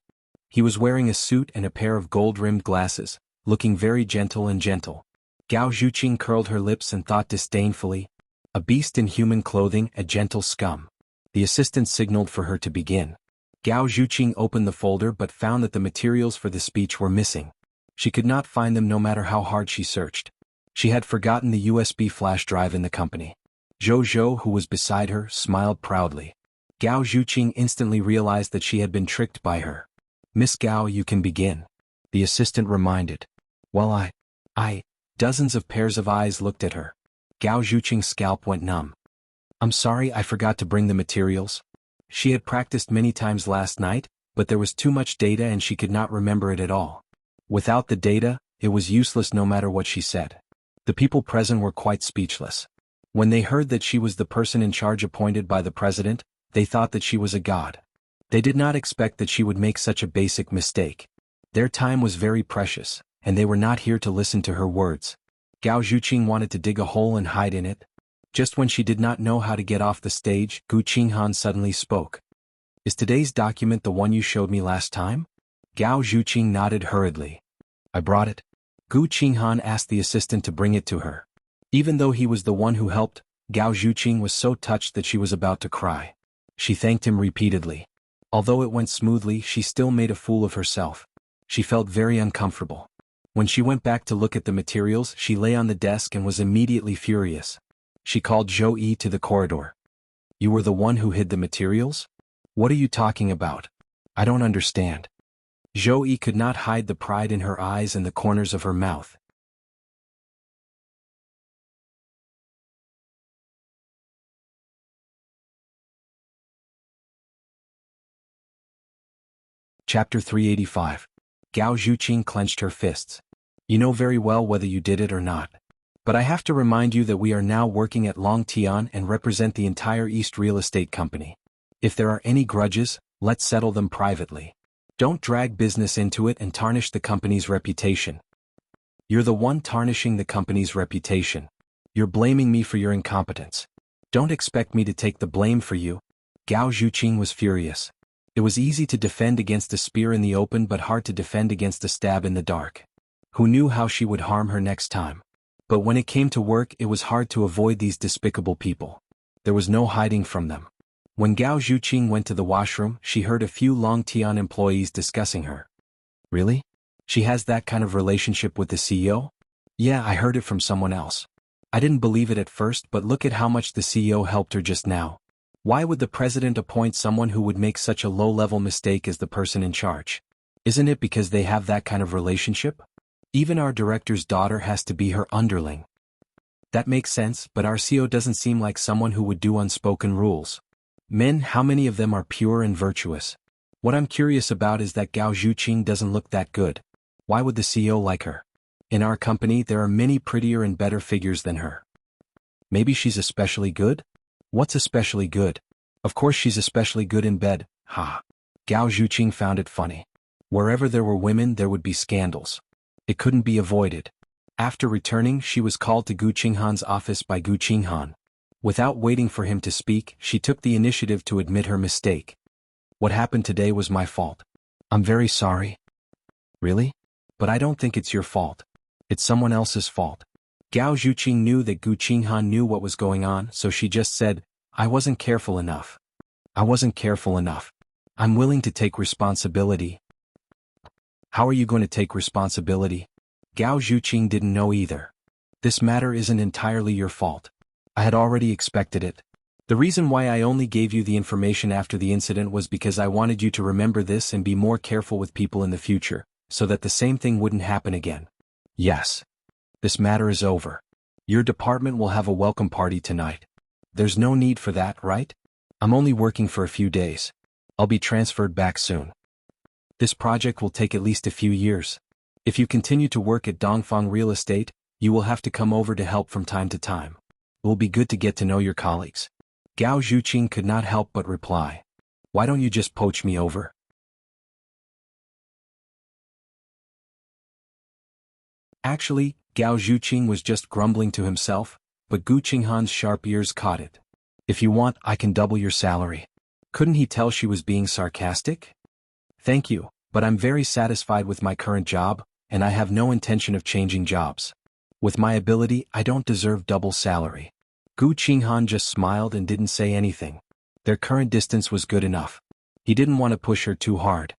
He was wearing a suit and a pair of gold-rimmed glasses, looking very gentle and gentle. Gao Zhuqing curled her lips and thought disdainfully, a beast in human clothing, a gentle scum. The assistant signaled for her to begin. Gao Zhuqing opened the folder but found that the materials for the speech were missing. She could not find them no matter how hard she searched. She had forgotten the USB flash drive in the company. Zhou, who was beside her, smiled proudly. Gao Zhuqing instantly realized that she had been tricked by her. Miss Gao, you can begin. The assistant reminded. Well, Dozens of pairs of eyes looked at her. Gao Zhuqing's scalp went numb. I'm sorry, I forgot to bring the materials. She had practiced many times last night, but there was too much data and she could not remember it at all. Without the data, it was useless no matter what she said. The people present were quite speechless. When they heard that she was the person in charge appointed by the president, they thought that she was a god. They did not expect that she would make such a basic mistake. Their time was very precious, and they were not here to listen to her words. Gao Zhuqing wanted to dig a hole and hide in it. Just when she did not know how to get off the stage, Gu Qinghan suddenly spoke. Is today's document the one you showed me last time? Gao Zhuqing nodded hurriedly. I brought it. Gu Qinghan asked the assistant to bring it to her. Even though he was the one who helped, Gao Zhuqing was so touched that she was about to cry. She thanked him repeatedly. Although it went smoothly, she still made a fool of herself. She felt very uncomfortable. When she went back to look at the materials, she lay on the desk and was immediately furious. She called Zhou to the corridor. You were the one who hid the materials? What are you talking about? I don't understand. Zhou could not hide the pride in her eyes and the corners of her mouth. Chapter 385. Gao Zhuqing clenched her fists. You know very well whether you did it or not. But I have to remind you that we are now working at Longtian and represent the entire East Real Estate Company. If there are any grudges, let's settle them privately. Don't drag business into it and tarnish the company's reputation. You're the one tarnishing the company's reputation. You're blaming me for your incompetence. Don't expect me to take the blame for you. Gao Zhuqing was furious. It was easy to defend against a spear in the open but hard to defend against a stab in the dark. Who knew how she would harm her next time? But when it came to work, it was hard to avoid these despicable people. There was no hiding from them. When Gao Zhuqing went to the washroom, she heard a few Longtian employees discussing her. Really? She has that kind of relationship with the CEO? Yeah, I heard it from someone else. I didn't believe it at first, but look at how much the CEO helped her just now. Why would the president appoint someone who would make such a low-level mistake as the person in charge? Isn't it because they have that kind of relationship? Even our director's daughter has to be her underling. That makes sense, but our CEO doesn't seem like someone who would do unspoken rules. Men, how many of them are pure and virtuous? What I'm curious about is that Gao Zhuqing doesn't look that good. Why would the CEO like her? In our company, there are many prettier and better figures than her. Maybe she's especially good? What's especially good? Of course she's especially good in bed, ha. Gao Zhuqing found it funny. Wherever there were women, there would be scandals. It couldn't be avoided. After returning, she was called to Gu Qinghan's office by Gu Qinghan. Without waiting for him to speak, she took the initiative to admit her mistake. What happened today was my fault. I'm very sorry. Really? But I don't think it's your fault. It's someone else's fault. Gao Zhuqing knew that Gu Qinghan knew what was going on, so she just said, I wasn't careful enough. I wasn't careful enough. I'm willing to take responsibility. How are you going to take responsibility? Gao Zhuqing didn't know either. This matter isn't entirely your fault. I had already expected it. The reason why I only gave you the information after the incident was because I wanted you to remember this and be more careful with people in the future, so that the same thing wouldn't happen again. Yes. This matter is over. Your department will have a welcome party tonight. There's no need for that, right? I'm only working for a few days. I'll be transferred back soon. This project will take at least a few years. If you continue to work at Dongfang Real Estate, you will have to come over to help from time to time. It will be good to get to know your colleagues. Gao Zhuqing could not help but reply. Why don't you just poach me over? Actually, Gao Zhuqing was just grumbling to himself, but Gu Qinghan's sharp ears caught it. If you want, I can double your salary. Couldn't he tell she was being sarcastic? Thank you, but I'm very satisfied with my current job, and I have no intention of changing jobs. With my ability, I don't deserve double salary. Gu Qinghan just smiled and didn't say anything. Their current distance was good enough. He didn't want to push her too hard.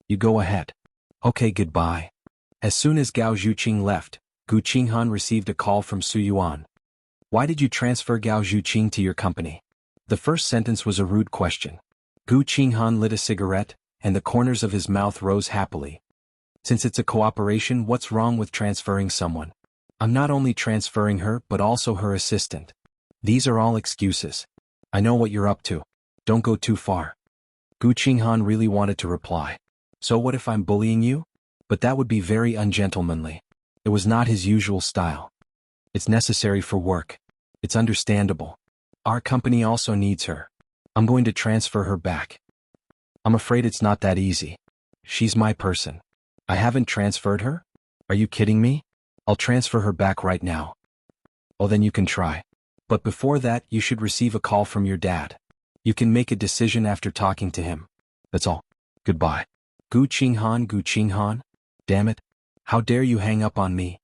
You go ahead. Okay, goodbye. As soon as Gao Zhuqing left, Gu Qinghan received a call from Su Yuan. Why did you transfer Gao Zhuqing to your company? The first sentence was a rude question. Gu Qinghan lit a cigarette, and the corners of his mouth rose happily. Since it's a cooperation, what's wrong with transferring someone? I'm not only transferring her but also her assistant. These are all excuses. I know what you're up to. Don't go too far. Gu Qinghan really wanted to reply. So what if I'm bullying you? But that would be very ungentlemanly. It was not his usual style. It's necessary for work. It's understandable. Our company also needs her. I'm going to transfer her back. I'm afraid it's not that easy. She's my person. I haven't transferred her? Are you kidding me? I'll transfer her back right now. Oh, then you can try. But before that, you should receive a call from your dad. You can make a decision after talking to him. That's all. Goodbye. Gu Qinghan? Damn it. How dare you hang up on me?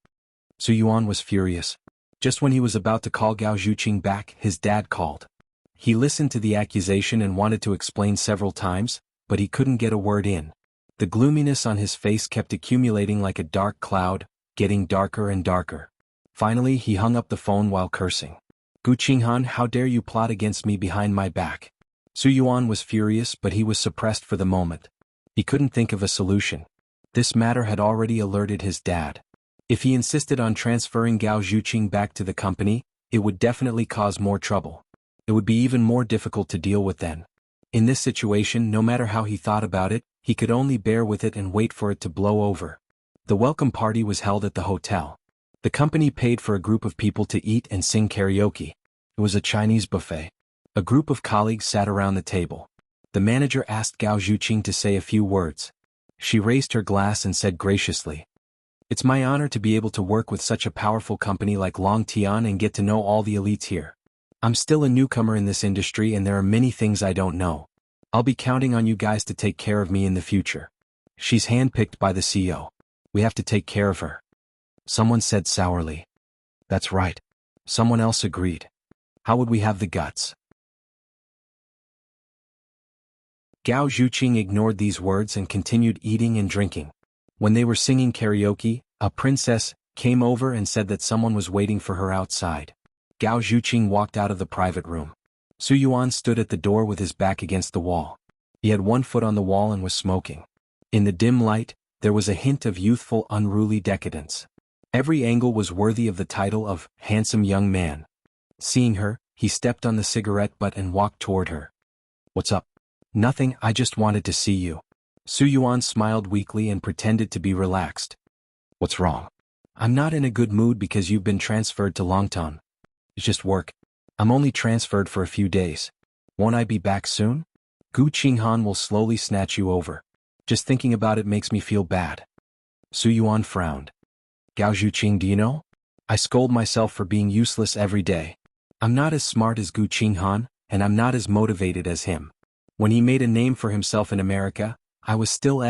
Su Yuan was furious. Just when he was about to call Gao Zhuqing back, his dad called. He listened to the accusation and wanted to explain several times, but he couldn't get a word in. The gloominess on his face kept accumulating like a dark cloud, getting darker and darker. Finally, he hung up the phone while cursing. Gu Qinghan, how dare you plot against me behind my back? Su Yuan was furious, but he was suppressed for the moment. He couldn't think of a solution. This matter had already alerted his dad. If he insisted on transferring Gao Zhuqing back to the company, it would definitely cause more trouble. It would be even more difficult to deal with then. In this situation, no matter how he thought about it, he could only bear with it and wait for it to blow over. The welcome party was held at the hotel. The company paid for a group of people to eat and sing karaoke. It was a Chinese buffet. A group of colleagues sat around the table. The manager asked Gao Zhuqing to say a few words. She raised her glass and said graciously, "It's my honor to be able to work with such a powerful company like Long Tian and get to know all the elites here. I'm still a newcomer in this industry and there are many things I don't know. I'll be counting on you guys to take care of me in the future. She's handpicked by the CEO. We have to take care of her." Someone said sourly. That's right. Someone else agreed. How would we have the guts? Gao Zhuqing ignored these words and continued eating and drinking. When they were singing karaoke, a princess came over and said that someone was waiting for her outside. Gao Zhuqing walked out of the private room. Su Yuan stood at the door with his back against the wall. He had one foot on the wall and was smoking. In the dim light, there was a hint of youthful, unruly decadence. Every angle was worthy of the title of handsome young man. Seeing her, he stepped on the cigarette butt and walked toward her. What's up? Nothing, I just wanted to see you. Su Yuan smiled weakly and pretended to be relaxed. What's wrong? I'm not in a good mood because you've been transferred to Longtan. It's just work. I'm only transferred for a few days. Won't I be back soon? Gu Qinghan will slowly snatch you over. Just thinking about it makes me feel bad. Su Yuan frowned. Gao Zhuqing, do you know? I scold myself for being useless every day. I'm not as smart as Gu Qinghan, and I'm not as motivated as him. When he made a name for himself in America, I was still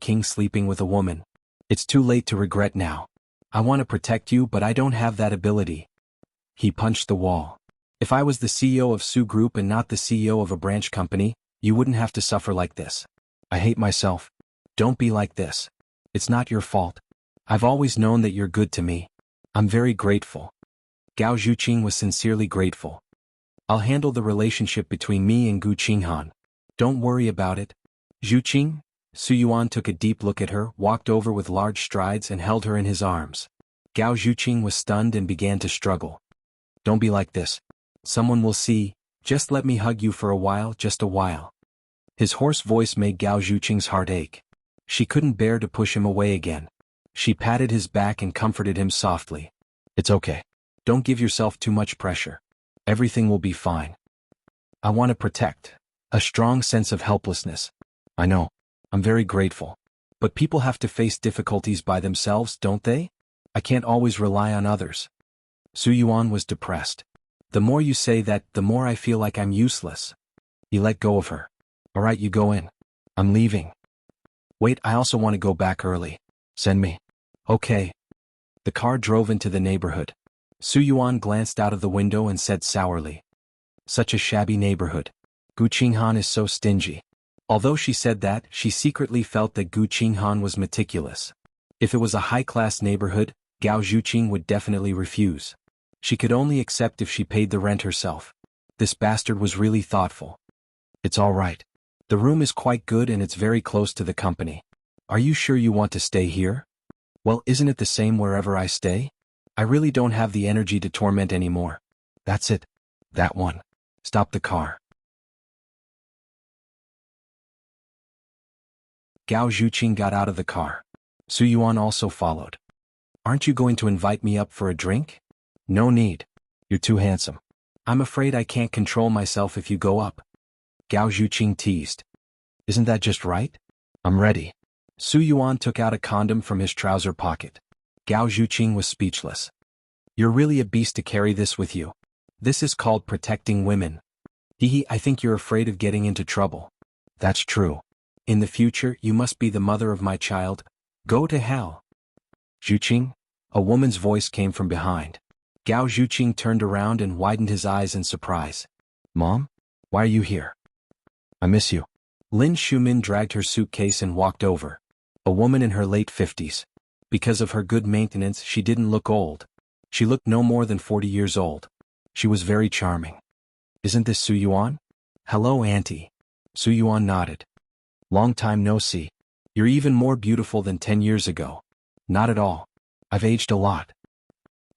King sleeping with a woman. It's too late to regret now. I want to protect you, but I don't have that ability. He punched the wall. If I was the CEO of Su Group and not the CEO of a branch company, you wouldn't have to suffer like this. I hate myself. Don't be like this. It's not your fault. I've always known that you're good to me. I'm very grateful. Gao Zhuqing was sincerely grateful. I'll handle the relationship between me and Gu Qinghan. Don't worry about it. Zhu Qing? Su Yuan took a deep look at her, walked over with large strides and held her in his arms. Gao Zhuqing was stunned and began to struggle. Don't be like this. Someone will see. Just let me hug you for a while, just a while. His hoarse voice made Gao Zhuqing's heart ache. She couldn't bear to push him away again. She patted his back and comforted him softly. It's okay. Don't give yourself too much pressure. Everything will be fine. I want to protect. A strong sense of helplessness. I know. I'm very grateful. But people have to face difficulties by themselves, don't they? I can't always rely on others. Su Yuan was depressed. The more you say that, the more I feel like I'm useless. He let go of her. All right, you go in. I'm leaving. Wait, I also want to go back early. Send me. Okay. The car drove into the neighborhood. Su Yuan glanced out of the window and said sourly. Such a shabby neighborhood. Gu Qinghan is so stingy. Although she said that, she secretly felt that Gu Qinghan was meticulous. If it was a high-class neighborhood, Gao Zhuqing would definitely refuse. She could only accept if she paid the rent herself. This bastard was really thoughtful. It's all right. The room is quite good and it's very close to the company. Are you sure you want to stay here? Well, isn't it the same wherever I stay? I really don't have the energy to torment anymore. That's it. That one. Stop the car. Gao Zhuqing got out of the car. Su Yuan also followed. Aren't you going to invite me up for a drink? No need. You're too handsome. I'm afraid I can't control myself if you go up. Gao Zhuqing teased. Isn't that just right? I'm ready. Su Yuan took out a condom from his trouser pocket. Gao Zhuqing was speechless. You're really a beast to carry this with you. This is called protecting women. Hehe, I think you're afraid of getting into trouble. That's true. In the future, you must be the mother of my child. Go to hell. Zhuqing? A woman's voice came from behind. Gao Zhuqing turned around and widened his eyes in surprise. Mom? Why are you here? I miss you. Lin Shumin dragged her suitcase and walked over. A woman in her late 50s. Because of her good maintenance, she didn't look old. She looked no more than 40 years old. She was very charming. Isn't this Su Yuan? Hello, Auntie. Su Yuan nodded. Long time no see. You're even more beautiful than 10 years ago. Not at all. I've aged a lot.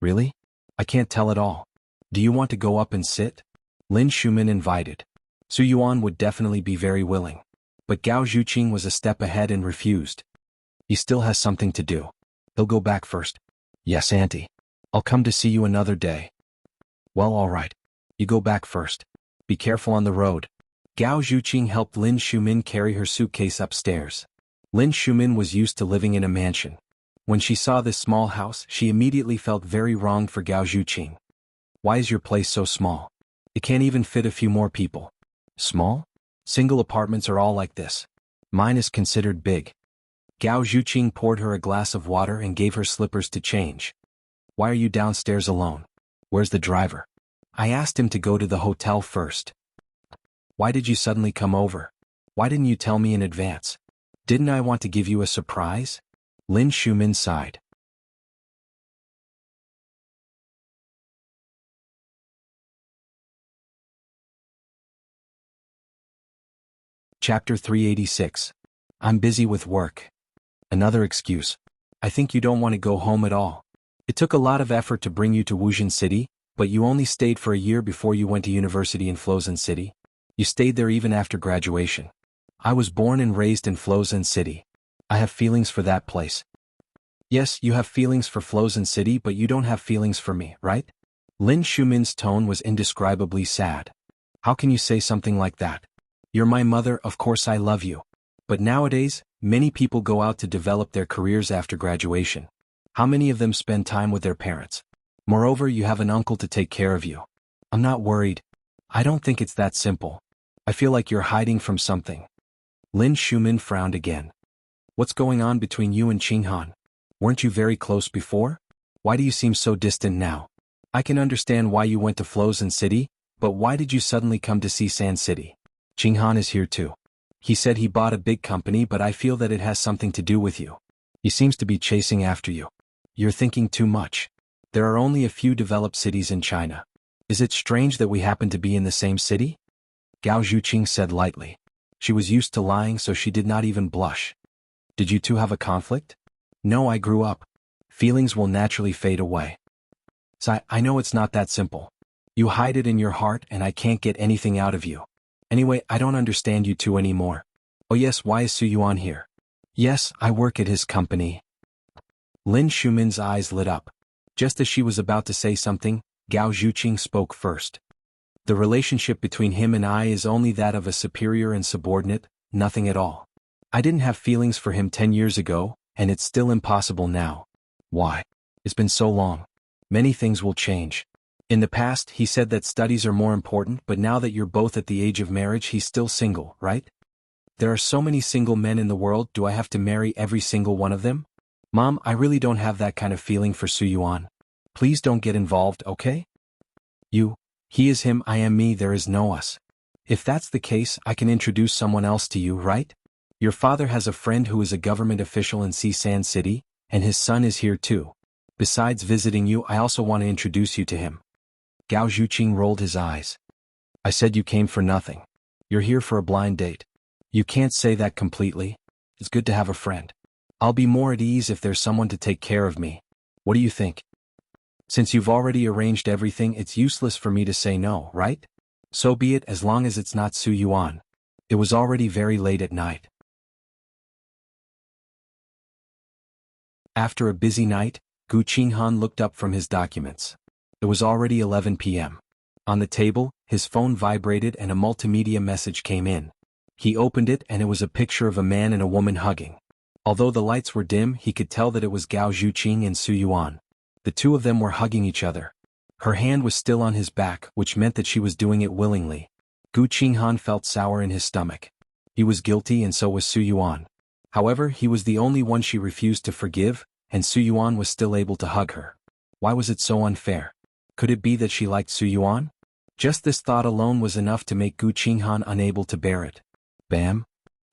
Really? I can't tell at all. Do you want to go up and sit? Lin Shumin invited. Su Yuan would definitely be very willing. But Gao Zhuqing was a step ahead and refused. He still has something to do. He'll go back first. Yes, Auntie. I'll come to see you another day. Well, all right. You go back first. Be careful on the road. Gao Zhuqing helped Lin Shumin carry her suitcase upstairs. Lin Shumin was used to living in a mansion. When she saw this small house, she immediately felt very wronged for Gao Zhuqing. Why is your place so small? It can't even fit a few more people. Small? Single apartments are all like this. Mine is considered big. Gao Zhuqing poured her a glass of water and gave her slippers to change. Why are you downstairs alone? Where's the driver? I asked him to go to the hotel first. Why did you suddenly come over? Why didn't you tell me in advance? Didn't I want to give you a surprise? Lin Shumin sighed. Chapter 386. I'm busy with work. Another excuse. I think you don't want to go home at all. It took a lot of effort to bring you to Wuxia City, but you only stayed for a year before you went to university in Flozhen City. You stayed there even after graduation. I was born and raised in Flozhen City. I have feelings for that place. Yes, you have feelings for Flozhen City, but you don't have feelings for me, right? Lin Shumin's tone was indescribably sad. How can you say something like that? You're my mother, of course I love you. But nowadays, many people go out to develop their careers after graduation. How many of them spend time with their parents? Moreover, you have an uncle to take care of you. I'm not worried. I don't think it's that simple. I feel like you're hiding from something. Lin Shumin frowned again. What's going on between you and Qinghan? Weren't you very close before? Why do you seem so distant now? I can understand why you went to Flozhen City, but why did you suddenly come to see Sand City? Qinghan is here too. He said he bought a big company, but I feel that it has something to do with you. He seems to be chasing after you. You're thinking too much. There are only a few developed cities in China. Is it strange that we happen to be in the same city? Gao Zhuqing said lightly. She was used to lying, so she did not even blush. Did you two have a conflict? No, I grew up. Feelings will naturally fade away. So I know it's not that simple. You hide it in your heart and I can't get anything out of you. Anyway, I don't understand you two anymore. Oh yes, why is Su Yuan here? Yes, I work at his company. Lin Shumin's eyes lit up. Just as she was about to say something, Gao Zhuqing spoke first. The relationship between him and I is only that of a superior and subordinate, nothing at all. I didn't have feelings for him 10 years ago, and it's still impossible now. Why? It's been so long. Many things will change. In the past, he said that studies are more important, but now that you're both at the age of marriage, he's still single, right? There are so many single men in the world, do I have to marry every single one of them? Mom, I really don't have that kind of feeling for Su Yuan. Please don't get involved, okay? He is him, I am me, there is no us. If that's the case, I can introduce someone else to you, right? Your father has a friend who is a government official in Sisan City, and his son is here too. Besides visiting you, I also want to introduce you to him. Gao Zhuqing rolled his eyes. I said you came for nothing. You're here for a blind date. You can't say that completely. It's good to have a friend. I'll be more at ease if there's someone to take care of me. What do you think? Since you've already arranged everything, it's useless for me to say no, right? So be it, as long as it's not Su Yuan. It was already very late at night. After a busy night, Gu Qinghan looked up from his documents. It was already 11 p.m. On the table, his phone vibrated and a multimedia message came in. He opened it and it was a picture of a man and a woman hugging. Although the lights were dim, he could tell that it was Gao Zhuqing and Su Yuan. The two of them were hugging each other. Her hand was still on his back, which meant that she was doing it willingly. Gu Qinghan felt sour in his stomach. He was guilty and so was Su Yuan. However, he was the only one she refused to forgive, and Su Yuan was still able to hug her. Why was it so unfair? Could it be that she liked Su Yuan? Just this thought alone was enough to make Gu Qinghan unable to bear it. Bam!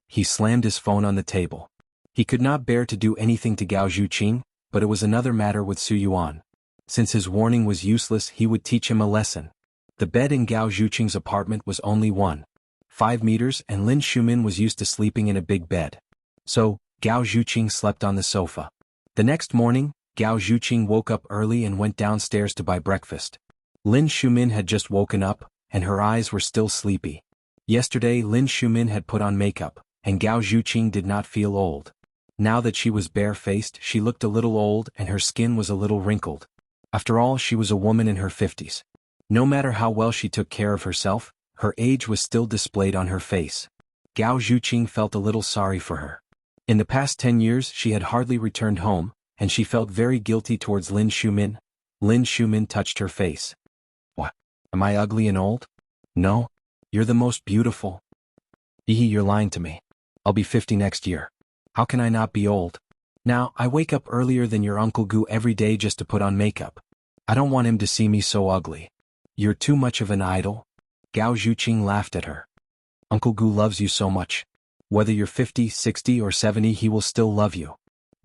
He slammed his phone on the table. He could not bear to do anything to Gao Zhuqing, but it was another matter with Su Yuan. Since his warning was useless, he would teach him a lesson. The bed in Gao Zhuqing's apartment was only 1.5 meters, and Lin Shumin was used to sleeping in a big bed. So, Gao Zhuqing slept on the sofa. The next morning, Gao Zhuqing woke up early and went downstairs to buy breakfast. Lin Shumin had just woken up, and her eyes were still sleepy. Yesterday, Lin Shumin had put on makeup, and Gao Zhuqing did not feel old. Now that she was bare-faced, she looked a little old and her skin was a little wrinkled. After all, she was a woman in her 50s. No matter how well she took care of herself, her age was still displayed on her face. Gao Zhuqing felt a little sorry for her. In the past 10 years, she had hardly returned home, and she felt very guilty towards Lin Shumin. Lin Shumin touched her face. What? Am I ugly and old? No. You're the most beautiful. You're lying to me. I'll be 50 next year. How can I not be old? Now, I wake up earlier than your Uncle Gu every day just to put on makeup. I don't want him to see me so ugly. You're too much of an idol. Gao Zhuqing laughed at her. Uncle Gu loves you so much. Whether you're 50, 60, or 70, he will still love you.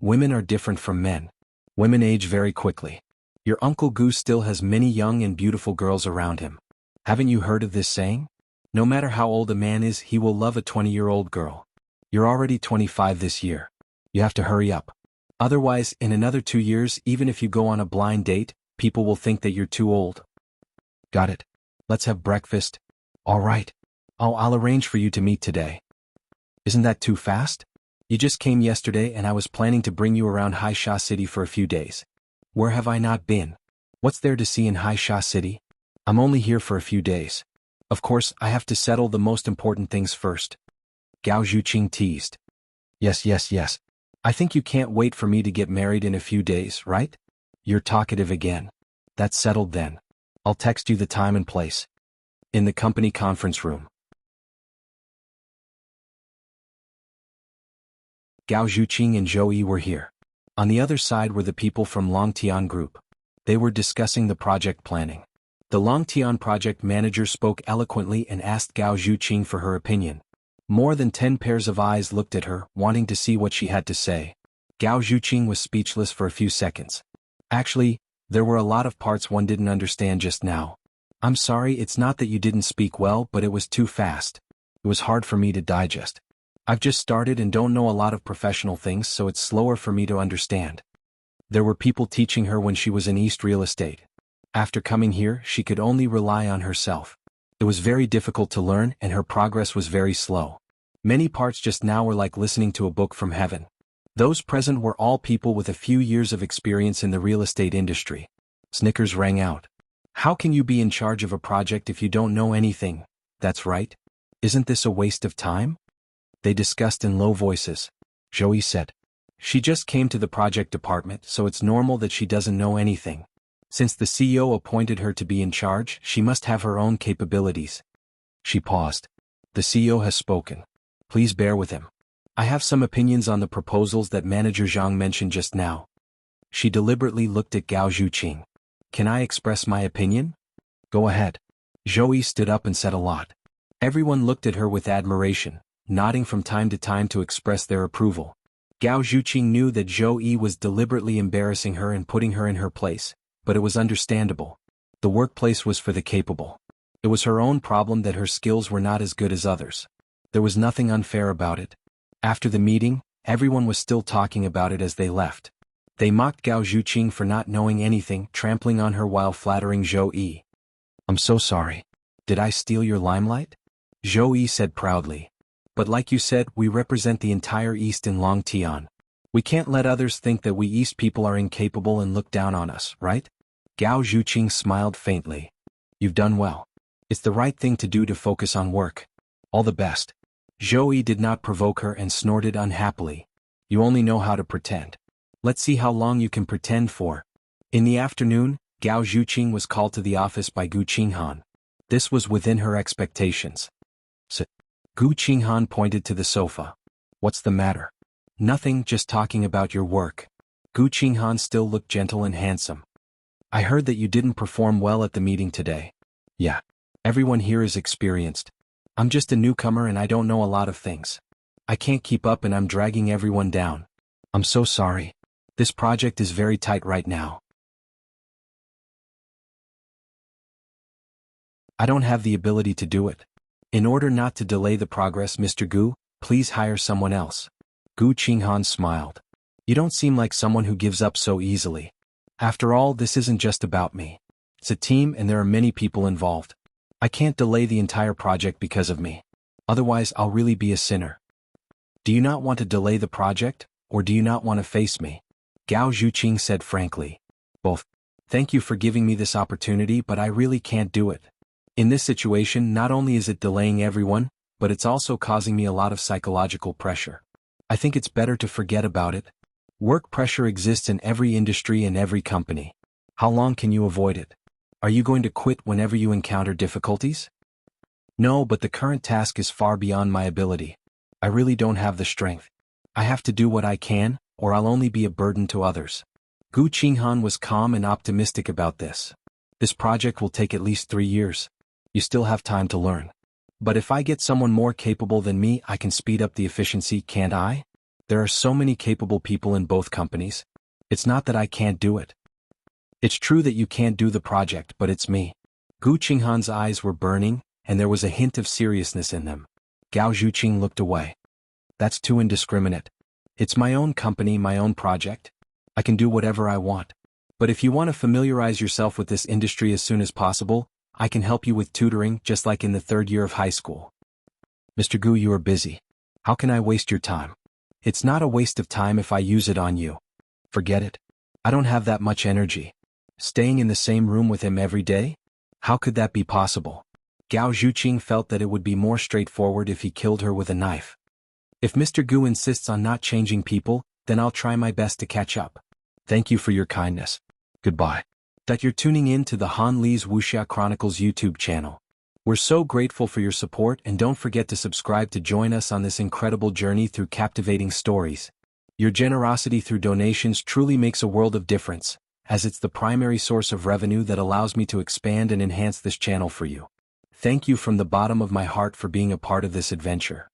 Women are different from men. Women age very quickly. Your Uncle Gu still has many young and beautiful girls around him. Haven't you heard of this saying? No matter how old a man is, he will love a 20-year-old girl. You're already 25 this year. You have to hurry up. Otherwise, in another 2 years, even if you go on a blind date, people will think that you're too old. Got it. Let's have breakfast. All right. I'll arrange for you to meet today. Isn't that too fast? You just came yesterday and I was planning to bring you around Haisha City for a few days. Where have I not been? What's there to see in Haisha City? I'm only here for a few days. Of course, I have to settle the most important things first. Gao Zhuqing teased. Yes. I think you can't wait for me to get married in a few days, right? You're talkative again. That's settled then. I'll text you the time and place. In the company conference room. Gao Zhuqing and Zhou Yi were here. On the other side were the people from Longtian Group. They were discussing the project planning. The Longtian project manager spoke eloquently and asked Gao Zhuqing for her opinion. More than 10 pairs of eyes looked at her, wanting to see what she had to say. Gao Zhuqing was speechless for a few seconds. Actually, there were a lot of parts one didn't understand just now. I'm sorry, it's not that you didn't speak well, but it was too fast. It was hard for me to digest. I've just started and don't know a lot of professional things, so it's slower for me to understand. There were people teaching her when she was in East Real Estate. After coming here, she could only rely on herself. It was very difficult to learn, and her progress was very slow. Many parts just now were like listening to a book from heaven. Those present were all people with a few years of experience in the real estate industry. Snickers rang out. How can you be in charge of a project if you don't know anything? That's right. Isn't this a waste of time? They discussed in low voices. Joey said. She just came to the project department, so it's normal that she doesn't know anything. Since the CEO appointed her to be in charge, she must have her own capabilities. She paused. The CEO has spoken. Please bear with him. I have some opinions on the proposals that Manager Zhang mentioned just now. She deliberately looked at Gao Zhuqing. Can I express my opinion? Go ahead. Joey stood up and said a lot. Everyone looked at her with admiration, nodding from time to time to express their approval. Gao Zhuqing knew that Joey was deliberately embarrassing her and putting her in her place, but it was understandable. The workplace was for the capable. It was her own problem that her skills were not as good as others. There was nothing unfair about it. After the meeting, everyone was still talking about it as they left. They mocked Gao Zhuqing for not knowing anything, trampling on her while flattering Zhou Yi. I'm so sorry. Did I steal your limelight? Zhou Yi said proudly. But like you said, we represent the entire East in Longtian. We can't let others think that we East people are incapable and look down on us, right? Gao Zhuqing smiled faintly. You've done well. It's the right thing to do to focus on work. All the best. Zhou Yi did not provoke her and snorted unhappily. You only know how to pretend. Let's see how long you can pretend for. In the afternoon, Gao Zhuqing was called to the office by Gu Qinghan. This was within her expectations. Gu Qinghan pointed to the sofa. What's the matter? Nothing, just talking about your work. Gu Qinghan still looked gentle and handsome. I heard that you didn't perform well at the meeting today. Yeah. Everyone here is experienced. I'm just a newcomer and I don't know a lot of things. I can't keep up and I'm dragging everyone down. I'm so sorry. This project is very tight right now. I don't have the ability to do it. In order not to delay the progress, Mr. Gu, please hire someone else. Gu Qinghan smiled. You don't seem like someone who gives up so easily. After all, this isn't just about me. It's a team and there are many people involved. I can't delay the entire project because of me. Otherwise, I'll really be a sinner. Do you not want to delay the project, or do you not want to face me? Gao Zhuqing said frankly. Both. Thank you for giving me this opportunity, but I really can't do it. In this situation, not only is it delaying everyone, but it's also causing me a lot of psychological pressure. I think it's better to forget about it. Work pressure exists in every industry and every company. How long can you avoid it? Are you going to quit whenever you encounter difficulties? No, but the current task is far beyond my ability. I really don't have the strength. I have to do what I can, or I'll only be a burden to others. Gu Qinghan was calm and optimistic about this. This project will take at least 3 years. You still have time to learn. But if I get someone more capable than me, I can speed up the efficiency, can't I? There are so many capable people in both companies. It's not that I can't do it. It's true that you can't do the project, but it's me. Gu Qinghan's eyes were burning, and there was a hint of seriousness in them. Gao Zhuqing looked away. That's too indiscriminate. It's my own company, my own project. I can do whatever I want. But if you want to familiarize yourself with this industry as soon as possible, I can help you with tutoring, just like in the 3rd year of high school. Mr. Gu, you are busy. How can I waste your time? It's not a waste of time if I use it on you. Forget it. I don't have that much energy. Staying in the same room with him every day? How could that be possible? Gao Zhuqing felt that it would be more straightforward if he killed her with a knife. If Mr. Gu insists on not changing people, then I'll try my best to catch up. Thank you for your kindness. Goodbye. That you're tuning in to the Han Li's Wuxia Chronicles YouTube channel. We're so grateful for your support, and don't forget to subscribe to join us on this incredible journey through captivating stories. Your generosity through donations truly makes a world of difference, as it's the primary source of revenue that allows me to expand and enhance this channel for you. Thank you from the bottom of my heart for being a part of this adventure.